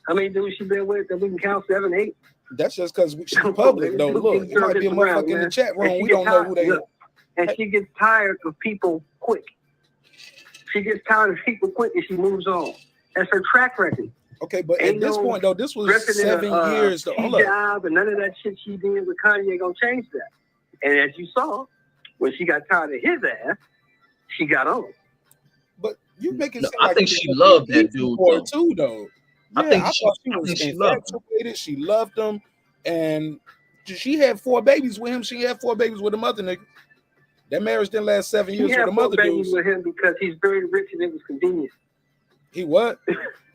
[SPEAKER 5] How many dudes she been with that we can count? 7, 8?
[SPEAKER 1] That's just because she's public, though. Look, it might be a motherfucker in the chat room. We don't know who they are.
[SPEAKER 5] And she gets tired of people quick. She gets tired of people quick and she moves on. That's her track record.
[SPEAKER 1] Okay, but at this point, though, this was 7 years. Though.
[SPEAKER 5] Hijab and none of that shit she did with Kanye gonna change that. And as you saw, when she got tired of his ass, she got on.
[SPEAKER 1] But you make it
[SPEAKER 13] No,
[SPEAKER 1] seem
[SPEAKER 13] I
[SPEAKER 1] like
[SPEAKER 13] think she loved that dude
[SPEAKER 1] too, though. Yeah,
[SPEAKER 13] I think
[SPEAKER 1] thought she was infatuated. She loved him, and she had 4 babies with him. She had 4 babies with the mother nigga. That marriage didn't last 7 years with the mother dude.
[SPEAKER 5] With him because he's very rich and it was convenient.
[SPEAKER 1] He what?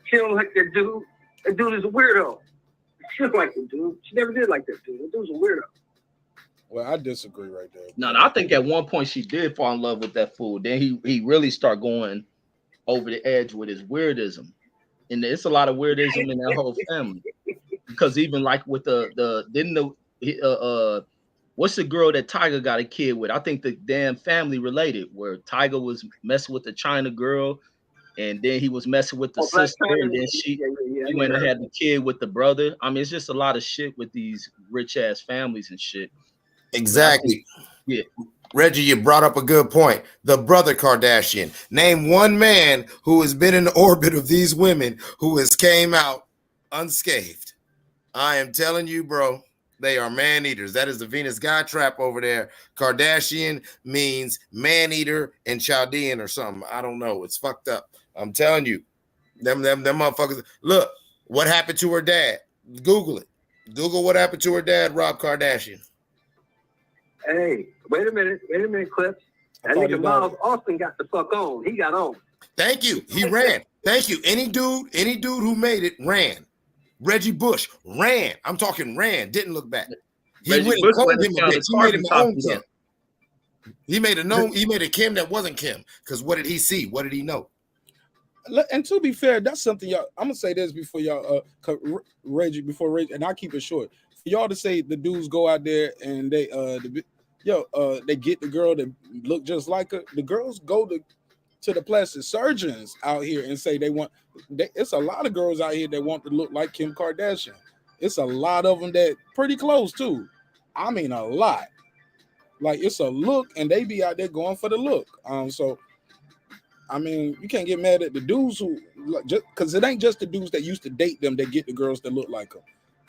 [SPEAKER 5] She don't like that dude. That dude is a weirdo. She don't like the dude. She never did like that dude. That dude's a weirdo.
[SPEAKER 1] Well, I disagree right there.
[SPEAKER 13] No, I think at one point she did fall in love with that fool. Then he really started going over the edge with his weirdism. And it's a lot of weirdism in that whole family. Because even like with what's the girl that Tiger got a kid with? I think the damn family related, where Tiger was messing with the China girl, and then he was messing with the sister, and then she went and had the kid with the brother. I mean, it's just a lot of shit with these rich ass families and shit.
[SPEAKER 2] Exactly.
[SPEAKER 13] Yeah.
[SPEAKER 2] Reggie, you brought up a good point. The brother Kardashian. Name one man who has been in the orbit of these women who has came out unscathed. I am telling you, bro, they are man eaters. That is the Venus Skytrap over there. Kardashian means man eater in Chaldean or something. I don't know. It's fucked up. I'm telling you, them motherfuckers. Look, what happened to her dad? Google it. Google what happened to her dad, Rob Kardashian.
[SPEAKER 5] Hey, wait a minute, Clips. That nigga Miles Austin got the fuck on. He got on.
[SPEAKER 2] Thank you. He ran. Thank you. Any dude who made it ran. Reggie Bush ran. I'm talking ran. Didn't look back. He went and cloned him a bit. He made him his own Kim. He made a Kim that wasn't Kim. Because what did he see? What did he know?
[SPEAKER 1] And to be fair, that's something y'all. I'm gonna say this before y'all, Reggie, and I'll keep it short. For y'all to say the dudes go out there and they they get the girl that look just like her. The girls go to the plastic surgeons out here and say it's a lot of girls out here that want to look like Kim Kardashian. It's a lot of them that pretty close too. I mean, a lot. Like it's a look, and they be out there going for the look. So I mean, you can't get mad at the dudes who just because it ain't just the dudes that used to date them that get the girls that look like them.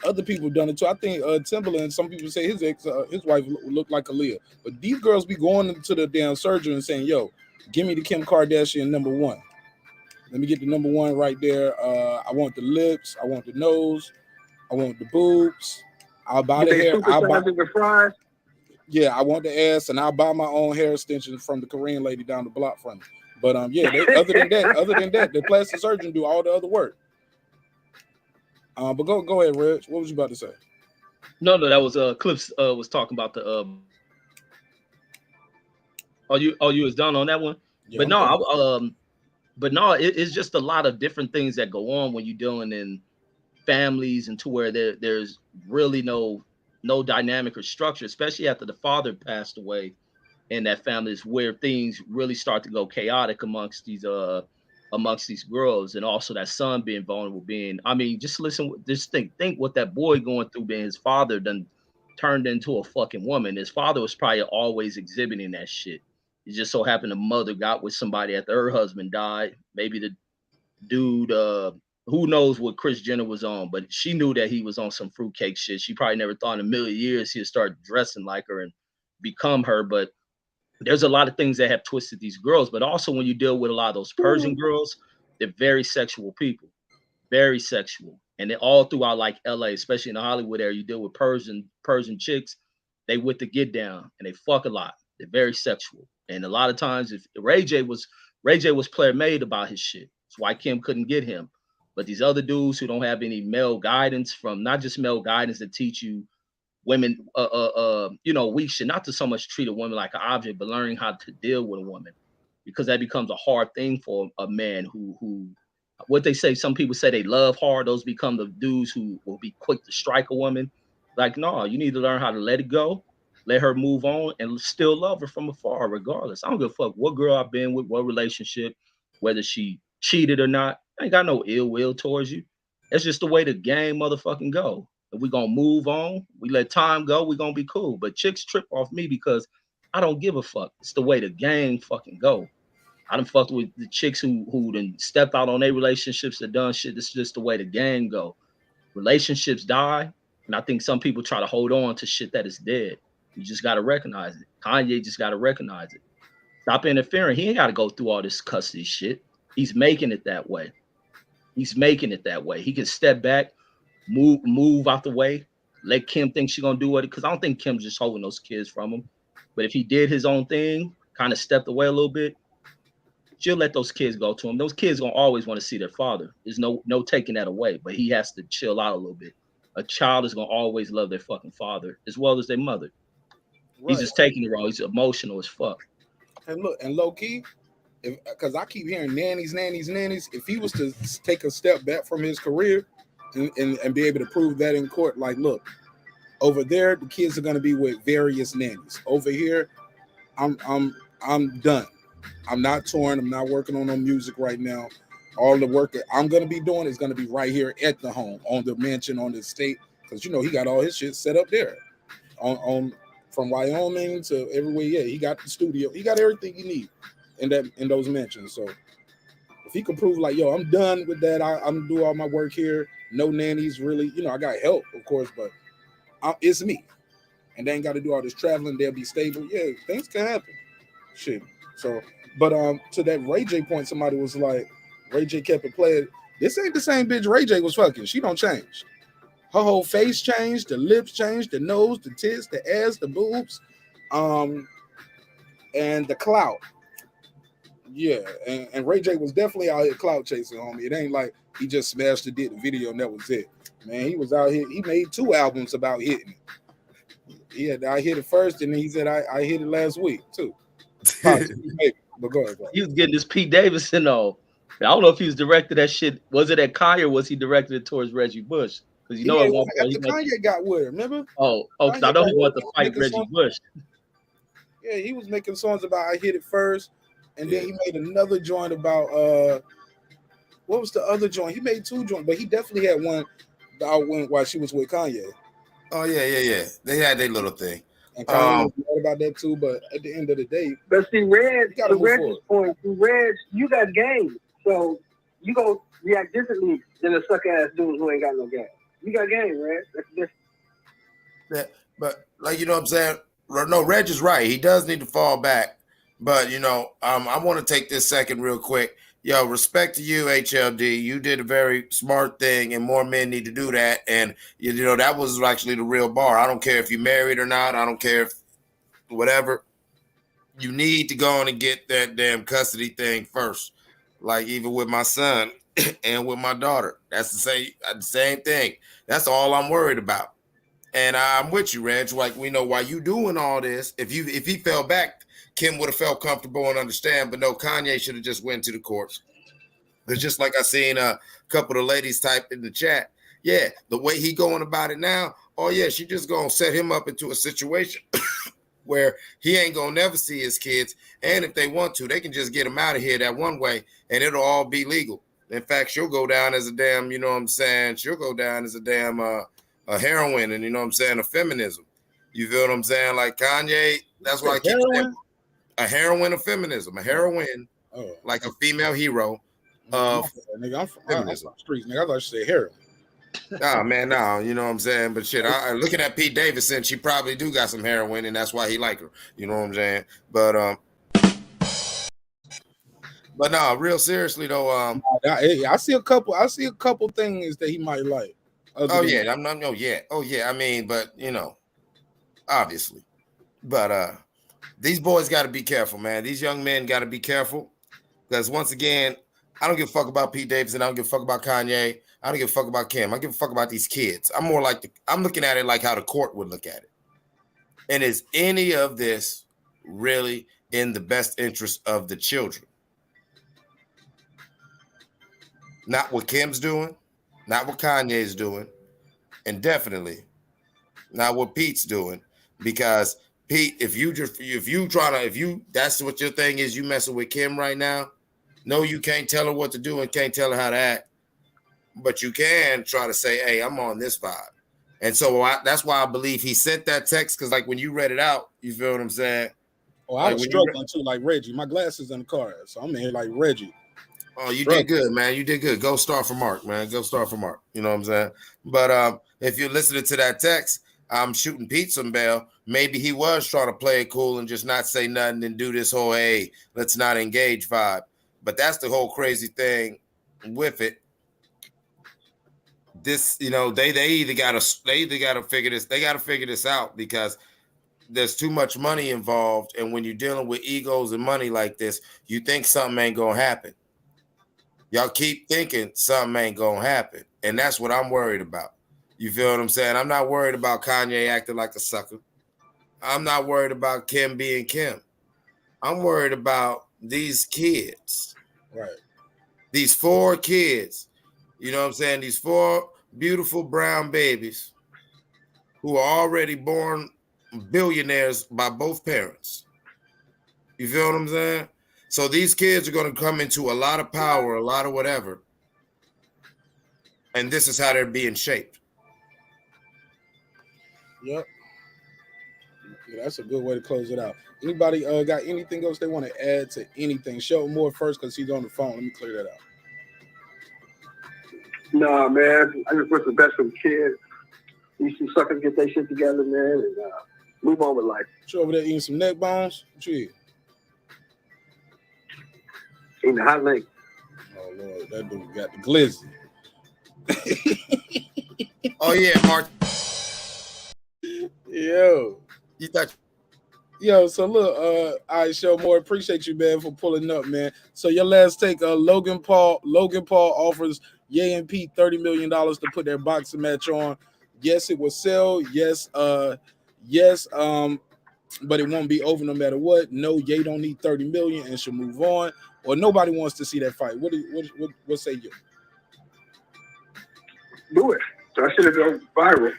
[SPEAKER 1] Other people done it too. I think Timberland, some people say his wife looked like Aaliyah. But these girls be going into the damn surgery and saying, yo, give me the Kim Kardashian #1. Let me get the #1 right there. I want the lips. I want the nose. I want the boobs. I'll buy the hair. I'll buy the fries. Yeah, I want the ass, and I'll buy my own hair extensions from the Korean lady down the block from me. But other than that, the plastic surgeon do all the other work. But go ahead, Reg. What was you about to say?
[SPEAKER 13] No, that was Clips was talking about the you was done on that one? Yeah, it's just a lot of different things that go on when you're dealing in families and to where there's really no dynamic or structure, especially after the father passed away in that family, is where things really start to go chaotic amongst these girls, and also that son being vulnerable, just think what that boy going through, being his father done turned into a fucking woman. His father was probably always exhibiting that shit. It just so happened the mother got with somebody after her husband died. Maybe the dude, who knows what Kris Jenner was on, but she knew that he was on some fruitcake shit. She probably never thought in a million years he'd start dressing like her and become her. But there's a lot of things that have twisted these girls. But also when you deal with a lot of those Persian girls, they're very sexual people, very sexual. And they're all throughout like LA, especially in the Hollywood area, you deal with Persian chicks. They with the get down and they fuck a lot. They're very sexual. And a lot of times if Ray J was player made about his shit. That's why Kim couldn't get him. But these other dudes who don't have any male guidance, from not just male guidance that teach you women, we should not to so much treat a woman like an object, but learning how to deal with a woman, because that becomes a hard thing for a man who what they say, some people say they love hard. Those become the dudes who will be quick to strike a woman. Like, no, you need to learn how to let it go, let her move on, and still love her from afar, regardless. I don't give a fuck what girl I've been with, what relationship, whether she cheated or not. I ain't got no ill will towards you. That's just the way the game motherfucking go. If we gonna move on, we let time go, we gonna be cool. But chicks trip off me because I don't give a fuck. It's the way the game fucking go. I done fucked with the chicks who done stepped out on their relationships that done shit. This is just the way the game go. Relationships die, and I think some people try to hold on to shit that is dead. You just gotta recognize it. Kanye just gotta recognize it. Stop interfering. He ain't gotta go through all this custody shit. He's making it that way. He's making it that way. He can step back, move out the way, let Kim think she's gonna do it. Because I don't think Kim's just holding those kids from him. But if he did his own thing, kind of stepped away a little bit, she'll let those kids go to him. Those kids gonna always want to see their father. There's no taking that away, but he has to chill out a little bit. A child is gonna always love their fucking father as well as their mother. Right. He's just taking it wrong. He's emotional as fuck.
[SPEAKER 1] And look, and low key, because I keep hearing nannies. If he was to take a step back from his career and be able to prove that in court, like, look, over there the kids are gonna be with various nannies. Over here, I'm done. I'm not touring. I'm not working on no music right now. All the work that I'm gonna be doing is gonna be right here at the home, on the mansion, on the estate, because he got all his shit set up there, on from Wyoming to everywhere. Yeah, he got the studio. He got everything he needs in those mansions. So if he could prove like, yo, I'm done with that. I'm do all my work here. No nannies really. I got help, of course, but it's me, and they ain't got to do all this traveling. They'll be stable. Yeah, things can happen. Shit. So, but to that Ray J point, somebody was like, Ray J kept it playing. This ain't the same bitch Ray J was fucking. She don't change. Her whole face changed, the lips changed, the nose, the tits, the ass, the boobs, and the clout. Yeah, and Ray J was definitely out here clout chasing, homie. It ain't like he just smashed the video and that was it. Man, he was out here. He made 2 albums about hitting it. I hit it first, and then he said I hit it last week too. Maybe. But go ahead, bro.
[SPEAKER 13] He was getting this Pete Davidson on. I don't know if he was directed that shit. Was it at Kanye or was he directed it towards Reggie Bush? Because
[SPEAKER 1] Kanye got with her, remember?
[SPEAKER 13] Oh, because I know he wanted to fight Reggie Bush.
[SPEAKER 1] Yeah, he was making songs about I hit it first, and then he made another joint about what was the other joint? He made 2 joints, but he definitely had one while she was with Kanye.
[SPEAKER 2] Oh yeah. They had their little thing.
[SPEAKER 1] And Kanye was mad about that too, but at the end of the day,
[SPEAKER 5] but see, Reg's point, Reg, you got game, so you gonna react differently than a suck ass dude who ain't got no game. You got game, Reg. That's different.
[SPEAKER 2] Yeah, but like what I'm saying, no, Reg is right. He does need to fall back, but I want to take this second real quick. Yo, respect to you, HLD. You did a very smart thing, and more men need to do that. And that was actually the real bar. I don't care if you're married or not. I don't care if whatever. You need to go on and get that damn custody thing first. Like even with my son and with my daughter, that's the same thing. That's all I'm worried about. And I'm with you, Reg. Like we know why you doing all this. If he fell back, Kim would have felt comfortable and understand, but no, Kanye should have just went to the courts. It's just like I seen a couple of ladies type in the chat. Yeah, the way he going about it now, oh yeah, she just gonna set him up into a situation where he ain't gonna never see his kids. And if they want to, they can just get him out of here that one way, and it'll all be legal. In fact, she'll go down as a damn, she'll go down as a damn a heroine, and a feminism. You feel what I'm saying? Like Kanye, that's why I keep saying. A heroine of feminism, a heroine, like a female hero of feminism.
[SPEAKER 1] I'm streets, nigga. I thought you said heroin.
[SPEAKER 2] Nah, man, no, you know what I'm saying? But shit, looking at Pete Davidson, she probably do got some heroin, and that's why he like her. You know what I'm saying? But no, real seriously though,
[SPEAKER 1] I see a couple things that he might like.
[SPEAKER 2] Oh yeah, I mean, but obviously, but these boys got to be careful, man. These young men got to be careful because once again, I don't give a fuck about Pete Davidson. I don't give a fuck about Kanye. I don't give a fuck about Kim. I give a fuck about these kids. I'm more like I'm looking at it like how the court would look at it. And is any of this really in the best interest of the children? Not what Kim's doing, not what Kanye's doing, and definitely not what Pete's doing, because Pete, if that's what your thing is, you messing with Kim right now. No, you can't tell her what to do and can't tell her how to act. but you can try to say, hey, I'm on this vibe. And so that's why I believe he sent that text, because like when you read it out, you feel what I'm saying?
[SPEAKER 1] Oh, I was struggling too, like Reggie. My glasses in the car, so I'm in here like Reggie.
[SPEAKER 2] Oh, you did good, man. You did good. Go start for Marq, man. Go start for Marq. You know what I'm saying? But if you're listening to that text, I'm shooting Pete some bail. Maybe he was trying to play it cool and just not say nothing and do this whole, hey, let's not engage vibe. But that's the whole crazy thing with it. This, you know, they either gotta figure this out, because there's too much money involved, and when you're dealing with egos and money like this, you think something ain't gonna happen. Y'all keep thinking something ain't gonna happen, and that's what I'm worried about. You feel what I'm saying? I'm not worried about Kanye acting like a sucker. I'm not worried about Kim being Kim. I'm worried about these kids.
[SPEAKER 1] Right.
[SPEAKER 2] These 4 kids. You know what I'm saying? These 4 beautiful brown babies who are already born billionaires by both parents. You feel what I'm saying? So these kids are going to come into a lot of power, a lot of whatever. And this is how they're being shaped.
[SPEAKER 1] Yep. Yeah, that's a good way to close it out. Anybody got anything else they want to add to anything? Show more first, because he's on the phone. Let me clear that out.
[SPEAKER 5] Nah, man. I just wish the best for the kids. These two suckers get their shit together, man, and move on with life.
[SPEAKER 1] You over there eating some neck bones? What you eat?
[SPEAKER 5] Eating a hot link.
[SPEAKER 1] Oh, Lord. That dude got the glizzy.
[SPEAKER 2] Oh, yeah, Mark.
[SPEAKER 1] Yo.
[SPEAKER 2] You thought...
[SPEAKER 1] Yo, so look, all right, show more. Appreciate you, man, for pulling up, man. So your last take, Logan Paul offers Ye and Pete $30 million to put their boxing match on. Yes, it will sell. Yes, but it won't be over no matter what. No, Ye don't need 30 million and should move on. Or nobody wants to see that fight. What say you?
[SPEAKER 5] Do it. That should have gone viral.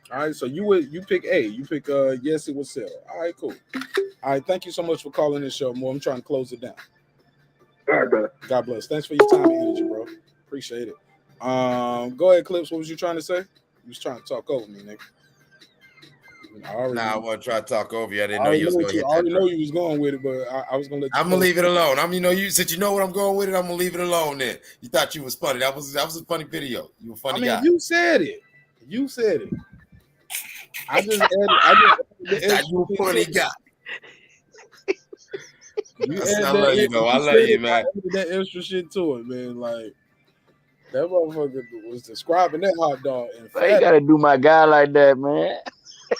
[SPEAKER 1] All right, so you pick A. You pick yes, it will sell. All right, cool. All right, thank you so much for calling this show, More. I'm trying to close it down.
[SPEAKER 5] All right, brother.
[SPEAKER 1] God bless. Thanks for your time and energy, bro. Appreciate it. Go ahead, Clips. What was you trying to say? You was trying to talk over me, nigga.
[SPEAKER 2] I wasn't trying to talk over you. I didn't know you was going to hit that.
[SPEAKER 1] I already know you was going with it, but I was going to let you.
[SPEAKER 2] I'm going to leave it alone. Since you know what I'm going with it, I'm going to leave it alone then. You thought you was funny. That was a funny video. You a funny guy.
[SPEAKER 1] You said it. I just added
[SPEAKER 2] you a funny guy.
[SPEAKER 1] I love you, though. I love you, man. I added that extra shit to it, man. Like, that motherfucker was describing that hot dog.
[SPEAKER 6] You gotta do my guy like that, man.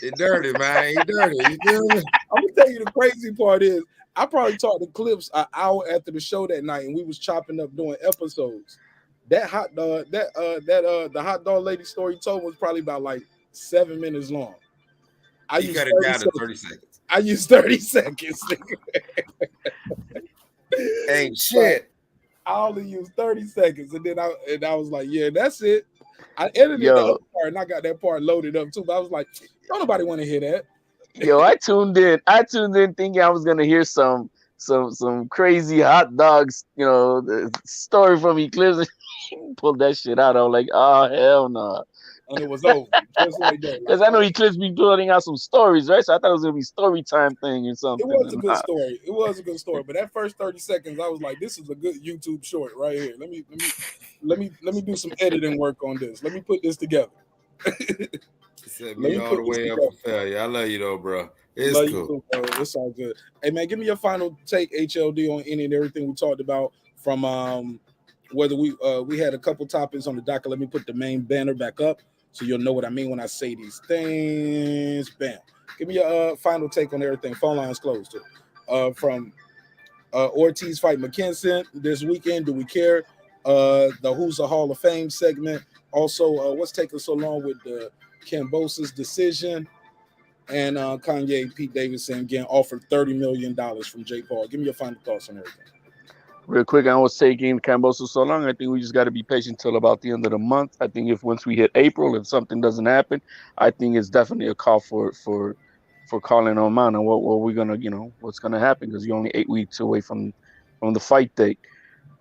[SPEAKER 2] He dirty, man. He dirty. You feel me?
[SPEAKER 1] I'm gonna tell you the crazy part is I probably talked to Clips an hour after the show that night, and we was chopping up doing episodes. That hot dog, the hot dog lady story he told was probably about like 7 minutes long.
[SPEAKER 2] You got it down to 30 seconds.
[SPEAKER 1] I used 30 seconds.
[SPEAKER 2] Ain't shit.
[SPEAKER 1] I only used 30 seconds, and then I was like, yeah, that's it. I edited the other part, and I got that part loaded up too. But I was like, don't nobody want to hear that.
[SPEAKER 6] Yo, I tuned in thinking I was gonna hear some crazy hot dogs, the story from Eclipse. Pulled that shit out. I was like, oh hell no.
[SPEAKER 1] And it was over. Just like that.
[SPEAKER 6] Because I know Eclipse be putting out some stories, right? So I thought it was gonna be story time thing or something.
[SPEAKER 1] It was a good story. It was a good story. But that first 30 seconds, I was like, this is a good YouTube short right here. Let me do some editing work on this. Let me put this together.
[SPEAKER 2] Set me all the way up for failure. I love you though, bro. It's cool.
[SPEAKER 1] Too, bro. It's all good. Hey man, give me your final take, HLD, on any and everything we talked about from whether we had a couple topics on the docket. Let me put the main banner back up so you'll know what I mean when I say these things. Bam. Give me your final take on everything. Phone lines closed too. From Ortiz fight McKinson this weekend. Do we care? The Who's a Hall of Fame segment. Also, what's taking so long with the KAMBOSOS decision? And Kanye, Pete Davidson again offered $30 million from Jake Paul. Give me your final thoughts on everything.
[SPEAKER 6] Real quick, I was taking KAMBOSOS so long. I think we just got to be patient till about the end of the month. I think once we hit April, if something doesn't happen, I think it's definitely a call for calling on mine and what we're gonna, what's gonna happen, because you're only 8 weeks away from the fight date.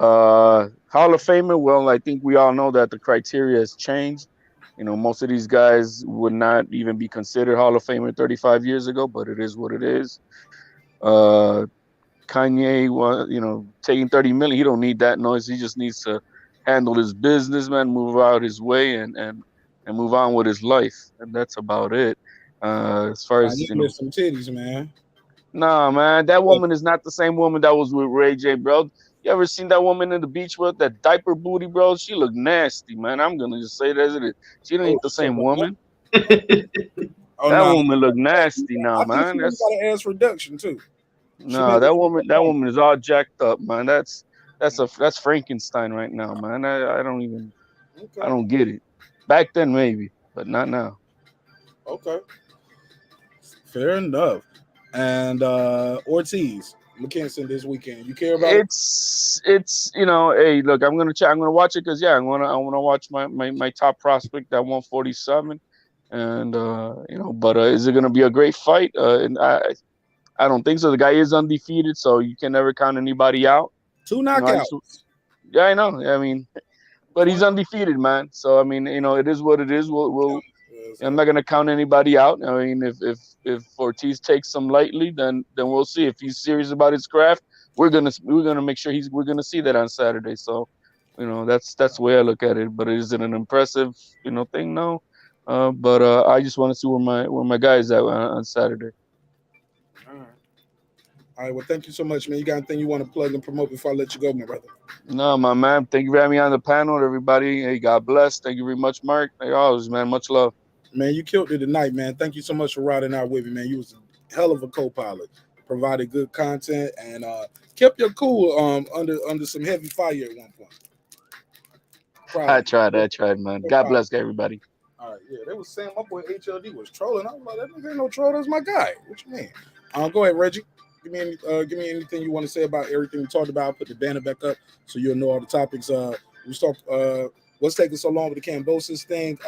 [SPEAKER 6] How Hall of Famer. Well, I think we all know that the criteria has changed. You know, most of these guys would not even be considered Hall of Famer 35 years ago, but it is what it is. Kanye was, taking 30 million. He don't need that noise. He just needs to handle his business, man, move out his way and move on with his life. And that's about it. As far as,
[SPEAKER 1] You miss some titties, man.
[SPEAKER 6] nah, man, that woman is not the same woman that was with Ray J, bro. You ever seen that woman in the beach with that diaper booty, bro? She looked nasty, man. I'm gonna just say it as it is. She ain't the same woman.
[SPEAKER 1] Oh
[SPEAKER 6] That
[SPEAKER 1] no,
[SPEAKER 6] woman look nasty now,
[SPEAKER 1] I think
[SPEAKER 6] man.
[SPEAKER 1] she
[SPEAKER 6] That's
[SPEAKER 1] got an ass reduction too.
[SPEAKER 6] no, that woman is all jacked up, man. That's Frankenstein right now, man. I don't get it. Back then maybe, but not now.
[SPEAKER 1] Okay, fair enough. And Ortiz, McKinson this weekend. You care about it?
[SPEAKER 6] It's hey, look, I'm gonna watch it because I wanna watch my top prospect at 147, and but is it gonna be a great fight? And I don't think so. The guy is undefeated, so you can never count anybody out.
[SPEAKER 1] 2 knockouts.
[SPEAKER 6] Yeah, I know. I mean, but he's undefeated, man. So I mean, it is what it is. I'm not gonna count anybody out. I mean, if Ortiz takes some lightly, then we'll see. If he's serious about his craft, we're gonna make sure we're gonna see that on Saturday. So, that's the way I look at it. But is it an impressive thing? No. But I just want to see where my guy is at on Saturday.
[SPEAKER 1] All right. Well, thank you so much, man. You got anything you want to plug and promote before I let you go, my brother?
[SPEAKER 6] No, my man. Thank you for having me on the panel, everybody. Hey, God bless. Thank you very much, Marq. Like always, man. Much love.
[SPEAKER 1] Man, you killed it tonight, man. Thank you so much for riding out with me, man. You was a hell of a co-pilot. Provided good content and kept your cool under some heavy fire at one point.
[SPEAKER 6] I tried, man. God bless everybody.
[SPEAKER 1] All right, yeah, they was saying my boy HLD was trolling. I was like, that nigga ain't no troll. That's my guy. What you mean? Go ahead, Reggie. Give me anything you want to say about everything we talked about. Put the banner back up so you'll know all the topics. What's taking so long with the KAMBOSOS thing?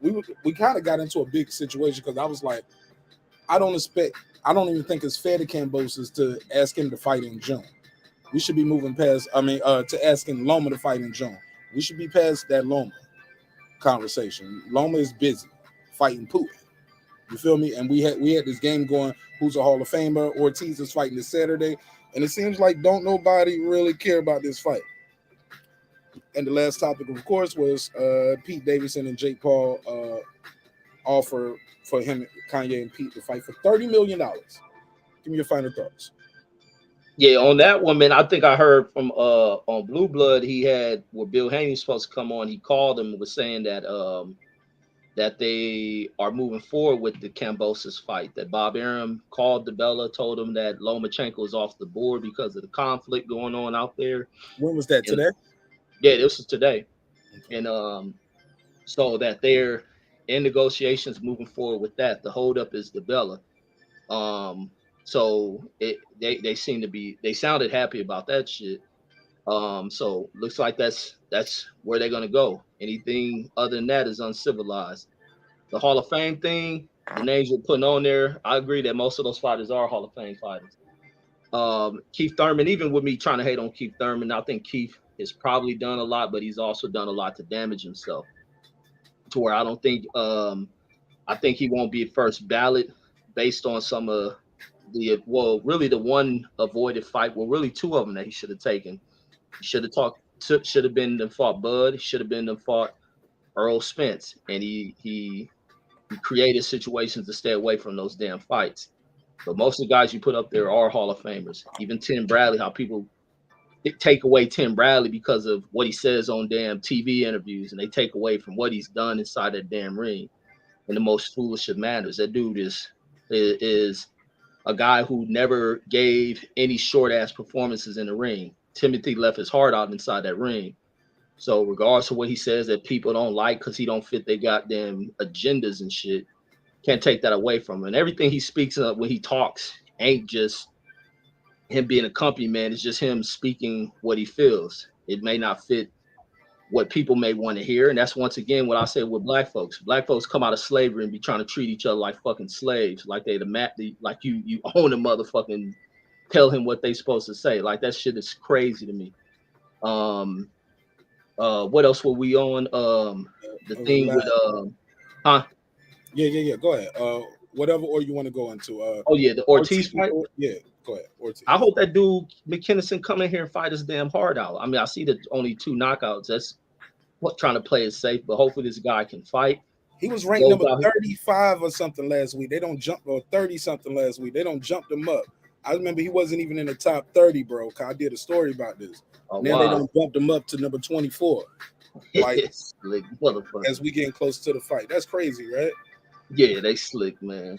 [SPEAKER 1] We kind of got into a big situation because I was like, I don't even think it's fair to KAMBOSOS to ask him to fight in June. We should be moving past. To asking LOMA to fight in June. We should be past that LOMA conversation. LOMA is busy fighting Putin. You feel me? And we had this game going. Who's a Hall of Famer? Ortiz is fighting this Saturday, and it seems like don't nobody really care about this fight. And the last topic, of course, was Pete Davidson and Jake Paul offer for him, Kanye and Pete to fight for $30 million. Give me your final thoughts.
[SPEAKER 13] Yeah, on that one, man, I think I heard from on Blue Blood, he had where Bill Haney was supposed to come on. He called him and was saying that that they are moving forward with the KAMBOSOS fight. That Bob Arum called DeBella, told him that Lomachenko is off the board because of the conflict going on out there.
[SPEAKER 1] When was that? Today?
[SPEAKER 13] Yeah, this was today. And so that they're in negotiations moving forward with that. The holdup is DeBella. So they seem to be, they sounded happy about that shit. So looks like that's where they're gonna go. Anything other than that is uncivilized. The Hall of Fame thing, the names you're putting on there, I agree that most of those fighters are Hall of Fame fighters. Keith Thurman, even with me trying to hate on Keith Thurman, I think Keith has probably done a lot, but he's also done a lot to damage himself. To where I don't think I think he won't be at first ballot based on some of the really the one avoided fight. Well, really two of them that he should have taken. He should have been the fought Bud. He should have been the fought Earl Spence, and he created situations to stay away from those damn fights. But most of the guys you put up there are Hall of Famers. Even Tim Bradley, how people take away Tim Bradley because of what he says on damn TV interviews, and they take away from what he's done inside that damn ring in the most foolish of manners. That dude is a guy who never gave any short ass performances in the ring. Timothy left his heart out inside that ring. So regardless of what he says that people don't like because he don't fit their goddamn agendas and shit, can't take that away from him. And everything he speaks of when he talks ain't just him being a company man. It's just him speaking what he feels. It may not fit what people may want to hear. And that's once again what I say with black folks. Black folks come out of slavery and be trying to treat each other like fucking slaves, like they like you own a motherfucking, tell him what they supposed to say. Like that shit is crazy to me. What else were we on? The thing with
[SPEAKER 1] Yeah. Go ahead. Whatever order you want to go into.
[SPEAKER 13] Oh yeah, the Ortiz fight.
[SPEAKER 1] Yeah, go ahead. Ortiz.
[SPEAKER 13] I hope that dude McKinnison come in here and fight his damn heart out. I mean, I see the only 2 knockouts. That's what trying to play it safe, but hopefully this guy can fight.
[SPEAKER 1] He was ranked number 35 or something last week. They don't jump, or 30 something last week. They don't jump him up. I remember he wasn't even in the top 30, bro. I did a story about this.
[SPEAKER 13] Oh,
[SPEAKER 1] now
[SPEAKER 13] wow.
[SPEAKER 1] they don't bump him up to number 24. Like, as we getting close to the fight. That's crazy, right?
[SPEAKER 13] Yeah, they slick, man.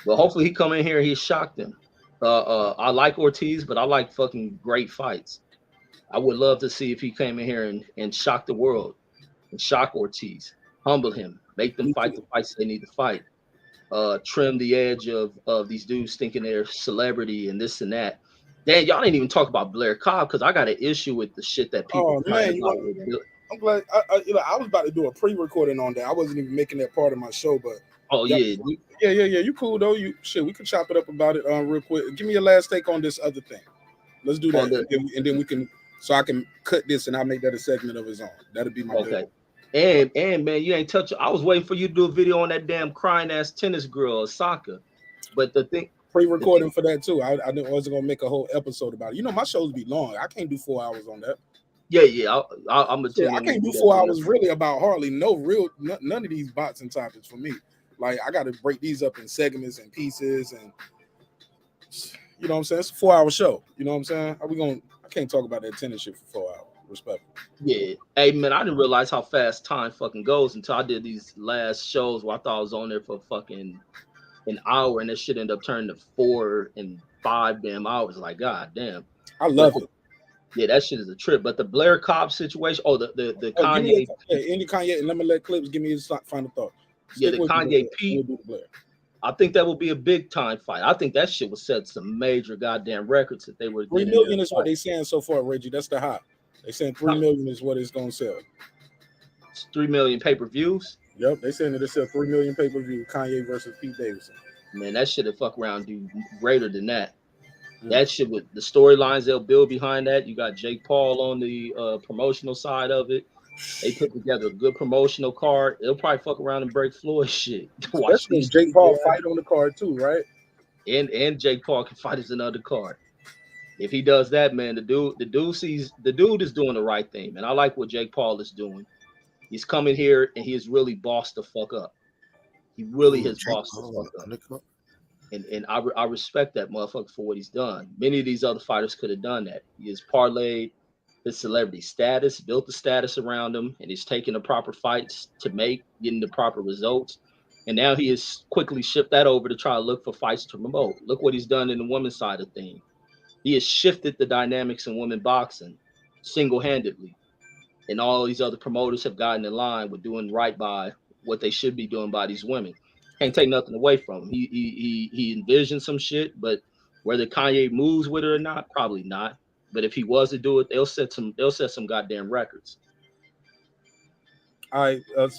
[SPEAKER 13] Well, hopefully he come in here and he shocked them. I like Ortiz, but I like fucking great fights. I would love to see if he came in here and shock the world and shock Ortiz, humble him, make them fight the fights they need to fight, trim the edge of these dudes thinking they're celebrity and this and that. Dan, y'all didn't even talk about Blair Cobb because I got an issue with the shit that people.
[SPEAKER 1] Oh man, I'm glad. I was about to do a pre-recording on that. I wasn't even making that part of my show, but
[SPEAKER 13] yeah.
[SPEAKER 1] You cool though. We could chop it up about it real quick. Give me your last take on this other thing. Let's do that, and then we can. So I can cut this and I'll make that a segment of his own. That'll be my
[SPEAKER 13] okay. And man, you ain't touch. I was waiting for you to do a video on that damn crying ass tennis girl, Osaka. But the thing,
[SPEAKER 1] pre-recording for that too. I wasn't gonna make a whole episode about it. You know, my shows be long. I can't do 4 hours on that.
[SPEAKER 13] Yeah. I'm gonna tell you.
[SPEAKER 1] I can't do 4 hours really about hardly none of these boxing topics for me. Like I got to break these up in segments and pieces, and you know what I'm saying. It's a 4-hour show. You know what I'm saying. I can't talk about that tennis shit for 4 hours. Respectful.
[SPEAKER 13] Yeah. Hey man, I didn't realize how fast time fucking goes until I did these last shows where I thought I was on there for fucking an hour, and that shit ended up turning to 4 and 5 damn hours. Like, god damn.
[SPEAKER 1] I love it.
[SPEAKER 13] Yeah, that shit is a trip. But the Blair Cobb situation, the Kanye.
[SPEAKER 1] Any Kanye, and let me let Clips give me his final thought.
[SPEAKER 13] Yeah, the Kanye Pete. I think that will be a big time fight. I think that shit will set some major goddamn records that they were.
[SPEAKER 1] 3 million is what they saying so far, Reggie. That's the high. They saying 3 million is what it's gonna sell.
[SPEAKER 13] It's 3 million pay-per-views.
[SPEAKER 1] Yep, they saying that they sell 3 million pay-per-view. Kanye versus Pete Davidson.
[SPEAKER 13] Man, that shit will fuck around do greater than that. That shit with the storylines they'll build behind that. You got Jake Paul on the promotional side of it. They put together a good promotional card. They'll probably fuck around and break Floyd's shit.
[SPEAKER 1] Watch these Jake Paul fight on the card too, right?
[SPEAKER 13] And Jake Paul can fight as another card. If he does that, man, the dude is doing the right thing, man. I like what Jake Paul is doing. He's coming here and he has really bossed the fuck up. He really has bossed the fuck up. And I respect that motherfucker for what he's done. Many of these other fighters could have done that. He has parlayed his celebrity status, built the status around him, and he's taking the proper fights to make, getting the proper results. And now he has quickly shipped that over to try to look for fights to promote. Look what he's done in the women's side of things. He has shifted the dynamics in women boxing single-handedly. And all these other promoters have gotten in line with doing right by what they should be doing by these women. Can't take nothing away from him. He envisioned some shit, but whether Kanye moves with it or not, probably not. But if he was to do it, they'll set some goddamn records.
[SPEAKER 1] All right, I'm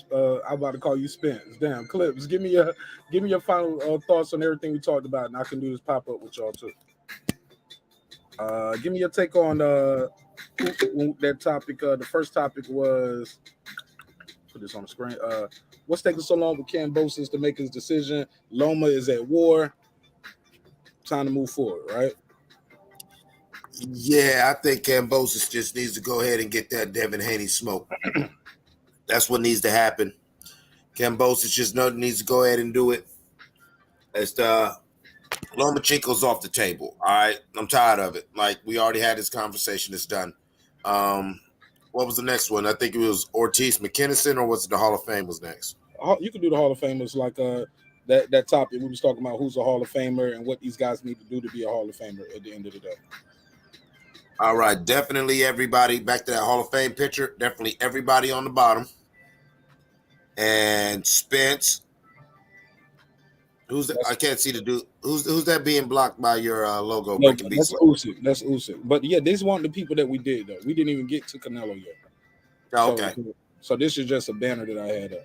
[SPEAKER 1] about to call you Spence. Damn, Clips. Give me your final thoughts on everything we talked about, and I can do this pop up with y'all too. Give me your take on that topic. The first topic was, put this on the screen. What's taking so long with KAMBOSOS to make his decision? LOMA is at war. Time to move forward, right?
[SPEAKER 2] Yeah, I think KAMBOSOS just needs to go ahead and get that Devin Haney smoke. That's what needs to happen. KAMBOSOS just needs to go ahead and do it. It's the Loma Chico's off the table. All right, I'm tired of it. Like, we already had this conversation. It's done. What was the next one? I think it was Ortiz McKinnison, or was it the Hall of Fame was next?
[SPEAKER 1] You can do the Hall of Famers, like that topic we was talking about, who's a Hall of Famer and what these guys need to do to be a Hall of Famer at the end of the day.
[SPEAKER 2] All right, definitely everybody, back to that Hall of Fame picture, definitely everybody on the bottom. And Spence. Who's that? I can't see the dude. Who's that being blocked by your logo?
[SPEAKER 1] No, that's Usyk. That's Usyk. But yeah, these weren't the people that we did though. We didn't even get to Canelo yet.
[SPEAKER 2] Oh, okay.
[SPEAKER 1] So this is just a banner that I had up.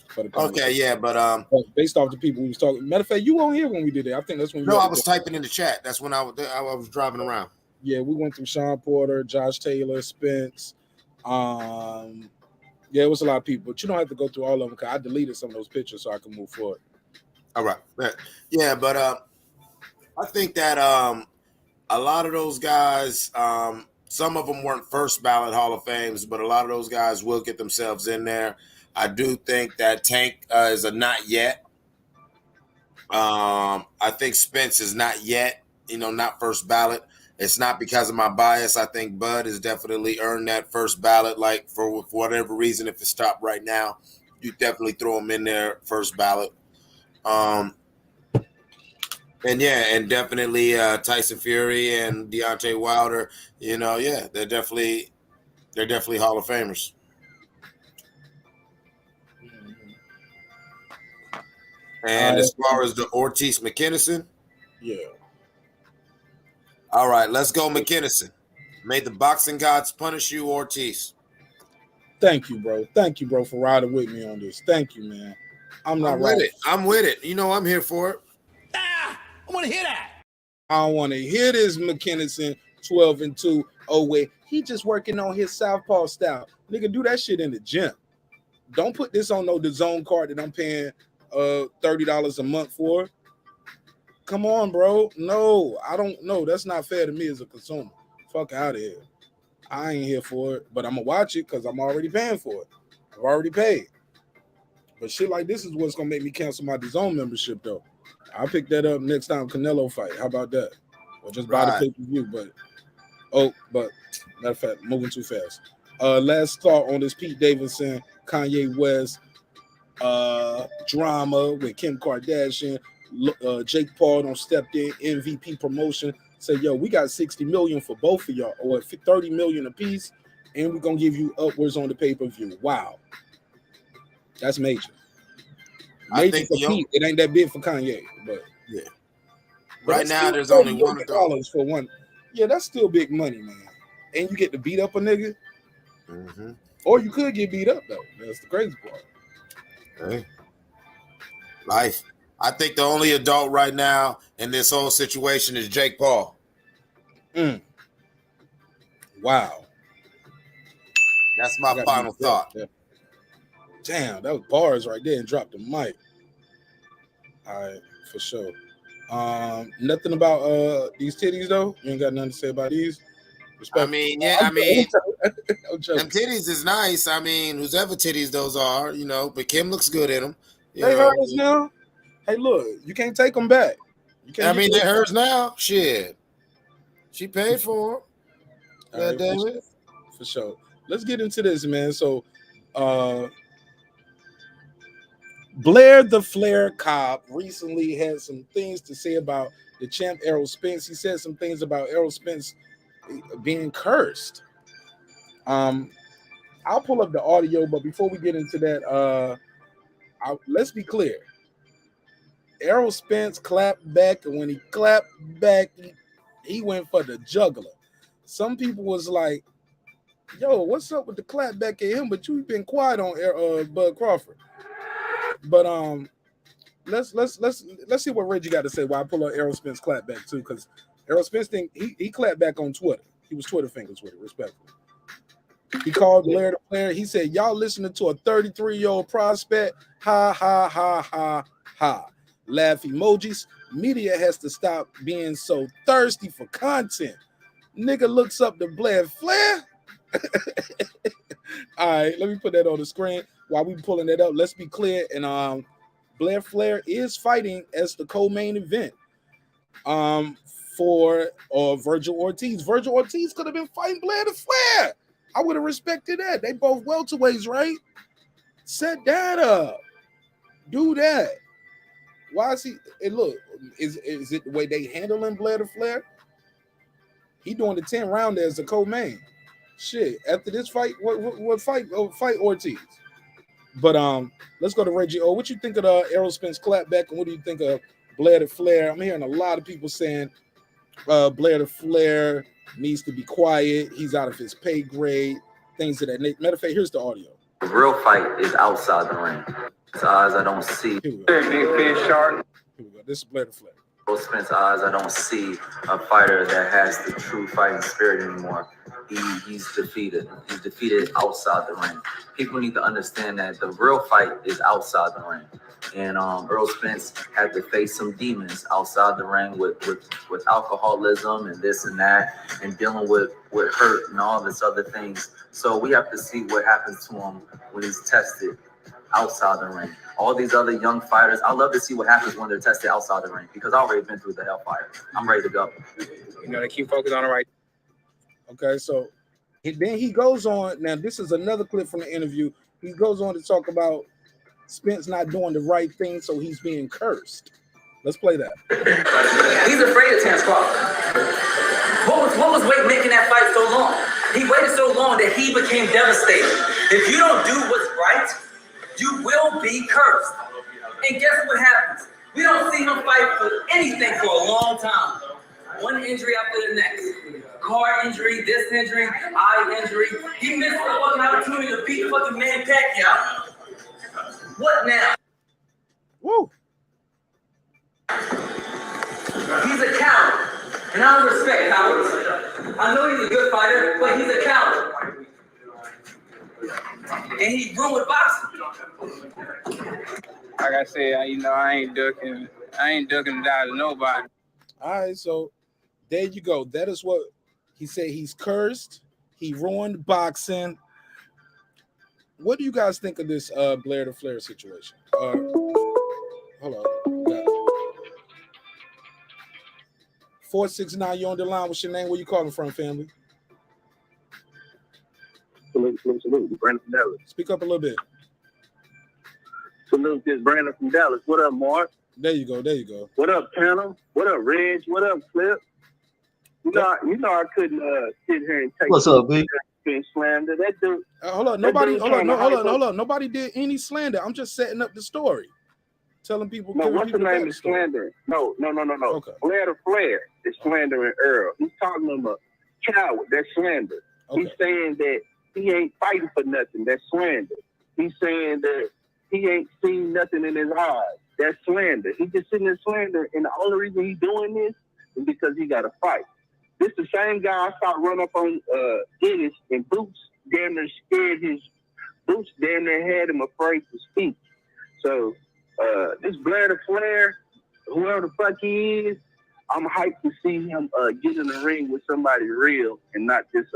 [SPEAKER 1] For the
[SPEAKER 2] okay, yeah, but
[SPEAKER 1] based off the people we was talking. Matter of fact, you weren't here when we did it. I think that's when.
[SPEAKER 2] No, I was typing in the chat. That's when I was driving around.
[SPEAKER 1] Yeah, we went through Sean Porter, Josh Taylor, Spence, Yeah, it was a lot of people, but you don't have to go through all of them because I deleted some of those pictures so I can move forward.
[SPEAKER 2] All right. Yeah, but I think that a lot of those guys, some of them weren't first ballot Hall of Fames, but a lot of those guys will get themselves in there. I do think that Tank is a not yet. I think Spence is not yet, not first ballot. It's not because of my bias. I think Bud has definitely earned that first ballot. Like for whatever reason, if it stopped right now, you definitely throw him in there first ballot. And definitely Tyson Fury and Deontay Wilder. They're definitely Hall of Famers. And as far as the Ortiz McKinnison,
[SPEAKER 1] yeah.
[SPEAKER 2] All right, let's go, McKinnison. May the boxing gods punish you, Ortiz.
[SPEAKER 1] Thank you, bro. Thank you, bro, for riding with me on this. Thank you, man. I'm
[SPEAKER 2] with it. I'm with it. I'm here for it.
[SPEAKER 1] I want to hear that. I don't want to hear this, McKinnison. 12-2. Oh wait, he just working on his southpaw style. Nigga, do that shit in the gym. Don't put this on the zone card that I'm paying $30 a month for. Come on, bro. No, I don't know. That's not fair to me as a consumer. Fuck out of here. I ain't here for it, but I'm gonna watch it because I'm already paying for it. I've already paid. But shit like this is what's gonna make me cancel my DAZN membership, though. I'll pick that up next time Canelo fight. How about that? Or just buy the pay-per-view. But matter of fact, moving too fast. Last thought on this Pete Davidson, Kanye West drama with Kim Kardashian. Jake Paul don't stepped in, MVP promotion. Say, yo, we got 60 million for both of y'all, or 30 million a piece, and we're gonna give you upwards on the pay-per-view. Wow, that's major. Major for Pete. It ain't that big for Kanye, but
[SPEAKER 2] yeah. Right now, there's only $1
[SPEAKER 1] for one. Yeah, that's still big money, man. And you get to beat up a nigga, or you could get beat up though. That's the crazy part.
[SPEAKER 2] Hey, life. I think the only adult right now in this whole situation is Jake Paul.
[SPEAKER 1] Wow.
[SPEAKER 2] That's my final thought.
[SPEAKER 1] Damn, that was bars right there and dropped the mic. All right, for sure. Nothing about these titties though. You ain't got nothing to say about these.
[SPEAKER 2] Respect. I mean, them titties is nice. I mean, whoever titties those are, but Kim looks good in them.
[SPEAKER 1] They hers now. Hey, look, you can't take them back.
[SPEAKER 2] They're hers now. Shit, she paid for them.
[SPEAKER 1] Right, damn it. For sure. Let's get into this, man. So, Blair the Flair cop recently had some things to say about the champ Errol Spence. He said some things about Errol Spence being cursed. I'll pull up the audio, but before we get into that, let's be clear. Errol Spence clapped back, and when he clapped back, he went for the juggler. Some people was like, yo, what's up with the clap back at him? But you've been quiet on Bud Crawford. But let's see what Reggie got to say while I pull up Errol Spence clap back too, because Errol Spence he clapped back on Twitter. He was Twitter fingers with it, respectfully. He called Blair the player. He said, y'all listening to a 33-year-old prospect? Ha, ha, ha, ha, ha. Laugh emojis. Media has to stop being so thirsty for content. Nigga looks up to Blair Flair. All right, let me put that on the screen while we pulling that up. Let's be clear. And Blair Flair is fighting as the co-main event for Virgil Ortiz. Virgil Ortiz could have been fighting Blair the Flair. I would have respected that. They both welterweights, right? Set that up. Do that. Why is he? And look, is it the way they handling Blair the Flair? He doing the 10 rounder as a co-main. Shit. After this fight, what fight? Fight Ortiz. But let's go to Reggie. Oh, what you think of the Errol Spence clapback, and what do you think of Blair the Flair? I'm hearing a lot of people saying Blair the Flair needs to be quiet. He's out of his pay grade. Things of that nature. Matter of fact, here's the audio.
[SPEAKER 15] The real fight is outside the ring. It's eyes I don't see.
[SPEAKER 1] Here we go. This is Blair the Flair.
[SPEAKER 15] Errol Spence's eyes, I don't see a fighter that has the true fighting spirit anymore. he's defeated. He's defeated outside the ring. People need to understand that the real fight is outside the ring. And Earl Spence had to face some demons outside the ring with alcoholism and this and that, and dealing with hurt and all this other things. So we have to see what happens to him when he's tested outside the ring. All these other young fighters, I love to see what happens when they're tested outside the ring, because I've already been through the hellfire. I'm ready to go.
[SPEAKER 16] You know, they keep focused on it right.
[SPEAKER 1] Okay, so then he goes on. Now, this is another clip from the interview. He goes on to talk about Spence not doing the right thing, so he's being cursed. Let's play that.
[SPEAKER 17] He's afraid of Terrence Crawford. What was Wade making that fight so long? He waited so long that he became devastated. If you don't do what's right, you will be cursed. And guess what happens? We don't see him fight for anything for a long time. One injury after the next. Car injury, this injury, eye injury. He missed the fucking opportunity to beat fucking Manny Pacquiao. What now?
[SPEAKER 1] Woo!
[SPEAKER 17] He's a coward. And I don't respect cowards. I know he's a good fighter, but he's a coward. And he ruined boxing.
[SPEAKER 16] Like I said, you know, I ain't ducking the die to nobody.
[SPEAKER 1] All right, so there you go. That is what he said. He's cursed. He ruined boxing. What do you guys think of this Blair to Flair situation? Hold on. 469, you on the line. What's your name? Where you calling from, family?
[SPEAKER 18] Salute. Brandon from Dallas.
[SPEAKER 1] Speak up a little bit.
[SPEAKER 18] Salute, this Brandon from Dallas. What up, Marq?
[SPEAKER 1] There you go.
[SPEAKER 18] What up, Tanner? What up, Reg? What up, Flip? You know I couldn't sit here and take.
[SPEAKER 13] What's up, big?
[SPEAKER 18] Slander. That dude.
[SPEAKER 1] Hold on. Nobody did any slander. I'm just setting up the story, telling people.
[SPEAKER 18] No, what's the name is slandering? No.
[SPEAKER 1] Okay.
[SPEAKER 18] Blair to Flair is slandering Earl. He's talking about a coward. That's slander. Okay. He's saying that he ain't fighting for nothing. That's slander. He's saying that he ain't seen nothing in his eyes. That's slander. He's just sitting there slander, and the only reason he's doing this is because he got to fight. This the same guy I saw run up on Ennis, and Boots damn near scared his Boots damn near had him afraid to speak. So this Blair to Flair, whoever the fuck he is, I'm hyped to see him get in the ring with somebody real and not just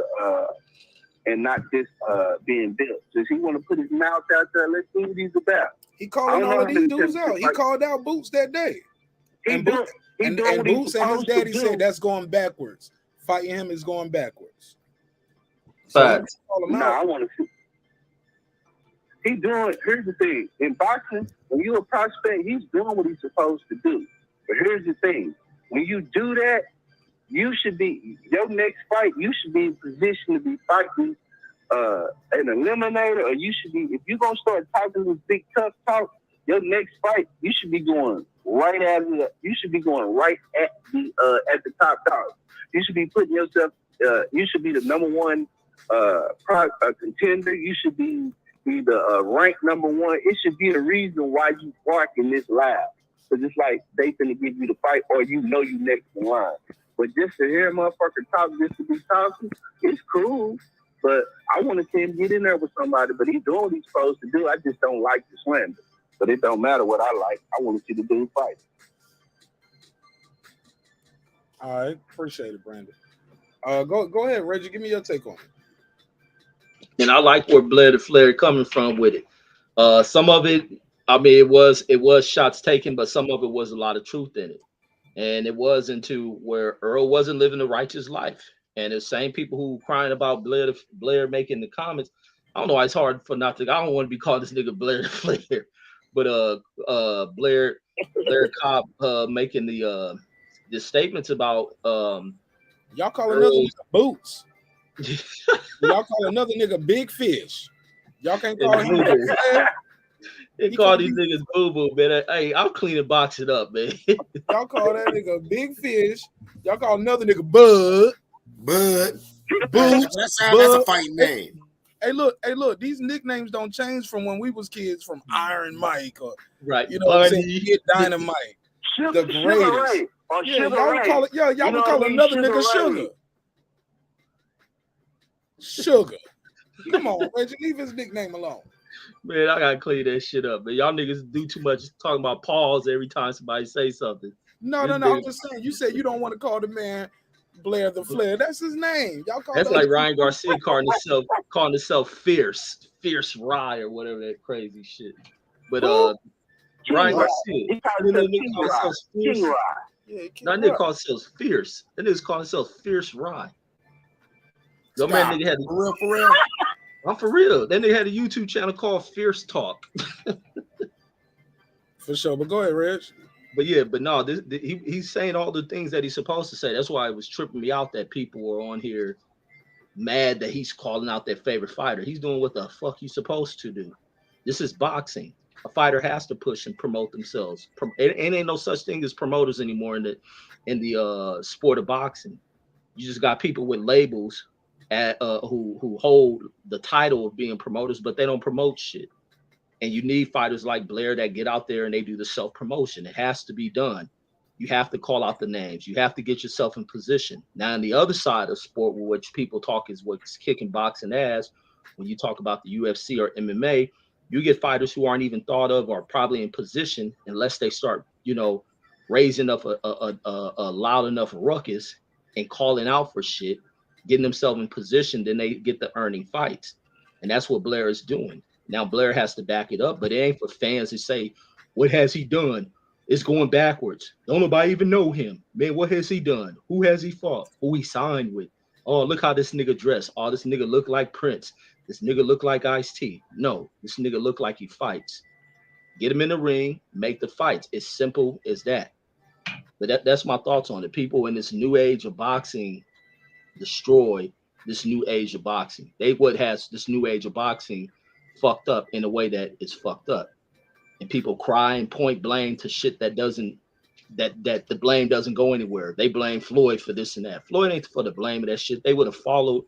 [SPEAKER 18] being built. Does he want to put his mouth out there? Let's see what he's about.
[SPEAKER 1] He calling all of these dudes out. He called out Boots that day. And Boots and his daddy said that's going backwards. Fighting him is going backwards.
[SPEAKER 18] But I want to see. He's doing. Here's the thing: in boxing, when you're a prospect, he's doing what he's supposed to do. But here's the thing: when you do that, you should be your next fight. You should be in position to be fighting an eliminator, or you should be. If you're gonna start talking this big tough talk, your next fight, you should be going right at the. You should be going right at the top dog. You should be putting yourself. You should be the number one contender. You should be the ranked number one. It should be the reason why you barking this loud. Because it's like they finna give you the fight, or you know you next in line. But just to hear a motherfucker talk just to be talking, it's cool. But I want to see him get in there with somebody. But he's doing what he's supposed to do. I just don't like the slander. But it don't matter what I like. I want to see the dude fight.
[SPEAKER 1] All right, appreciate it, Brandon. Go ahead, Reggie. Give me your take on it.
[SPEAKER 13] And I like where Blair to Flair coming from with it. Some of it, I mean, it was shots taken, but some of it was a lot of truth in it. And it was into where Earl wasn't living a righteous life. And the same people who crying about Blair making the comments, I don't know why it's hard for not to. I don't want to be called this nigga Blair to Flair, but Blair Cobb making the statements about
[SPEAKER 1] y'all call another nigga Boots. Y'all call another nigga Big Fish. Y'all can't call him Big Fish.
[SPEAKER 13] They call these niggas boo boo, man. Hey, I'm cleaning boxing up, man.
[SPEAKER 1] Y'all call that nigga Big Fish. Y'all call another nigga Bud.
[SPEAKER 2] Boots.
[SPEAKER 1] That's
[SPEAKER 2] a fighting name.
[SPEAKER 1] Hey, look. These nicknames don't change from when we was kids, from Iron Mike or
[SPEAKER 13] right.
[SPEAKER 1] You know what I'm saying? Get Dynamite. The greatest. Yeah, y'all would call it. Yeah, y'all would call another nigga Sugar. Sugar. Come on, Reggie, leave his nickname alone.
[SPEAKER 13] Man, I gotta clean that shit up, man. Y'all niggas do too much talking about pause every time somebody say something.
[SPEAKER 1] No. I'm just saying. You said you don't want to call the man Blair the Flair. That's his name. Y'all call
[SPEAKER 13] that's like Ryan Garcia calling himself fierce Rye or whatever that crazy shit. But Ryan Garcia,
[SPEAKER 18] he called himself King Rye.
[SPEAKER 13] That nigga called himself fierce. That nigga's calling himself fierce Rye. Yo, man, nigga had
[SPEAKER 1] for real.
[SPEAKER 13] I'm for real. Then they had a YouTube channel called Fierce Talk.
[SPEAKER 1] For sure, but go ahead, Reg.
[SPEAKER 13] But yeah, but no, he's saying all the things that he's supposed to say. That's why it was tripping me out that people were on here mad that he's calling out their favorite fighter. He's doing what the fuck he's supposed to do. This is boxing. A fighter has to push and promote themselves. It ain't no such thing as promoters anymore in the sport of boxing. You just got people with labels who hold the title of being promoters, but they don't promote shit. And you need fighters like Blair that get out there and they do the self-promotion. It has to be done. You have to call out the names. You have to get yourself in position. Now, on the other side of sport, which people talk is what's kicking boxing ass, when you talk about the UFC or MMA, you get fighters who aren't even thought of or probably in position unless they start, raising up a loud enough ruckus and calling out for shit, getting themselves in position, then they get the earning fights. And that's what Blair is doing. Now Blair has to back it up, but it ain't for fans to say, what has he done? It's going backwards. Don't nobody even know him. Man, what has he done? Who has he fought? Who he signed with? Oh, look how this nigga dressed. Oh, this nigga look like Prince. This nigga look like Ice-T. No, this nigga look like he fights. Get him in the ring, make the fights. It's simple as that. But that's my thoughts on it. People in this new age of boxing destroy this new age of boxing. What has this new age of boxing fucked up in a way that it's fucked up. And people cry and point blame to shit that the blame doesn't go anywhere. They blame Floyd for this and that. Floyd ain't for the blame of that shit. They would have followed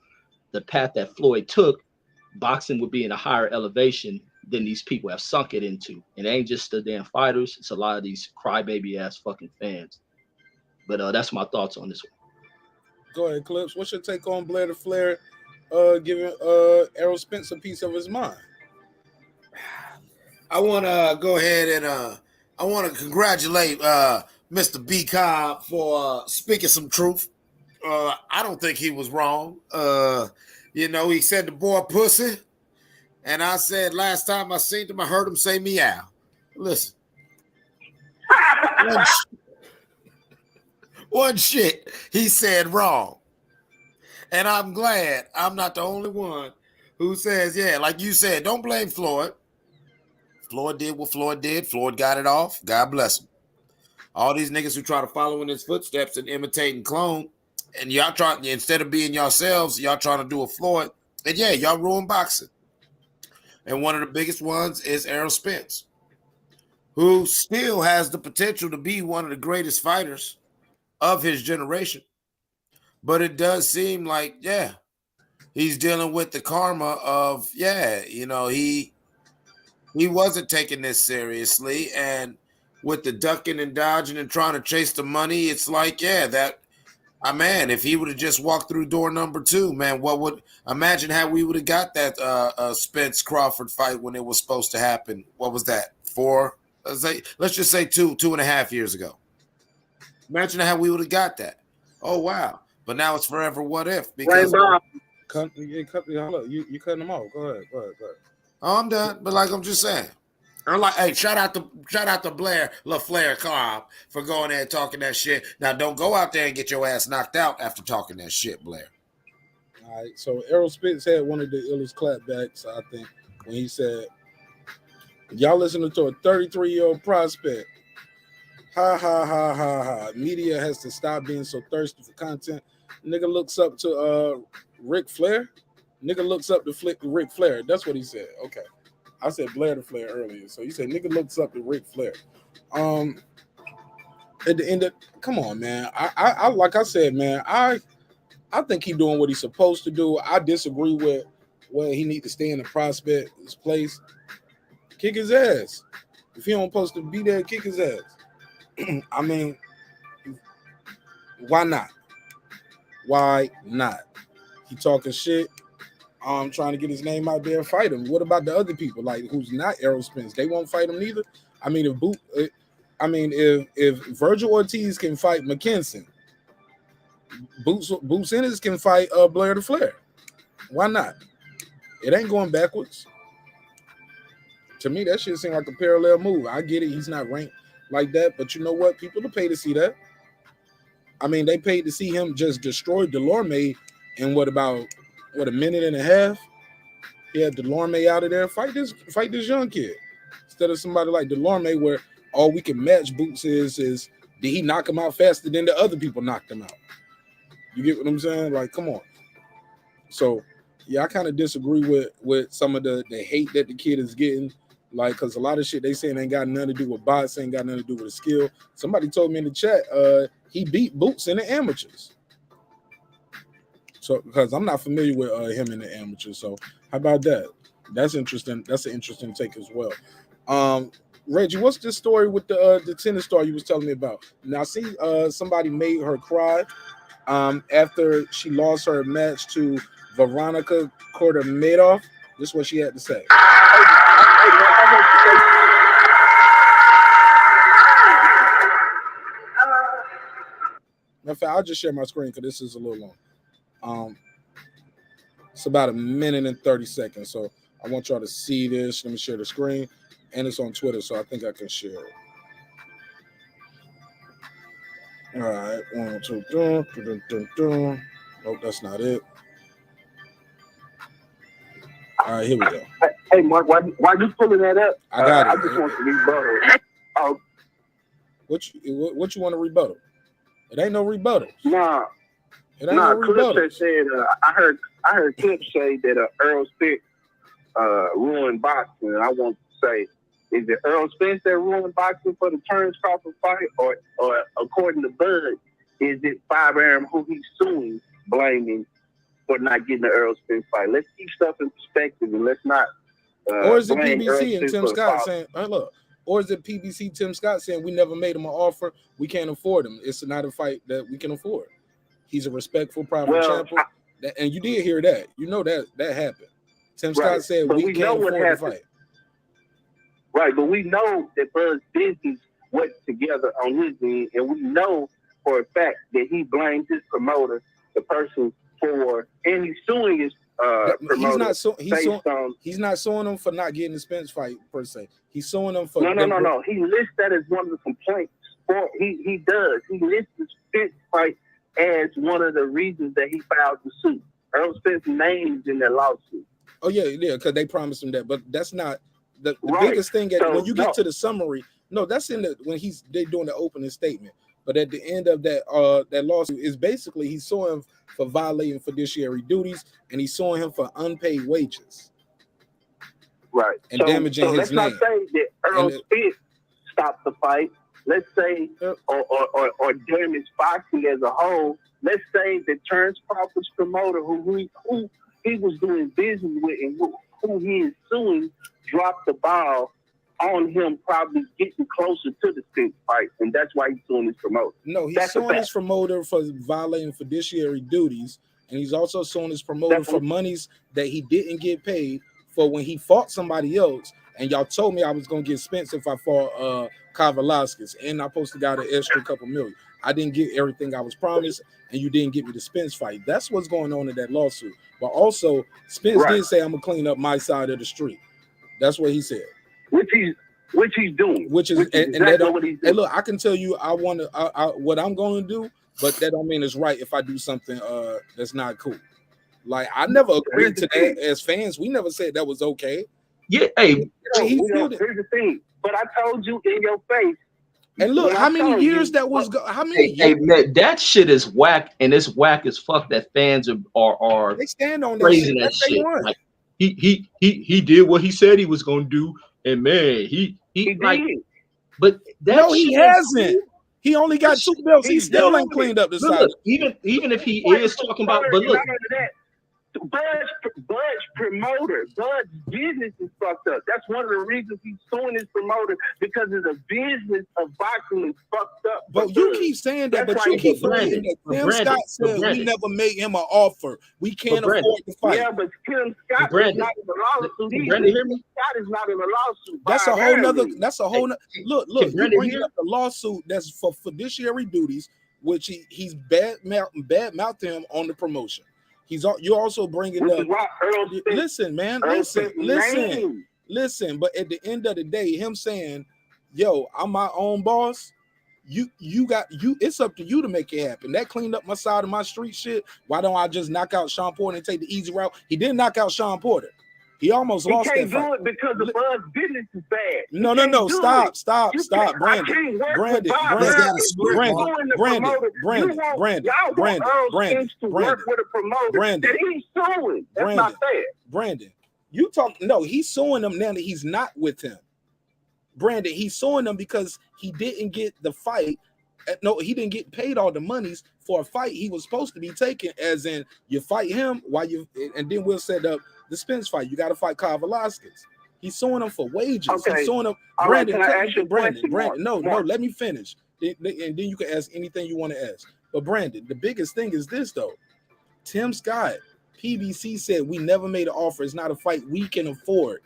[SPEAKER 13] the path that Floyd took. Boxing would be in a higher elevation than these people have sunk it into. And it ain't just the damn fighters. It's a lot of these crybaby ass fucking fans. But that's my thoughts on this one.
[SPEAKER 1] Go ahead, Clips. What's your take on Blair the Flair giving Errol Spence a piece of his mind?
[SPEAKER 2] I want to go ahead and I want to congratulate Mr. B. Cobb for speaking some truth. I don't think he was wrong. He said the boy pussy, and I said last time I seen him, I heard him say meow. Listen, one shit he said wrong, and I'm glad I'm not the only one who says, yeah, like you said, don't blame Floyd. Floyd did what Floyd did. Floyd got it off. God bless him. All these niggas who try to follow in his footsteps and imitate and clone, and y'all try, instead of being yourselves, y'all trying to do a Floyd, and yeah, y'all ruin boxing. And one of the biggest ones is Errol Spence, who still has the potential to be one of the greatest fighters of his generation. But it does seem like, yeah, he's dealing with the karma of, he wasn't taking this seriously, and with the ducking and dodging and trying to chase the money, it's like, man, if he would have just walked through door number 2, man, imagine how we would have got that Spence Crawford fight when it was supposed to happen. What was that? Let's just say 2.5 years ago. Imagine how we would have got that. Oh, wow. But now it's forever what if. Because
[SPEAKER 1] you cutting them off. Go ahead.
[SPEAKER 2] Oh, I'm done. But like I'm just saying. I'm like, hey, shout out to Blair LaFlair Cobb for going there and talking that shit. Now don't go out there and get your ass knocked out after talking that shit, Blair.
[SPEAKER 1] All right. So Errol Spence had one of the illest clapbacks, I think, when he said, y'all listening to a 33-year-old prospect. Ha ha ha ha ha. Media has to stop being so thirsty for content. Nigga looks up to Ric Flair. Nigga looks up to Ric Flair. That's what he said. Okay. I said Blair the Flair earlier. So you said nigga looks up to Ric Flair. At the end of, come on, man. I like I said, man, I think he's doing what he's supposed to do. I disagree with where he need to stay in the prospect's place. Kick his ass. If he don't supposed to be there, kick his ass. I mean, why not? Why not? He talking shit. trying to get his name out there and fight him. What about the other people, like who's not Errol Spence? They won't fight him neither. I mean, if Virgil Ortiz can fight McKinson, Boots Ennis can fight Blair the Flair. Why not? It ain't going backwards. To me, that shit seemed like a parallel move. I get it. He's not ranked like that, but you know what? People will pay to see that. I mean, they paid to see him just destroy Delorme in a minute and a half. He had Delorme out of there. Fight this young kid. Instead of somebody like Delorme where all we can match Boots is did he knock him out faster than the other people knocked him out? You get what I'm saying? Like, come on. So, yeah, I kind of disagree with some of the hate that the kid is getting. Like, because a lot of shit they saying ain't got nothing to do with bots, ain't got nothing to do with a skill. Somebody told me in the chat, he beat Boots in the amateurs. So, because I'm not familiar with him in the amateurs. So, how about that? That's interesting. That's an interesting take as well. Reggie, what's this story with the tennis star you was telling me about? Now, I see somebody made her cry after she lost her match to Veronica Kordamadov. This is what she had to say. In fact, I'll just share my screen because this is a little long. It's about a minute and 30 seconds. So I want y'all to see this. Let me share the screen. And it's on Twitter, so I think I can share it. All right. 1, 2, 3. Nope, that's not it. All right, here we go.
[SPEAKER 18] Hey, Mark, why you pulling that up?
[SPEAKER 1] I got it.
[SPEAKER 18] I just want to rebuttal. Oh,
[SPEAKER 1] What you want to rebuttal? It ain't no rebuttal.
[SPEAKER 18] Nah.
[SPEAKER 1] It ain't no rebuttal.
[SPEAKER 18] Clips said I heard Clips say that Earl Spence ruined boxing, and I want to say, is it Earl Spence that ruined boxing for the Terrence Crawford fight, or according to Bud, is it Five Arm who he's suing, blaming for not getting the Earl Spence fight? Let's keep stuff in perspective, and let's not.
[SPEAKER 1] Or is it PBC and Tim Scott saying, look, or is it PBC Tim Scott saying we never made him an offer, we can't afford him. It's not a fight that we can afford. He's a respectful private champion. And you did hear that. You know that happened. Tim Scott said we can't afford the fight.
[SPEAKER 18] Right, but we know that Bud's business went together on his end, and we know for a fact that he blamed his promoter, the person and he's suing his promoter.
[SPEAKER 1] He's not suing him for not getting the Spence fight per se. He's suing him for
[SPEAKER 18] no. He lists that as one of the complaints. He does. He lists the Spence fight as one of the reasons that he filed the suit. Earl Spence names in that lawsuit.
[SPEAKER 1] Oh yeah, because they promised him that, but that's not the biggest thing. When you get to the summary, no, that's in when they're doing the opening statement. But at the end of that lawsuit is basically he's suing him for violating fiduciary duties, and he's suing him for unpaid wages.
[SPEAKER 18] Right.
[SPEAKER 1] And damaging his name.
[SPEAKER 18] Let's not say that Earl Spence stopped the fight. Let's say or damage boxing as a whole. Let's say that Terrence Crawford's promoter, who he was doing business with and who he is suing, dropped the ball on him, probably getting closer to the Spence fight, and that's why he's suing his promoter.
[SPEAKER 1] No, he's suing his promoter for violating fiduciary duties, and he's also suing his promoter for monies that he didn't get paid for when he fought somebody else. And y'all told me I was gonna get Spence if I fought Kavalauskas, and I supposed to got an extra couple million. I didn't get everything I was promised, and you didn't get me the Spence fight. That's what's going on in that lawsuit. But also, Spence did say I'm gonna clean up my side of the street. That's what he said.
[SPEAKER 18] Which he's doing.
[SPEAKER 1] Which is
[SPEAKER 18] exactly what he's doing.
[SPEAKER 1] And look, I can tell you what I'm going to do, but that don't mean it's right if I do something that's not cool. Like I never agreed to that as fans. We never said that was okay.
[SPEAKER 13] Yeah, hey,
[SPEAKER 18] here's the thing. But I told you in your face.
[SPEAKER 1] And look, how many years that was? How many?
[SPEAKER 13] Hey, man, that shit is whack, and it's whack as fuck that fans are
[SPEAKER 1] they stand on
[SPEAKER 13] praising that shit. Like he did what he said he was gonna do, and man, he like,
[SPEAKER 18] did.
[SPEAKER 13] But that
[SPEAKER 1] he hasn't. He only got 2 belts. He still ain't cleaned up the side.
[SPEAKER 13] Even if he is talking about, but look,
[SPEAKER 18] Bud's promoter, Bud's business is fucked up. That's one of the reasons he's suing his promoter, because of the business of boxing is fucked up.
[SPEAKER 1] But you keep saying that, but you keep saying that Tim Scott said we never made him an offer. We can't afford to fight.
[SPEAKER 18] Yeah, but Tim Scott is not in a lawsuit either. Tim Scott is not in a lawsuit.
[SPEAKER 1] That's a whole nother. That's a whole. Look. You bringing up the lawsuit that's for fiduciary duties, which he's bad mouthing him on the promotion. You're also bringing up. Listen, man. Listen. But at the end of the day, him saying, "Yo, I'm my own boss." It's up to you to make it happen. That cleaned up my side of my street shit. Why don't I just knock out Sean Porter and take the easy route? He didn't knock out Sean Porter. He almost lost that fight.
[SPEAKER 18] He can't do it because the Bud's business is bad.
[SPEAKER 1] No. Stop, Brandon. Brandon. Brandon, you talk. No, he's suing him now that he's not with him. Brandon, he's suing them because he didn't get the fight. No, he didn't get paid all the monies for a fight he was supposed to be taking, as in you fight him and then we'll set up the Spence fight. You got to fight Kyle Velasquez. He's suing him for wages.
[SPEAKER 18] Okay.
[SPEAKER 1] He's suing him. Brandon, no, let me finish. And then you can ask anything you want to ask. But Brandon, the biggest thing is this though. Tim Scott, PBC said we never made an offer. It's not a fight we can afford.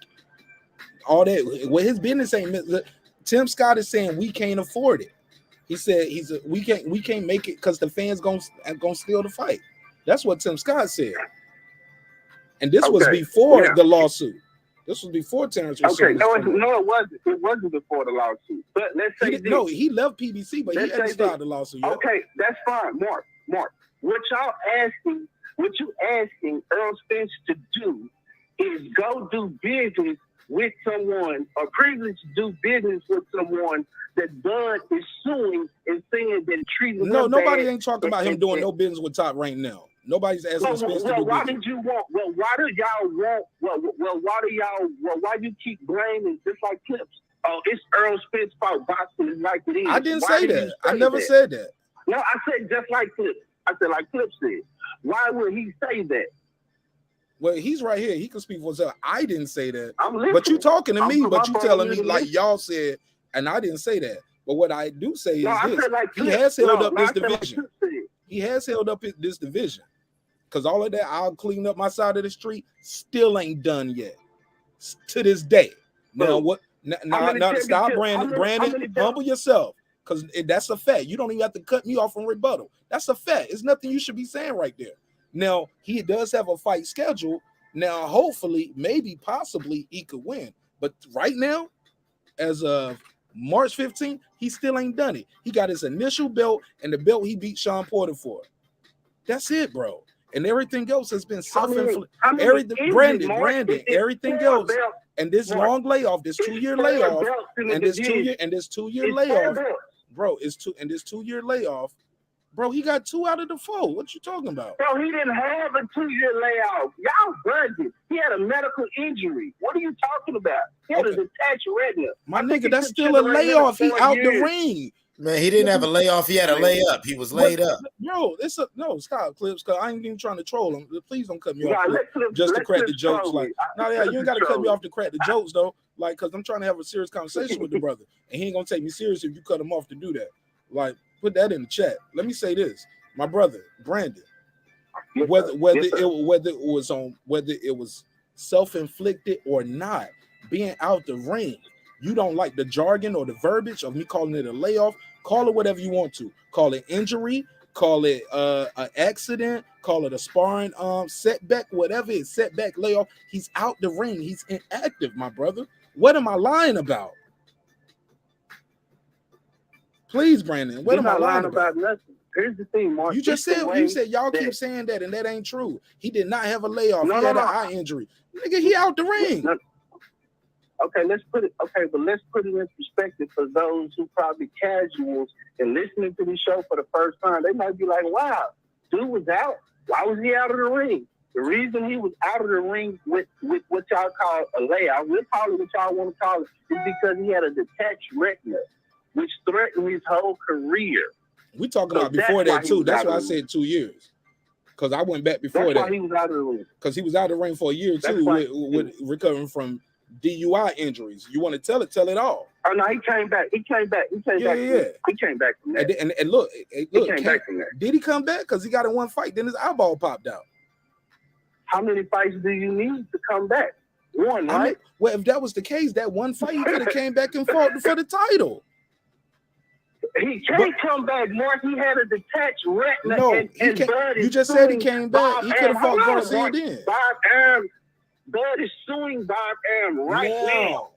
[SPEAKER 1] All that. Well, his business ain't. Tim Scott is saying we can't afford it. He said we can't make it because the fans gonna steal the fight. That's what Tim Scott said. And this was before the lawsuit. This was before Terrence was
[SPEAKER 18] it wasn't. It wasn't before the lawsuit. But let's say
[SPEAKER 1] he left PBC, but he hadn't started the lawsuit yet.
[SPEAKER 18] Okay, that's fine. Mark. What you asking Earl Spence to do is go do business with someone, or previously do business with someone that Bud is suing and saying that treating him
[SPEAKER 1] nobody
[SPEAKER 18] bad.
[SPEAKER 1] Ain't talking about him doing no business with Top right now. Nobody's asking Spence to do
[SPEAKER 18] why
[SPEAKER 1] business.
[SPEAKER 18] did you want? Well, why do y'all want? Why you keep blaming just like Clips? Oh, it's Earl Spence fault. Boxing is like it is.
[SPEAKER 1] I didn't say that. I never said that.
[SPEAKER 18] No, I said just like Clips. I said like Clips said. Why would he say that?
[SPEAKER 1] Well, he's right here. He can speak for himself. I didn't say that.
[SPEAKER 18] But
[SPEAKER 1] you talking to me, but you telling me like y'all said, and I didn't say that. But what I do say is this: he has held up this division. He has held up this division. Because all of that, I'll clean up my side of the street, still ain't done yet. To this day. Now what? Now stop, Brandon. Brandon, humble yourself. Because that's a fact. You don't even have to cut me off from rebuttal. That's a fact. It's nothing you should be saying right there. Now, he does have a fight scheduled. Now, hopefully, maybe, possibly, he could win. But right now, as of March 15th, he still ain't done it. He got his initial belt and the belt he beat Sean Porter for. That's it, bro. And everything else has been self-inflicted. Brandon, everything else. And this long layoff, this 2-year layoff, and this 2-year layoff, bro, this 2-year layoff. Bro, he got 2 out of the 4. What you talking about?
[SPEAKER 18] Bro, he didn't have a 2-year layoff. Y'all budget. He had a medical injury. What are you talking about? He had a detached retina.
[SPEAKER 1] My nigga, that's still a layoff. He out the ring.
[SPEAKER 2] Man, he didn't have a layoff. He had a layup. He was laid up.
[SPEAKER 1] Bro, stop, Clips, because I ain't even trying to troll him. Please don't cut me off just to crack the jokes. Like, you ain't got to cut me off to crack the jokes, though. Like, because I'm trying to have a serious conversation with the brother. And he ain't going to take me serious if you cut him off to do that. Like, put that in the chat. Let me say this. My brother, Brandon, whether it was self-inflicted or not, being out the ring, you don't like the jargon or the verbiage of me calling it a layoff, call it whatever you want to. Call it injury, call it an accident, call it a sparring setback, whatever it is, setback, layoff. He's out the ring. He's inactive, my brother. What am I lying about? Please, Brandon, what am I lying about?
[SPEAKER 18] Nothing. Here's the thing, Mark.
[SPEAKER 1] You just said y'all keep saying that, and that ain't true. He did not have a layoff. He had an eye injury. Nigga, he out the ring.
[SPEAKER 18] Okay, let's put it in perspective for those who probably casuals and listening to the show for the first time. They might be like, wow, dude was out. Why was he out of the ring? The reason he was out of the ring with what y'all call a layoff, we'll call it what y'all want to call it, is because he had a detached retina, which threatened his whole career.
[SPEAKER 1] We talking about before that too. That's why I said 2 years. Because I went back before
[SPEAKER 18] That's
[SPEAKER 1] that.
[SPEAKER 18] why he was out of the ring.
[SPEAKER 1] Because he was out of the ring for a year too, with recovering from DUI injuries. You want to tell it all.
[SPEAKER 18] Oh no, he came back. He came back from that.
[SPEAKER 1] And look,
[SPEAKER 18] he came back from that.
[SPEAKER 1] Did he come back? Because he got in one fight, then his eyeball popped out.
[SPEAKER 18] How many fights do you need to come back? One, right?
[SPEAKER 1] I mean, well, if that was the case, that one fight he could have came back and fought for the title.
[SPEAKER 18] He can't come back, Mark. He had a detached retina.
[SPEAKER 1] No,
[SPEAKER 18] and Bud
[SPEAKER 1] you
[SPEAKER 18] is
[SPEAKER 1] just said he
[SPEAKER 18] suing
[SPEAKER 1] came back.
[SPEAKER 18] Bob
[SPEAKER 1] He could have
[SPEAKER 18] Arum.
[SPEAKER 1] fought
[SPEAKER 18] Hold on,
[SPEAKER 1] Garcia
[SPEAKER 18] Mark.
[SPEAKER 1] then.
[SPEAKER 18] Bob Arum. Bud is suing Bob Arum right now,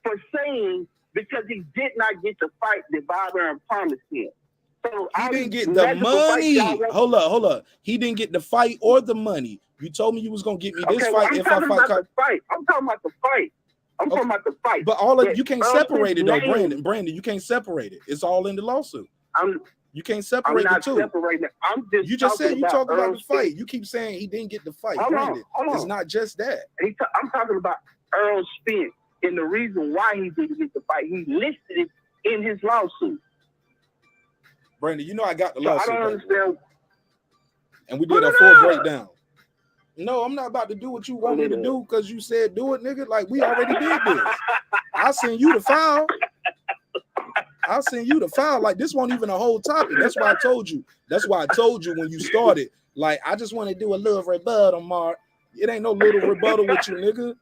[SPEAKER 18] for saying because he did not get the fight that Bob Arum promised him. So
[SPEAKER 1] he didn't get the money. Hold up. He didn't get the fight or the money. You told me you was gonna get me this fight if I fight.
[SPEAKER 18] I'm talking about the fight. I'm talking about the fight.
[SPEAKER 1] But you can't separate it though, Brandon. You can't separate it. It's all in the lawsuit. You can't separate the two.
[SPEAKER 18] Separating.
[SPEAKER 1] You just said you talk about the fight. You keep saying he didn't get the fight. Brandon, it's not just that.
[SPEAKER 18] I'm talking about Earl Spence, and the reason why he didn't get the fight. He listed it in his lawsuit.
[SPEAKER 1] Brandon, you know I got the lawsuit.
[SPEAKER 18] I don't understand.
[SPEAKER 1] And we did a full breakdown. No, I'm not about to do what you want me to do because you said do it, nigga. Like we already did this. I'll send you the file. Like this wasn't even a whole topic. That's why I told you. That's why I told you when you started. Like I just want to do a little rebuttal, Mark. It ain't no little rebuttal with you, nigga.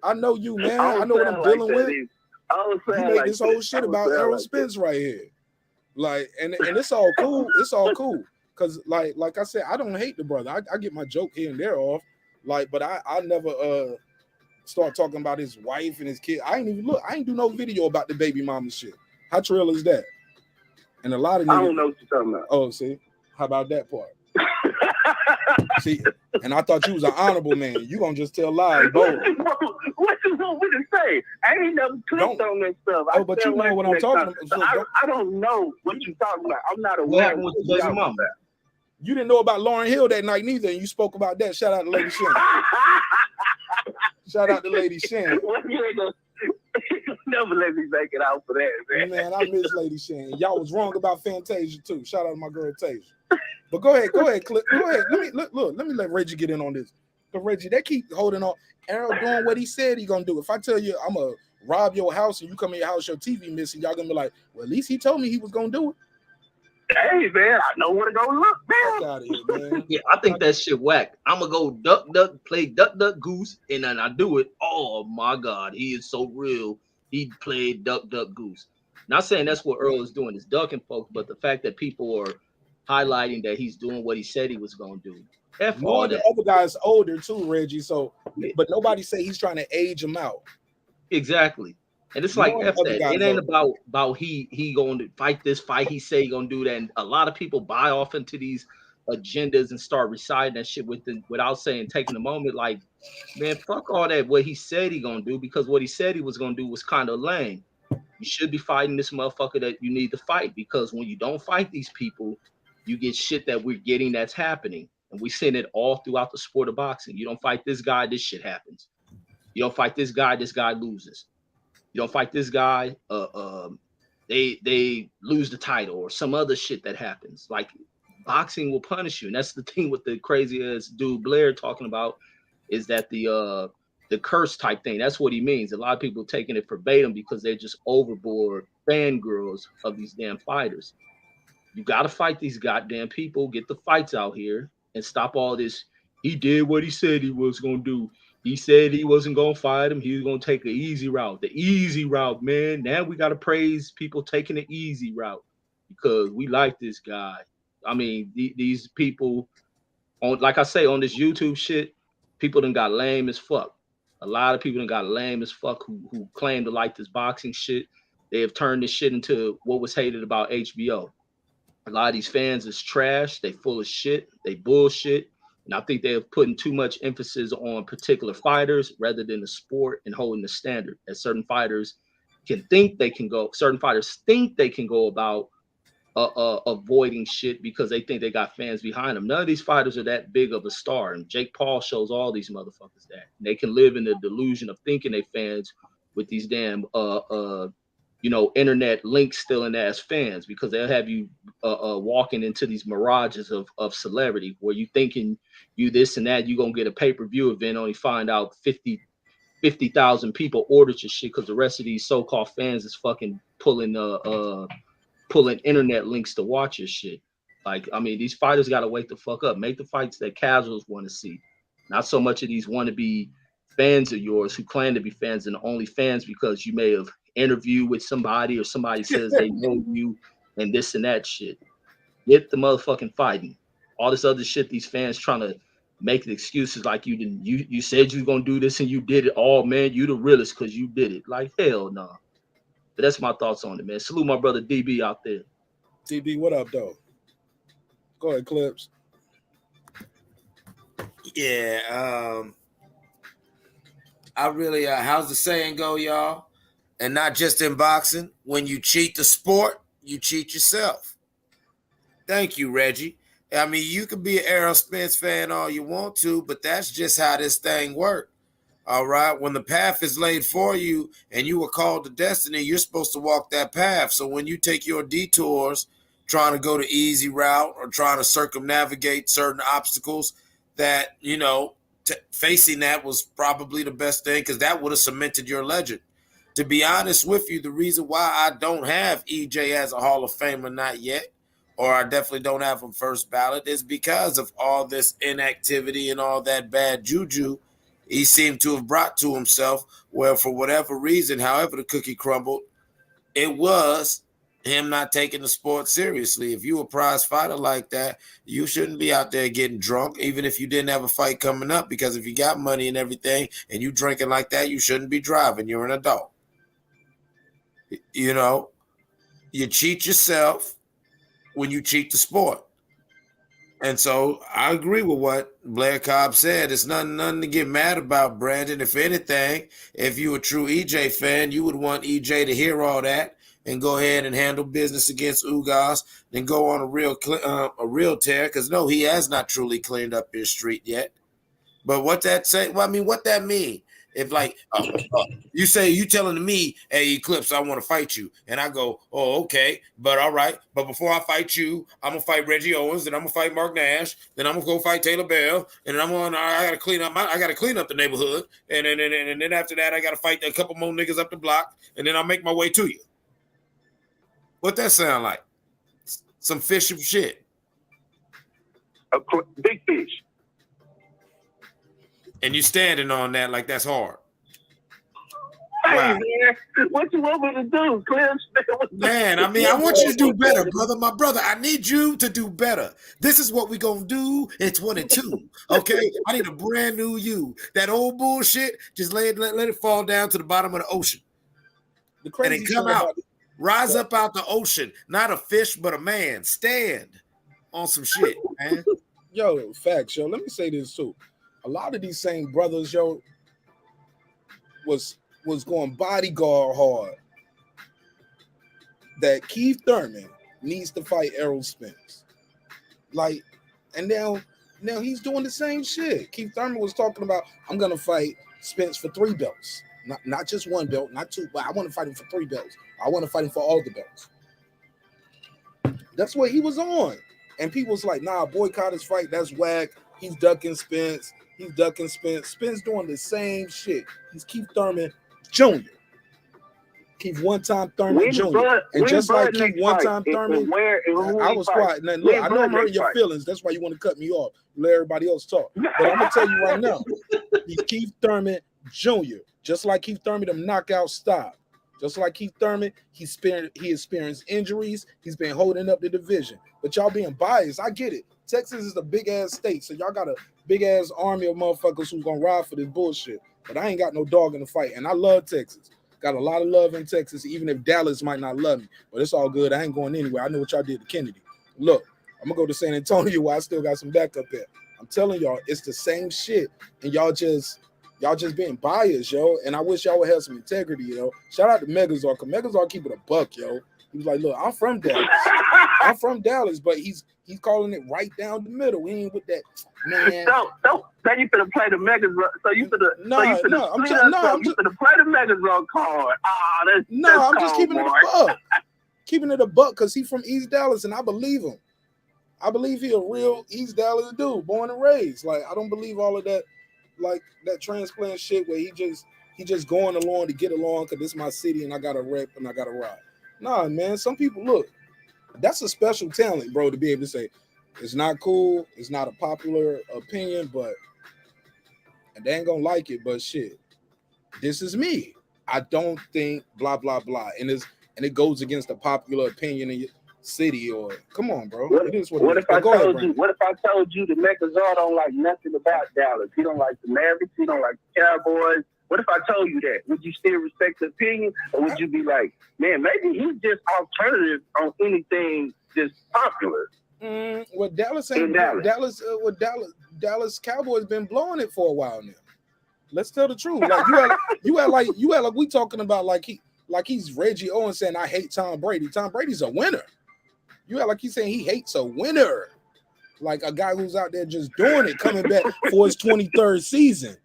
[SPEAKER 1] I know you, man. I know what I'm dealing with. You made this whole shit about Errol Spence right here. Like, and it's all cool. It's all cool. Cause like I said, I don't hate the brother. I get my joke here and there off. Like, but I never start talking about his wife and his kid. I ain't do no video about the baby mama shit. How trill is that? And a lot of niggas,
[SPEAKER 18] I don't know what you're talking about.
[SPEAKER 1] Oh, see, how about that part? See, and I thought you was an honorable man. You gonna just tell lies, bold.
[SPEAKER 18] What you want me to say? I ain't never clicked on that stuff.
[SPEAKER 1] Oh, but you know what I'm talking about.
[SPEAKER 18] So I don't know what you're talking about. I'm not aware.
[SPEAKER 13] What happened with the baby mama?
[SPEAKER 1] You didn't know about Lauryn Hill that night neither, and you spoke about that. Shout out to Lady Shannon. Shout out to Lady Shannon.
[SPEAKER 18] Never let me make it out for that, man.
[SPEAKER 1] Man, I miss Lady Shannon. Y'all was wrong about Fantasia too. Shout out to my girl Tasia. But go ahead, Clip. Go ahead. Let me let Reggie get in on this. But Reggie, they keep holding on. Errol doing what he said he gonna do. If I tell you I'm gonna rob your house and you come in your house, your TV missing, y'all gonna be like, well, at least he told me he was gonna do it.
[SPEAKER 18] Hey man, I know where to go look, man.
[SPEAKER 1] Fuck out of here, man.
[SPEAKER 13] Yeah, I think that shit whack. I'm gonna go play duck goose, and then I do it. Oh my god, he is so real. He played duck goose. Not saying that's what Earl is doing, is ducking folks, but the fact that people are highlighting that he's doing what he said he was gonna do. F all that.
[SPEAKER 1] The other guy's older too, Reggie. So, but nobody say he's trying to age him out.
[SPEAKER 13] Exactly. And it's like F that. It ain't about he going to fight this fight. He say he gonna do that. And a lot of people buy off into these agendas and start reciting that shit without taking a moment. Like, man, fuck all that. What he said he gonna do, because what he said he was gonna do was kind of lame. You should be fighting this motherfucker that you need to fight, because when you don't fight these people, you get shit that we're getting that's happening. And we seen it all throughout the sport of boxing. You don't fight this guy, this shit happens. You don't fight this guy loses. You don't fight this guy, they lose the title or some other shit that happens. Like, boxing will punish you. And that's the thing with the crazy ass dude Blair talking about, is that the curse type thing. That's what he means. A lot of people taking it verbatim because they're just overboard fangirls of these damn fighters. You got to fight these goddamn people, get the fights out here, and stop all this. He did what he said he was going to do. He said he wasn't going to fight him. He was going to take the easy route. The easy route, man. Now we got to praise people taking the easy route because we like this guy. I mean, these people, like I say, on this YouTube shit, people done got lame as fuck. A lot of people done got lame as fuck who claim to like this boxing shit. They have turned this shit into what was hated about HBO. A lot of these fans is trash. They full of shit. They bullshit. And I think they have put too much emphasis on particular fighters rather than the sport and holding the standard. As certain fighters think they can go about avoiding shit because they think they got fans behind them. None of these fighters are that big of a star. And Jake Paul shows all these motherfuckers that they can live in the delusion of thinking they fans with these damn internet link stealing ass fans, because they'll have you walking into these mirages of celebrity where you thinking you this and that, you're gonna get a pay-per-view event, only find out 50,000 people ordered your shit because the rest of these so-called fans is fucking pulling internet links to watch your shit. Like, I mean, these fighters gotta wake the fuck up. Make the fights that casuals want to see. Not so much of these wannabe fans of yours who claim to be fans and only fans because you may have interviewed with somebody or somebody says they know you and this and that shit. Get the motherfucking fighting. All this other shit, these fans trying to make the excuses like you didn't. You said you was gonna do this and you did it. Oh man, you the realest because you did it. Like hell no. Nah. But that's my thoughts on it, man. Salute my brother DB out there.
[SPEAKER 1] DB, what up, though? Go ahead, Clips.
[SPEAKER 2] Yeah, I really, how's the saying go, y'all? And not just in boxing. When you cheat the sport, you cheat yourself. Thank you, Reggie. I mean, you could be an Errol Spence fan all you want to, but that's just how this thing works. All right. When the path is laid for you and you were called to destiny, you're supposed to walk that path. So when you take your detours, trying to go the easy route or trying to circumnavigate certain obstacles, that, facing that was probably the best thing, because that would have cemented your legend. To be honest with you, the reason why I don't have EJ as a Hall of Famer, not yet, or I definitely don't have him first ballot, is because of all this inactivity and all that bad juju he seemed to have brought to himself, where for whatever reason, however the cookie crumbled, it was him not taking the sport seriously. If you a prize fighter like that, you shouldn't be out there getting drunk, even if you didn't have a fight coming up, because if you got money and everything and you drinking like that, you shouldn't be driving. You're an adult. You cheat yourself when you cheat the sport. And so I agree with what Blair Cobb said. It's nothing to get mad about, Brandon. If anything, if you a true EJ fan, you would want EJ to hear all that and go ahead and handle business against Ugas, then go on a real tear, because no, he has not truly cleaned up his street yet. But what that say? Well, I mean, what that mean? If like you telling me, hey, Eclipse, I want to fight you, and I go, oh, okay, but all right, but before I fight you, I'm gonna fight Reggie Owens, then I'm gonna fight Marq Nash, then I'm gonna go fight Taylor Bell, and then I gotta clean up the neighborhood, and then after that, I gotta fight a couple more niggas up the block, and then I'll make my way to you. What that sound like? Some fish of shit.
[SPEAKER 18] A big fish.
[SPEAKER 2] And you standing on that like that's hard.
[SPEAKER 18] Hey,
[SPEAKER 2] wow.
[SPEAKER 18] Man, what you want me to do, Clips?
[SPEAKER 2] Man, I mean, I want you to do better, brother. My brother, I need you to do better. This is what we're going to do in 22, okay? I need a brand new you. That old bullshit, just let it fall down to the bottom of the ocean. And then come out. Rise up out the ocean. Not a fish, but a man. Stand on some shit, man.
[SPEAKER 1] Yo, facts, yo. Let me say this, too. A lot of these same brothers, yo, was going bodyguard hard that Keith Thurman needs to fight Errol Spence. Like, and now he's doing the same shit. Keith Thurman was talking about, I'm going to fight Spence for 3 belts. Not just 1 belt, not 2, but I want to fight him for 3 belts. I want to fight him for all the belts. That's what he was on. And people was like, nah, boycott his fight. That's whack. He's ducking Spence. Spence doing the same shit. He's Keith Thurman Jr. Keith one-time Thurman Jr. And just like Keith one-time Thurman, I was quiet. Now, look, I know I'm hurting your feelings. That's why you want to cut me off. Let everybody else talk. But I'm going to tell you right now, he's Keith Thurman Jr. Just like Keith Thurman, them knockouts stop. Just like Keith Thurman, he experienced injuries. He's been holding up the division. But y'all being biased, I get it. Texas is a big-ass state, so y'all got a big-ass army of motherfuckers who's going to ride for this bullshit. But I ain't got no dog in the fight, and I love Texas. Got a lot of love in Texas, even if Dallas might not love me. But it's all good. I ain't going anywhere. I know what y'all did to Kennedy. Look, I'm going to go to San Antonio where I still got some backup there. I'm telling y'all, it's the same shit, and y'all just being biased, yo. And I wish y'all would have some integrity, yo. Shout out to Megazord, because Megazord keep it a buck, yo. He was like, look, I'm from Dallas. I'm from Dallas, but he's calling it right down the middle. We ain't with that, man.
[SPEAKER 18] Don't. Then you finna play the Megazord. So you finna. I'm finna play the Megazord card.
[SPEAKER 1] I'm just keeping it a buck. Keeping it a buck because he's from East Dallas, and I believe him. I believe he a real East Dallas dude, born and raised. Like, I don't believe all of that, like that transplant shit where he just going along to get along because this is my city and I got to rep and I got to ride. Nah, man. Some people, look, that's a special talent, bro, to be able to say it's not cool, it's not a popular opinion, but and they ain't gonna like it. But shit, this is me. I don't think blah blah blah, and it goes against the popular opinion in your city. Or come on, bro. It is what it is.
[SPEAKER 18] What if I told you the Megazord don't like nothing about Dallas? He don't like the Mavericks. He don't like the Cowboys. What if I told you that? Would you still respect the opinion, or would you be like, man, maybe he's just alternative on anything just popular?
[SPEAKER 1] Well, Dallas Cowboys been blowing it for a while now. Let's tell the truth. Like you act like we talking about like he's Reggie Owens saying I hate Tom Brady. Tom Brady's a winner. You act like he's saying he hates a winner, like a guy who's out there just doing it, coming back for his 23rd season.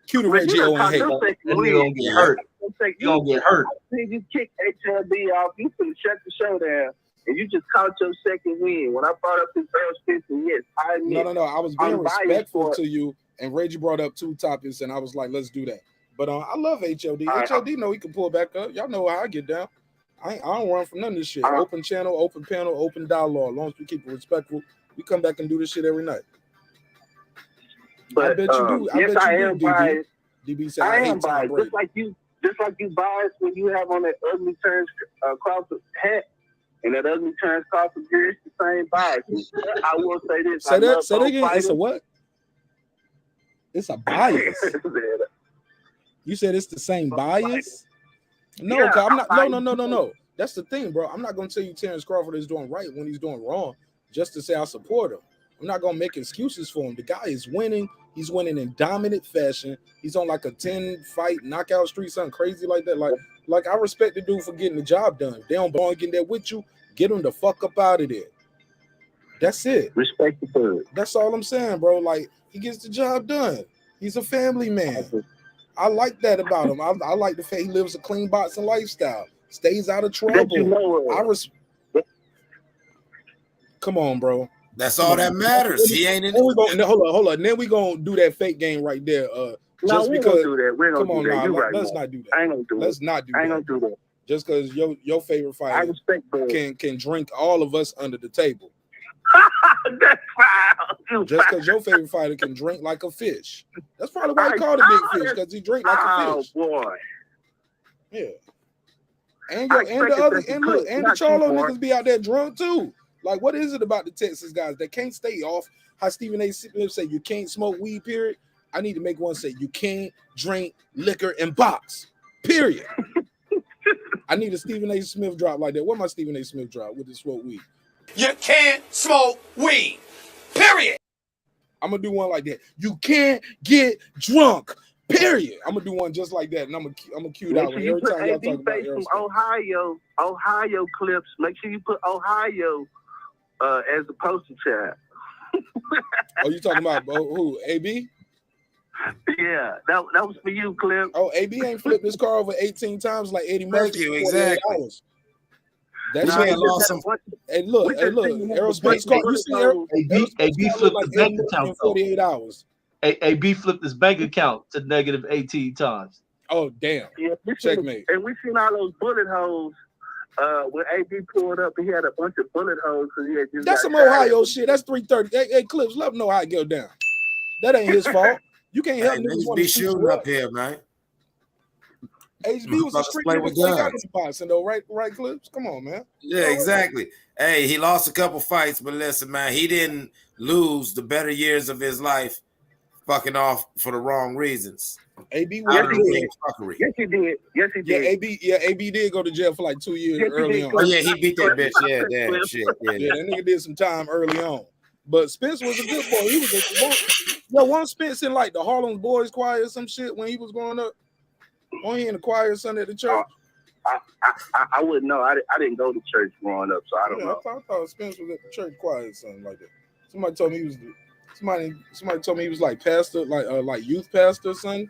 [SPEAKER 1] Cue the Reggie Owens hate.
[SPEAKER 13] And he gonna get hurt. He gonna get hurt.
[SPEAKER 18] You kick HLB off. You can shut the show down. And you just caught your second win. When I brought up this Earl Spence, yes, I admit.
[SPEAKER 1] No. I was being respectful to you, and Reggie brought up 2 topics, and I was like, let's do that. But I love HLD. HLD know he can pull back up. Y'all know how I get down. I don't run from none of this shit. Open channel, open panel, open dialogue. As long as we keep it respectful, we come back and do this shit every night.
[SPEAKER 18] But
[SPEAKER 1] I bet you do.
[SPEAKER 18] Yes, I am biased.
[SPEAKER 1] DB said
[SPEAKER 18] I
[SPEAKER 1] I hate
[SPEAKER 18] am
[SPEAKER 1] Tom
[SPEAKER 18] biased.
[SPEAKER 1] Brady.
[SPEAKER 18] Just like you biased when you have on that ugly turns Crawford hat and that ugly turns Crawford gear. It's the same bias. I will say this.
[SPEAKER 1] Say that again. Fighters. It's a what? It's a bias. You said it's the same bias? No,
[SPEAKER 18] yeah,
[SPEAKER 1] I'm not. No. That's the thing, bro. I'm not gonna tell you Terrence Crawford is doing right when he's doing wrong, just to say I support him. I'm not gonna make excuses for him. The guy is winning. He's winning in dominant fashion. He's on like a 10-fight knockout streak, something crazy like that. Like I respect the dude for getting the job done. If they don't belong getting there with you, get him the fuck up out of there. That's it.
[SPEAKER 18] Respect the bird.
[SPEAKER 1] That's all I'm saying, bro. Like, he gets the job done. He's a family man. I like that about him. I like the fact he lives a clean boxing lifestyle. Stays out of trouble. Come on, bro.
[SPEAKER 2] That's all that matters. He ain't in it.
[SPEAKER 1] Hold on. Then we gonna do that fake game right there. Just because.
[SPEAKER 18] Do that. We're gonna do that.
[SPEAKER 1] Let's not do that.
[SPEAKER 18] I ain't gonna do it.
[SPEAKER 1] Let's not do that.
[SPEAKER 18] I ain't gonna do that.
[SPEAKER 1] Just because your favorite fighter can drink all of us under the table.
[SPEAKER 18] That's foul.
[SPEAKER 1] Just because your favorite fighter can drink like a fish. That's probably why they call it big fish, because he drink like a fish.
[SPEAKER 18] Oh boy.
[SPEAKER 1] Yeah. And the Charlo niggas be out there drunk too. Like, what is it about the Texas guys that can't stay off? How Stephen A. Smith say you can't smoke weed, period. I need to make one say you can't drink liquor and box, period. I need a Stephen A. Smith drop like that. What my Stephen A. Smith drop with the smoke weed?
[SPEAKER 2] You can't smoke weed, period.
[SPEAKER 1] I'm gonna do one like that. You can't get drunk, period. I'm gonna do one just like that, and I'm gonna cue that one every time y'all talk about
[SPEAKER 18] some Ohio clips. Make sure you put Ohio as a poster child.
[SPEAKER 1] Oh, you talking about who? AB?
[SPEAKER 18] Yeah, that was for you, Clip.
[SPEAKER 1] Oh, AB ain't flipped his car over 18 times like Eddie Murphy.
[SPEAKER 2] Exactly.
[SPEAKER 1] That's why lost some. Hey, look, aerospace car. You see,
[SPEAKER 13] AB flipped his bank account
[SPEAKER 1] 48 hours.
[SPEAKER 13] AB flipped his bank account to negative 18 times.
[SPEAKER 1] Oh, damn. Yeah, checkmate.
[SPEAKER 18] And we seen all those bullet holes when AB pulled up. He had a bunch of bullet holes because he had just.
[SPEAKER 1] That's some Ohio shit. That's 330. Hey, Clips, let him know how it go down. That ain't his fault. You can't help niggas
[SPEAKER 2] be shooting up here, man.
[SPEAKER 1] HB was a street nigga before he got into boxing, though, right, Clips? Come on, man.
[SPEAKER 2] Yeah, exactly. Hey, he lost a couple fights, but listen, man, he didn't lose the better years of his life fucking off for the wrong reasons.
[SPEAKER 1] AB
[SPEAKER 18] Yes, he did.
[SPEAKER 1] Yeah, AB did go to jail for like 2 years early on.
[SPEAKER 2] Oh, yeah, he beat that bitch. Yeah, damn shit.
[SPEAKER 1] Yeah, that nigga did some time early on. But Spence was a good boy. He was one Spence in like the Harlem Boys Choir or some shit when he was growing up. Wasn't he in the choir or something at the church?
[SPEAKER 18] I wouldn't know. I didn't go to church growing up, so I don't know.
[SPEAKER 1] I thought Spence was at the church choir or something like that. Somebody told me he was somebody told me he was like pastor, like youth pastor or something.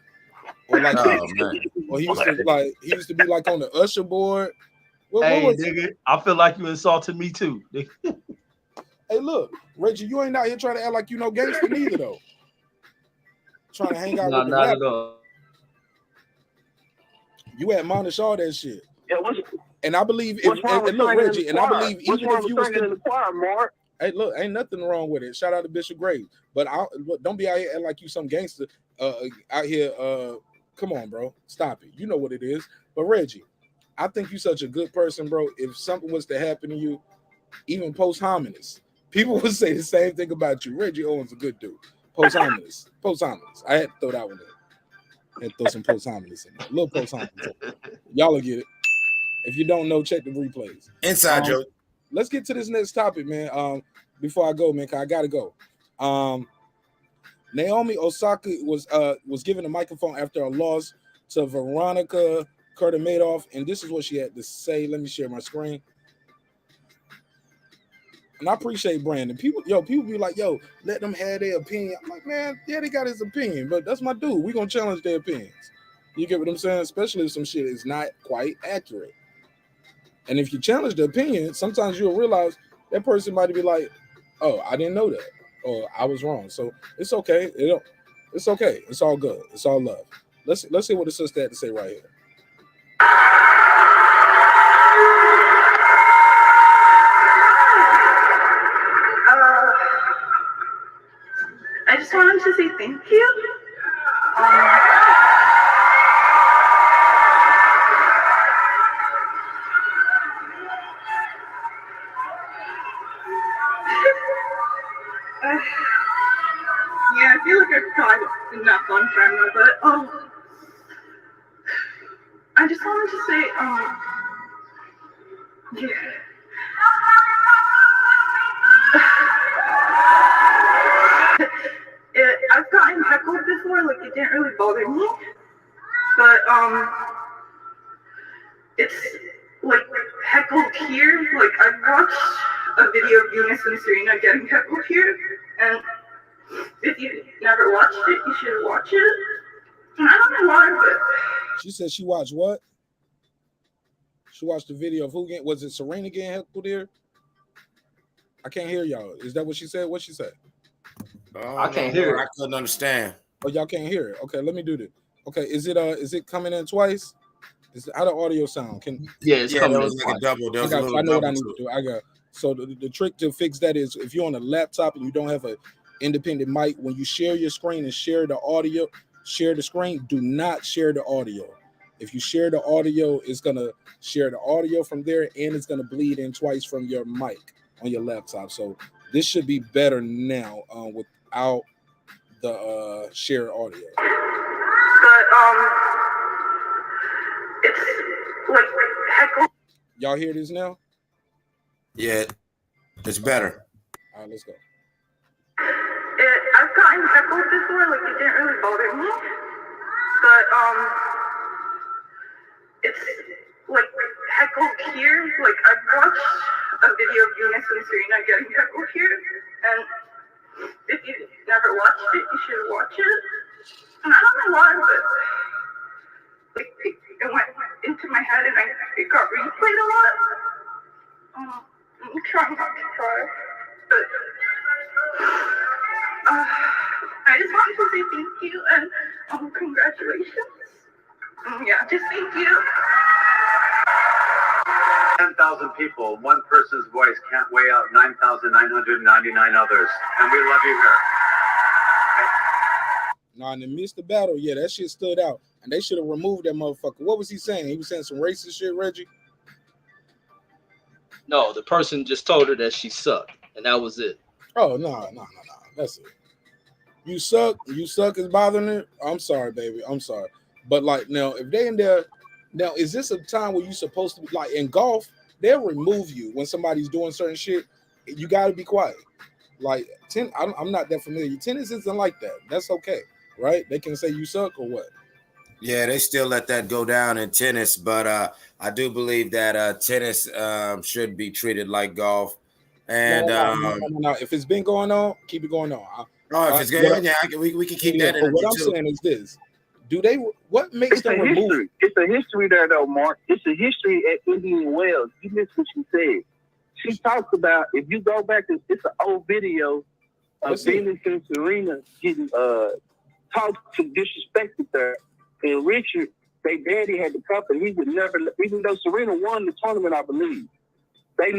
[SPEAKER 1] Or like or he used to be like on the usher board. What was
[SPEAKER 13] nigga, I feel like you insulted me too.
[SPEAKER 1] Hey, look, Reggie, you ain't out here trying to act like you know gangster neither though. Trying to hang out with the
[SPEAKER 13] not
[SPEAKER 1] rap.
[SPEAKER 13] at all.
[SPEAKER 1] You admonish all that shit.
[SPEAKER 18] Yeah,
[SPEAKER 1] and I believe look, Reggie, and I believe even if you was in the choir, Mark. Hey, look, ain't nothing wrong with it. Shout out to Bishop Graves. But don't be out here acting like you some gangster out here. Come on, bro. Stop it. You know what it is. But Reggie, I think you're such a good person, bro. If something was to happen to you, even post-hominis, people would say the same thing about you. Reggie Owens a good dude. Post-hominis. I had to throw that one in. I had to throw some post-hominis in there. A little post-hominis. Y'all will get it. If you don't know, check the replays.
[SPEAKER 2] Inside joke.
[SPEAKER 1] Let's get to this next topic, man. Before I go, man, cause I gotta go. Naomi Osaka was given a microphone after a loss to Veronica Kurdimadoff, and this is what she had to say. Let me share my screen. And I appreciate Brandon. People be like, yo, let them have their opinion. I'm like, man, yeah, they got his opinion, but that's my dude. We're gonna challenge their opinions. You get what I'm saying? Especially if some shit is not quite accurate. And if you challenge the opinion, sometimes you'll realize that person might be like, oh, I didn't know that, or I was wrong. So it's okay. It's okay. It's all good. It's all love. Let's see what the sister had to say right here.
[SPEAKER 19] I just wanted to say thank you. Yeah, I feel like I've cried enough on camera, but I just wanted to say, yeah. I've gotten heckled before, like it didn't really bother me, but it's like heckled here. Like I've watched a video of Eunice and Serena getting heckled here, and if you never watched it, you should watch it. And I don't know why, but
[SPEAKER 1] she said she watched what? She watched the video of who getting, was it Serena getting heckled here? I can't hear y'all. Is that what she said? What she said?
[SPEAKER 2] I can't hear it. I couldn't understand.
[SPEAKER 1] Oh, y'all can't hear it. Okay, let me do this. Okay, is it coming in twice? How the audio sound?
[SPEAKER 2] It's coming in like a double. There was a little
[SPEAKER 1] I know what I
[SPEAKER 2] double
[SPEAKER 1] need to do. I got so the trick to fix that is if you're on a laptop and you don't have an independent mic, when you share your screen and share the audio, share the screen, do not share the audio. If you share the audio, it's gonna share the audio from there and it's gonna bleed in twice from your mic on your laptop. So this should be better now without the shared audio.
[SPEAKER 19] But it's like heckle.
[SPEAKER 1] Y'all hear this now?
[SPEAKER 2] Yeah, it's better.
[SPEAKER 1] All right, let's go.
[SPEAKER 19] I've gotten heckled before, like it didn't really bother me, but it's like heckled here. Like I've watched a video of Eunice and Serena getting heckled here, and if you never watched it, you should watch it. And I don't know why, but like it went into my head and it got replayed a lot. I'm trying not to cry, but I just wanted to say thank you and congratulations. Yeah, just thank you.
[SPEAKER 20] 10,000 people, one person's voice can't weigh out 9,999 others. And we love you here.
[SPEAKER 1] Now, in the midst of battle, yeah, that shit stood out. And they should have removed that motherfucker. What was he saying? He was saying some racist shit, Reggie?
[SPEAKER 13] No, the person just told her that she sucked. And that was it.
[SPEAKER 1] Oh, no. That's it. You suck is bothering her? I'm sorry, baby. I'm sorry. But, like, now, if they in there, now, is this a time where you're supposed to be, like, in golf, they'll remove you when somebody's doing certain shit. You got to be quiet. Like, I'm not that familiar. Tennis isn't like that. That's okay, right? They can say you suck or what?
[SPEAKER 2] Yeah, they still let that go down in tennis, but I do believe that tennis should be treated like golf. And
[SPEAKER 1] No. If it's been going on, keep it going on.
[SPEAKER 2] if it's good, we can keep that.
[SPEAKER 1] But what I'm saying is this: do they? What makes them remove?
[SPEAKER 18] History. It's a history there, though, Mark. It's a history at Indian Wells. You missed what she said. She talks about, if you go back, it's an old video of Venus and Serena getting talked to, disrespected her, and Richard, their daddy had the company. He would never, even though Serena won the tournament, I believe. He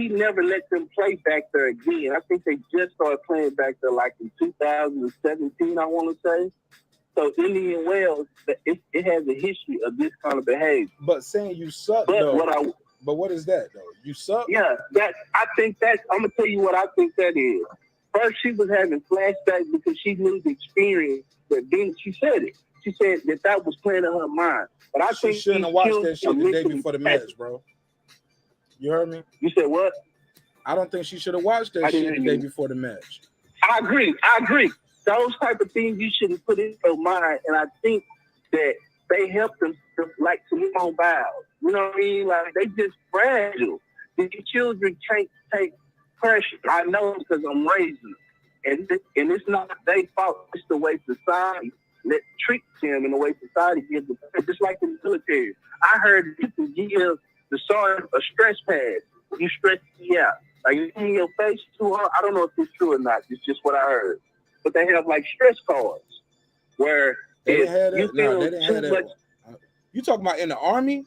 [SPEAKER 18] never let them play back there again. I think they just started playing back there like in 2017, I want to say. So Indian Wells, it has a history of this kind of behavior.
[SPEAKER 1] But saying you suck, but what is that though? You suck?
[SPEAKER 18] Yeah, I'm gonna tell you what I think that is. First, she was having flashbacks because she knew the experience that then she said it. She said that was playing in her mind. But I think
[SPEAKER 1] she shouldn't have watched that shit the day before the match, bro. You heard me?
[SPEAKER 18] You said what?
[SPEAKER 1] I don't think she should have watched that shit the day before the match.
[SPEAKER 18] I agree. Those type of things you shouldn't put in your mind, and I think that they help them like Simone Biles. You know what I mean? Like they just fragile. These children can't take pressure. I know because I'm raising them, and it's not their fault. It's the way society treats them and the way society gives them. Just like in the military, I heard you can give the sergeant a stress pad. You stress me out. Like you in your face too hard. I don't know if it's true or not. It's just what I heard. But they have like stress cards where
[SPEAKER 1] they didn't have that.
[SPEAKER 18] You feel
[SPEAKER 1] they didn't have that. You talking about in the Army?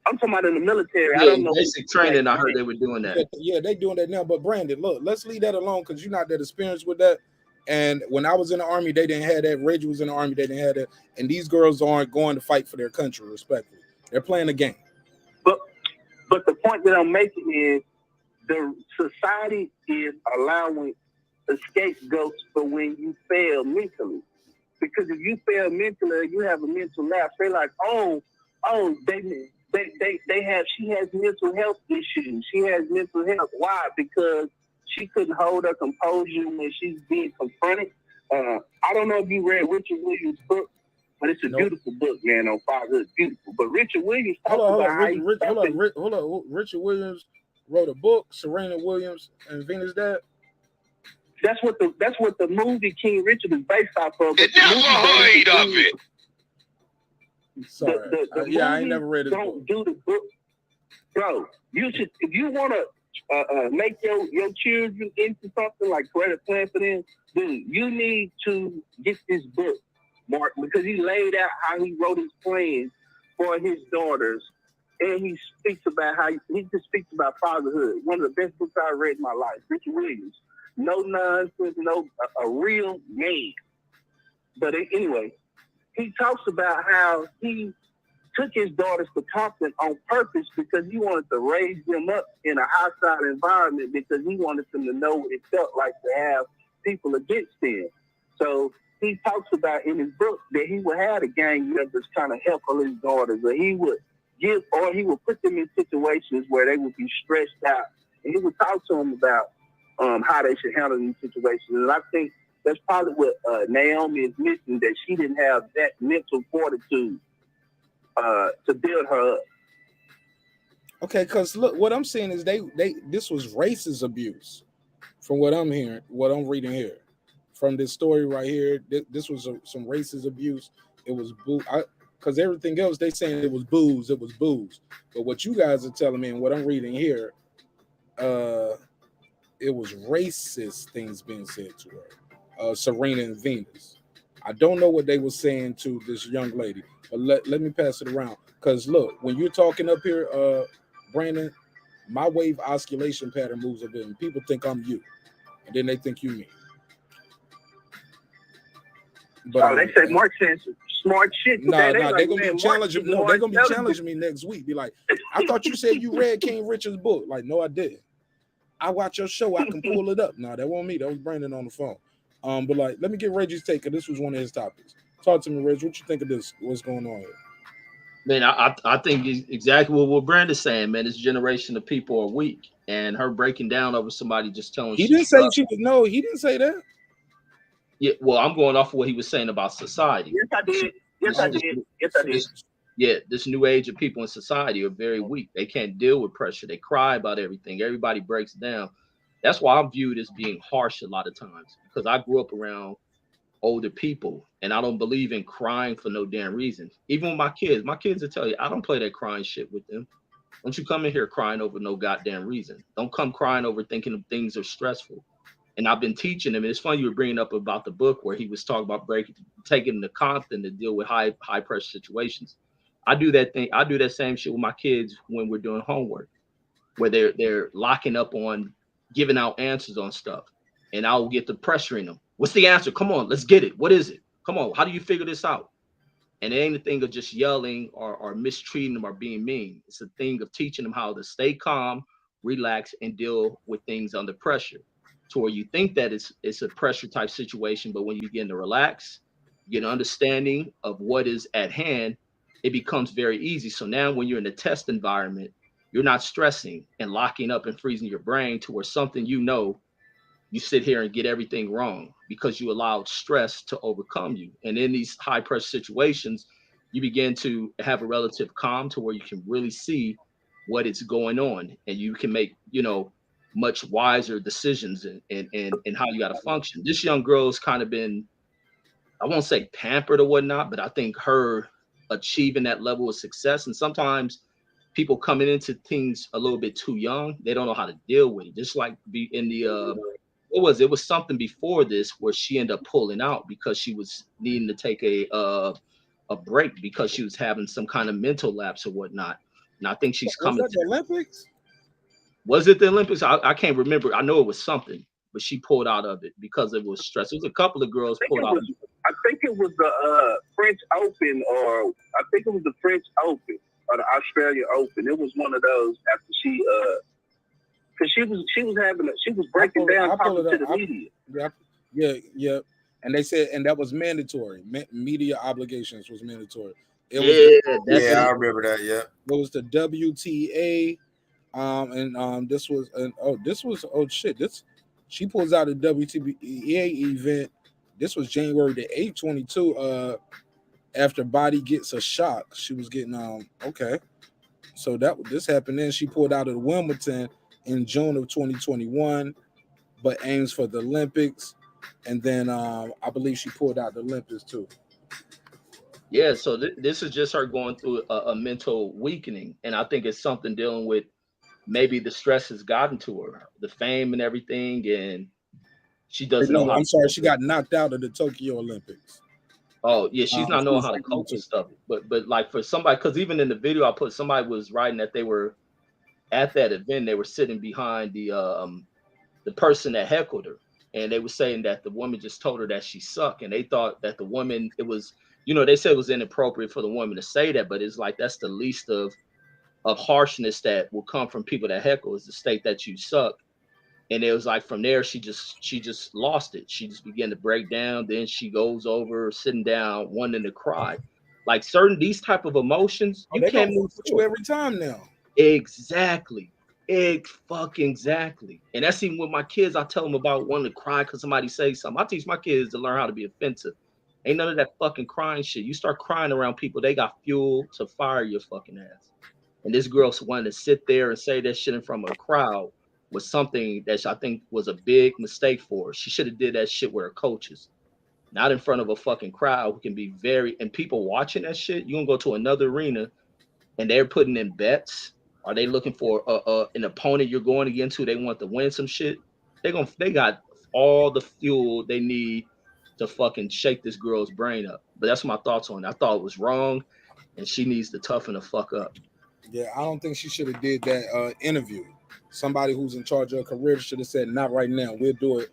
[SPEAKER 18] I'm talking about in the military.
[SPEAKER 13] Yeah,
[SPEAKER 18] I don't know.
[SPEAKER 13] Basic training. I heard they were doing that.
[SPEAKER 1] Yeah, they doing that now. But Brandon, look, let's leave that alone because you're not that experienced with that. And when I was in the Army, they didn't have that. Reggie was in the Army, they didn't have that. And these girls aren't going to fight for their country, respectfully. They're playing a game.
[SPEAKER 18] But the point that I'm making is the society is allowing scapegoats for when you fail mentally. Because if you fail mentally, you have a mental lapse. They're like, she has mental health issues. She has mental health. Why? Because she couldn't hold her composure when she's being confronted. I don't know if you read Richard Williams' book, but it's a beautiful book, man, on fatherhood. It's beautiful. But Richard Williams
[SPEAKER 1] Richard Williams wrote a book, Serena Williams and Venus' dad.
[SPEAKER 18] That's what the movie King Richard is based off of.
[SPEAKER 12] It never heard of it.
[SPEAKER 1] Sorry. I ain't never read it.
[SPEAKER 18] Don't do the book, bro. You should, if you want to make your children into something like create a plan for them, dude, you need to get this book, Mark, because he laid out how he wrote his plan for his daughters, and he speaks about how he just speaks about fatherhood. One of the best books I read in my life, Richard Williams. No nonsense, a real man. But anyway, he talks about how he took his daughters to Compton on purpose because he wanted to raise them up in a hostile environment because he wanted them to know what it felt like to have people against him. So he talks about in his book that he would have the gang members kind of help his daughters, or he would put them in situations where they would be stressed out, and he would talk to them about how they should handle these situations. And I think that's probably what Naomi is missing, that she didn't have that mental fortitude to build her up.
[SPEAKER 1] Okay, because look, what I'm saying is this was racist abuse, from what I'm hearing, what I'm reading here, from this story right here. This was some racist abuse. It was because everything else they saying it was booze. But what you guys are telling me and what I'm reading here, it was racist things being said to her, Serena and Venus. I don't know what they were saying to this young lady, but let me pass it around. Because look, when you're talking up here, Brandon, my wave oscillation pattern moves a bit, and people think I'm you, and then they think you me.
[SPEAKER 18] But they say Mark saying some smart shit.
[SPEAKER 1] They're gonna be challenging. No, they're gonna be challenging me next week. Be like, I thought you said you read King Richard's book. Like, no, I didn't. I watch your show. I can pull it up. No, that wasn't me. That was Brandon on the phone. But like, let me get Reggie's take. Cause this was one of his topics. Talk to me, Reggie. What you think of this? What's going on here?
[SPEAKER 13] Man, I think exactly what Brandon's saying, man. This generation of people are weak, and her breaking down over somebody just telling.
[SPEAKER 1] He didn't say she was. No, he didn't say that.
[SPEAKER 13] Yeah, well, I'm going off of what he was saying about society.
[SPEAKER 18] Yes, I did. Yes, I did. Yes, I did.
[SPEAKER 13] This new age of people in society are very weak. They can't deal with pressure. They cry about everything. Everybody breaks down. That's why I'm viewed as being harsh a lot of times, because I grew up around older people and I don't believe in crying for no damn reason. Even with my kids will tell you, I don't play that crying shit with them. Don't you come in here crying over no goddamn reason. Don't come crying over thinking things are stressful. And I've been teaching him. And it's funny you were bringing up about the book where he was talking about taking the Compton to deal with high pressure situations. I do that thing. I do that same shit with my kids when we're doing homework, where they're locking up on giving out answers on stuff, and I'll get the pressuring them. What's the answer? Come on, let's get it. What is it? Come on, how do you figure this out? And it ain't a thing of just yelling or mistreating them or being mean. It's a thing of teaching them how to stay calm, relax, and deal with things under pressure. To where you think that it's a pressure type situation, but when you begin to relax, get an understanding of what is at hand, it becomes very easy. So now when you're in a test environment, you're not stressing and locking up and freezing your brain to where something you sit here and get everything wrong because you allowed stress to overcome you. And in these high pressure situations, you begin to have a relative calm to where you can really see what is going on and you can make, much wiser decisions and how you got to function. This young girl's kind of been, I won't say pampered or whatnot, but I think her achieving that level of success, and sometimes people coming into things a little bit too young, they don't know how to deal with it. Just like be in the it was something before this where she ended up pulling out because she was needing to take a break because she was having some kind of mental lapse or whatnot. And I think she's coming
[SPEAKER 1] to the Olympics.
[SPEAKER 13] Was it the Olympics? I can't remember. I know it was something, but she pulled out of it because it was stress. It was a couple of girls pulled out.
[SPEAKER 18] I think it was the French Open, or I think it was the French Open or the Australian Open. It was one of those after she because she was breaking down talking to the media.
[SPEAKER 1] Yeah. And they said, and that was mandatory. Media obligations was mandatory.
[SPEAKER 2] I remember that. Yeah,
[SPEAKER 1] it was the WTA. She pulls out a WTA event. This was January the 8th, 22. After Body Gets a Shock, she was getting okay. So this happened. Then she pulled out of Wimbledon in June of 2021, but aims for the Olympics. And then I believe she pulled out the Olympics too.
[SPEAKER 13] Yeah, so this is just her going through a mental weakening, and I think it's something dealing with. Maybe the stress has gotten to her, the fame and everything, and she doesn't know how.
[SPEAKER 1] I'm sorry, she got knocked out of the Tokyo Olympics.
[SPEAKER 13] Oh yeah, she's not knowing how to cope with stuff. But like for somebody, because even in the video I put, somebody was writing that they were at that event, they were sitting behind the person that heckled her, and they were saying that the woman just told her that she sucked, and they thought that the woman, it was, they said it was inappropriate for the woman to say that, but it's like that's the least of harshness that will come from people that heckle, is the state that you suck. And it was like from there she just lost it. She just began to break down. Then she goes over sitting down wanting to cry. Like these type of emotions, you can't move
[SPEAKER 1] you every time now.
[SPEAKER 13] Exactly. Exactly. And that's even with my kids. I tell them about wanting to cry because somebody says something. I teach my kids to learn how to be offensive. Ain't none of that fucking crying shit. You start crying around people, they got fuel to fire your fucking ass. And this girl wanted to sit there and say that shit in front of a crowd was something that I think was a big mistake for her. She should have did that shit with her coaches, not in front of a fucking crowd who can be and people watching that shit. You gonna go to another arena and they're putting in bets. Are they looking for an opponent you're going against who they want to win some shit? They got all the fuel they need to fucking shake this girl's brain up. But that's my thoughts on it. I thought it was wrong, and she needs to toughen the fuck up.
[SPEAKER 1] Yeah, I don't think she should have did that interview. Somebody who's in charge of her career should have said, "Not right now. We'll do it.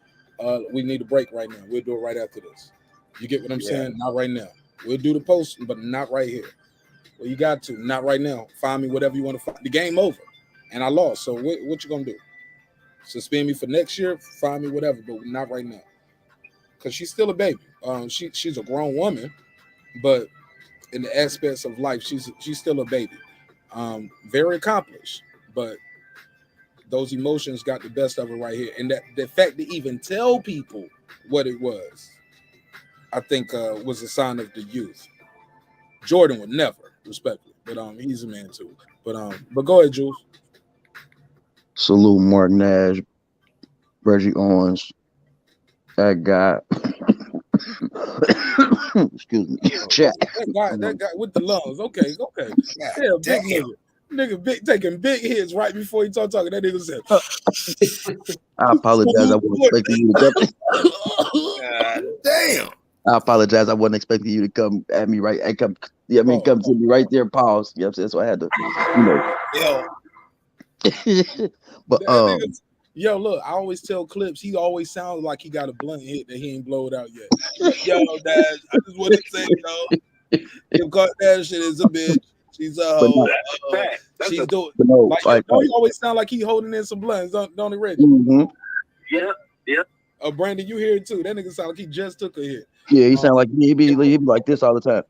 [SPEAKER 1] We need a break right now. We'll do it right after this." You get what I'm saying? Not right now. We'll do the post, but not right here. Well, you got to. Not right now. Find me whatever you want to find. The game over, and I lost. So what you gonna do? Suspend me for next year? Find me whatever, but not right now. Because she's still a baby. She's a grown woman, but in the aspects of life, she's still a baby. Very accomplished, but those emotions got the best of her right here. And that the fact to even tell people what it was, I think was a sign of the youth. Jordan would never, respectfully. But he's a man too. But go ahead, Jules.
[SPEAKER 21] Salute Marq Nash, Reggie Owens, that guy. Excuse me. Chat.
[SPEAKER 1] That guy with the lungs. Okay. Yeah, big nigga big, taking big hits right before he started talking. That nigga said,
[SPEAKER 21] I apologize. I wasn't expecting you to come.
[SPEAKER 2] God damn.
[SPEAKER 21] I apologize. I wasn't expecting you to come at me right. Come to me right there. Pause. You know what I'm saying? So I had to, But
[SPEAKER 1] yo, look, I always tell Clips, he always sounds like he got a blunt hit that he ain't blowed out yet. Yo, Dash, I just want to say, Kim Kardashian is a bitch. She's a hoe. She's doing he always sound like he holding in some blunts, don't he, Reggie?
[SPEAKER 21] Mm-hmm.
[SPEAKER 18] Yeah.
[SPEAKER 1] Brandon, you hear it too. That nigga sound like he just took a hit.
[SPEAKER 21] Yeah, he sound like he be like this all the time.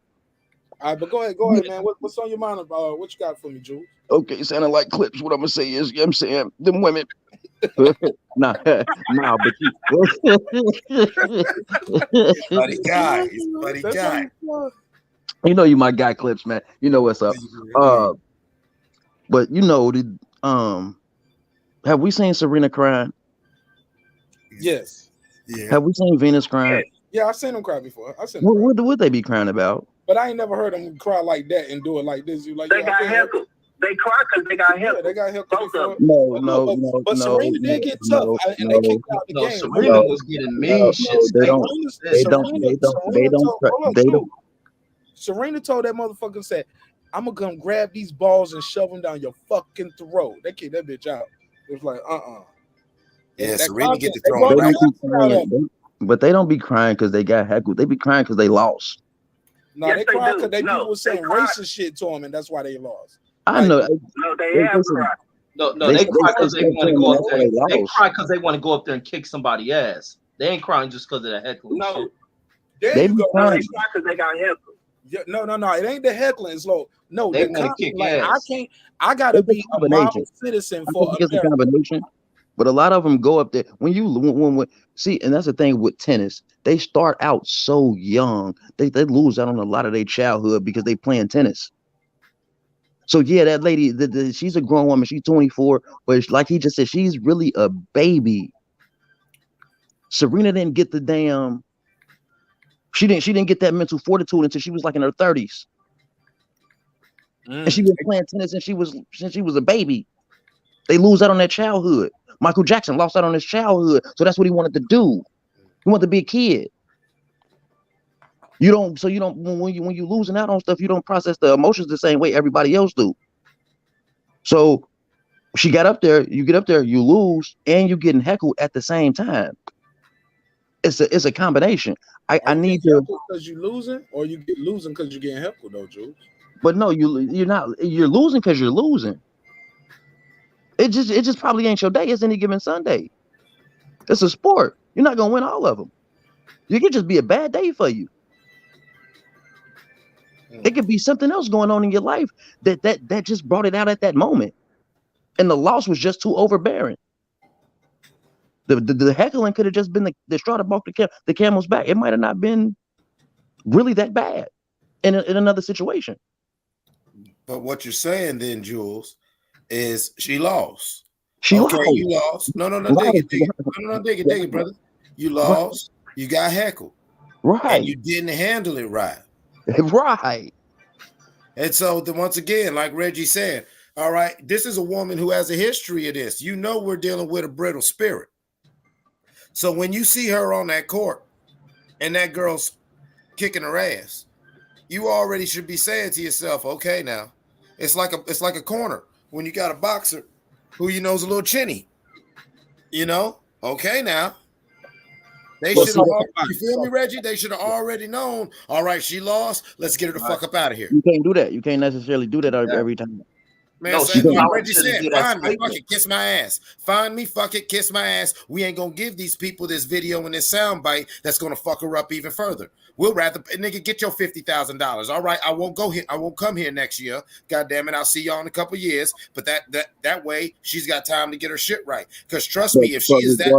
[SPEAKER 1] All right, but go ahead, man. What's on your mind about what you got for me, Jules?
[SPEAKER 21] Okay, sounding like Clips. What I'm gonna say is, you know what I'm saying, them women. nah, but
[SPEAKER 2] Buddy guy. He's a buddy guy.
[SPEAKER 21] You know you my guy, Clips, man. You know what's up. But you know, have we seen Serena crying?
[SPEAKER 1] Yes.
[SPEAKER 2] Yeah.
[SPEAKER 21] Have we seen Venus crying?
[SPEAKER 1] Yeah, I've seen them cry before.
[SPEAKER 21] What would they be crying about?
[SPEAKER 1] But I ain't never heard them cry like that and do it like this. You like
[SPEAKER 18] they got heckled. They cry because they got heckled.
[SPEAKER 1] Yeah, they got heckled before.
[SPEAKER 21] No.
[SPEAKER 1] But Serena did get tough, and they kicked out the game.
[SPEAKER 13] Serena was getting mean shit.
[SPEAKER 1] Serena told that motherfucker, said, "I'm gonna come grab these balls and shove them down your fucking throat." They kicked that bitch out. It was like,
[SPEAKER 2] Yeah, Serena get the throwing back.
[SPEAKER 21] But they don't be crying because they got heckled. They be crying because they lost.
[SPEAKER 1] No, yes, they cried because people were saying racist shit to them, and that's why they lost.
[SPEAKER 21] I know.
[SPEAKER 18] No, they have cried.
[SPEAKER 13] No, they cry because they want to go up there. They cry because they want to go up there and kick somebody's ass. They ain't crying just because of the heckling.
[SPEAKER 18] No,
[SPEAKER 1] shit.
[SPEAKER 21] They be crying
[SPEAKER 18] because they got heckled.
[SPEAKER 1] Yeah, no. It ain't the heckling. Slow. No,
[SPEAKER 13] they want to kick ass.
[SPEAKER 1] I gotta be a model citizen for
[SPEAKER 21] a combination. But a lot of them go up there when see, and that's the thing with tennis. They start out so young. They lose out on a lot of their childhood because they playing tennis. So yeah, that lady, she's a grown woman. She's 24, but like he just said, she's really a baby. Serena didn't get the damn. She didn't get that mental fortitude until she was like in her 30s, and she was playing tennis since she was a baby. They lose out on their childhood. Michael Jackson lost out on his childhood, so that's what he wanted to do. He wanted to be a kid. When you losing out on stuff, you don't process the emotions the same way everybody else do. So she got up there, you get up there, you lose, and you're getting heckled at the same time. It's a combination. I need to
[SPEAKER 1] because you're losing, or you get losing because you're getting heckled though, Jules.
[SPEAKER 21] But no, you're not. You're losing because you're losing. It just probably ain't your day. It's any given Sunday. It's a sport. You're not gonna win all of them. You could just be a bad day for you. It could be something else going on in your life that just brought it out at that moment, and the loss was just too overbearing. The heckling could have just been the straw that broke the camel's back. It might have not been really that bad in another situation.
[SPEAKER 2] But what you're saying then, Jules, is she lost.
[SPEAKER 21] She
[SPEAKER 2] okay,
[SPEAKER 21] lost.
[SPEAKER 2] You lost. No, dig it, brother. You lost. Right. You got heckled.
[SPEAKER 21] Right.
[SPEAKER 2] And you didn't handle it right.
[SPEAKER 21] Right.
[SPEAKER 2] And so then once again, like Reggie said, all right, this is a woman who has a history of this. You know we're dealing with a brittle spirit. So when you see her on that court and that girl's kicking her ass, you already should be saying to yourself, okay, now it's like a corner when you got a boxer who you know is a little chinny. You know, okay, now they should have. You feel me, Reggie? They should have already known. All right, she lost. Let's get her the fuck up out of here.
[SPEAKER 21] You can't do that. You can't necessarily do that every time.
[SPEAKER 2] Man, like Reggie said, find me, fuck it, kiss my ass. Find me, fuck it, kiss my ass. We ain't gonna give these people this video and this sound bite that's gonna fuck her up even further. We'll rather, nigga, get your $50,000. All right, I won't go here. I won't come here next year. God damn it, I'll see y'all in a couple of years. But that way, she's got time to get her shit right. Because trust me, if she's that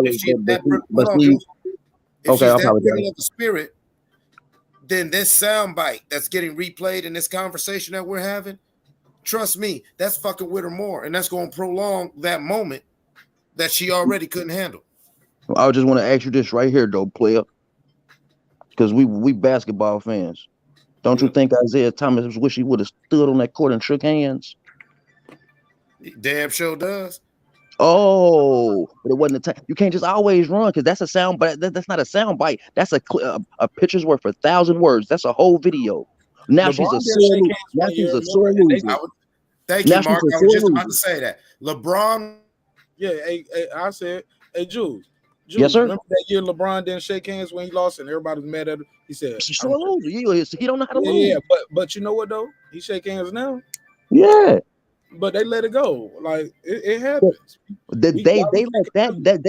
[SPEAKER 2] brittle of the spirit, then this soundbite that's getting replayed in this conversation that we're having, trust me, that's fucking with her more, and that's going to prolong that moment that she already couldn't handle.
[SPEAKER 21] I just want to ask you this right here, though, player, because we basketball fans. Don't you think Isaiah Thomas wish he would have stood on that court and shook hands?
[SPEAKER 2] Damn sure does.
[SPEAKER 21] Oh, but it wasn't a time. You can't just always run because that's a sound bite. That's not a sound bite. That's a picture's worth 1,000 words. That's a whole video. Now
[SPEAKER 1] LeBron
[SPEAKER 21] she's a
[SPEAKER 1] didn't
[SPEAKER 21] sore
[SPEAKER 1] shake
[SPEAKER 21] loser.
[SPEAKER 1] hands
[SPEAKER 21] Now
[SPEAKER 1] one
[SPEAKER 21] she's
[SPEAKER 1] year,
[SPEAKER 21] a sore
[SPEAKER 1] remember?
[SPEAKER 21] loser.
[SPEAKER 2] Thank
[SPEAKER 21] Now
[SPEAKER 2] you,
[SPEAKER 21] she's
[SPEAKER 2] Mark.
[SPEAKER 21] a
[SPEAKER 2] I was just
[SPEAKER 21] sore
[SPEAKER 2] about to
[SPEAKER 21] loser.
[SPEAKER 2] say that. LeBron.
[SPEAKER 1] Yeah, I said, hey, Jules,
[SPEAKER 21] Yes, sir.
[SPEAKER 1] remember that year LeBron didn't shake hands when he lost and everybody was mad at him? He said,
[SPEAKER 21] She's a sore loser. He don't know how to lose.
[SPEAKER 1] Yeah, but you know what, though? He shake hands now.
[SPEAKER 21] Yeah.
[SPEAKER 1] But they let it go. Like, it happens.
[SPEAKER 21] They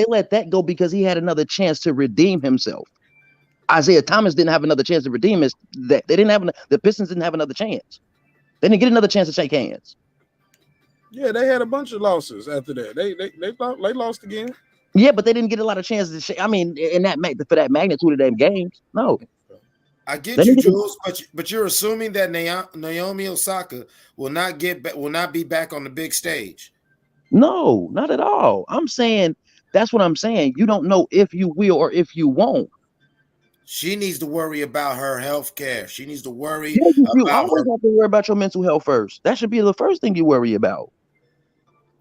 [SPEAKER 21] let that go because he had another chance to redeem himself. Isaiah Thomas didn't have another chance to redeem his. The Pistons didn't have another chance. They didn't get another chance to shake hands.
[SPEAKER 1] Yeah, they had a bunch of losses after that. They lost again.
[SPEAKER 21] Yeah, but they didn't get a lot of chances to shake. I mean, for that magnitude of them games, no.
[SPEAKER 2] I get you, Jules, but you're assuming that Naomi Osaka will not be back on the big stage.
[SPEAKER 21] No, not at all. I'm saying that's what I'm saying. You don't know if you will or if you won't.
[SPEAKER 2] She needs to worry about her health care. She needs to worry
[SPEAKER 21] you
[SPEAKER 2] about
[SPEAKER 21] always have to worry about your mental health first. That should be the first thing you worry about.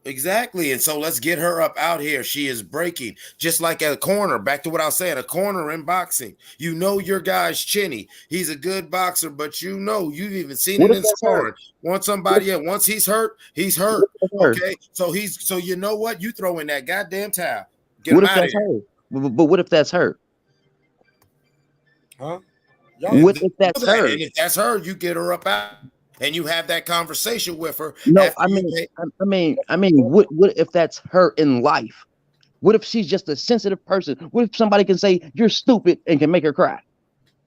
[SPEAKER 2] Exactly. And so let's get her up out here. She is breaking, just like a corner. Back to what I was saying, a corner in boxing. You know your guy's chinny. He's a good boxer, but you've even seen it in sparring. Once he's hurt, he's hurt. Okay. So you know what? You throw in that goddamn towel. Get him out of here.
[SPEAKER 21] But what if that's her?
[SPEAKER 1] Huh?
[SPEAKER 21] What if that's her?
[SPEAKER 2] And if that's her, you get her up out. And you have that conversation with her.
[SPEAKER 21] No, I mean, what if that's her in life? What if she's just a sensitive person? What if somebody can say you're stupid and can make her cry?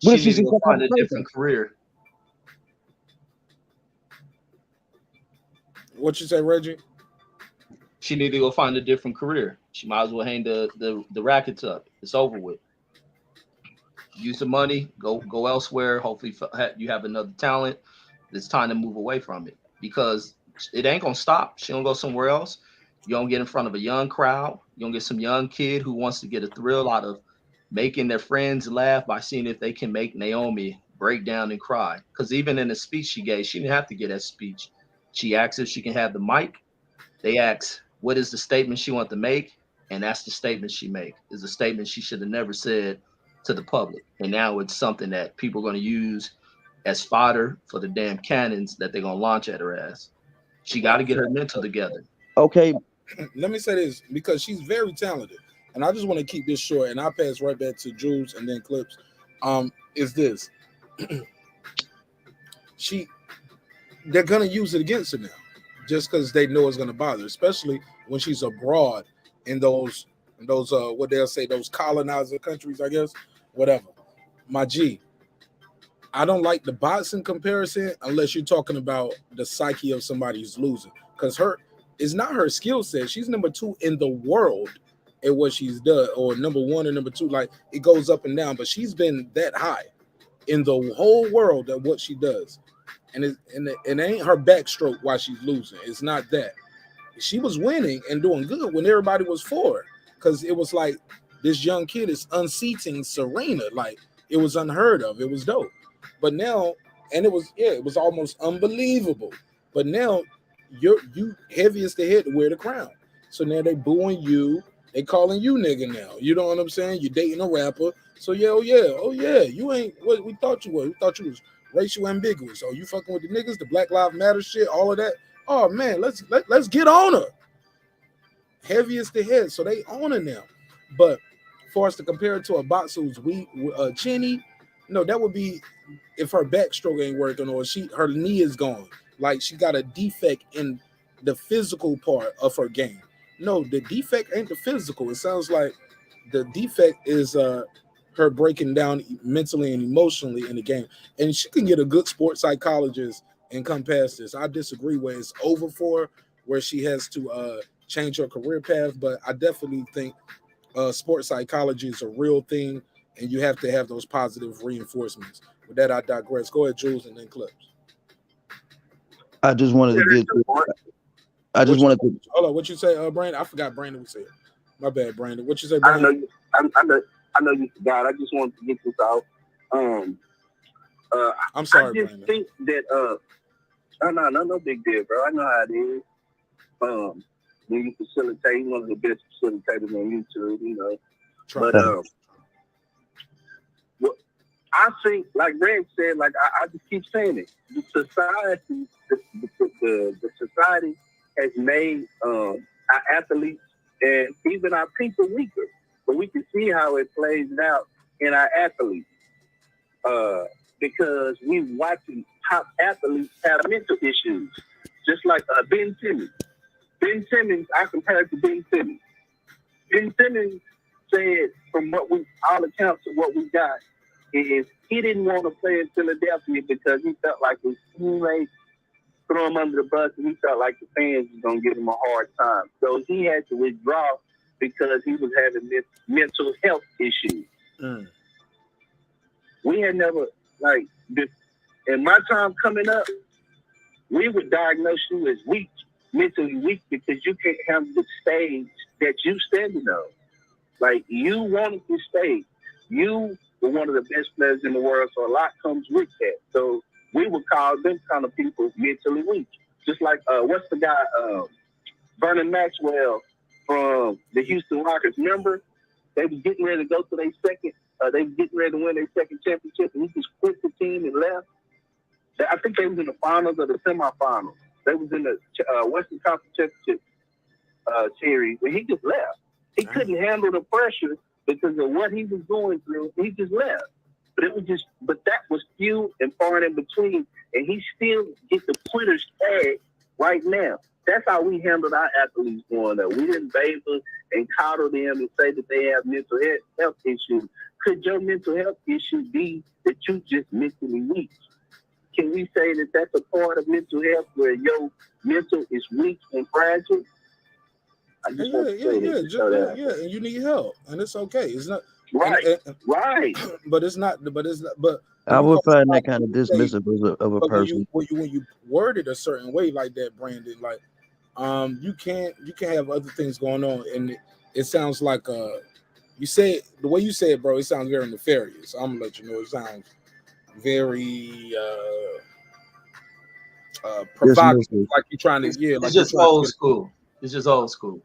[SPEAKER 21] What if she's
[SPEAKER 13] gonna find a different career?
[SPEAKER 1] What you say, Reggie?
[SPEAKER 13] She need to go find a different career. She might as well hang the rackets up. It's over with. Use the money. Go elsewhere. Hopefully, you have another talent. It's time to move away from it because it ain't gonna stop. She gonna go somewhere else. You don't get in front of a young crowd. You don't get some young kid who wants to get a thrill out of making their friends laugh by seeing if they can make Naomi break down and cry. Because even in the speech she gave, she didn't have to get that speech. She asked if she can have the mic. They asked what is the statement she wants to make, and that's the statement she make. Is a statement she should have never said to the public, and now it's something that people are going to use as fodder for the damn cannons that they're gonna launch at her ass. She got to get her mental together.
[SPEAKER 21] Okay.
[SPEAKER 1] Let me say this because she's very talented, and I just want to keep this short. And I'll pass right back to Jules and then Clips. Is this? They're gonna use it against her now, just because they know it's gonna bother, especially when she's abroad in those what they'll say, those colonizer countries, I guess, whatever. My G. I don't like the boxing comparison unless you're talking about the psyche of somebody who's losing, because it's not her skill set. She's number 2 in the world at what she's done, or number 1 or number 2. Like, it goes up and down, but she's been that high in the whole world at what she does. And it ain't her backstroke why she's losing. It's not that. She was winning and doing good when everybody was for her, because it was like this young kid is unseating Serena. Like, it was unheard of. It was dope. But now, and it was almost unbelievable. But now you heaviest the head to wear the crown. So now they booing you. They calling you nigga now. You know what I'm saying? You're dating a rapper. So oh yeah. You ain't what we thought you were. We thought you was racial ambiguous. Oh, you fucking with the niggas, the Black Lives Matter shit, all of that. Oh man, let's get on her. Heaviest the head. So they own her now. But for us to compare it to a boxer who's weak, chinny, no, that would be if her backstroke ain't working or her knee is gone. Like, she got a defect in the physical part of her game. No, the defect ain't the physical. It sounds like the defect is her breaking down mentally and emotionally in the game. And she can get a good sports psychologist and come past this. I disagree where it's over for her, where she has to change her career path. But I definitely think sports psychology is a real thing, and you have to have those positive reinforcements. with that, I digress. Go ahead, Jules, and then Clips.
[SPEAKER 21] I just wanted to get. I just wanted to.
[SPEAKER 1] Hold on, what you say, Brandon? I forgot Brandon was here. My bad, Brandon. What you say,
[SPEAKER 18] I
[SPEAKER 1] Brandon?
[SPEAKER 18] know you forgot. I just wanted to get this out.
[SPEAKER 1] I'm sorry,
[SPEAKER 18] I just
[SPEAKER 1] Brandon.
[SPEAKER 18] think that no big deal, bro. I know how it is. When you facilitate, one of the best facilitators on YouTube, you know. But I think, like Greg said, like I just keep saying it. The society has made our athletes and even our people weaker. But we can see how it plays out in our athletes. Because we watching top athletes have mental issues. Just like Ben Simmons. Ben Simmons, I compared to Ben Simmons. Ben Simmons said, from all accounts of what we got, is he didn't want to play in Philadelphia because he felt like his teammates throw him under the bus, and he felt like the fans was going to give him a hard time. So he had to withdraw because he was having mental health issues. We had never, like, this, in my time coming up, we would diagnose you as weak, mentally weak, because you can't handle the stage that you standing on. Like, you wanted this stage. You were one of the best players in the world, so a lot comes with that. So we would call them kind of people mentally weak. Just like, what's the guy, Vernon Maxwell from the Houston Rockets. Remember, they was getting ready to go to their second, they was getting ready to win their second championship, and he just quit the team and left. I think they was in the finals or the semifinals. They was in the Western Conference Championship series, and he just left. He couldn't handle the pressure because of what he was going through. He just left. But that was few and far in between, and he still get the quitter's tag right now. That's how we handled our athletes growing up. We didn't bathe them and coddle them and say that they have mental health issues. Could your mental health issue be that you just mentally weak? Can we say that that's a part of mental health where your mental is weak and fragile?
[SPEAKER 1] And you need help, and it's okay. It's not
[SPEAKER 18] right.
[SPEAKER 1] But it's not. But
[SPEAKER 21] I would find that kind of dismissive of a person.
[SPEAKER 1] When you word it a certain way like that, Brandon, like you can't have other things going on, and it sounds like you say the way you say it, bro. It sounds very nefarious. I'm gonna let you know. It sounds very provocative, like you're trying to
[SPEAKER 13] It's just old school. It's just old school.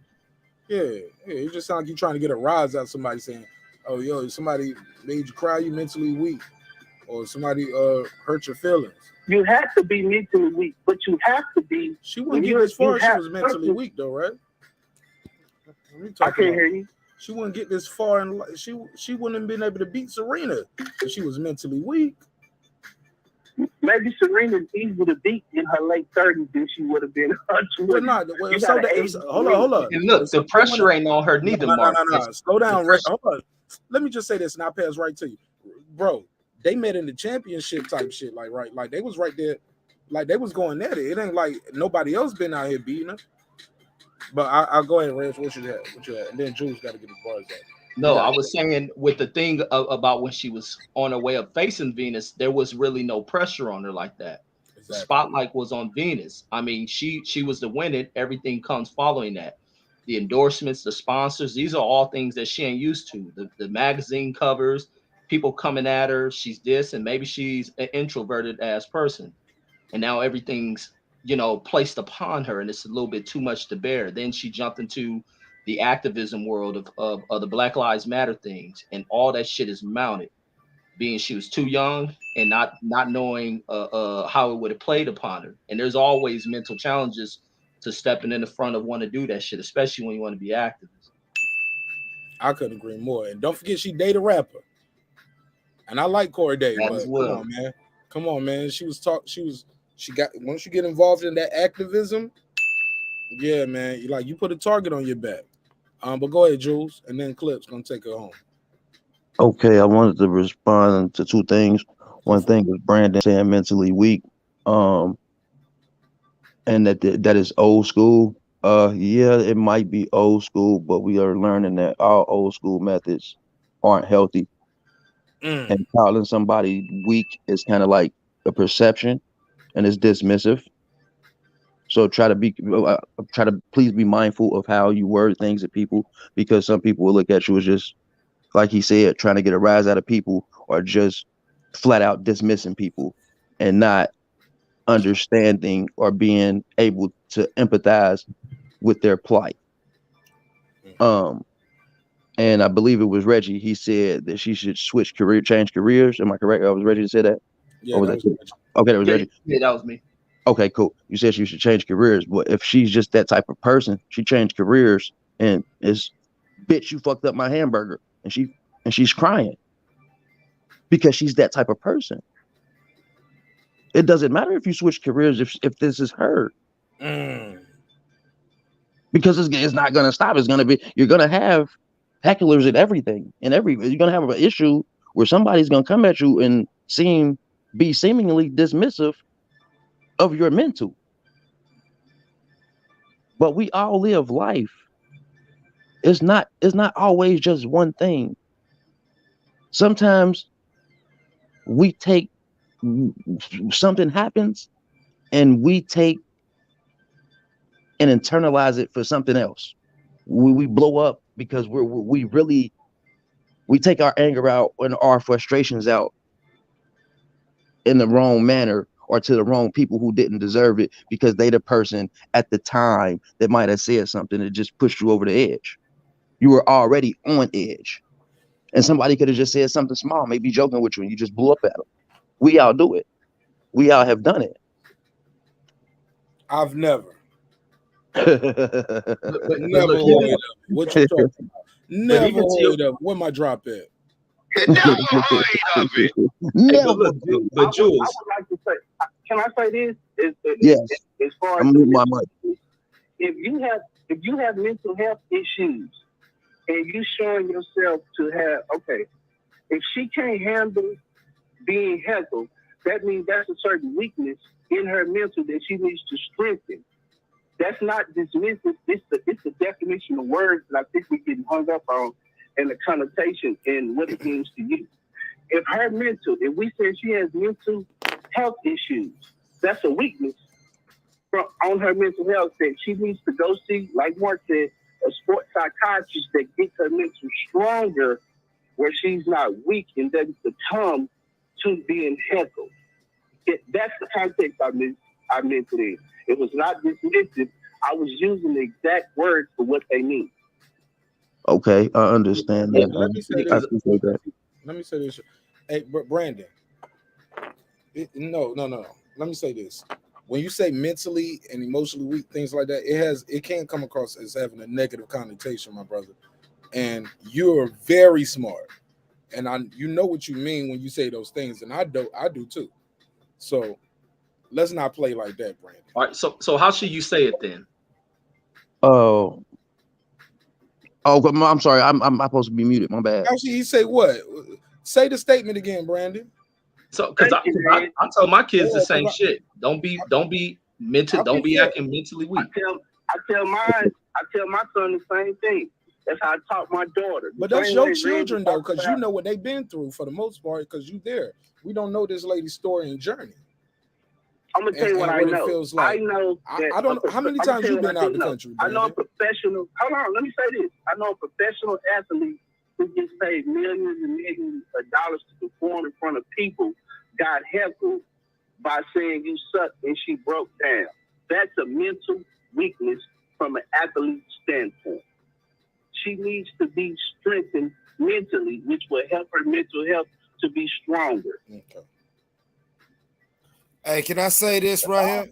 [SPEAKER 1] Yeah, it just sounds like you're trying to get a rise out of somebody saying, "Oh, yo, somebody made you cry, you mentally weak," or somebody hurt your feelings.
[SPEAKER 18] You have to be mentally weak, but you have to be.
[SPEAKER 1] She wouldn't get this far. She was mentally weak, though, right?
[SPEAKER 18] I can't hear you.
[SPEAKER 1] She wouldn't get this far, and she wouldn't have been able to beat Serena if she was mentally weak.
[SPEAKER 18] Maybe Serena's easier to beat in her late 30s than she would have been.
[SPEAKER 1] Hold on.
[SPEAKER 13] And look, the pressure ain't on her neither, Mark.
[SPEAKER 1] No. Slow down, Ray. Hold on. Let me just say this, and I'll pass right to you, bro. They met in the championship type shit, like they was right there, like they was going at it. It ain't like nobody else been out here beating her. But I'll go ahead, Reg. What you had, and then Jules got to get his bars out.
[SPEAKER 13] No, I was saying with the thing about when she was on her way up facing Venus, there was really no pressure on her like that. Exactly. The spotlight was on Venus. I mean, she was the winner. Everything comes following that. The endorsements, the sponsors, these are all things that she ain't used to. The magazine covers, people coming at her. She's this, and maybe she's an introverted ass person. And now everything's, placed upon her, and it's a little bit too much to bear. Then she jumped into the activism world of the Black Lives Matter things, and all that shit is mounted, being she was too young and not knowing how it would have played upon her. And there's always mental challenges to stepping in the front of want to do that shit, especially when you want to be activist.
[SPEAKER 1] I couldn't agree more. And don't forget, she dated a rapper, and I like Corey Day. But come on, man. She got once you get involved in that activism. Yeah, man. You put a target on your back. But go ahead, Jules, and then Clip's gonna take her home.
[SPEAKER 21] Okay, I wanted to respond to two things. One thing was Brandon saying mentally weak, and that is old school. Yeah, it might be old school, but we are learning that our old school methods aren't healthy. And calling somebody weak is kind of like a perception, and it's dismissive. So try to please be mindful of how you word things to people, because some people will look at you as just, like he said, trying to get a rise out of people, or just flat out dismissing people and not understanding or being able to empathize with their plight. And I believe it was Reggie. He said that she should change careers. Am I correct? Was Reggie that said that?
[SPEAKER 1] Yeah,
[SPEAKER 21] or was that Reggie? Okay, that was Reggie.
[SPEAKER 13] Yeah, that was me.
[SPEAKER 21] Okay, cool. You said she should change careers, but if she's just that type of person, she changed careers and is, bitch, you fucked up my hamburger, and she's crying because she's that type of person. It doesn't matter if you switch careers if this is her. Because it's not gonna stop. It's gonna be, you're gonna have hecklers and everything, and you're gonna have an issue where somebody's gonna come at you and be seemingly dismissive of your mental. But we all live life. It's not always just one thing. Sometimes something happens and we take and internalize it for something else. We blow up because we take our anger out and our frustrations out in the wrong manner, or to the wrong people who didn't deserve it, because they the person at the time that might have said something that just pushed you over the edge. You were already on edge, and somebody could have just said something small, maybe joking with you, and you just blew up at them. We all do it. We all have done it.
[SPEAKER 1] I've never.
[SPEAKER 13] But
[SPEAKER 1] Never
[SPEAKER 13] look,
[SPEAKER 1] hold it up. What you talking about? Never
[SPEAKER 13] even
[SPEAKER 1] hold it up. Where my drop at?
[SPEAKER 21] Never.
[SPEAKER 13] But Jules,
[SPEAKER 18] I would like to say, can I say this?
[SPEAKER 21] Yes.
[SPEAKER 18] As far as
[SPEAKER 21] I'm moving my mic.
[SPEAKER 18] if you have mental health issues and you showing yourself to have, okay, if she can't handle being heckled, that means that's a certain weakness in her mental that she needs to strengthen. That's not dismissive. It's the definition of words that I think we get hung up on, and the connotation and what it means to you. If we say she has mental health issues, that's a weakness on her mental health that she needs to go see, like Marq said, a sports psychiatrist that gets her mental stronger, where she's not weak and doesn't succumb to being heckled. That's the context I meant it in. It was not dismissive. I was using the exact words for what they mean.
[SPEAKER 21] Okay, I understand that.
[SPEAKER 1] Let me say
[SPEAKER 21] I
[SPEAKER 1] this.
[SPEAKER 21] appreciate that.
[SPEAKER 1] Let me say this. Hey, Brandon. No. Let me say this. When you say mentally and emotionally weak, things like that, it can come across as having a negative connotation, my brother. And you're very smart, and you know what you mean when you say those things, and I do too. So let's not play like that, Brandon.
[SPEAKER 13] all right. So how should you say it then?
[SPEAKER 21] Oh, I'm sorry. I'm supposed to be muted. My bad.
[SPEAKER 1] How should he say what? Say the statement again, Brandon.
[SPEAKER 13] So, because I tell my kids the same shit. Don't be mental. Don't be acting mentally weak.
[SPEAKER 18] I tell my son the same thing. That's how I taught my daughter.
[SPEAKER 1] But that's your children though, because you know what they've been through for the most part, because you there. We don't know this lady's story and journey.
[SPEAKER 18] I'm gonna tell you what I know.
[SPEAKER 1] It feels like.
[SPEAKER 18] I know.
[SPEAKER 1] I don't know how many times you've been out the country.
[SPEAKER 18] I know a professional. Hold on, let me say this. I know a professional athlete who gets paid millions and millions of dollars to perform in front of people got heckled by saying you suck, and she broke down. That's a mental weakness from an athlete's standpoint. She needs to be strengthened mentally, which will help her mental health to be stronger.
[SPEAKER 1] Okay.
[SPEAKER 2] Hey, can I say this right here?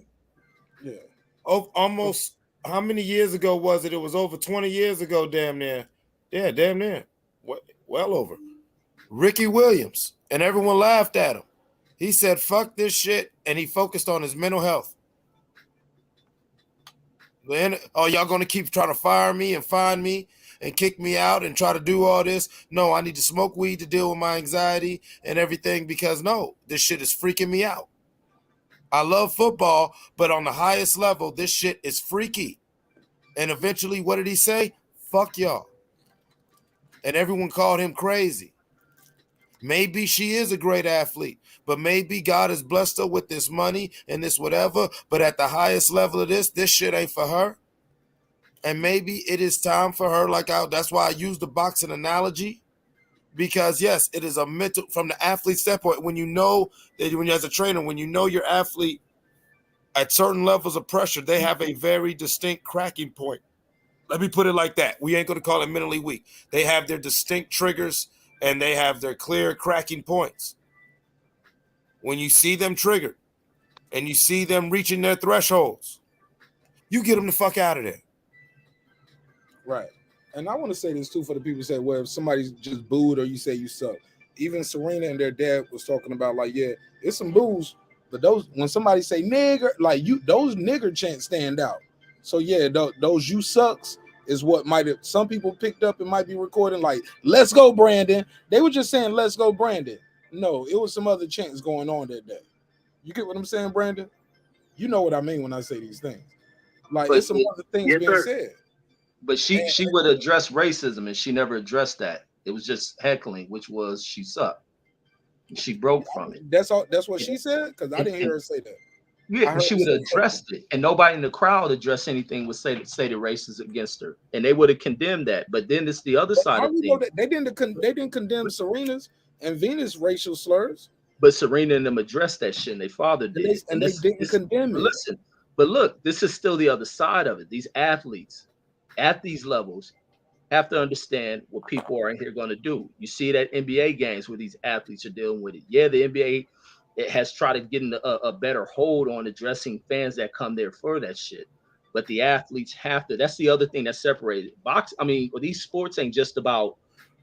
[SPEAKER 2] Yeah. Oh, almost how many years ago was it? It was over 20 years ago, damn near. Yeah, damn near. Well over. Ricky Williams. And everyone laughed at him. He said, fuck this shit, and he focused on his mental health. Then, y'all gonna keep trying to fire me and find me and kick me out and try to do all this? No, I need to smoke weed to deal with my anxiety and everything, because no, this shit is freaking me out. I love football, but on the highest level, this shit is freaky. And eventually, what did he say? Fuck y'all. And everyone called him crazy. Maybe she is a great athlete, but maybe God has blessed her with this money and this whatever, but at the highest level of this shit ain't for her. And maybe it is time for her, that's why I use the boxing analogy, because yes, it is a mental, from the athlete standpoint, when you know that when you're as a trainer, when you know your athlete at certain levels of pressure, they have a very distinct cracking point. Let me put it like that. We ain't going to call it mentally weak. They have their distinct triggers and they have their clear cracking points. When you see them triggered and you see them reaching their thresholds, you get them the fuck out of there.
[SPEAKER 1] Right. And I want to say this too for the people who say, well, if somebody's just booed or you say you suck. Even Serena and their dad was talking about yeah, it's some boos, but those when somebody say nigger, those nigger chants stand out. So yeah, those you sucks is what might have some people picked up and might be recording let's go Brandon. They were just saying let's go Brandon. No, it was some other chants going on that day. You get what I'm saying, Brandon? You know what I mean when I say these things. It's some other things being said.
[SPEAKER 13] But she would address racism, and she never addressed that. It was just heckling, which was she sucked. She broke from it.
[SPEAKER 1] That's all. That's what she said, because I didn't hear her say that.
[SPEAKER 13] Yeah, she would have addressed it, and nobody in the crowd addressed anything would say the racist against her, and they would have condemned that. But then it's the other side of things.
[SPEAKER 1] They didn't condemn Serena's and Venus' racial slurs.
[SPEAKER 13] But Serena and them addressed that shit, and their father did,
[SPEAKER 1] and they didn't condemn it.
[SPEAKER 13] Listen, but look, this is still the other side of it. These athletes at these levels have to understand what people are in here going to do. You see that NBA games where these athletes are dealing with it. Yeah, the NBA has tried to get a better hold on addressing fans that come there for that shit. But the athletes have to. That's the other thing that's separated. These sports ain't just about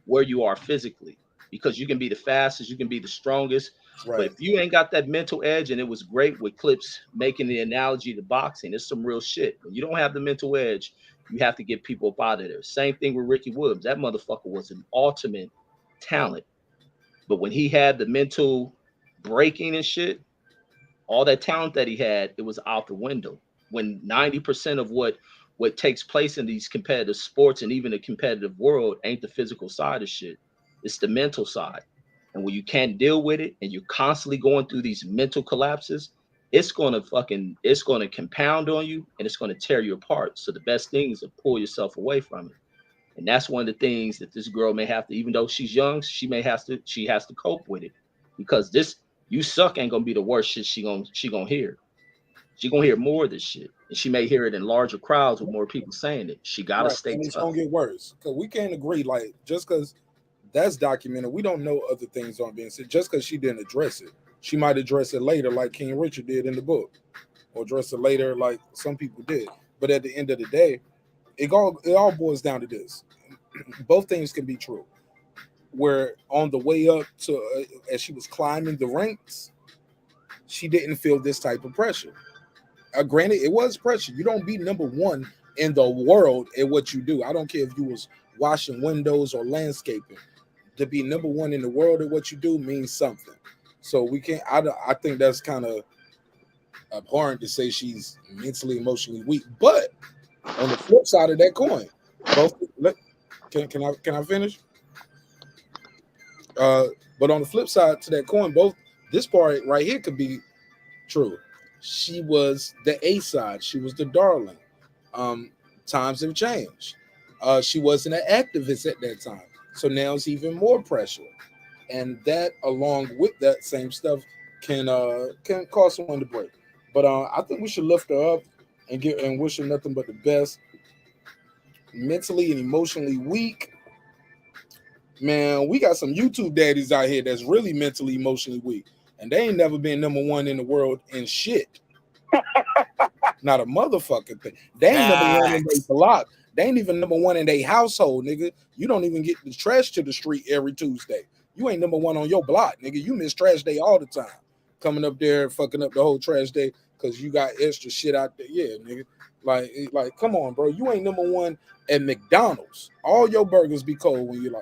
[SPEAKER 13] where you are physically, because you can be the fastest, you can be the strongest. Right. But if you ain't got that mental edge, and it was great with Clips making the analogy to boxing, it's some real shit. When you don't have the mental edge, you have to get people up out of there. Same thing with Ricky Williams. That motherfucker was an ultimate talent. But when he had the mental breaking and shit, all that talent that he had, it was out the window. When 90% of what takes place in these competitive sports and even the competitive world ain't the physical side of shit. It's the mental side. And when you can't deal with it and you're constantly going through these mental collapses, it's going to compound on you, and it's going to tear you apart. So the best thing is to pull yourself away from it. And that's one of the things that this girl may have to, even though she's young, she has to cope with it, because this you suck ain't going to be the worst shit she gonna hear. She gonna hear more of this shit, and she may hear it in larger crowds with more people saying it. She gotta stay tough.
[SPEAKER 1] It's gonna get worse, because we can't agree. Just because that's documented, we don't know other things aren't being said. Just because she didn't address it, she might address it later, like King Richard did in the book, or address it later, like some people did. But at the end of the day, it all boils down to this: both things can be true. Where on the way up to, as she was climbing the ranks, she didn't feel this type of pressure. Granted, it was pressure. You don't be number one in the world at what you do. I don't care if you was washing windows or landscaping. To be number one in the world at what you do means something. So we can't. I think that's kind of abhorrent to say she's mentally, emotionally weak. But on the flip side of that coin, both. Can I finish? But on the flip side to that coin, both this part right here could be true. She was the A side. She was the darling. Times have changed. She wasn't an activist at that time. So now it's even more pressure. And that, along with that same stuff, can cause someone to break. But I think we should lift her up and wish her nothing but the best. Mentally and emotionally weak. Man, we got some YouTube daddies out here that's really mentally, emotionally weak. And they ain't never been number one in the world in shit. Not a motherfucking thing. They ain't number one in their block. They ain't even number one in their household, nigga. You don't even get the trash to the street every Tuesday. You ain't number one on your block, nigga. You miss trash day all the time. Coming up there, fucking up the whole trash day because you got extra shit out there. Yeah, nigga. Like, come on, bro. You ain't number one at McDonald's. All your burgers be cold when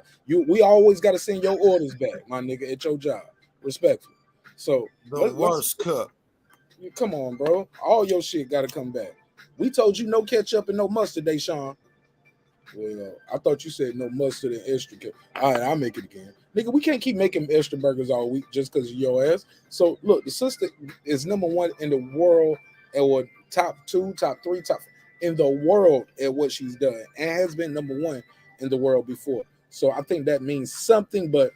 [SPEAKER 1] we always got to send your orders back, my nigga, at your job. Respectfully. So
[SPEAKER 2] the worst cook.
[SPEAKER 1] Come on, bro. All your shit got to come back. We told you no ketchup and no mustard, Deshaun. Well, I thought you said no mustard and extra. All right, I'll make it again. Nigga, we can't keep making extra burgers all week just because of your ass. So, look, the sister is #1 in the world and what top 2, top 3, top in the world at what she's done and has been #1 in the world before. So, I think that means something, but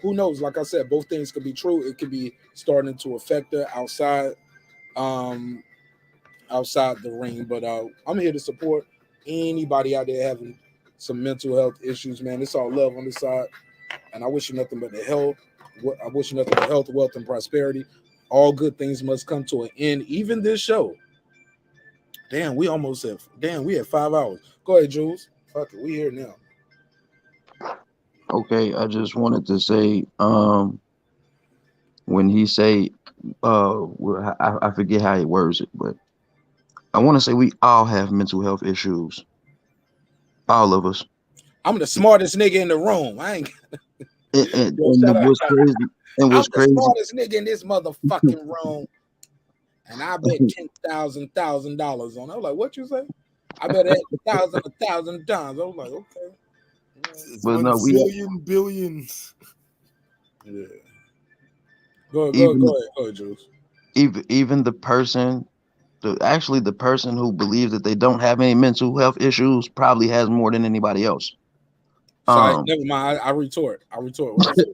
[SPEAKER 1] who knows? Like I said, both things could be true. It could be starting to affect her outside the ring. But I'm here to support anybody out there having some mental health issues, man. It's all love on this side. And I wish you nothing but the health. I wish you nothing but health, wealth, and prosperity. All good things must come to an end. Even this show. Damn, we had 5 hours. Go ahead, Jules. Fuck it, we here now.
[SPEAKER 21] Okay, I just wanted to say, when he say, I forget how he words it, but I want to say we all have mental health issues. All of us.
[SPEAKER 1] I'm the smartest nigga in the room. I ain't.
[SPEAKER 21] And what's crazy? And what's
[SPEAKER 1] I'm the smartest nigga in this motherfucking room. And I bet $10,000 on it. I was like, what you say? I bet $1,000 times. I was like, okay.
[SPEAKER 21] But no,
[SPEAKER 3] billions.
[SPEAKER 1] Yeah. Go ahead, Jules.
[SPEAKER 21] Even the person who believes that they don't have any mental health issues probably has more than anybody else.
[SPEAKER 1] Sorry, never mind. I retort. What I said.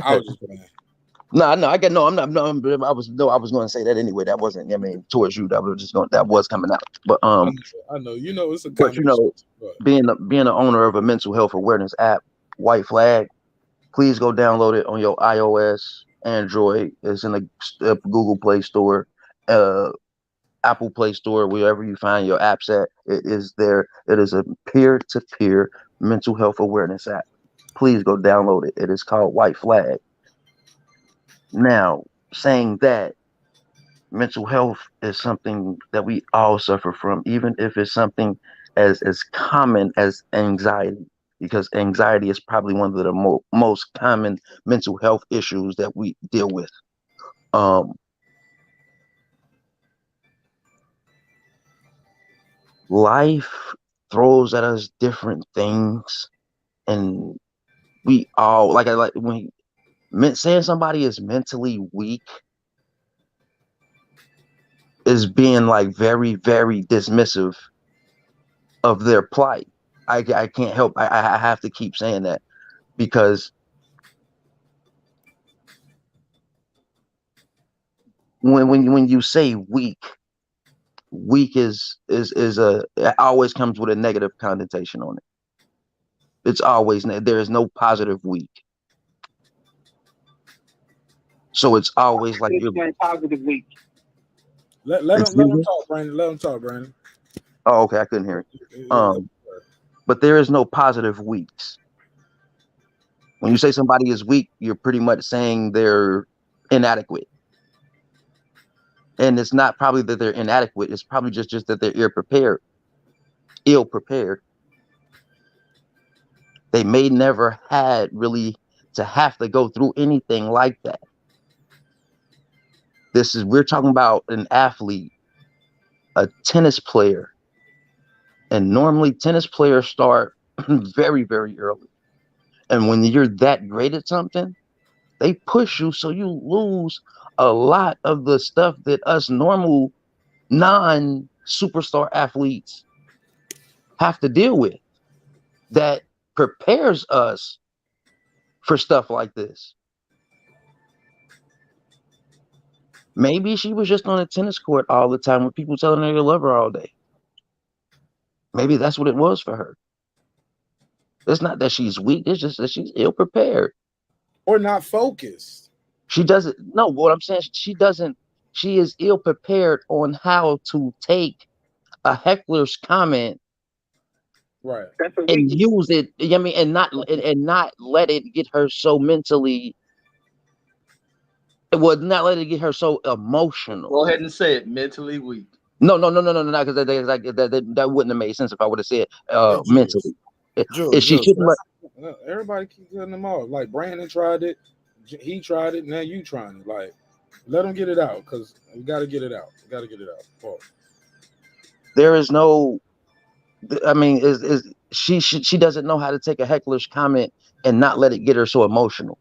[SPEAKER 1] I was just playing.
[SPEAKER 21] I'm not. I was going to say that anyway. That wasn't. I mean, towards you, that was coming out. But
[SPEAKER 1] I know. You know, it's a.
[SPEAKER 21] But you know, being an owner of a mental health awareness app, White Flag, please go download it on your iOS, Android. It's in the Google Play Store, Apple Play Store, wherever you find your apps at. It is there. It is a peer-to-peer mental health awareness app. Please go download it. It is called White Flag. Now, saying that, mental health is something that we all suffer from, even if it's something as common as anxiety, because anxiety is probably one of the most common mental health issues that we deal with. Life throws at us different things, and we all like when saying somebody is mentally weak is being like very, very dismissive of their plight. I can't help. I have to keep saying that, because when you say weak is it always comes with a negative connotation on it. It's always, there is no positive weak. So it's always like you're
[SPEAKER 18] positive weak.
[SPEAKER 1] Let him talk, Brandon. Let him talk, Brandon.
[SPEAKER 21] Oh, okay. I couldn't hear it. But there is no positive weaks. When you say somebody is weak, you're pretty much saying they're inadequate. And it's not probably that they're inadequate. It's probably just that they're ill prepared. They may never had really to have to go through anything like that. We're talking about an athlete, a tennis player. And normally tennis players start very, very early. And when you're that great at something, they push you so you lose a lot of the stuff that us normal non-superstar athletes have to deal with, that prepares us for stuff like this. Maybe she was just on a tennis court all the time with people telling her to love her all day. Maybe that's what it was for her. It's not that she's weak. It's just that she's ill prepared.
[SPEAKER 1] Or not focused.
[SPEAKER 21] She doesn't know what I'm saying. She is ill prepared on how to take a heckler's comment,
[SPEAKER 1] right,
[SPEAKER 21] and use it. I mean, and not let it get her so mentally. It would not let it get her so emotional.
[SPEAKER 13] Go ahead and say it. Mentally weak.
[SPEAKER 21] No, because that wouldn't have made sense if I would have said mentally.
[SPEAKER 1] Everybody keep cutting them off. Like Brandon tried it, he tried it. Now you trying it. Like, let them get it out, because we got to get it out. Paul.
[SPEAKER 21] There is no I mean, is she doesn't know how to take a heckler's comment and not let it get her so emotional.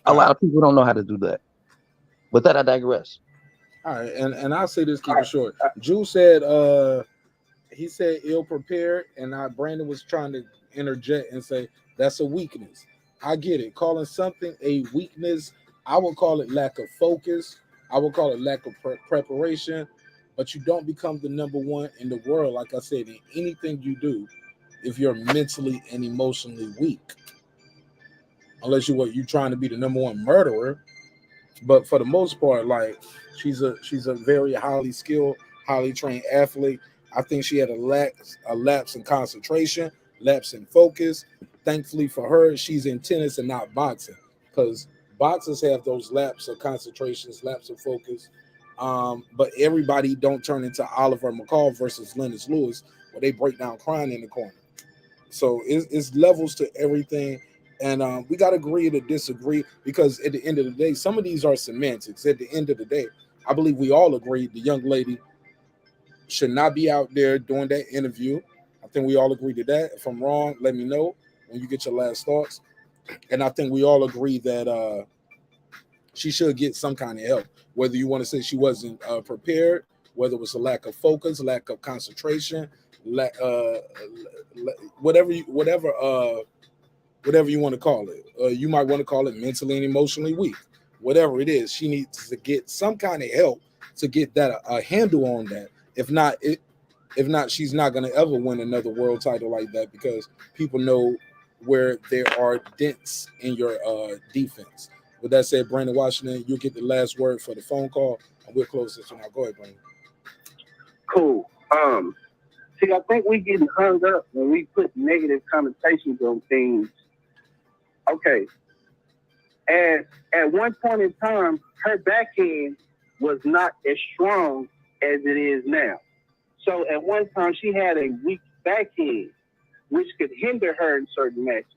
[SPEAKER 21] A lot of people don't know how to do that. With that, I digress.
[SPEAKER 1] All right, and I'll say this, keep it short. Jules said he said ill prepared, and Brandon was trying to interject and say that's a weakness. I get it. Calling something a weakness, I would call it lack of focus. I would call it lack of preparation. But you don't become the number one in the world, like I said, in anything you do, if you're mentally and emotionally weak. Unless you're trying to be the number one murderer. But for the most part, like she's a very highly skilled, highly trained athlete. I think she had a lapse in concentration, lapse in focus. Thankfully for her, she's in tennis and not boxing, because boxers have those lapse of concentrations, lapse of focus. But everybody don't turn into Oliver McCall versus Lennox Lewis, where they break down crying in the corner. So it's levels to everything. And we got to agree to disagree, because at the end of the day, some of these are semantics. At the end of the day, I believe we all agree the young lady should not be out there doing that interview. I think we all agree to that. If I'm wrong, let me know when you get your last thoughts. And I think we all agree that she should get some kind of help, whether you want to say she wasn't prepared, whether it was a lack of focus, lack of concentration, whatever you want to call it. You might want to call it mentally and emotionally weak. Whatever it is, she needs to get some kind of help to get that a handle on that. If not, she's not going to ever win another world title like that, because people know where there are dents in your defense. With that said, Brandon Washington, you'll get the last word for the phone call, and we'll close this one out. Go ahead, Brandon.
[SPEAKER 18] Cool. See, I think we getting hung up when we put negative connotations on things. Okay. And at one point in time, her backhand was not as strong as it is now. So at one time, she had a weak backhand, which could hinder her in certain matches.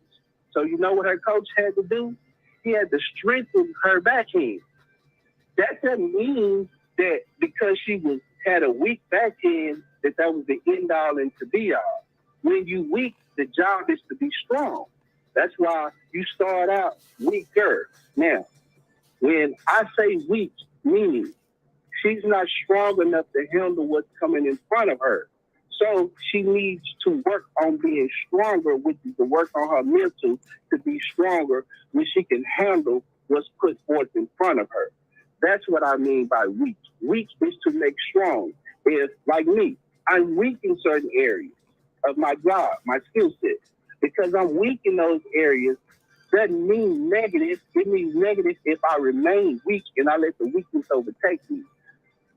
[SPEAKER 18] So you know what her coach had to do? He had to strengthen her backhand. That doesn't mean that because she had a weak backhand, that was the end all and to be all. When you weak, the job is to be strong. That's why you start out weaker. Now, when I say weak, meaning she's not strong enough to handle what's coming in front of her. So she needs to work on being stronger, which is to work on her mental to be stronger when she can handle what's put forth in front of her. That's what I mean by weak. Weak is to make strong. If, like me, I'm weak in certain areas of my job, my skill set. Because I'm weak in those areas, doesn't mean negative. It means negative if I remain weak and I let the weakness overtake me.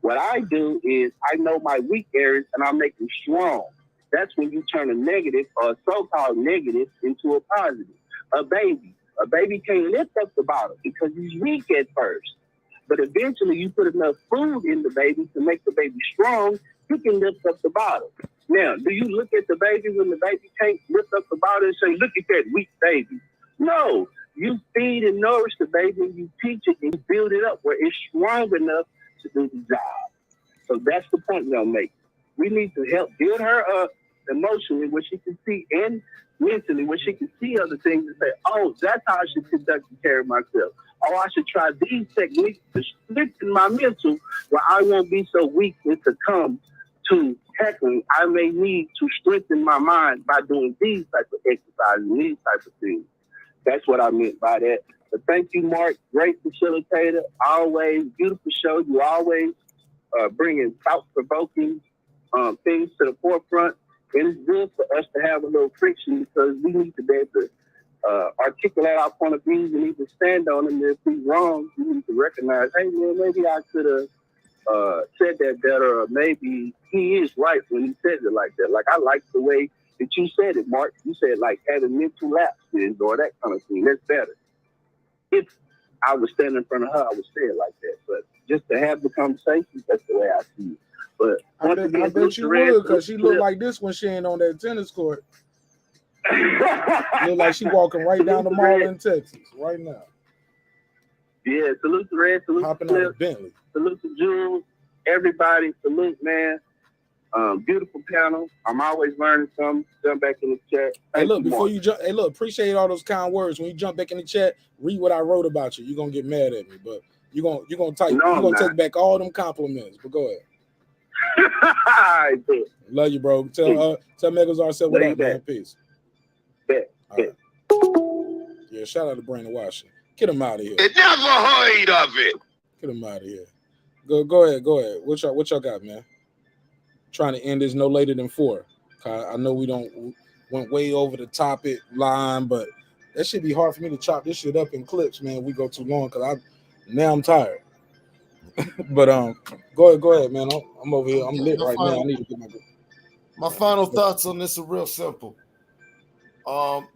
[SPEAKER 18] What I do is I know my weak areas and I make them strong. That's when you turn a negative or a so-called negative into a positive. A baby can't lift up the bottle because he's weak at first. But eventually you put enough food in the baby to make the baby strong, you can lift up the bottle. Now, do you look at the baby when the baby can't lift up the bottle and say, look at that weak baby? No, you feed and nourish the baby and you teach it and you build it up where it's strong enough to do the job. So that's the point we're making. We need to help build her up emotionally where she can see, and mentally where she can see other things and say, oh, that's how I should conduct and carry myself. Oh, I should try these techniques to strengthen my mental where I won't be so weak and succumb to heckling. I may need to strengthen my mind by doing these types of exercises, these types of things. That's what I meant by that. But thank you, Marq. Great facilitator. Always beautiful show. You always bringing thought-provoking things to the forefront. And it's good for us to have a little friction because we need to be able to articulate our point of views and need to stand on them. If we're wrong, we need to recognize, hey, man, maybe I could have said that better, or maybe he is right when he says it like that. Like, I like the way that you said it, Marq. You said, like, having mental lapses or that kind of thing. That's better. If I was standing in front of her, I would say it like that. But just to have the conversation, that's the way I see it. But
[SPEAKER 1] I bet you would, because she looked like this when she ain't on that tennis court. Look like she walking right down the mall in Texas right now.
[SPEAKER 18] Yeah, salute to Red, salute
[SPEAKER 1] Hopping
[SPEAKER 18] to
[SPEAKER 1] on a
[SPEAKER 18] Flip,
[SPEAKER 1] Bentley.
[SPEAKER 18] salute to Jules, everybody, salute, man. Beautiful panel. I'm always learning something. Jump back in the chat.
[SPEAKER 1] Hey,
[SPEAKER 18] Thank
[SPEAKER 1] look,
[SPEAKER 18] you,
[SPEAKER 1] before
[SPEAKER 18] Marq.
[SPEAKER 1] you jump, hey, look, appreciate all those kind words. When you jump back in the chat, read what I wrote about you. You're gonna get mad at me, but you're gonna type,
[SPEAKER 18] No,
[SPEAKER 1] you're
[SPEAKER 18] I'm
[SPEAKER 1] gonna
[SPEAKER 18] not.
[SPEAKER 1] take back all them compliments. But go ahead.
[SPEAKER 18] I bet.
[SPEAKER 1] Love you, bro. Tell Megazar said what
[SPEAKER 18] Love you
[SPEAKER 1] up, man.
[SPEAKER 18] back.
[SPEAKER 1] Peace.
[SPEAKER 18] Bet.
[SPEAKER 1] All right. Yeah, shout out to Brandon Washington. Get him out of here.
[SPEAKER 10] It never heard of it.
[SPEAKER 1] Get him out of here. Go ahead. What y'all got, man? Trying to end this no later than 4. I know we went way over the topic line, but that should be hard for me to chop this shit up in clips, man. We go too long because I'm tired. But go ahead, man. I'm over here. I'm lit right now. I need to get
[SPEAKER 3] my final thoughts on this are real simple.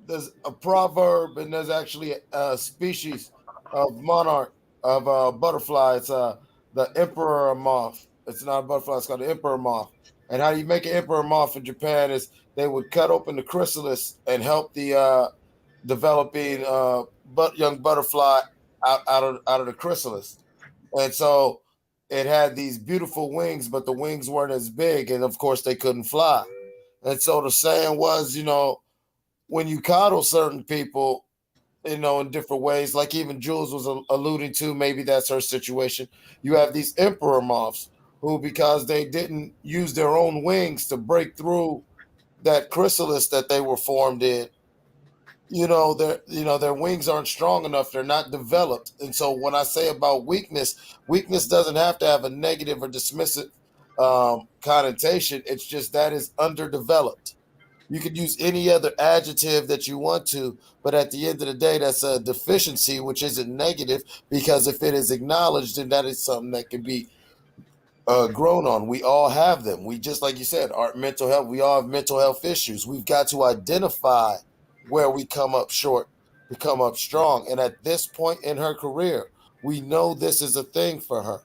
[SPEAKER 3] There's a proverb, and there's actually a species of monarch of butterfly. It's the emperor moth. It's not a butterfly. It's called the emperor moth. And how you make an emperor moth in Japan is they would cut open the chrysalis and help the developing young butterfly out of the chrysalis. And so it had these beautiful wings, but the wings weren't as big, and of course they couldn't fly. And so the saying was, when you coddle certain people, in different ways, like even Jules was alluding to, maybe that's her situation. You have these emperor moths who, because they didn't use their own wings to break through that chrysalis that they were formed in, their wings aren't strong enough. They're not developed. And so when I say about weakness doesn't have to have a negative or dismissive connotation. It's just that is underdeveloped. You could use any other adjective that you want to, but at the end of the day, that's a deficiency, which isn't negative, because if it is acknowledged, then that is something that can be grown on. We all have them. We, just like you said, our mental health, we all have mental health issues. We've got to identify where we come up short to come up strong. And at this point in her career, we know this is a thing for her.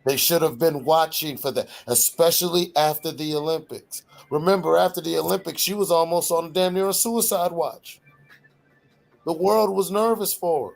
[SPEAKER 3] They should have been watching for that, especially after the Olympics. Remember, after the Olympics, she was almost on damn near a suicide watch. The world was nervous for her.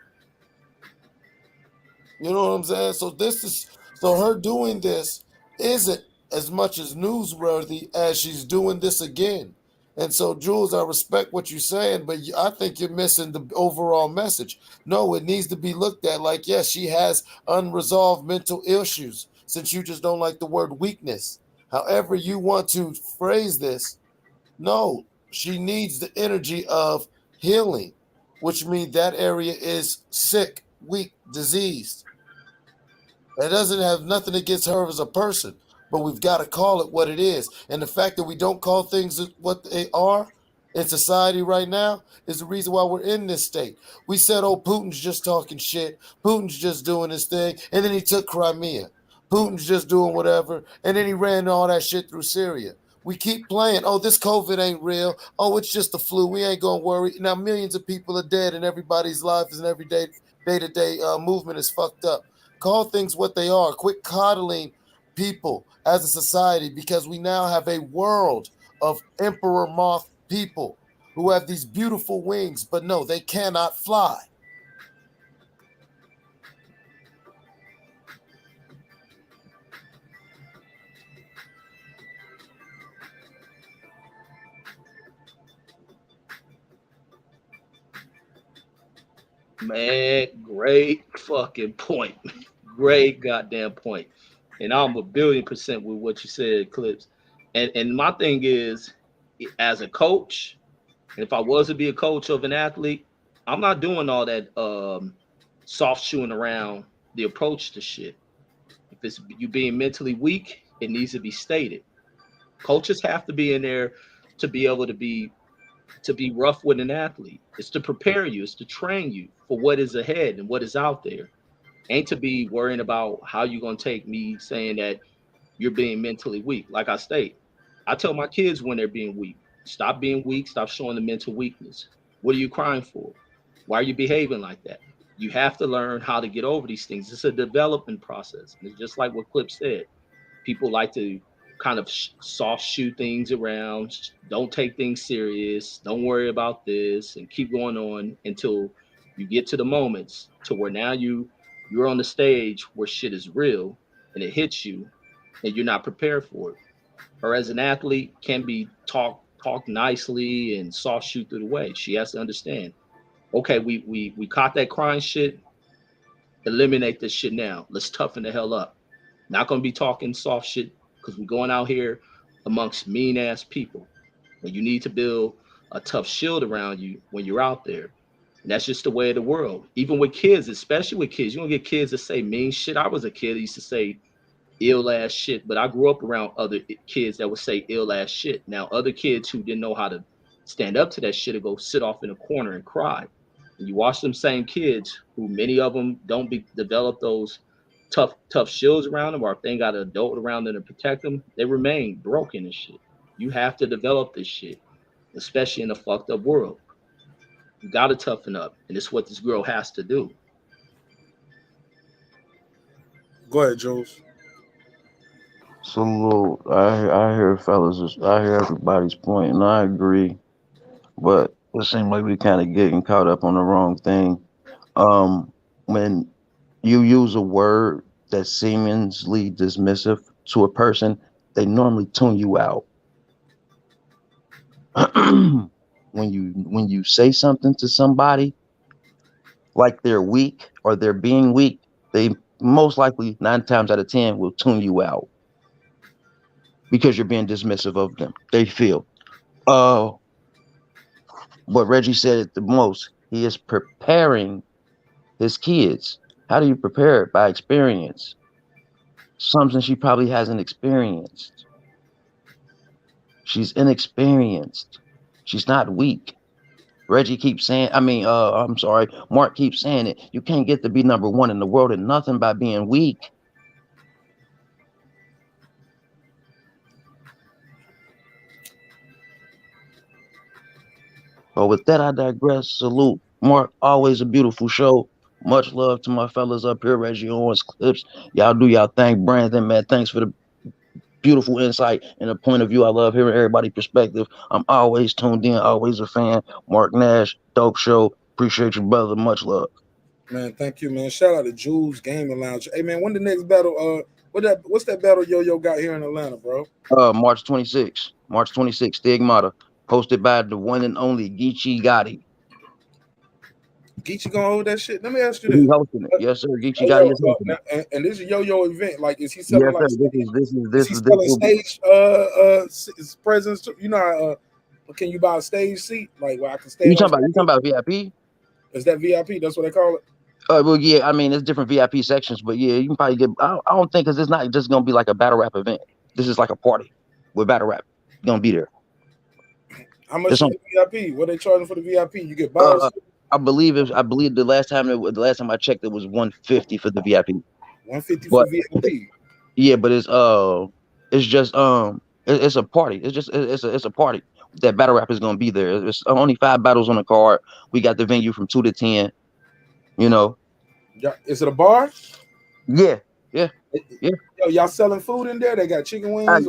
[SPEAKER 3] You know what I'm saying? So her doing this isn't as much as newsworthy as she's doing this again. And so, Jules, I respect what you're saying, but I think you're missing the overall message. No, it needs to be looked at like, yes, she has unresolved mental issues, since you just don't like the word weakness. However you want to phrase this, no, she needs the energy of healing, which means that area is sick, weak, diseased. It doesn't have nothing against her as a person, but we've got to call it what it is. And the fact that we don't call things what they are in society right now is the reason why we're in this state. We said, oh, Putin's just talking shit. Putin's just doing his thing. And then he took Crimea. Putin's just doing whatever. And then he ran all that shit through Syria. We keep playing. Oh, this COVID ain't real. Oh, it's just the flu. We ain't going to worry. Now, millions of people are dead and everybody's life and every day-to-day movement is fucked up. Call things what they are. Quit coddling people as a society, because we now have a world of emperor moth people who have these beautiful wings, but no, they cannot fly.
[SPEAKER 13] Man, great fucking point. Great goddamn point. And I'm 1,000,000,000% with what you said, Clips. And my thing is, as a coach, and if I was to be a coach of an athlete, I'm not doing all that soft shoeing around the approach to shit. If it's you being mentally weak, it needs to be stated. Coaches have to be in there to be able to be rough with an athlete. It's to prepare you, it's to train you for what is ahead and what is out there. Ain't to be worrying about how you're gonna take me saying that you're being mentally weak. Like I state, I tell my kids when they're being weak, stop being weak, stop showing the mental weakness. What are you crying for? Why are you behaving like that? You have to learn how to get over these things. It's a development process. And it's just like what Clip said. People like to kind of soft shoe things around, don't take things serious, don't worry about this, and keep going on until you get to the moments to where now you're on the stage where shit is real and it hits you, and you're not prepared for it. Her as an athlete can be talk nicely and soft shoot through the way. She has to understand. Okay, we caught that crying shit. Eliminate this shit now. Let's toughen the hell up. Not gonna be talking soft shit because we're going out here amongst mean ass people. When you need to build a tough shield around you when you're out there. And that's just the way of the world. Even with kids, especially with kids, you don't get kids that say mean shit. I was a kid that used to say ill ass shit, but I grew up around other kids that would say ill ass shit. Now, other kids who didn't know how to stand up to that shit would go sit off in a corner and cry. And you watch them same kids who many of them don't develop those tough shields around them, or if they ain't got an adult around them to protect them, they remain broken and shit. You have to develop this shit, especially in a fucked up world. You gotta toughen up, and it's what this girl has to do.
[SPEAKER 1] Go ahead, Jules.
[SPEAKER 21] So I hear fellas, I hear everybody's point, and I agree, but it seems like we kind of getting caught up on the wrong thing. When you use a word that's seemingly dismissive to a person, they normally tune you out. When you say something to somebody like they're weak or they're being weak, they most likely 9 times out of 10 will tune you out because you're being dismissive of them. They feel. What Reggie said it the most. He is preparing his kids. How do you prepare it? By experience. Something she probably hasn't experienced. She's inexperienced. She's not weak. Reggie keeps saying, I'm sorry, Marq keeps saying it. You can't get to be number 1 in the world in nothing by being weak. But with that, I digress. Salute. Marq, always a beautiful show. Much love to my fellas up here, Reggie Owens Clips. Y'all do y'all thing. Brandon, man, thanks for the beautiful insight and a point of view. I love hearing everybody's perspective. I'm always tuned in, always a fan. Marq Nash, dope show. Appreciate you, brother. Much love.
[SPEAKER 1] Man, thank you, man. Shout out to Jules Gaming Lounge. Hey, man, when the next battle? What's that battle Yo-Yo got here in Atlanta, bro?
[SPEAKER 21] March 26th. March 26th, Stigmata. Hosted by the one and only Geechee Gotti.
[SPEAKER 1] Geechee gonna hold that shit? Let me ask you
[SPEAKER 21] He's
[SPEAKER 1] this.
[SPEAKER 21] hosting it. Yes, sir. Geechee Gotti is hosting it.
[SPEAKER 1] And this is Yo-Yo event. Like, is he selling
[SPEAKER 21] Yes, sir. This is
[SPEAKER 1] selling stage presence too? You know, can you buy a stage seat? Like, where I can stand?
[SPEAKER 21] You talking about VIP?
[SPEAKER 1] Is that VIP? That's what they call it.
[SPEAKER 21] Well, yeah. I mean, it's different VIP sections, but yeah, you can probably get. I don't think because it's not just gonna be like a battle rap event. This is like a party with battle rap. You're gonna be there.
[SPEAKER 1] How much is the VIP? What they charging for the VIP? You get bottles.
[SPEAKER 21] I believe the last time I checked, it was $150 for the VIP.
[SPEAKER 1] $150 for VIP.
[SPEAKER 21] Yeah, but it's just it's a party. It's a party. That battle rap is gonna be there. There's only 5 battles on the card. We got the venue from 2 to 10. You know.
[SPEAKER 1] Yeah, is it a bar?
[SPEAKER 21] Yeah.
[SPEAKER 1] Yo, y'all selling food in there? They got chicken wings?
[SPEAKER 21] Yes,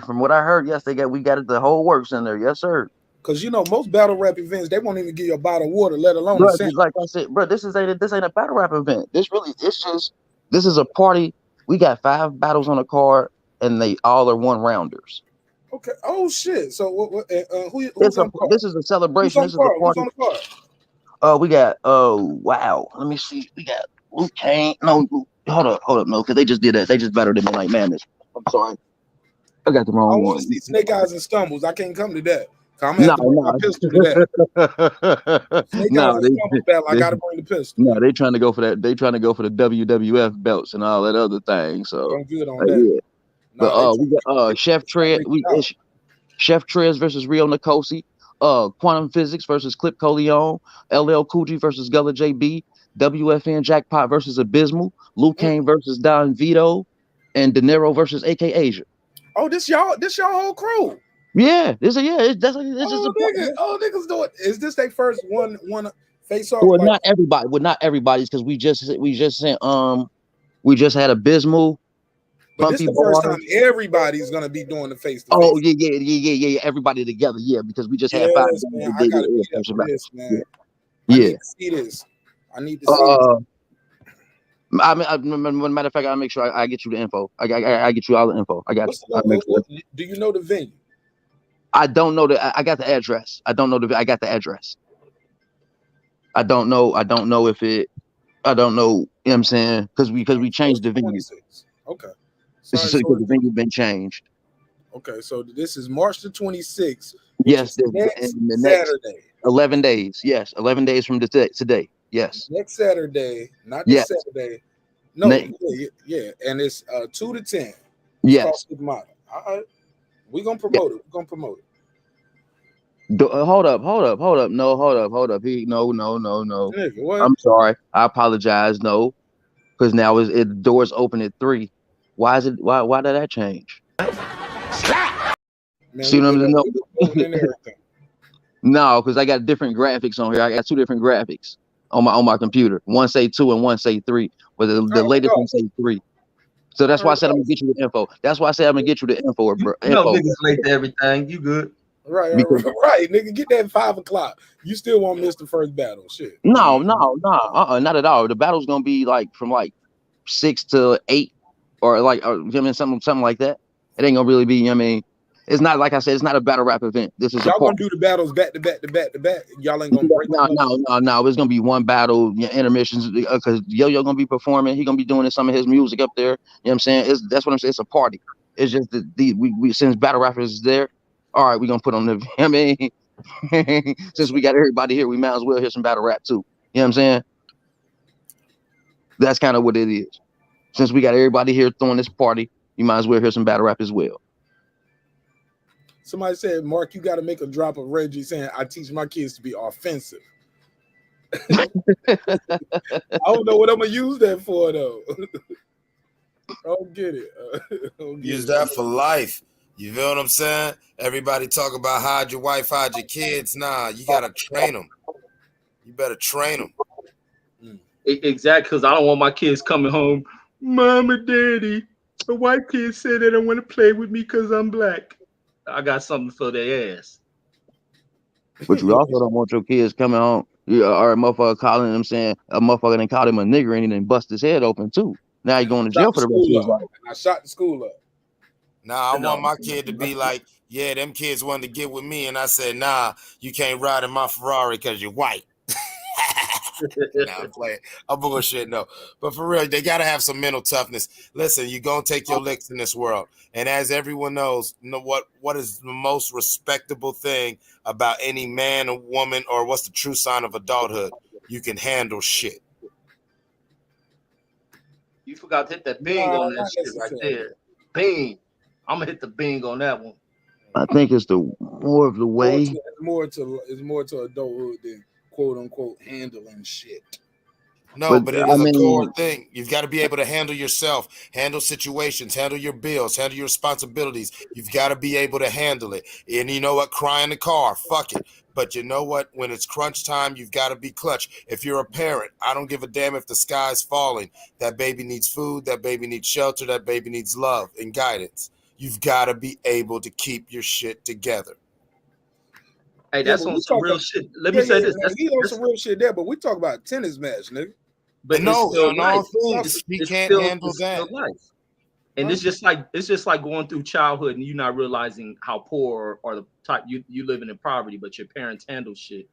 [SPEAKER 21] from what I heard, yes, we got it, the whole works in there. Yes, sir.
[SPEAKER 1] Because you know, most battle rap events, they won't even give you a bottle of water, let alone
[SPEAKER 21] bro, like I said, bro, this ain't a battle rap event. This is a party. We got 5 battles on the card, and they all are 1-rounders.
[SPEAKER 1] Okay. Oh shit. So who's
[SPEAKER 21] on the card? This is a celebration. This is a party.
[SPEAKER 1] Who's on the card?
[SPEAKER 21] We got wow. Let me see. We got Luke Kane. No, hold up, no, because they just did that. They just battled him in like madness. I'm sorry. I got the wrong one.
[SPEAKER 1] I want to see Snake Eyes and Stumbles. I can't come to that. I'm gonna have to bring my pistol to that. Snake Eyes and Stumbles battle. I gotta bring the pistol.
[SPEAKER 21] No, they trying to go for that. They trying to go for the WWF belts and all that other thing. So
[SPEAKER 1] I'm good on that.
[SPEAKER 21] Yeah. But we got Chef Trez. Chef Trez versus Rio Nicosi. Quantum Physics versus Clip Coleon. LL Cool J versus Gullah JB. WFN Jackpot versus Abysmal. Luke Kane versus Don Vito. And De Niro versus AK Asia.
[SPEAKER 1] Oh, this y'all whole crew.
[SPEAKER 21] Yeah, this is
[SPEAKER 1] niggas do it. Is this their first one face off?
[SPEAKER 21] Well, not everybody. Well, not everybody's because we just sent we just had Abysmal.
[SPEAKER 1] But this is the first time everybody's gonna be doing the face to face.
[SPEAKER 21] Oh yeah, everybody together. Yeah, because we just had 5.
[SPEAKER 1] Man, I gotta be there for this, man.
[SPEAKER 21] Yeah.
[SPEAKER 1] I need to see this. I need to see this.
[SPEAKER 21] Matter of fact, I'll make sure I get you the info. I get you all the info. I got
[SPEAKER 1] What's
[SPEAKER 21] you. Make sure.
[SPEAKER 1] Do you know the venue?
[SPEAKER 21] I don't know I got the address. I don't know I got the address. I don't know if it. I don't know. You know what I'm saying? Because we changed the venue.
[SPEAKER 1] Okay.
[SPEAKER 21] Because the venue been changed.
[SPEAKER 1] Okay, so this is March the 26th.
[SPEAKER 21] Yes,
[SPEAKER 1] the next Saturday.
[SPEAKER 21] 11 days. Yes, 11 days from today. Yes.
[SPEAKER 1] Next Saturday, not this Saturday. No, yeah, and it's 2 to 10.
[SPEAKER 21] Yes.
[SPEAKER 1] All right, we're gonna promote it. We're gonna promote it.
[SPEAKER 21] Hold up. No, hold up. No.
[SPEAKER 1] Nigga,
[SPEAKER 21] I'm sorry. I apologize. No, because now the doors open at 3. Why is it? Why did that change?
[SPEAKER 1] Man,
[SPEAKER 21] see what I'm saying? No, because I got different graphics on here. I got 2 different graphics on my computer. One say 2 and one say 3, but the latest one say 3. So that's why I said I'm gonna get you the info. That's why I said I'm gonna get you the info, bro.
[SPEAKER 13] No niggas late to everything. You good?
[SPEAKER 1] Right, nigga. Get that 5 o'clock. You still won't miss the first battle. Shit.
[SPEAKER 21] No, not at all. The battle's gonna be from 6 to 8, or something like that. It ain't gonna really be. It's not, like I said, it's not a battle rap event. This is
[SPEAKER 1] y'all gonna do the battles back to back. Y'all ain't gonna break.
[SPEAKER 21] No. It's gonna be one battle, intermissions, because Yo gonna be performing. He gonna be doing some of his music up there. You know what I'm saying? That's what I'm saying. It's a party. It's just we since battle rappers is there. All right, we gonna put on the. Since we got everybody here, we might as well hear some battle rap too. You know what I'm saying? That's kind of what it is. Since we got everybody here throwing this party, you might as well hear some battle rap as well.
[SPEAKER 1] Somebody said, Mark, you got to make a drop of Reggie saying, I teach my kids to be offensive. I don't know what I'm going to use that for, though. I don't get it.
[SPEAKER 2] Use that for life. You feel what I'm saying? Everybody talk about hide your wife, hide your kids. Nah, you got to train them. You better train them.
[SPEAKER 13] Exactly, because I don't want my kids coming home, Mama, Daddy, the white kid said they don't want to play with me because I'm black. I got something for their ass.
[SPEAKER 21] But you also don't want your kids coming home, or a motherfucker calling them saying a motherfucker done called him a nigger and he done bust his head open too. Now he going to jail for the rest of his life.
[SPEAKER 1] I shot the school up.
[SPEAKER 2] Nah, I want my kid to be like, yeah, them kids wanted to get with me, and I said, nah, you can't ride in my Ferrari because you're white. Nah, I'm playing. I'm bullshit, no. But for real, they gotta have some mental toughness. Listen, you're gonna take your licks in this world. And as everyone knows, what is the most respectable thing about any man or woman, or what's the true sign of adulthood? You can handle shit.
[SPEAKER 13] You forgot to hit that bing on that shit right there. Bing. I'm gonna hit the bing on that one.
[SPEAKER 21] I think it's more of the way.
[SPEAKER 1] It's more to adulthood than quote unquote handling shit.
[SPEAKER 2] No, but it is a core thing. You've got to be able to handle yourself, handle situations, handle your bills, handle your responsibilities. You've got to be able to handle it. And you know what? Cry in the car. Fuck it. But you know what? When it's crunch time, you've got to be clutch. If you're a parent, I don't give a damn if the sky's falling. That baby needs food. That baby needs shelter. That baby needs love and guidance. You've got to be able to keep your shit together.
[SPEAKER 13] Hey, that's on some real shit. Let me say this.
[SPEAKER 1] He's on some real shit there, but we talk about a tennis match, nigga.
[SPEAKER 13] But
[SPEAKER 2] no,
[SPEAKER 13] he
[SPEAKER 2] can't handle that.
[SPEAKER 13] And it's just like going through childhood and you not realizing how poor or the type you living in poverty, but your parents handle shit.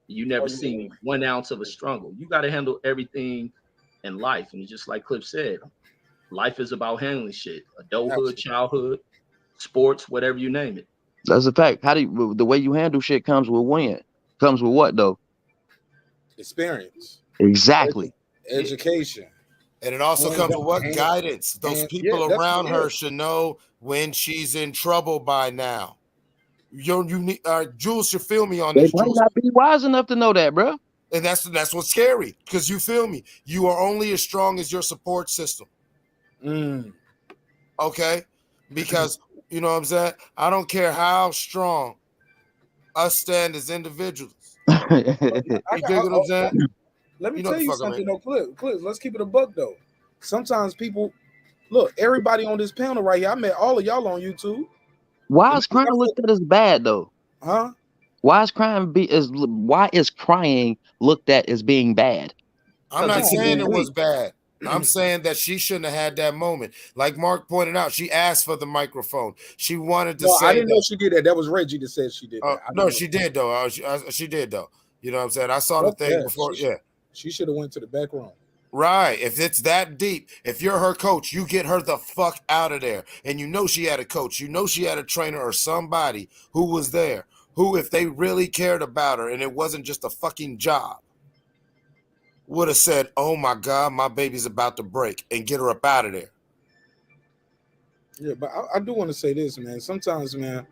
[SPEAKER 13] You never seen 1 ounce of a struggle. You got to handle everything in life, and it's just like Cliff said, life is about handling shit. Adulthood, childhood, sports, whatever you name it.
[SPEAKER 21] That's a fact. The way you handle shit comes with when? Comes with what though?
[SPEAKER 1] Experience.
[SPEAKER 21] Exactly.
[SPEAKER 1] Education.
[SPEAKER 2] And it also comes with what? Guidance. Those people around her should know when she's in trouble by now. You need Jules should feel me on this.
[SPEAKER 21] They might not be wise enough to know that, bro.
[SPEAKER 2] And that's what's scary, because you feel me. You are only as strong as your support system. Okay? Because you know what I'm saying? I don't care how strong us stand as individuals. You dig what I'm saying?
[SPEAKER 1] Let me tell you something, though, Cliff. Let's keep it a buck, though. Sometimes people, look, everybody on this panel right here, I met all of y'all on YouTube.
[SPEAKER 21] Why is crying looked at as bad, though?
[SPEAKER 1] Huh?
[SPEAKER 21] Why is crying looked at as being bad?
[SPEAKER 2] I'm not saying it was bad.
[SPEAKER 3] I'm saying that she shouldn't have had that moment. Like Mark pointed out, she asked for the microphone. She wanted to say
[SPEAKER 1] I didn't know
[SPEAKER 3] that.
[SPEAKER 1] she did that. That was Reggie that said she did that.
[SPEAKER 3] No, she did though. She did though. You know what I'm saying? I saw the
[SPEAKER 1] Fuck
[SPEAKER 3] thing
[SPEAKER 1] that.
[SPEAKER 3] before. Yeah.
[SPEAKER 1] She should have went to the back room.
[SPEAKER 3] Right. If it's that deep, if you're her coach, you get her the fuck out of there. And you know she had a coach, you know she had a trainer or somebody who was there, who, if they really cared about her and it wasn't just a fucking job, would have said, oh my God, my baby's about to break, and get her up out of there.
[SPEAKER 1] Yeah, but I do want to say this, man. Sometimes, man,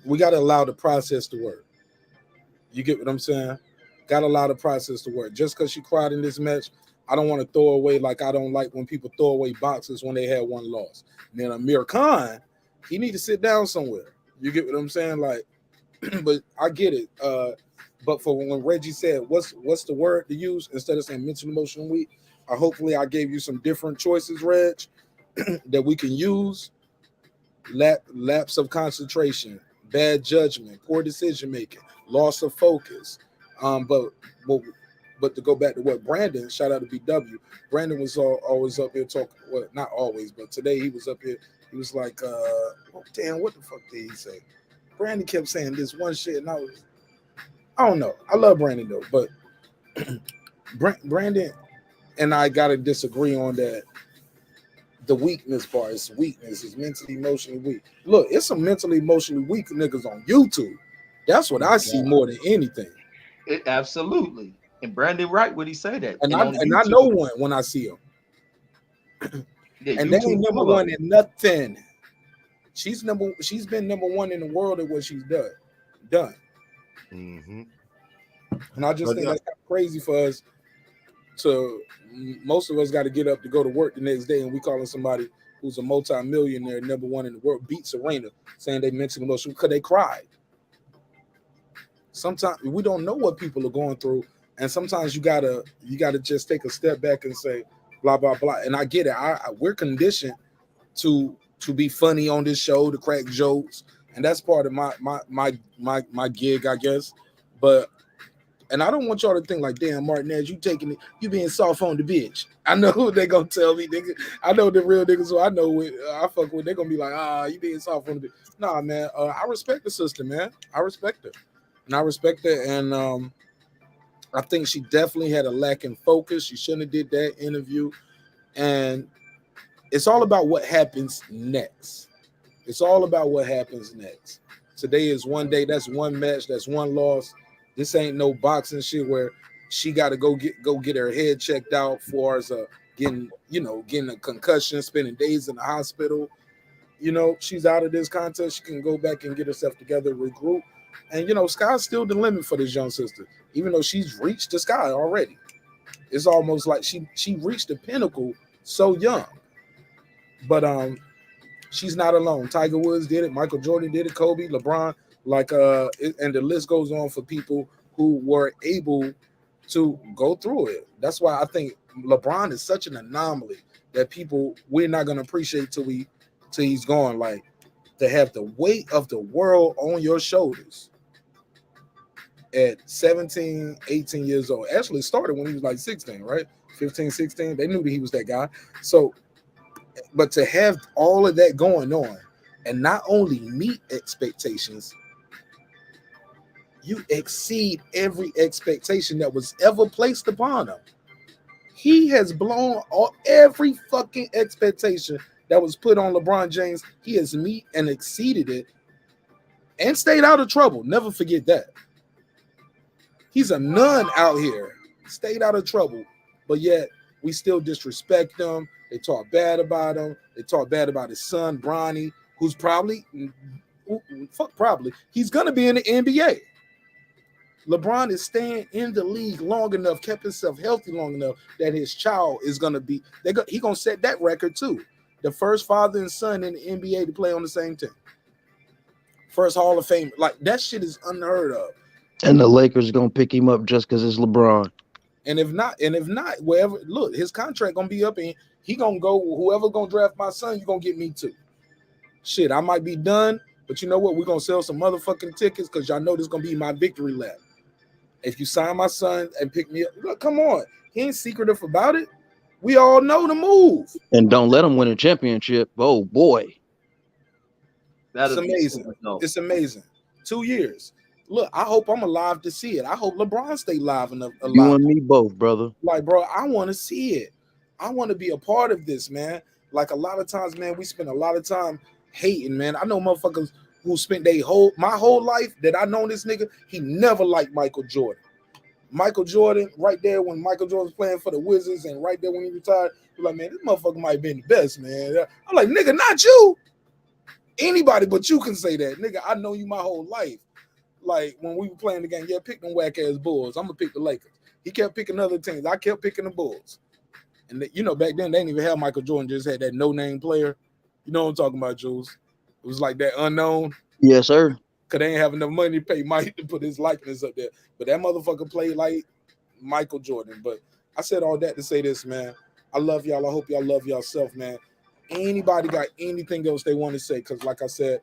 [SPEAKER 1] we got to allow the process to work. You get what I'm saying? Got to allow the process to work. Just because she cried in this match, I don't want to throw away, like I don't like when people throw away boxers when they had one loss. And then Amir Khan, he need to sit down somewhere. You get what I'm saying? Like, but I get it. But for when Reggie said, what's the word to use instead of saying mental emotional weak? Hopefully I gave you some different choices, Reg, that we can use. Lapse of concentration, bad judgment, poor decision making, loss of focus. But to go back to what Brandon, shout out to BW, Brandon was always up here talking. Well, not always, but today he was up here. He was like, damn, what the fuck did he say? Brandon kept saying this one shit, and I don't know. I love Brandon though, but Brandon and I gotta disagree on that. The weakness part is weakness, is mentally, emotionally weak. Look, it's some mentally, emotionally weak niggas on YouTube. That's what I see more than anything.
[SPEAKER 13] Absolutely. And Brandon Wright, would he say that?
[SPEAKER 1] And I know one when I see him.
[SPEAKER 13] Yeah,
[SPEAKER 1] and they ain't number one in nothing. She's been number one in the world at what she's done.
[SPEAKER 3] Mm-hmm.
[SPEAKER 1] And I just think that's kind of crazy for us. Most of us got to get up to go to work the next day, and we calling somebody who's a multi-millionaire, number one in the world, beat Serena, saying they mentally emotional because they cried. Sometimes we don't know what people are going through, and sometimes you gotta just take a step back and say blah blah blah. And I get it. We're conditioned to be funny on this show, to crack jokes, and that's part of my gig, I guess. And I don't want y'all to think like, damn, marqnash, you being soft on the bitch. I know who they gonna tell me, nigga. I know the real niggas who I know I fuck with, they're gonna be like, you being soft on the bitch. Nah, man, I respect the sister, man. I respect her. And I respect her, and I think she definitely had a lack in focus. She shouldn't have did that interview. And it's all about what happens next. It's all about what happens next. Today is one day, that's one match, that's one loss. This ain't no boxing shit where she got to go get her head checked out for as getting a concussion, spending days in the hospital. She's out of this contest. She can go back and get herself together, regroup. And sky's still the limit for this young sister, even though she's reached the sky already. It's almost like she reached the pinnacle so young. But she's not alone. Tiger Woods did it, Michael Jordan did it, Kobe, LeBron. And the list goes on for people who were able to go through it. That's why I think LeBron is such an anomaly that we're not going to appreciate till he's gone. Like, to have the weight of the world on your shoulders at 17, 18 years old. Actually started when he was like 16, right? 15, 16. They knew that he was that guy. So, but to have all of that going on and not only meet expectations, you exceed every expectation that was ever placed upon him. He has blown every fucking expectation that was put on LeBron James. He has met and exceeded it and stayed out of trouble. Never forget that. He's a nun out here, stayed out of trouble, but yet we still disrespect him. They talk bad about him. They talk bad about his son, Bronny, who's probably, he's going to be in the NBA. LeBron is staying in the league long enough, kept himself healthy long enough that his child is going to be, he's going to set that record too. The first father and son in the NBA to play on the same team. First Hall of Fame. Like, that shit is unheard of.
[SPEAKER 21] And the Lakers are going to pick him up just because it's LeBron.
[SPEAKER 1] And if not, wherever, look, his contract going to be up and he going to go, whoever going to draft my son, you're going to get me too. Shit, I might be done, but you know what? We're going to sell some motherfucking tickets because y'all know this is going to be my victory lap. If you sign my son and pick me up, look, come on. He ain't secretive about it. We all know the move.
[SPEAKER 21] And don't let them win a championship. Oh boy.
[SPEAKER 1] It's amazing. It's amazing. 2 years. Look, I hope I'm alive to see it. I hope LeBron stay alive enough.
[SPEAKER 21] You and me both, brother.
[SPEAKER 1] Like, bro, I want to see it. I want to be a part of this, man. Like a lot of times, man, we spend a lot of time hating, man. I know motherfuckers who spent my whole life that I known this nigga, he never liked Michael Jordan. Michael Jordan, right there when Michael Jordan was playing for the Wizards, and right there when he retired, you're like, man, this motherfucker might have been the best, man. I'm like, nigga, not you. Anybody but you can say that, nigga. I know you my whole life. Like when we were playing the game, yeah, pick them whack ass Bulls. I'm gonna pick the Lakers. He kept picking other teams. I kept picking the Bulls. And you know, back then they didn't even have Michael Jordan. Just had that no name player. You know what I'm talking about, Jules? It was like that unknown.
[SPEAKER 21] Yes, sir.
[SPEAKER 1] Cause they ain't have enough money to pay Mike to put his likeness up there. But that motherfucker played like Michael Jordan. But I said all that to say this, man. I love y'all. I hope y'all love yourself, man. Anybody got anything else they want to say? Because like I said,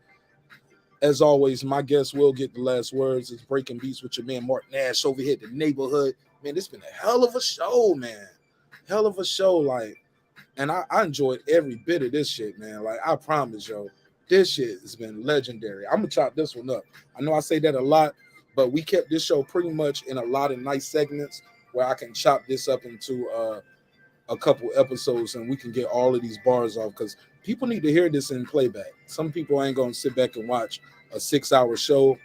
[SPEAKER 1] as always, my guests will get the last words. It's Breaking Beats with your man Marq Nash over here at the neighborhood. Man, this been a hell of a show, man. Hell of a show, like, and I enjoyed every bit of this shit, man. Like, I promise, yo, this shit has been legendary. I'm gonna chop this one up. I know I say that a lot, but we kept this show pretty much in a lot of nice segments where I can chop this up into a couple episodes and we can get all of these bars off because people need to hear this in playback. Some people ain't gonna sit back and watch a 6-hour show.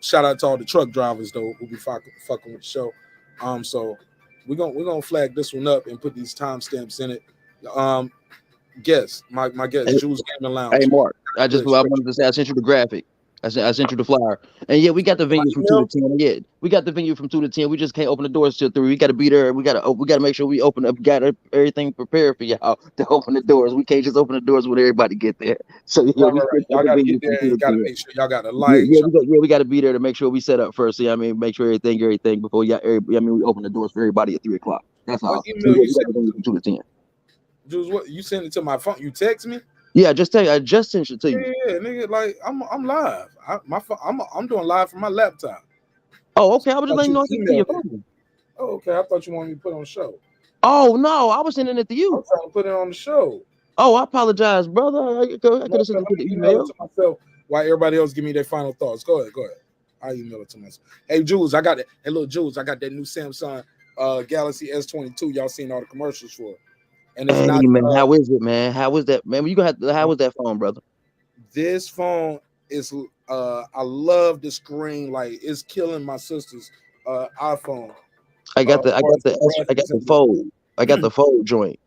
[SPEAKER 1] Shout out to all the truck drivers though who be fucking with the show. So we're gonna flag this one up and put these timestamps in it. Guess my guest,
[SPEAKER 21] Hey,
[SPEAKER 1] Jules Gaming Lounge.
[SPEAKER 21] Hey, Mark, I wanted to say I sent you the graphic. I sent you the flyer. And yeah, we got the venue from 2 to 10. Yeah, we got the venue from 2 to 10. We just can't open the doors till 3. We got to be there. We got to make sure we open up. Got everything prepared for y'all to open the doors. We can't just open the doors when everybody get there. So yeah,
[SPEAKER 1] right. Y'all got to get there and got to make sure y'all got the lights.
[SPEAKER 21] We got to be there to make sure we set up first. So, I mean, make sure everything before we open the doors for everybody at 3 o'clock. That's all.
[SPEAKER 1] What email you sent
[SPEAKER 21] from 2 to 10.
[SPEAKER 1] Jules, what you sent it to my phone? You text me?
[SPEAKER 21] Yeah, I just sent it to you.
[SPEAKER 1] Yeah, nigga, like I'm live. I'm doing live from my laptop.
[SPEAKER 21] Oh, okay. I was just letting you know I your phone.
[SPEAKER 1] Oh, okay. I thought you wanted me to put on the show.
[SPEAKER 21] Oh no, I was sending it to you.
[SPEAKER 1] I'm trying to put it on the show.
[SPEAKER 21] Oh, I apologize, brother. I could have sent it to the email
[SPEAKER 1] to myself while everybody else give me their final thoughts. Go ahead. I email it to myself. Hey, Jules, I got it. Hey, little Jules, I got that new Samsung Galaxy S22. Y'all seen all the commercials for it. And it's not,
[SPEAKER 21] man, how is it, man? How is that, man? How is that phone, brother?
[SPEAKER 1] This phone is I love the screen. Like it's killing my sister's iPhone.
[SPEAKER 21] I got the fold. I got the fold joint.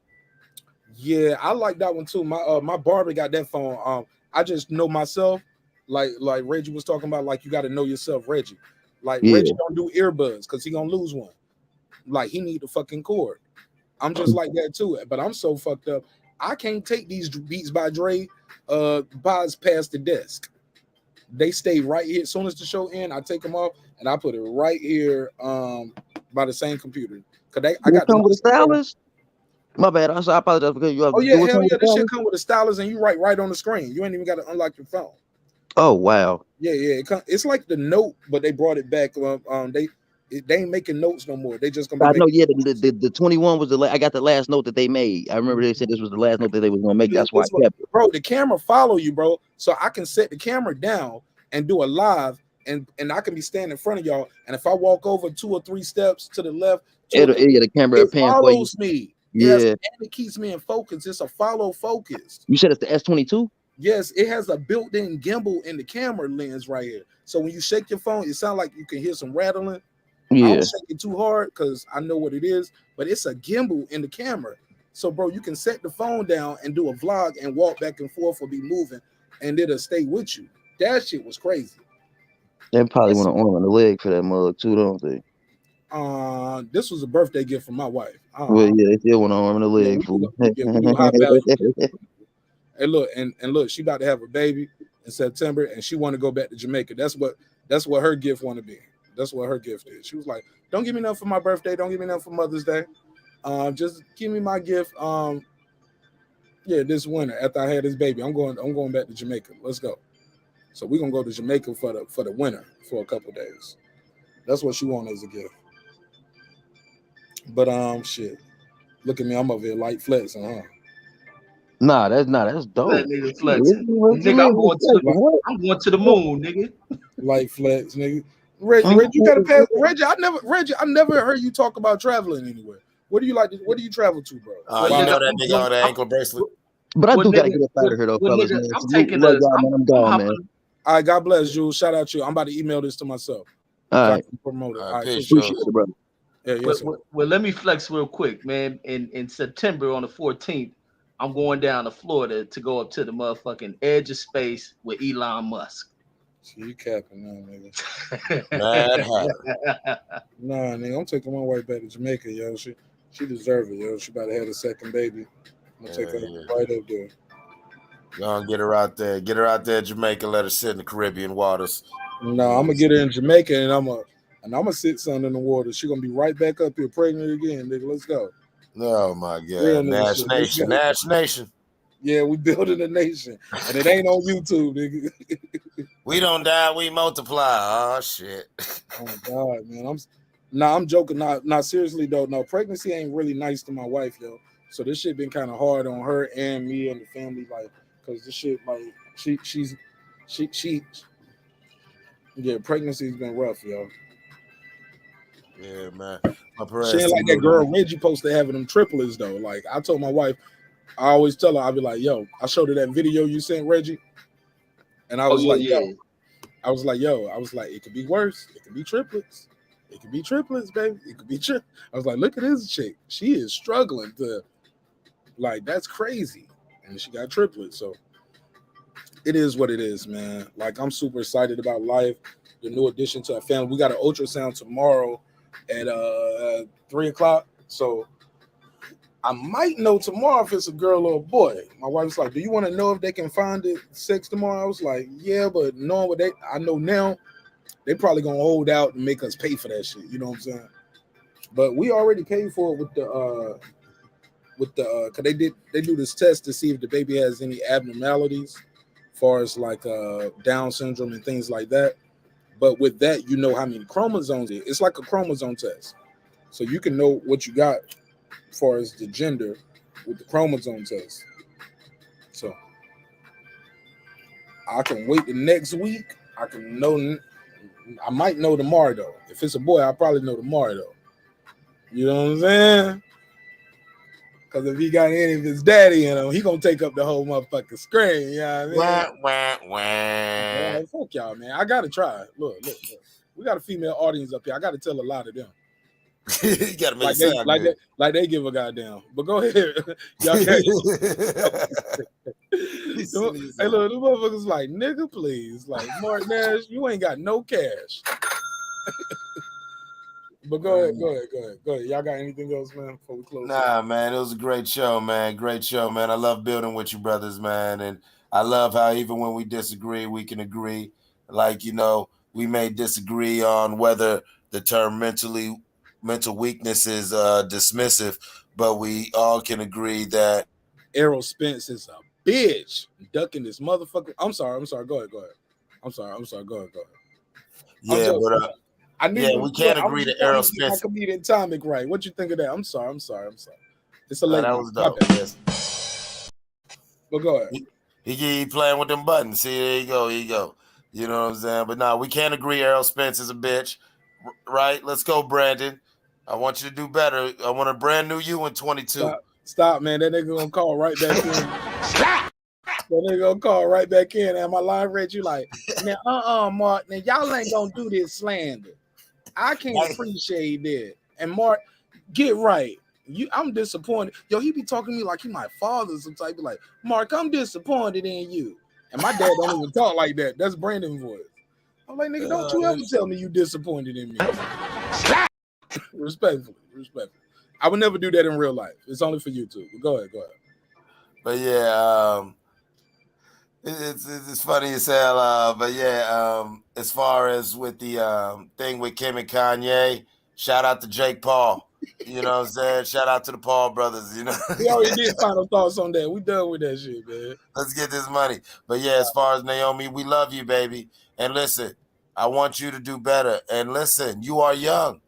[SPEAKER 1] Yeah, I like that one too. My barber got that phone. I just know myself. Like Reggie was talking about. Like you got to know yourself, Reggie. Like Reggie don't do earbuds because he gonna lose one. Like he need the fucking cord. I'm just like that too, but I'm so fucked up. I can't take these Beats by Dre buys past the desk. They stay right here. As soon as the show ends, I take them off and I put it right here by the same computer. Cause I got
[SPEAKER 21] come with a stylus. My bad. I apologize because you have.
[SPEAKER 1] Oh yeah, hell yeah. This shit come with a stylus and you write right on the screen. You ain't even got to unlock your phone.
[SPEAKER 21] Oh wow.
[SPEAKER 1] Yeah. It's like the Note, but they brought it back. They ain't making notes no more. They just gonna.
[SPEAKER 21] I know. Yeah, the 21 was I got the last note that they made. I remember they said this was the last note that they was gonna make. That's why I kept it.
[SPEAKER 1] Bro, the camera follow you, bro. So I can set the camera down and do a live, and I can be standing in front of y'all. And if I walk over 2 or 3 steps to the left,
[SPEAKER 21] the camera
[SPEAKER 1] follows me.
[SPEAKER 21] Yeah,
[SPEAKER 1] and it keeps me in focus. It's a follow focus.
[SPEAKER 21] You said it's the S22.
[SPEAKER 1] Yes, it has a built-in gimbal in the camera lens right here. So when you shake your phone, it sounds like you can hear some rattling.
[SPEAKER 21] Yeah.
[SPEAKER 1] I don't shake it too hard because I know what it is, but it's a gimbal in the camera. So, bro, you can set the phone down and do a vlog and walk back and forth or be moving, and it'll stay with you. That shit was crazy.
[SPEAKER 21] They probably want an arm and a leg for that mug too, don't they?
[SPEAKER 1] This was a birthday gift from my wife.
[SPEAKER 21] Well, yeah, they still want an arm and a leg.
[SPEAKER 1] Hey, look, and look, she about to have a baby in September, and she want to go back to Jamaica. That's what her gift want to be. That's what her gift is. She was like, "Don't give me nothing for my birthday. Don't give me nothing for Mother's Day. Just give me my gift. This winter after I had this baby, I'm going back to Jamaica. Let's go." So we're gonna go to Jamaica for the winter for a couple days. That's what she wanted as a gift. But shit. Look at me, I'm over here light flexing, huh?
[SPEAKER 21] Nah, that's dope.
[SPEAKER 13] That nigga flexing. Nigga, I'm going to the moon, nigga.
[SPEAKER 1] Light flex, nigga. Reggie, you gotta pass. Reggie, I never heard you talk about traveling anywhere. What do you like? What do you travel to, bro?
[SPEAKER 4] You know that nigga on the ankle bracelet.
[SPEAKER 21] But I do gotta get up out of here though, fellas. Man.
[SPEAKER 13] I'm taking the.
[SPEAKER 21] I'm gone, man.
[SPEAKER 1] All right, God bless you. Shout out to you. I'm about to email this to myself.
[SPEAKER 21] All right,
[SPEAKER 1] promote it. All right,
[SPEAKER 21] appreciate it, brother.
[SPEAKER 1] Yeah, yes,
[SPEAKER 13] well, let me flex real quick, man. In September on the 14th, I'm going down to Florida to go up to the motherfucking edge of space with Elon Musk.
[SPEAKER 1] See, you capping now, nigga.
[SPEAKER 4] Nah,
[SPEAKER 1] nigga, I'm taking my wife back to Jamaica, yo. She deserves it, yo. She about to have a second baby. I'm gonna take her right up there.
[SPEAKER 4] Gonna get her out there. Get her out there, Jamaica. Let her sit in the Caribbean waters.
[SPEAKER 1] No, I'm gonna get her in Jamaica, and I'm gonna sit son in the water. She's gonna be right back up here pregnant again, nigga. Let's go.
[SPEAKER 4] Oh my God, Nash Nation, Nash Nation.
[SPEAKER 1] Yeah, we building a nation, and it ain't on YouTube, nigga.
[SPEAKER 4] We don't die, we multiply. Oh shit.
[SPEAKER 1] Oh my God, man. I'm joking. Not seriously though. No, pregnancy ain't really nice to my wife, yo. So this shit been kind of hard on her and me and the family, like, cause this shit, like, she yeah, pregnancy's been rough, yo.
[SPEAKER 4] Yeah, man.
[SPEAKER 1] She ain't like that girl Reggie supposed to having them triplets though. Like I told my wife, I always tell her, I'll be like, yo, I showed her that video you sent Reggie, and I was yo, it could be worse. It could be triplets. It could be triplets, baby. It could be I was like, look at this chick. She is struggling to, like, that's crazy. And she got triplets. So it is what it is, man. Like, I'm super excited about life. The new addition to our family. We got an ultrasound tomorrow at 3:00. So I might know tomorrow if it's a girl or a boy. My wife's like, do you want to know if they can find it sex tomorrow? I was like, yeah, but knowing what I know now, they probably gonna hold out and make us pay for that shit. You know what I'm saying? But we already paid for it with the cause they do this test to see if the baby has any abnormalities, as far as like Down syndrome and things like that. But with that, you know how many chromosomes it is. It's like a chromosome test, so you can know what you got as far as the gender with the chromosome test. So I can wait the next week. I can know. I might know tomorrow though. If it's a boy, I'll probably know tomorrow though. You know what I'm saying? Because if he got any of his daddy in him, he gonna take up the whole motherfucking screen. You know what I mean? Yeah, fuck y'all, man. I gotta try. Look. We got a female audience up here. I gotta tell a lot of them.
[SPEAKER 4] You gotta make
[SPEAKER 1] like they give a goddamn. But go ahead. Y'all can't. Hey, look, the motherfuckers like, nigga, please. Like, marqnash, you ain't got no cash. But go ahead. Y'all got anything else, man, before we close?
[SPEAKER 4] Nah, man, it was a great show, man. Great show, man. I love building with you brothers, man. And I love how even when we disagree, we can agree. Like, you know, we may disagree on whether the term mental weakness is dismissive, but we all can agree that
[SPEAKER 1] Errol Spence is a bitch ducking this motherfucker. I'm sorry. Go ahead. I'm sorry. Go ahead.
[SPEAKER 4] Yeah, but we can't agree to Errol Spence.
[SPEAKER 1] My comedian Tomic, right? What you think of that? I'm sorry. It's a lady.
[SPEAKER 4] That was dope. Yes.
[SPEAKER 1] But go ahead.
[SPEAKER 4] He playing with them buttons. See, there you go. You know what I'm saying? But no, we can't agree Errol Spence is a bitch, right? Let's go, Brandon. I want you to do better. I want a brand new you in 22.
[SPEAKER 1] Stop, man. That nigga gonna call right back in. That nigga gonna call right back in. And my line read you like, now, Mark, now y'all ain't gonna do this slander. I can't appreciate that. And Mark, get right. I'm disappointed. Yo, he be talking to me like he my father sometimes. Be like, Mark, I'm disappointed in you. And my dad don't even talk like that. That's Brandon's voice. I'm like, nigga, don't you ever tell me you disappointed in me. Respectfully. I would never do that in real life. It's only for YouTube. But go ahead.
[SPEAKER 4] But yeah, it's funny as hell. But yeah, as far as with the thing with Kim and Kanye, shout out to Jake Paul. You know what I'm saying? Shout out to the Paul brothers. You know,
[SPEAKER 1] we already did final thoughts on that. We done with that shit, man.
[SPEAKER 4] Let's get this money. But yeah, as far as Naomi, we love you, baby. And listen, I want you to do better. And listen, you are young.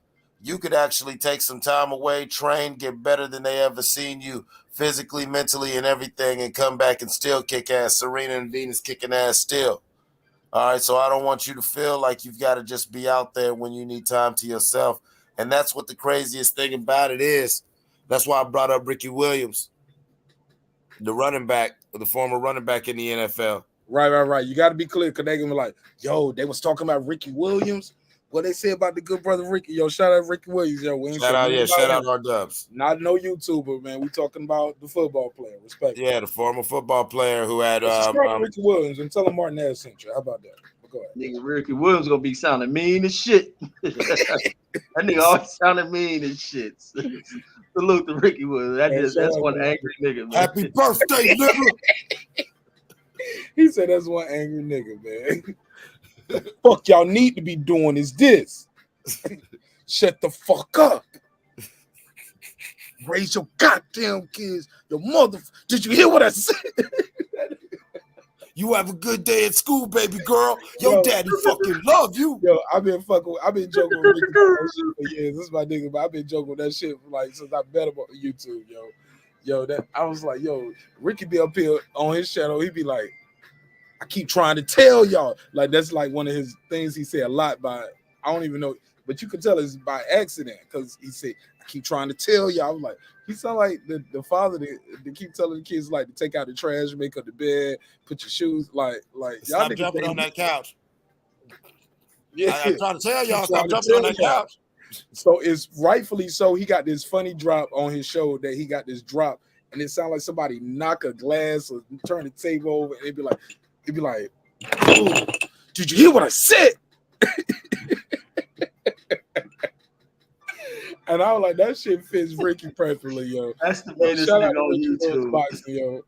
[SPEAKER 4] you could actually take some time away, train, get better than they ever seen you physically, mentally, and everything, and come back and still kick ass. Serena and Venus kicking ass still. All right, so I don't want you to feel like you've got to just be out there when you need time to yourself. And that's what the craziest thing about it is. That's why I brought up Ricky Williams, the running back, the former running back in the NFL.
[SPEAKER 1] Right. You got to be clear because they gonna be like, yo, they was talking about Ricky Williams. What they say about the good brother Ricky? Yo, shout out Ricky Williams. Yo, we ain't
[SPEAKER 4] Shout out our Dubs.
[SPEAKER 1] Not no YouTuber, man. We talking about the football player. Respect.
[SPEAKER 4] Yeah, the former football player who had
[SPEAKER 1] Ricky Williams and tell him Marqnash sent you. How about that? Go ahead.
[SPEAKER 13] Nigga, Ricky Williams gonna be sounding mean as shit. That nigga always sounding mean as shit. Salute to Ricky Williams. That's one angry nigga, man.
[SPEAKER 4] Happy birthday, nigga.
[SPEAKER 1] He said that's one angry nigga, man. The fuck y'all need to be doing is this. Shut the fuck up. Raise your goddamn kids. Your mother. Did you hear what I said?
[SPEAKER 4] You have a good day at school, baby girl. Your daddy fucking love you.
[SPEAKER 1] Yo, I've been joking with Ricky for years. This is my nigga, but I've been joking with that shit for like since I met him on YouTube, yo. That I was like, yo, Ricky be up here on his channel. He be like, I keep trying to tell y'all. Like that's like one of his things he said a lot by. I don't even know, but you can tell it's by accident because he said, I keep trying to tell y'all. I was like, he sound like the father that keep telling the kids like to take out the trash, make up the bed, put your shoes like
[SPEAKER 4] stop
[SPEAKER 1] y'all
[SPEAKER 4] jumping on that couch.
[SPEAKER 1] Yeah,
[SPEAKER 4] I'm trying to tell y'all, stop jumping on that couch.
[SPEAKER 1] So it's rightfully so. He got this funny drop on his show that he got this drop, and it sounded like somebody knock a glass or turn the table over, and it'd be like, oh, did you hear what I said? And I was like, that shit fits Ricky perfectly, yo.
[SPEAKER 13] That's the latest
[SPEAKER 1] Shout
[SPEAKER 13] nigga
[SPEAKER 1] out to
[SPEAKER 13] on
[SPEAKER 1] Ricky
[SPEAKER 13] YouTube.
[SPEAKER 1] Williams Boxing, yo.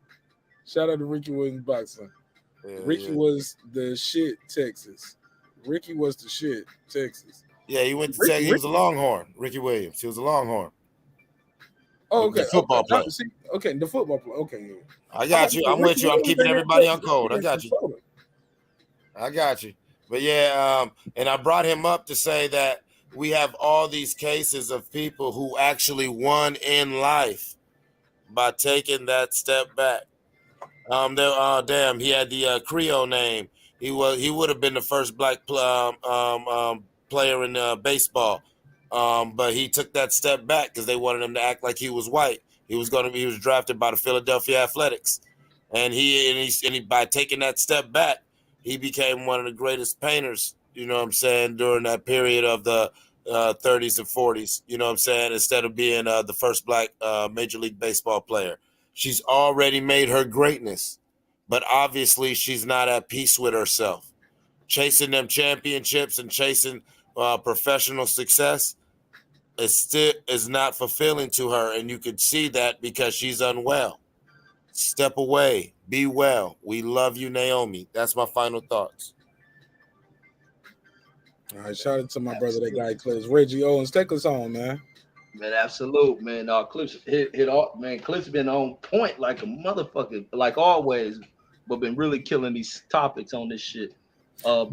[SPEAKER 1] Shout out to Ricky Williams Boxing.
[SPEAKER 4] Yeah,
[SPEAKER 1] Ricky was the shit, Texas. Ricky was the shit, Texas.
[SPEAKER 4] Yeah, he went to Texas. He was a Longhorn, Ricky Williams. He was a Longhorn.
[SPEAKER 1] Oh, okay.
[SPEAKER 4] The football player.
[SPEAKER 1] Okay, the football player. Okay, yeah.
[SPEAKER 4] I got you. I'm with you. I'm keeping everybody on code. I got you. I got you. But yeah, and I brought him up to say that we have all these cases of people who actually won in life by taking that step back. Damn, he had the Creole name. He would have been the first black player in baseball, but he took that step back because they wanted him to act like he was white. He was drafted by the Philadelphia Athletics, and he by taking that step back, he became one of the greatest painters. You know what I'm saying, during that period of the 30s and 40s. You know what I'm saying, instead of being the first black Major League Baseball player. She's already made her greatness, but obviously she's not at peace with herself. Chasing them championships and chasing professional success is not fulfilling to her, and you can see that because she's unwell. Step away. Be well. We love you, Naomi. That's my final thoughts.
[SPEAKER 1] All right, shout out to my brother, that guy Clips. Reggie Owens, take us home, man.
[SPEAKER 13] Man, absolute, man. Clips hit off, man. Clips been on point like a motherfucker, like always, but been really killing these topics on this shit. But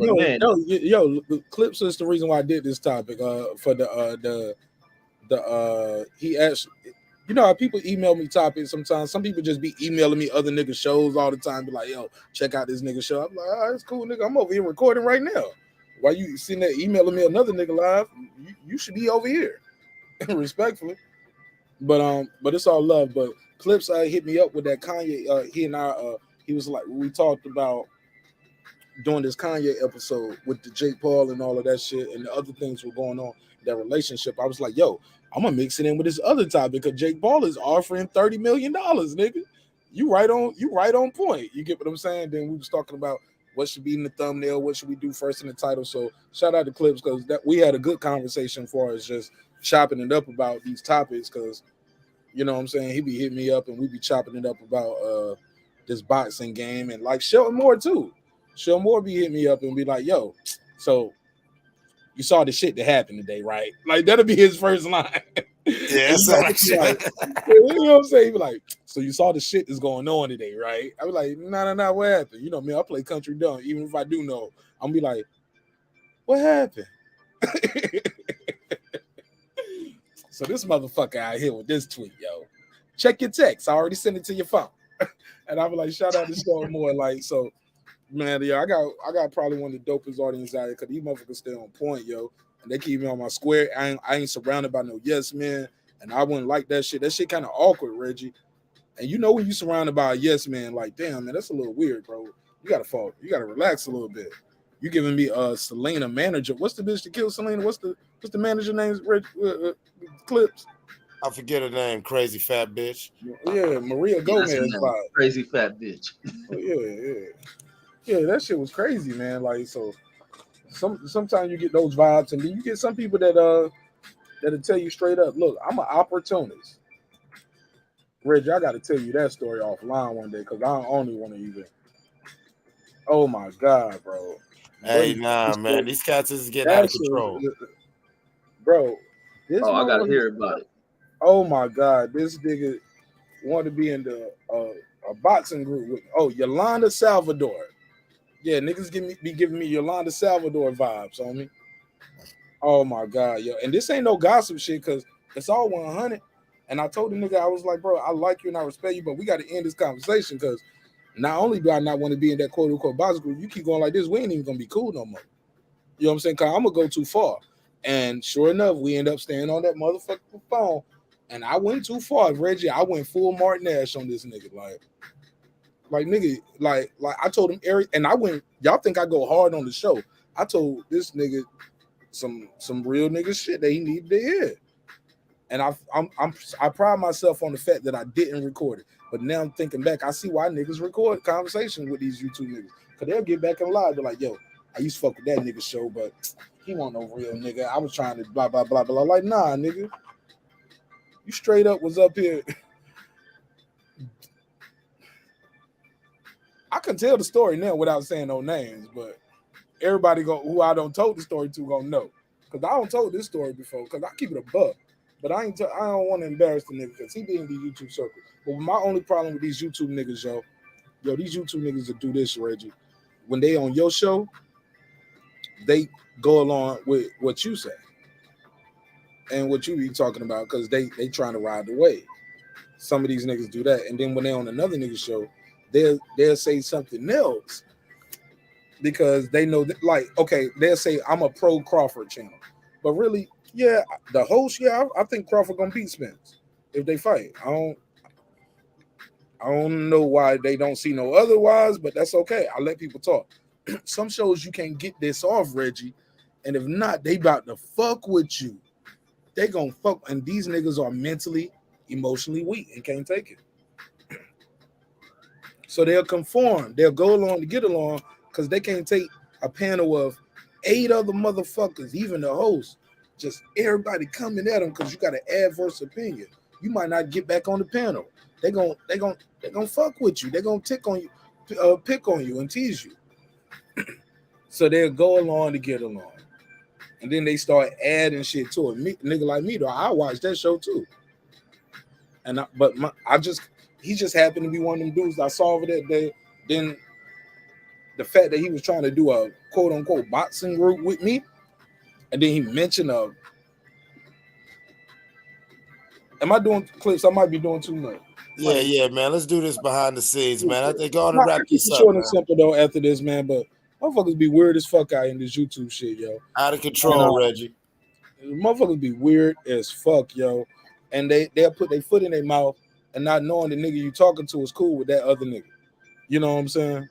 [SPEAKER 1] Clips is the reason why I did this topic. For he asked, you know how people email me topics sometimes. Some people just be emailing me other nigga shows all the time. Be like, yo, check out this nigga show. I'm like, all right, it's cool, nigga. I'm over here recording right now. Why you sitting there emailing me another nigga live? You should be over here. Respectfully, but it's all love. But Clips hit me up with that Kanye. He was like, we talked about doing this Kanye episode with the Jake Paul and all of that shit, and the other things were going on in that relationship. I was like, yo, I'm gonna mix it in with this other topic because Jake Paul is offering $30 million, nigga. You right on point. You get what I'm saying? Then we was talking about what should be in the thumbnail, what should we do first in the title. So shout out to Clips because that we had a good conversation for us just chopping it up about these topics because, you know what I'm saying, he be hitting me up and we be chopping it up about this boxing game and like Shelton Moore too. Shelton Moore be hitting me up and be like, yo, so you saw the shit that happened today, right? Like that'll be his first line.
[SPEAKER 4] Yeah,
[SPEAKER 1] you know what I'm saying? He be like, so you saw the shit that's going on today, right? I be like, nah, what happened? You know me, I play country dumb. Even if I do know, I'm be like, what happened? So this motherfucker out here with this tweet, yo. Check your text. I already sent it to your phone. And I was like, shout out to Show More. Like, so man, yeah, I got probably one of the dopest audience out here because these motherfuckers stay on point, yo. And they keep me on my square. I ain't surrounded by no yes man. And I wouldn't like that shit. That shit kind of awkward, Reggie. And you know when you surrounded by a yes man, like, damn, man, that's a little weird, bro. You gotta fall. You gotta relax a little bit. You giving me Selena manager. What's the bitch that killed Selena? What's the manager name? Clips.
[SPEAKER 4] I forget her name. Crazy fat bitch.
[SPEAKER 1] Yeah, Maria Gomez.
[SPEAKER 13] Crazy fat bitch.
[SPEAKER 1] Yeah, that shit was crazy, man. Like, so sometimes you get those vibes, and then you get some people that'll tell you straight up, look, I'm an opportunist. Reggie, I got to tell you that story offline one day because I don't only want to even. Oh my God, bro.
[SPEAKER 4] Hey, nah, man, these cats is getting out of control,
[SPEAKER 1] bro.
[SPEAKER 13] I gotta hear about it.
[SPEAKER 1] Oh my God, this nigga wanted to be in the a boxing group with Yolanda Salvador. Yeah, niggas be giving me Yolanda Salvador vibes on me. Oh my God, yo. And this ain't no gossip shit because it's all 100. And I told the nigga, I was like, bro, I like you and I respect you, but we got to end this conversation because not only do I not want to be in that quote unquote boxing group, you keep going like this, we ain't even gonna be cool no more. You know what I'm saying? Cause I'm gonna go too far. And sure enough, we end up staying on that motherfucking phone. And I went too far, Reggie. I went full marqnash on this nigga. Like nigga, like I told him Eric, and I went, y'all think I go hard on the show. I told this nigga some real nigga shit that he needed to hear. And I pride myself on the fact that I didn't record it. But now I'm thinking back, I see why niggas record conversations with these YouTube niggas. Cause they'll get back in live, be like, yo, I used to fuck with that nigga show, but he wasn't no real nigga. I was trying to blah, blah, blah, blah. Like, nah, nigga. You straight up was up here. I can tell the story now without saying no names, but everybody who I don't told the story to gonna know. Cause I don't told this story before, cause I keep it a buck. But I don't want to embarrass the nigga because he be in the YouTube circle. But my only problem with these YouTube niggas, yo, these YouTube niggas that do this, Reggie, when they on your show, they go along with what you say and what you be talking about because they trying to ride the wave. Some of these niggas do that, and then when they on another nigga show, they'll say something else because they know that, like, okay, they'll say I'm a pro Crawford channel, but really. Yeah, the host. Yeah, I think Crawford gonna beat Spence if they fight. I don't know why they don't see no otherwise, but that's okay. I let people talk. Some shows you can't get this off, Reggie, and if not, they about to fuck with you. They gonna fuck, and these niggas are mentally, emotionally weak and can't take it. So they'll conform. They'll go along to get along because they can't take a panel of 8 other motherfuckers, even the host. Just everybody coming at them because you got an adverse opinion. You might not get back on the panel. They gonna fuck with you. They gonna pick on you and tease you. So they'll go along to get along, and then they start adding shit to it. Nigga like me though, I watch that show too. And he just happened to be one of them dudes I saw over that day. Then the fact that he was trying to do a quote unquote boxing group with me. And then he mentioned am I doing clips? I might be doing too much.
[SPEAKER 4] Yeah, man. Let's do this behind the scenes, man. I think going to wrap this up.
[SPEAKER 1] Short and simple though after this, man. But motherfuckers be weird as fuck out in this YouTube shit, yo.
[SPEAKER 4] Out of control, Reggie.
[SPEAKER 1] Motherfuckers be weird as fuck, yo. And they'll put their foot in their mouth and not knowing the nigga you talking to is cool with that other nigga. You know what I'm saying?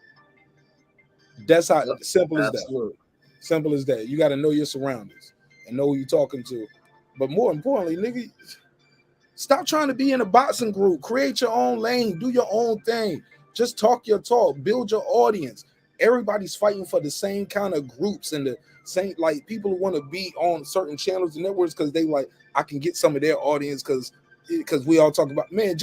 [SPEAKER 1] That's how simple as that. Simple as that. You got to know your surroundings and know who you're talking to. But more importantly, nigga, stop trying to be in a boxing group. Create your own lane. Do your own thing. Just talk your talk. Build your audience. Everybody's fighting for the same kind of groups and the same, like, people who want to be on certain channels and networks because they like, I can get some of their audience because we all talk about, man,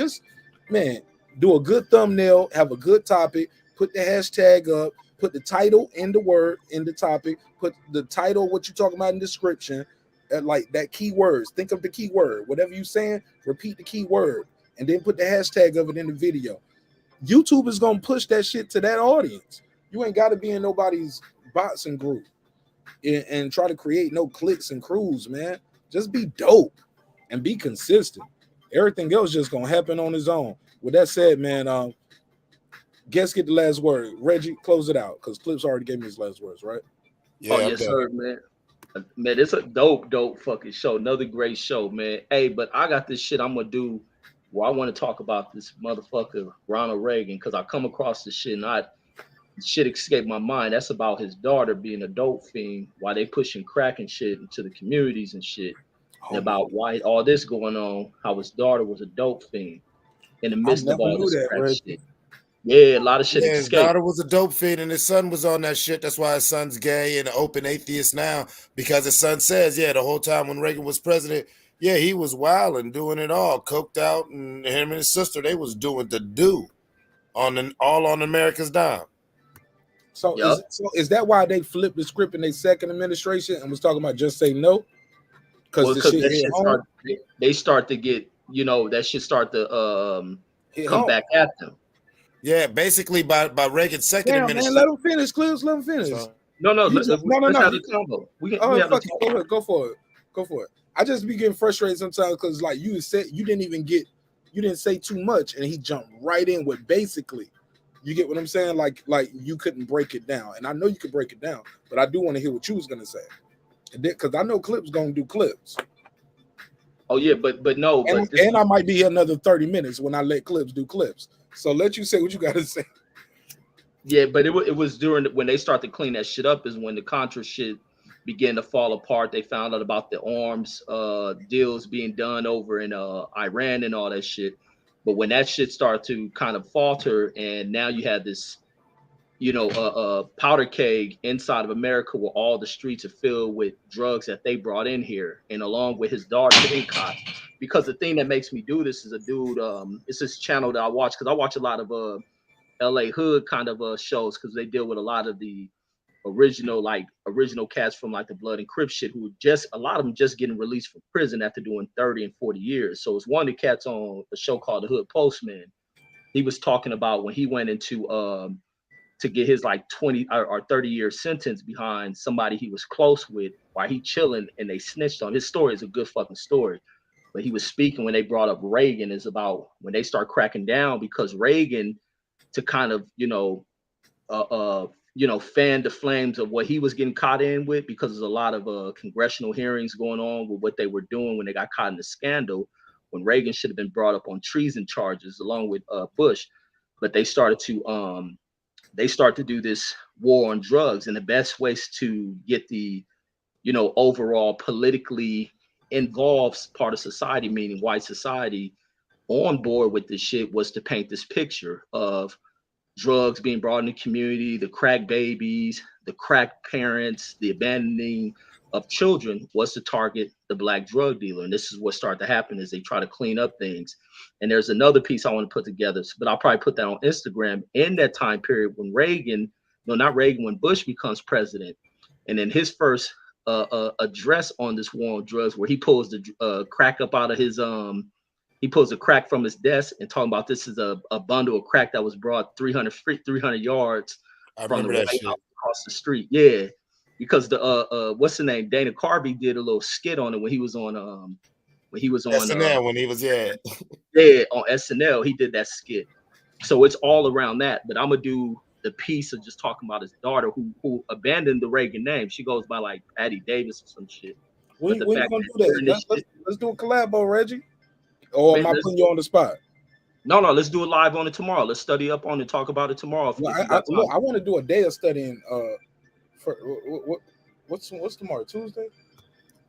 [SPEAKER 1] do a good thumbnail, have a good topic, put the hashtag up, put the title in the word, in the topic, put the title, what you're talking about in the description, like that keywords. Think of the keyword. Whatever you're saying, repeat the keyword, and then put the hashtag of it in the video. YouTube is going to push that shit to that audience. You ain't got to be in nobody's boxing group and try to create no cliques and crews, man. Just be dope. and be consistent. Everything else just gonna happen on its own. With that said, man, guess get the last word. Reggie, close it out because Clips already gave me his last words, right?
[SPEAKER 2] Yeah,
[SPEAKER 13] oh yes, sir, man. Man, it's a dope fucking show. Another great show, man. Hey, but I got this shit I'm gonna do where I want to talk about this motherfucker Ronald Reagan because I come across this shit and shit escaped my mind. That's about his daughter being a dope fiend while they pushing crack and shit into the communities and shit. And about why all this going on, how his daughter was a dope fiend in the midst of all this crack shit. Yeah, a lot of shit
[SPEAKER 2] Yeah, his
[SPEAKER 13] escaped.
[SPEAKER 2] daughter was a dope fiend and his son was on that shit. That's why his son's gay and an open atheist now, because his son says, yeah, the whole time when Reagan was president, yeah, he was wild and doing it all, coked out, and him and his sister, they was doing the do all on America's dime.
[SPEAKER 1] So, is that why they flipped the script in their second administration and was talking about just say no? Because
[SPEAKER 13] they start to get, that shit start to come back at them.
[SPEAKER 2] Yeah, basically by Reagan's second administration.
[SPEAKER 1] Man, let him finish, Clips. Let him finish.
[SPEAKER 13] No.
[SPEAKER 1] Let's
[SPEAKER 13] have a combo.
[SPEAKER 1] Go for it. I just be getting frustrated sometimes because, like you said, you didn't say too much, and he jumped right in with basically. You get what I'm saying? Like you couldn't break it down, and I know you could break it down, but I do want to hear what you was gonna say, because I know Clips gonna do clips.
[SPEAKER 13] Oh yeah, but no,
[SPEAKER 1] and I might be here another 30 minutes when I let Clips do clips. So let you say what you gotta say.
[SPEAKER 13] Yeah, but it was during when they start to clean that shit up is when the Contra shit began to fall apart. They found out about the arms deals being done over in Iran and all that shit. But when that shit started to kind of falter, and now you have this, powder keg inside of America where all the streets are filled with drugs that they brought in here, and along with his daughter getting caught. Because the thing that makes me do this is a dude, it's this channel that I watch because I watch a lot of LA hood kind of shows because they deal with a lot of the original cats from like the Blood and Crip shit who a lot of them just getting released from prison after doing 30 and 40 years. So it's one of the cats on a show called The Hood Postman. He was talking about when he went into to get his like 20 or 30-year sentence behind somebody he was close with while he chilling and they snitched on his story. Is a good fucking story. But he was speaking when they brought up Reagan is about when they start cracking down because Reagan to kind of, fan the flames of what he was getting caught in with because there's a lot of congressional hearings going on with what they were doing when they got caught in the scandal when Reagan should have been brought up on treason charges along with Bush. But they started to do this war on drugs, and the best ways to get the, overall politically involved part of society, meaning white society, on board with this shit was to paint this picture of drugs being brought in the community, the crack babies, the crack parents, the abandoning of children was to target the black drug dealer. And this is what started to happen is they try to clean up things. And there's another piece I want to put together, but I'll probably put that on Instagram in that time period when when Bush becomes president. And then his first address on this war on drugs where he pulls the crack up out of his he pulls a crack from his desk and talking about this is a bundle of crack that was brought 300 yards from the White House across the street. Yeah, because the what's the name? Dana Carvey did a little skit on it when he was on
[SPEAKER 2] SNL when he was
[SPEAKER 13] on SNL. He did that skit. So it's all around that. But I'm gonna do the piece of just talking about his daughter who abandoned the Reagan name. She goes by like Patty Davis or some shit.
[SPEAKER 1] When you gonna do that? Let's do a collabo, Reggie. Or am I putting you on the spot?
[SPEAKER 13] No, let's do it live on it tomorrow. Let's study up on it, talk about it tomorrow.
[SPEAKER 1] I want to do a day of studying. What's tomorrow? Tuesday?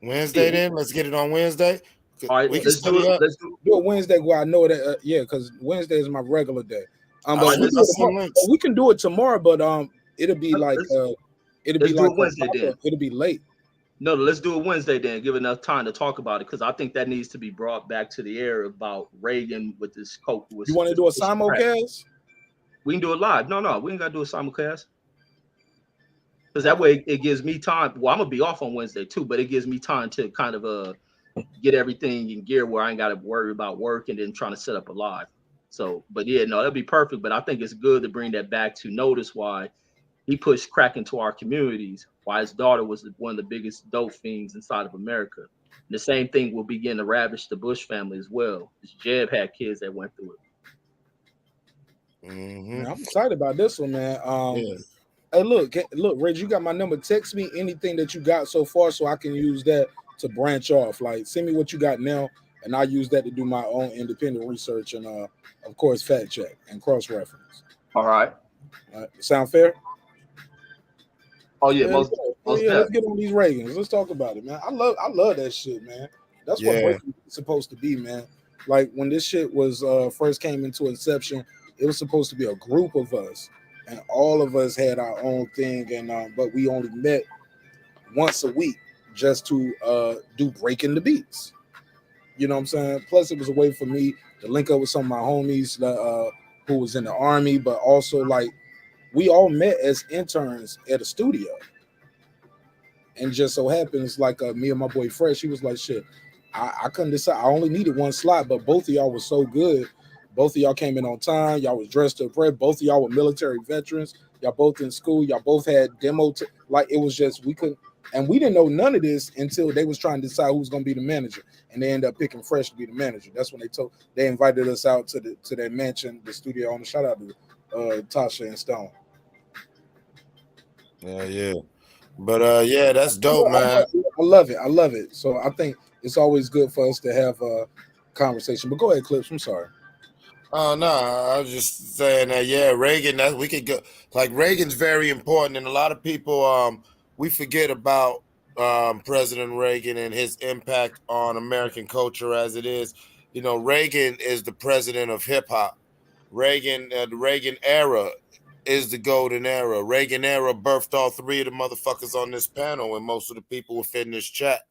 [SPEAKER 2] Wednesday. Then let's get it on Wednesday.
[SPEAKER 13] All right, let's do it. Let's do
[SPEAKER 1] it Wednesday. Where I know that because Wednesday is my regular day. But we can do it tomorrow. But it'll be like
[SPEAKER 13] Wednesday. Then
[SPEAKER 1] it'll be late.
[SPEAKER 13] No, let's do it Wednesday then. Give enough time to talk about it because I think that needs to be brought back to the air about Reagan with this coke.
[SPEAKER 1] You want to do a simulcast?
[SPEAKER 13] We can do it live. No, we ain't got to do a simulcast because that way it gives me time. Well, I'm gonna be off on Wednesday too, but it gives me time to kind of get everything in gear where I ain't got to worry about work and then trying to set up a live. So, but yeah, no, that'd be perfect. But I think it's good to bring that back to notice why he pushed crack into our communities. Why his daughter was one of the biggest dope fiends inside of America. The same thing will begin to ravage the Bush family as well. Jeb had kids that went through it.
[SPEAKER 1] Man, I'm excited about this one, man.
[SPEAKER 4] Yeah.
[SPEAKER 1] Hey, look, Reg, you got my number. Text me anything that you got so far, so I can use that to branch off. Like, send me what you got now, and I'll use that to do my own independent research and, of course, fact check and cross reference.
[SPEAKER 13] All right.
[SPEAKER 1] Sound fair?
[SPEAKER 13] Oh yeah,
[SPEAKER 1] Let's get on these Reagans. Let's talk about it, man. I love that shit, man. That's what breaking is supposed to be, man. Like when this shit was first came into inception, it was supposed to be a group of us, and all of us had our own thing, and but we only met once a week just to do breaking the beats. You know what I'm saying? Plus, it was a way for me to link up with some of my homies who was in the army, but also like we all met as interns at a studio. And just so happens, like me and my boy Fresh, he was like, shit, I couldn't decide. I only needed one slot, but both of y'all was so good. Both of y'all came in on time. Y'all was dressed to impress. Both of y'all were military veterans. Y'all both in school. Y'all both had demo. Like it was just, we couldn't, and we didn't know none of this until they was trying to decide who's going to be the manager. And they ended up picking Fresh to be the manager. That's when they invited us out to their mansion, the studio owner. Shout out to Tasha and Stone.
[SPEAKER 4] Yeah. But yeah, that's dope, man.
[SPEAKER 1] I love it. So I think it's always good for us to have a conversation. But go ahead, Clips. I'm sorry.
[SPEAKER 4] Oh no, I was just saying that. Yeah, Reagan. That we could go. Like Reagan's very important, and a lot of people we forget about President Reagan and his impact on American culture as it is. You know, Reagan is the president of hip hop. Reagan, the Reagan era is the golden era. Reagan era birthed all three of the motherfuckers on this panel, and most of the people within this chat.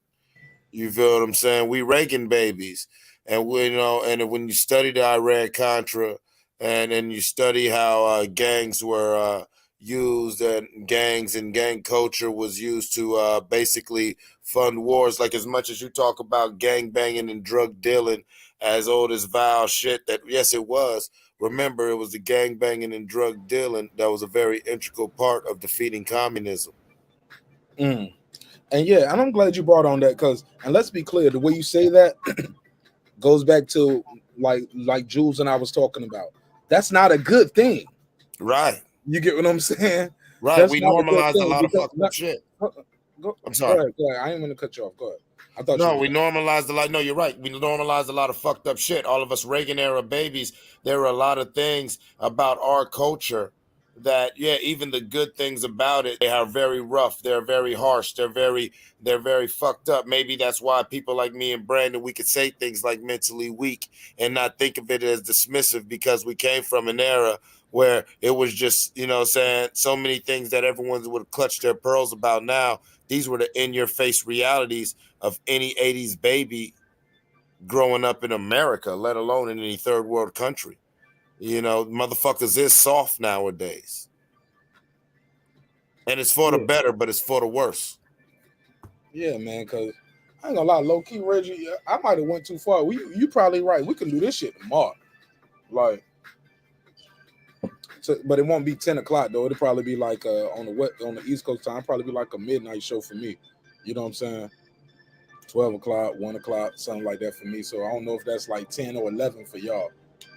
[SPEAKER 4] You feel what I'm saying? We Reagan babies, and we, you know, and when you study the Iran-Contra, and then you study how gangs were used, and gangs and gang culture was used to basically fund wars. Like as much as you talk about gang banging and drug dealing as old as vile shit, that yes, it was. Remember, it was the gang banging and drug dealing that was a very integral part of defeating communism.
[SPEAKER 1] And yeah, and I'm glad you brought on that because, and let's be clear, the way you say that goes back to like Jules and I was talking about. That's not a good thing,
[SPEAKER 4] right?
[SPEAKER 1] You get what I'm saying?
[SPEAKER 4] Right.
[SPEAKER 1] That's
[SPEAKER 4] we normalize a lot of fucked up shit. I'm sorry.
[SPEAKER 1] Go ahead. I ain't gonna cut you off. Go ahead. I thought
[SPEAKER 4] no, we normalized a lot. No, you're right. We normalized a lot of fucked up shit. All of us Reagan era babies. There were a lot of things about our culture that, yeah, even the good things about it, they are very rough. They're very harsh. They're very fucked up. Maybe that's why people like me and Brandon, we could say things like mentally weak and not think of it as dismissive because we came from an era where it was just, you know, saying so many things that everyone would clutch their pearls about now. These were the in-your-face realities of any 80s baby growing up in America, let alone in any third world country. You know, motherfuckers is soft nowadays. And it's for the better, but it's for the worse.
[SPEAKER 1] Yeah, man, because I ain't gonna lie, low-key, Reggie, I might have went too far. You probably right. We can do this shit tomorrow. Like, but it won't be 10 o'clock, though. It'll probably be like on the East Coast time, probably be like a midnight show for me. You know what I'm saying? 12 o'clock, 1 o'clock, something like that for me. So I don't know if that's like 10 or 11 for y'all.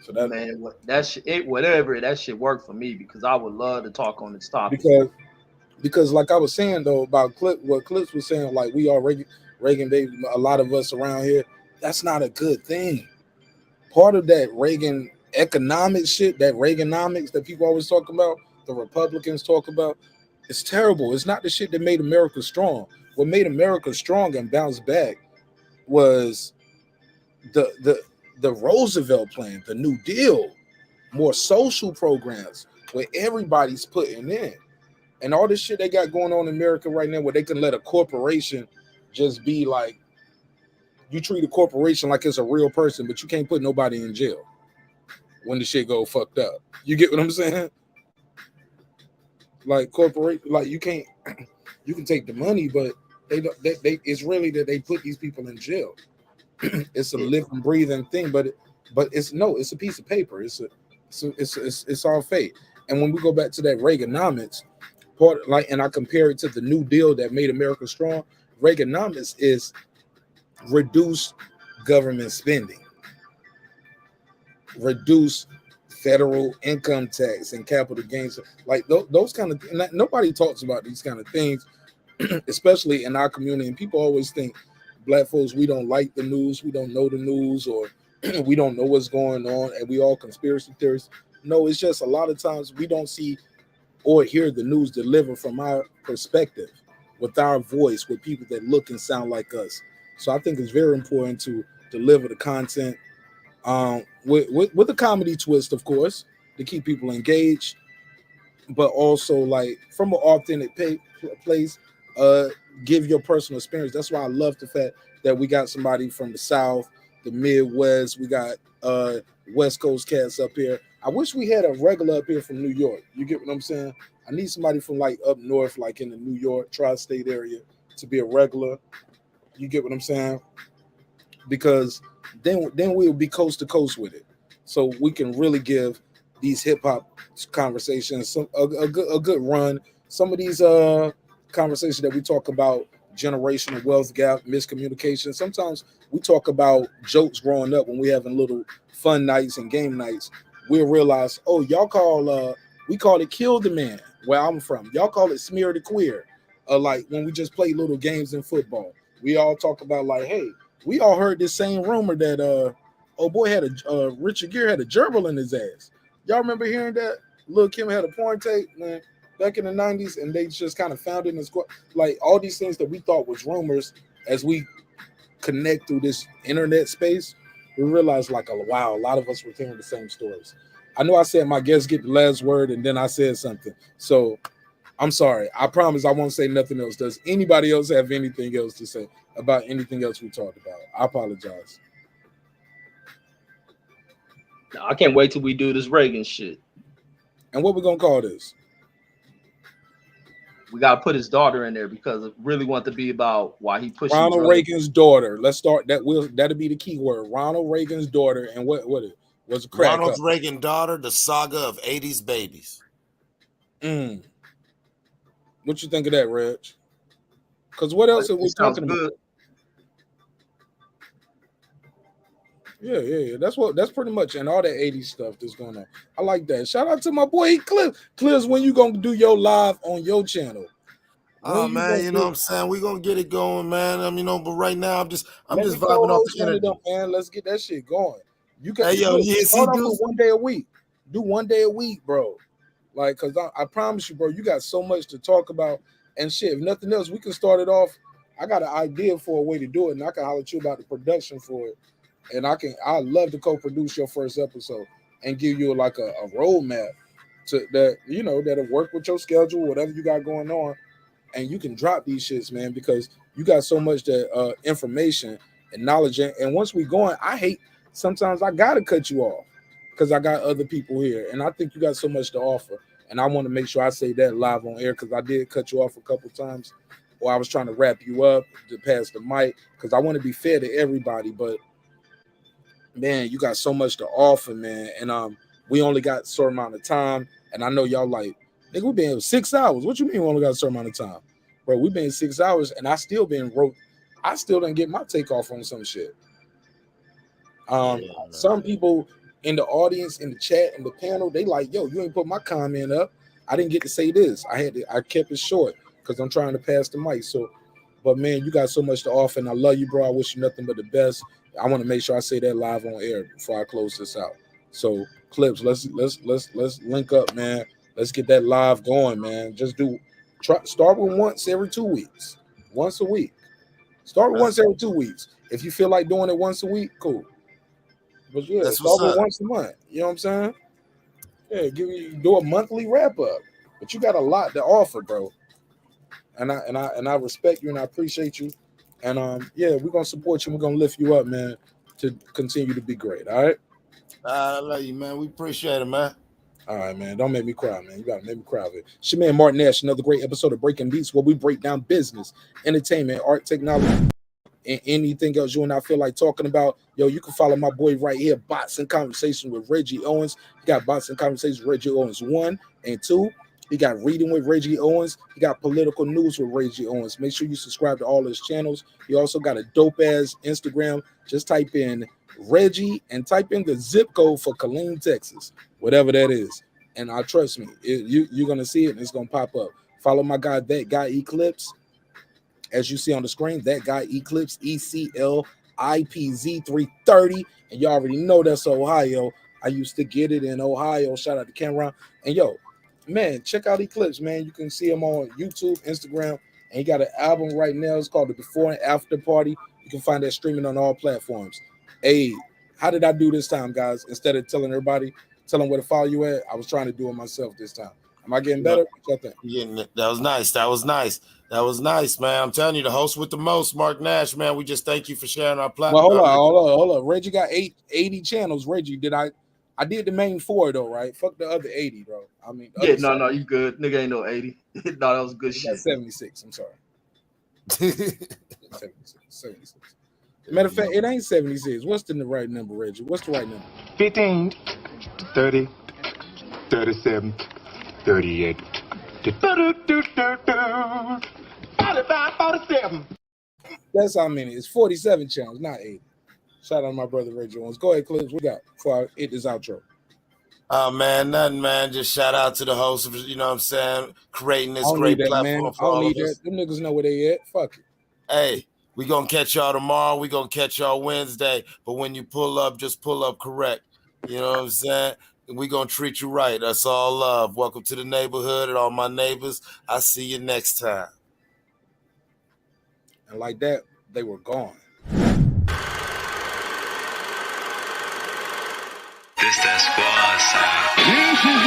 [SPEAKER 1] So that,
[SPEAKER 13] man, whatever, that shit worked for me because I would love to talk on this topic.
[SPEAKER 1] Because like I was saying though about what Clips was saying, like we are Reagan baby, a lot of us around here, that's not a good thing. Part of that Reagan economic shit, that Reaganomics that people always talk about, the Republicans talk about, it's terrible. It's not the shit that made America strong. What made America strong and bounce back was the Roosevelt plan, the New Deal, more social programs where everybody's putting in. And all this shit they got going on in America right now where they can let a corporation just be like, you treat a corporation like it's a real person, but you can't put nobody in jail when the shit go fucked up. You get what I'm saying? Like like you can't, you can take the money, but they it's really that they put these people in jail. It's a living, breathing thing, but it's a piece of paper. It's all fake. And when we go back to that Reaganomics part, and I compare it to the New Deal that made America strong, Reaganomics is reduce government spending, reduce federal income tax and capital gains, like those kind of. Nobody talks about these kind of things, especially in our community. And people always think black folks, we don't like the news, we don't know the news, or we don't know what's going on, and we all conspiracy theorists. No, it's just a lot of times we don't see or hear the news delivered from our perspective, with our voice, with people that look and sound like us. So I think it's very important to deliver the content with a comedy twist, of course, to keep people engaged, but also like from an authentic place. Give your personal experience. That's why I love the fact that we got somebody from the South, the Midwest. We got West Coast cats up here. I wish we had a regular up here from New York. You get what I'm saying? I need somebody from like up north, like in the New York tri-state area, to be a regular. You get what I'm saying? Because then we'll be coast to coast with it, so we can really give these hip hop conversations a good run. Some of these conversations that we talk about, generational wealth gap, miscommunication. Sometimes we talk about jokes growing up when we having little fun nights and game nights. We'll realize, oh, y'all call we call it kill the man where I'm from. Y'all call it smear the queer. Like when we just play little games in football, we all talk about like, hey, we all heard this same rumor that oh boy had a Richard Gere had a gerbil in his ass. Y'all remember hearing that? Lil Kim had a porn tape, man, back in the 90s, and they just kind of found it in the squad. Like all these things that we thought was rumors, as we connect through this internet space, we realized like, wow, a lot of us were hearing the same stories. I know I said my guests get the last word, and then I said something. So I'm sorry. I promise I won't say nothing else. Does anybody else have anything else to say about anything else we talked about? I apologize.
[SPEAKER 13] I can't wait till we do this Reagan shit.
[SPEAKER 1] And what we're gonna call this?
[SPEAKER 13] We gotta put his daughter in there because it really want to be about why he pushed
[SPEAKER 1] Ronald Reagan's daughter. Let's start that. That'll be the key word. Ronald Reagan's daughter. And what it was a crack
[SPEAKER 4] Ronald
[SPEAKER 1] up.
[SPEAKER 4] Reagan daughter, the saga of 80s babies.
[SPEAKER 1] What you think of that, Reg? Because what else are we talking about? Yeah. That's pretty much, and all that 80s stuff that's going on. I like that. Shout out to my boy Clips. When you gonna do your live on your channel?
[SPEAKER 4] Oh man, you know what I'm saying? We're gonna get it going, man. But right now I'm just vibing off the energy.
[SPEAKER 1] Man. Let's get that shit going. You can
[SPEAKER 4] start
[SPEAKER 1] off with 1 day a week. Do 1 day a week, bro. Like, cause I promise you, bro, you got so much to talk about and shit. If nothing else, we can start it off. I got an idea for a way to do it, and I can holler at you about the production for it. And I'd love to co-produce your first episode and give you like a roadmap to that, that'll work with your schedule, whatever you got going on, and you can drop these shits, man, because you got so much that information and knowledge. And once we going, I hate sometimes I gotta cut you off because I got other people here, and I think you got so much to offer, and I want to make sure I say that live on air because I did cut you off a couple times, or I was trying to wrap you up to pass the mic because I want to be fair to everybody, but man, you got so much to offer, man. And we only got a certain amount of time. And I know y'all like, nigga, we've been here 6 hours. What you mean we only got a certain amount of time? Bro, we've been 6 hours and I still didn't get my take off on some shit. Some people in the audience, in the chat, in the panel, they like, yo, you ain't put my comment up. I didn't get to say this. I kept it short because I'm trying to pass the mic. So, but man, you got so much to offer, and I love you, bro. I wish you nothing but the best. I want to make sure I say that live on air before I close this out. So, Clips, let's link up, man. Let's get that live going, man. Just start with once every 2 weeks, once a week. Start with once every 2 weeks. If you feel like doing it once a week, cool. But yeah, start with once a month. You know what I'm saying? Yeah, do a monthly wrap up. But you got a lot to offer, bro. And I respect you and I appreciate you. And yeah, we're gonna support you. We're gonna lift you up, man, to continue to be great. All right.
[SPEAKER 4] I love you, man. We appreciate it, man.
[SPEAKER 1] All right, man. Don't make me cry, man. You gotta make me cry of it. It's your man marqnash, another great episode of Breaking Beats, where we break down business, entertainment, art, technology, and anything else you and I feel like talking about. Yo, you can follow my boy right here, Bots and Conversation with Reggie Owens. You got Bots and Conversation with Reggie Owens 1 and 2. He got Reading with Reggie Owens. He got Political News with Reggie Owens. Make sure you subscribe to all his channels. He also got a dope-ass Instagram. Just type in Reggie and type in the zip code for Killeen, Texas, whatever that is. And trust me, you're going to see it and it's going to pop up. Follow my guy, That Guy Eclipse. As you see on the screen, That Guy Eclipse, ECLIPZ 330. And you already know that's Ohio. I used to get it in Ohio. Shout out to Cameron. And yo, man, check out Eclipse, man. You can see him on YouTube, Instagram, and he got an album right now. It's called The Before and After Party. You can find that streaming on all platforms. Hey, how did I do this time, guys? Instead of telling everybody, tell them where to follow you at, I was trying to do it myself this time. Am I getting better? What you think?
[SPEAKER 4] That was nice. That was nice. That was nice, man. I'm telling you, the host with the most, Marq Nash, man. We just thank you for sharing our platform.
[SPEAKER 1] Well, hold on. Reggie got 80 channels. Reggie, I did the main 4 though, right? Fuck the other 80, bro. I mean,
[SPEAKER 13] yeah, no, you good. Nigga ain't no 80. No, that was good shit.
[SPEAKER 1] 76. I'm sorry. 76. Matter of fact, it ain't 76. What's the right number, Reggie? What's the right number?
[SPEAKER 7] 15, 30, 37, 38, 45, 47.
[SPEAKER 1] That's how many. It's 47 channels, not 80. Shout out to my brother Reggie Owens. Go ahead, Clips. What we got before I hit this outro?
[SPEAKER 4] Oh man, nothing, man. Just shout out to the host of, you know what I'm saying, creating this great platform for all of us.
[SPEAKER 1] Them niggas know where they at. Fuck it.
[SPEAKER 4] Hey, we gonna catch y'all tomorrow. We gonna catch y'all Wednesday. But when you pull up, just pull up correct. You know what I'm saying? We gonna treat you right. That's all love. Welcome to the neighborhood and all my neighbors. I'll see you next time.
[SPEAKER 1] And like that, they were gone.
[SPEAKER 22] This that squad sound. This is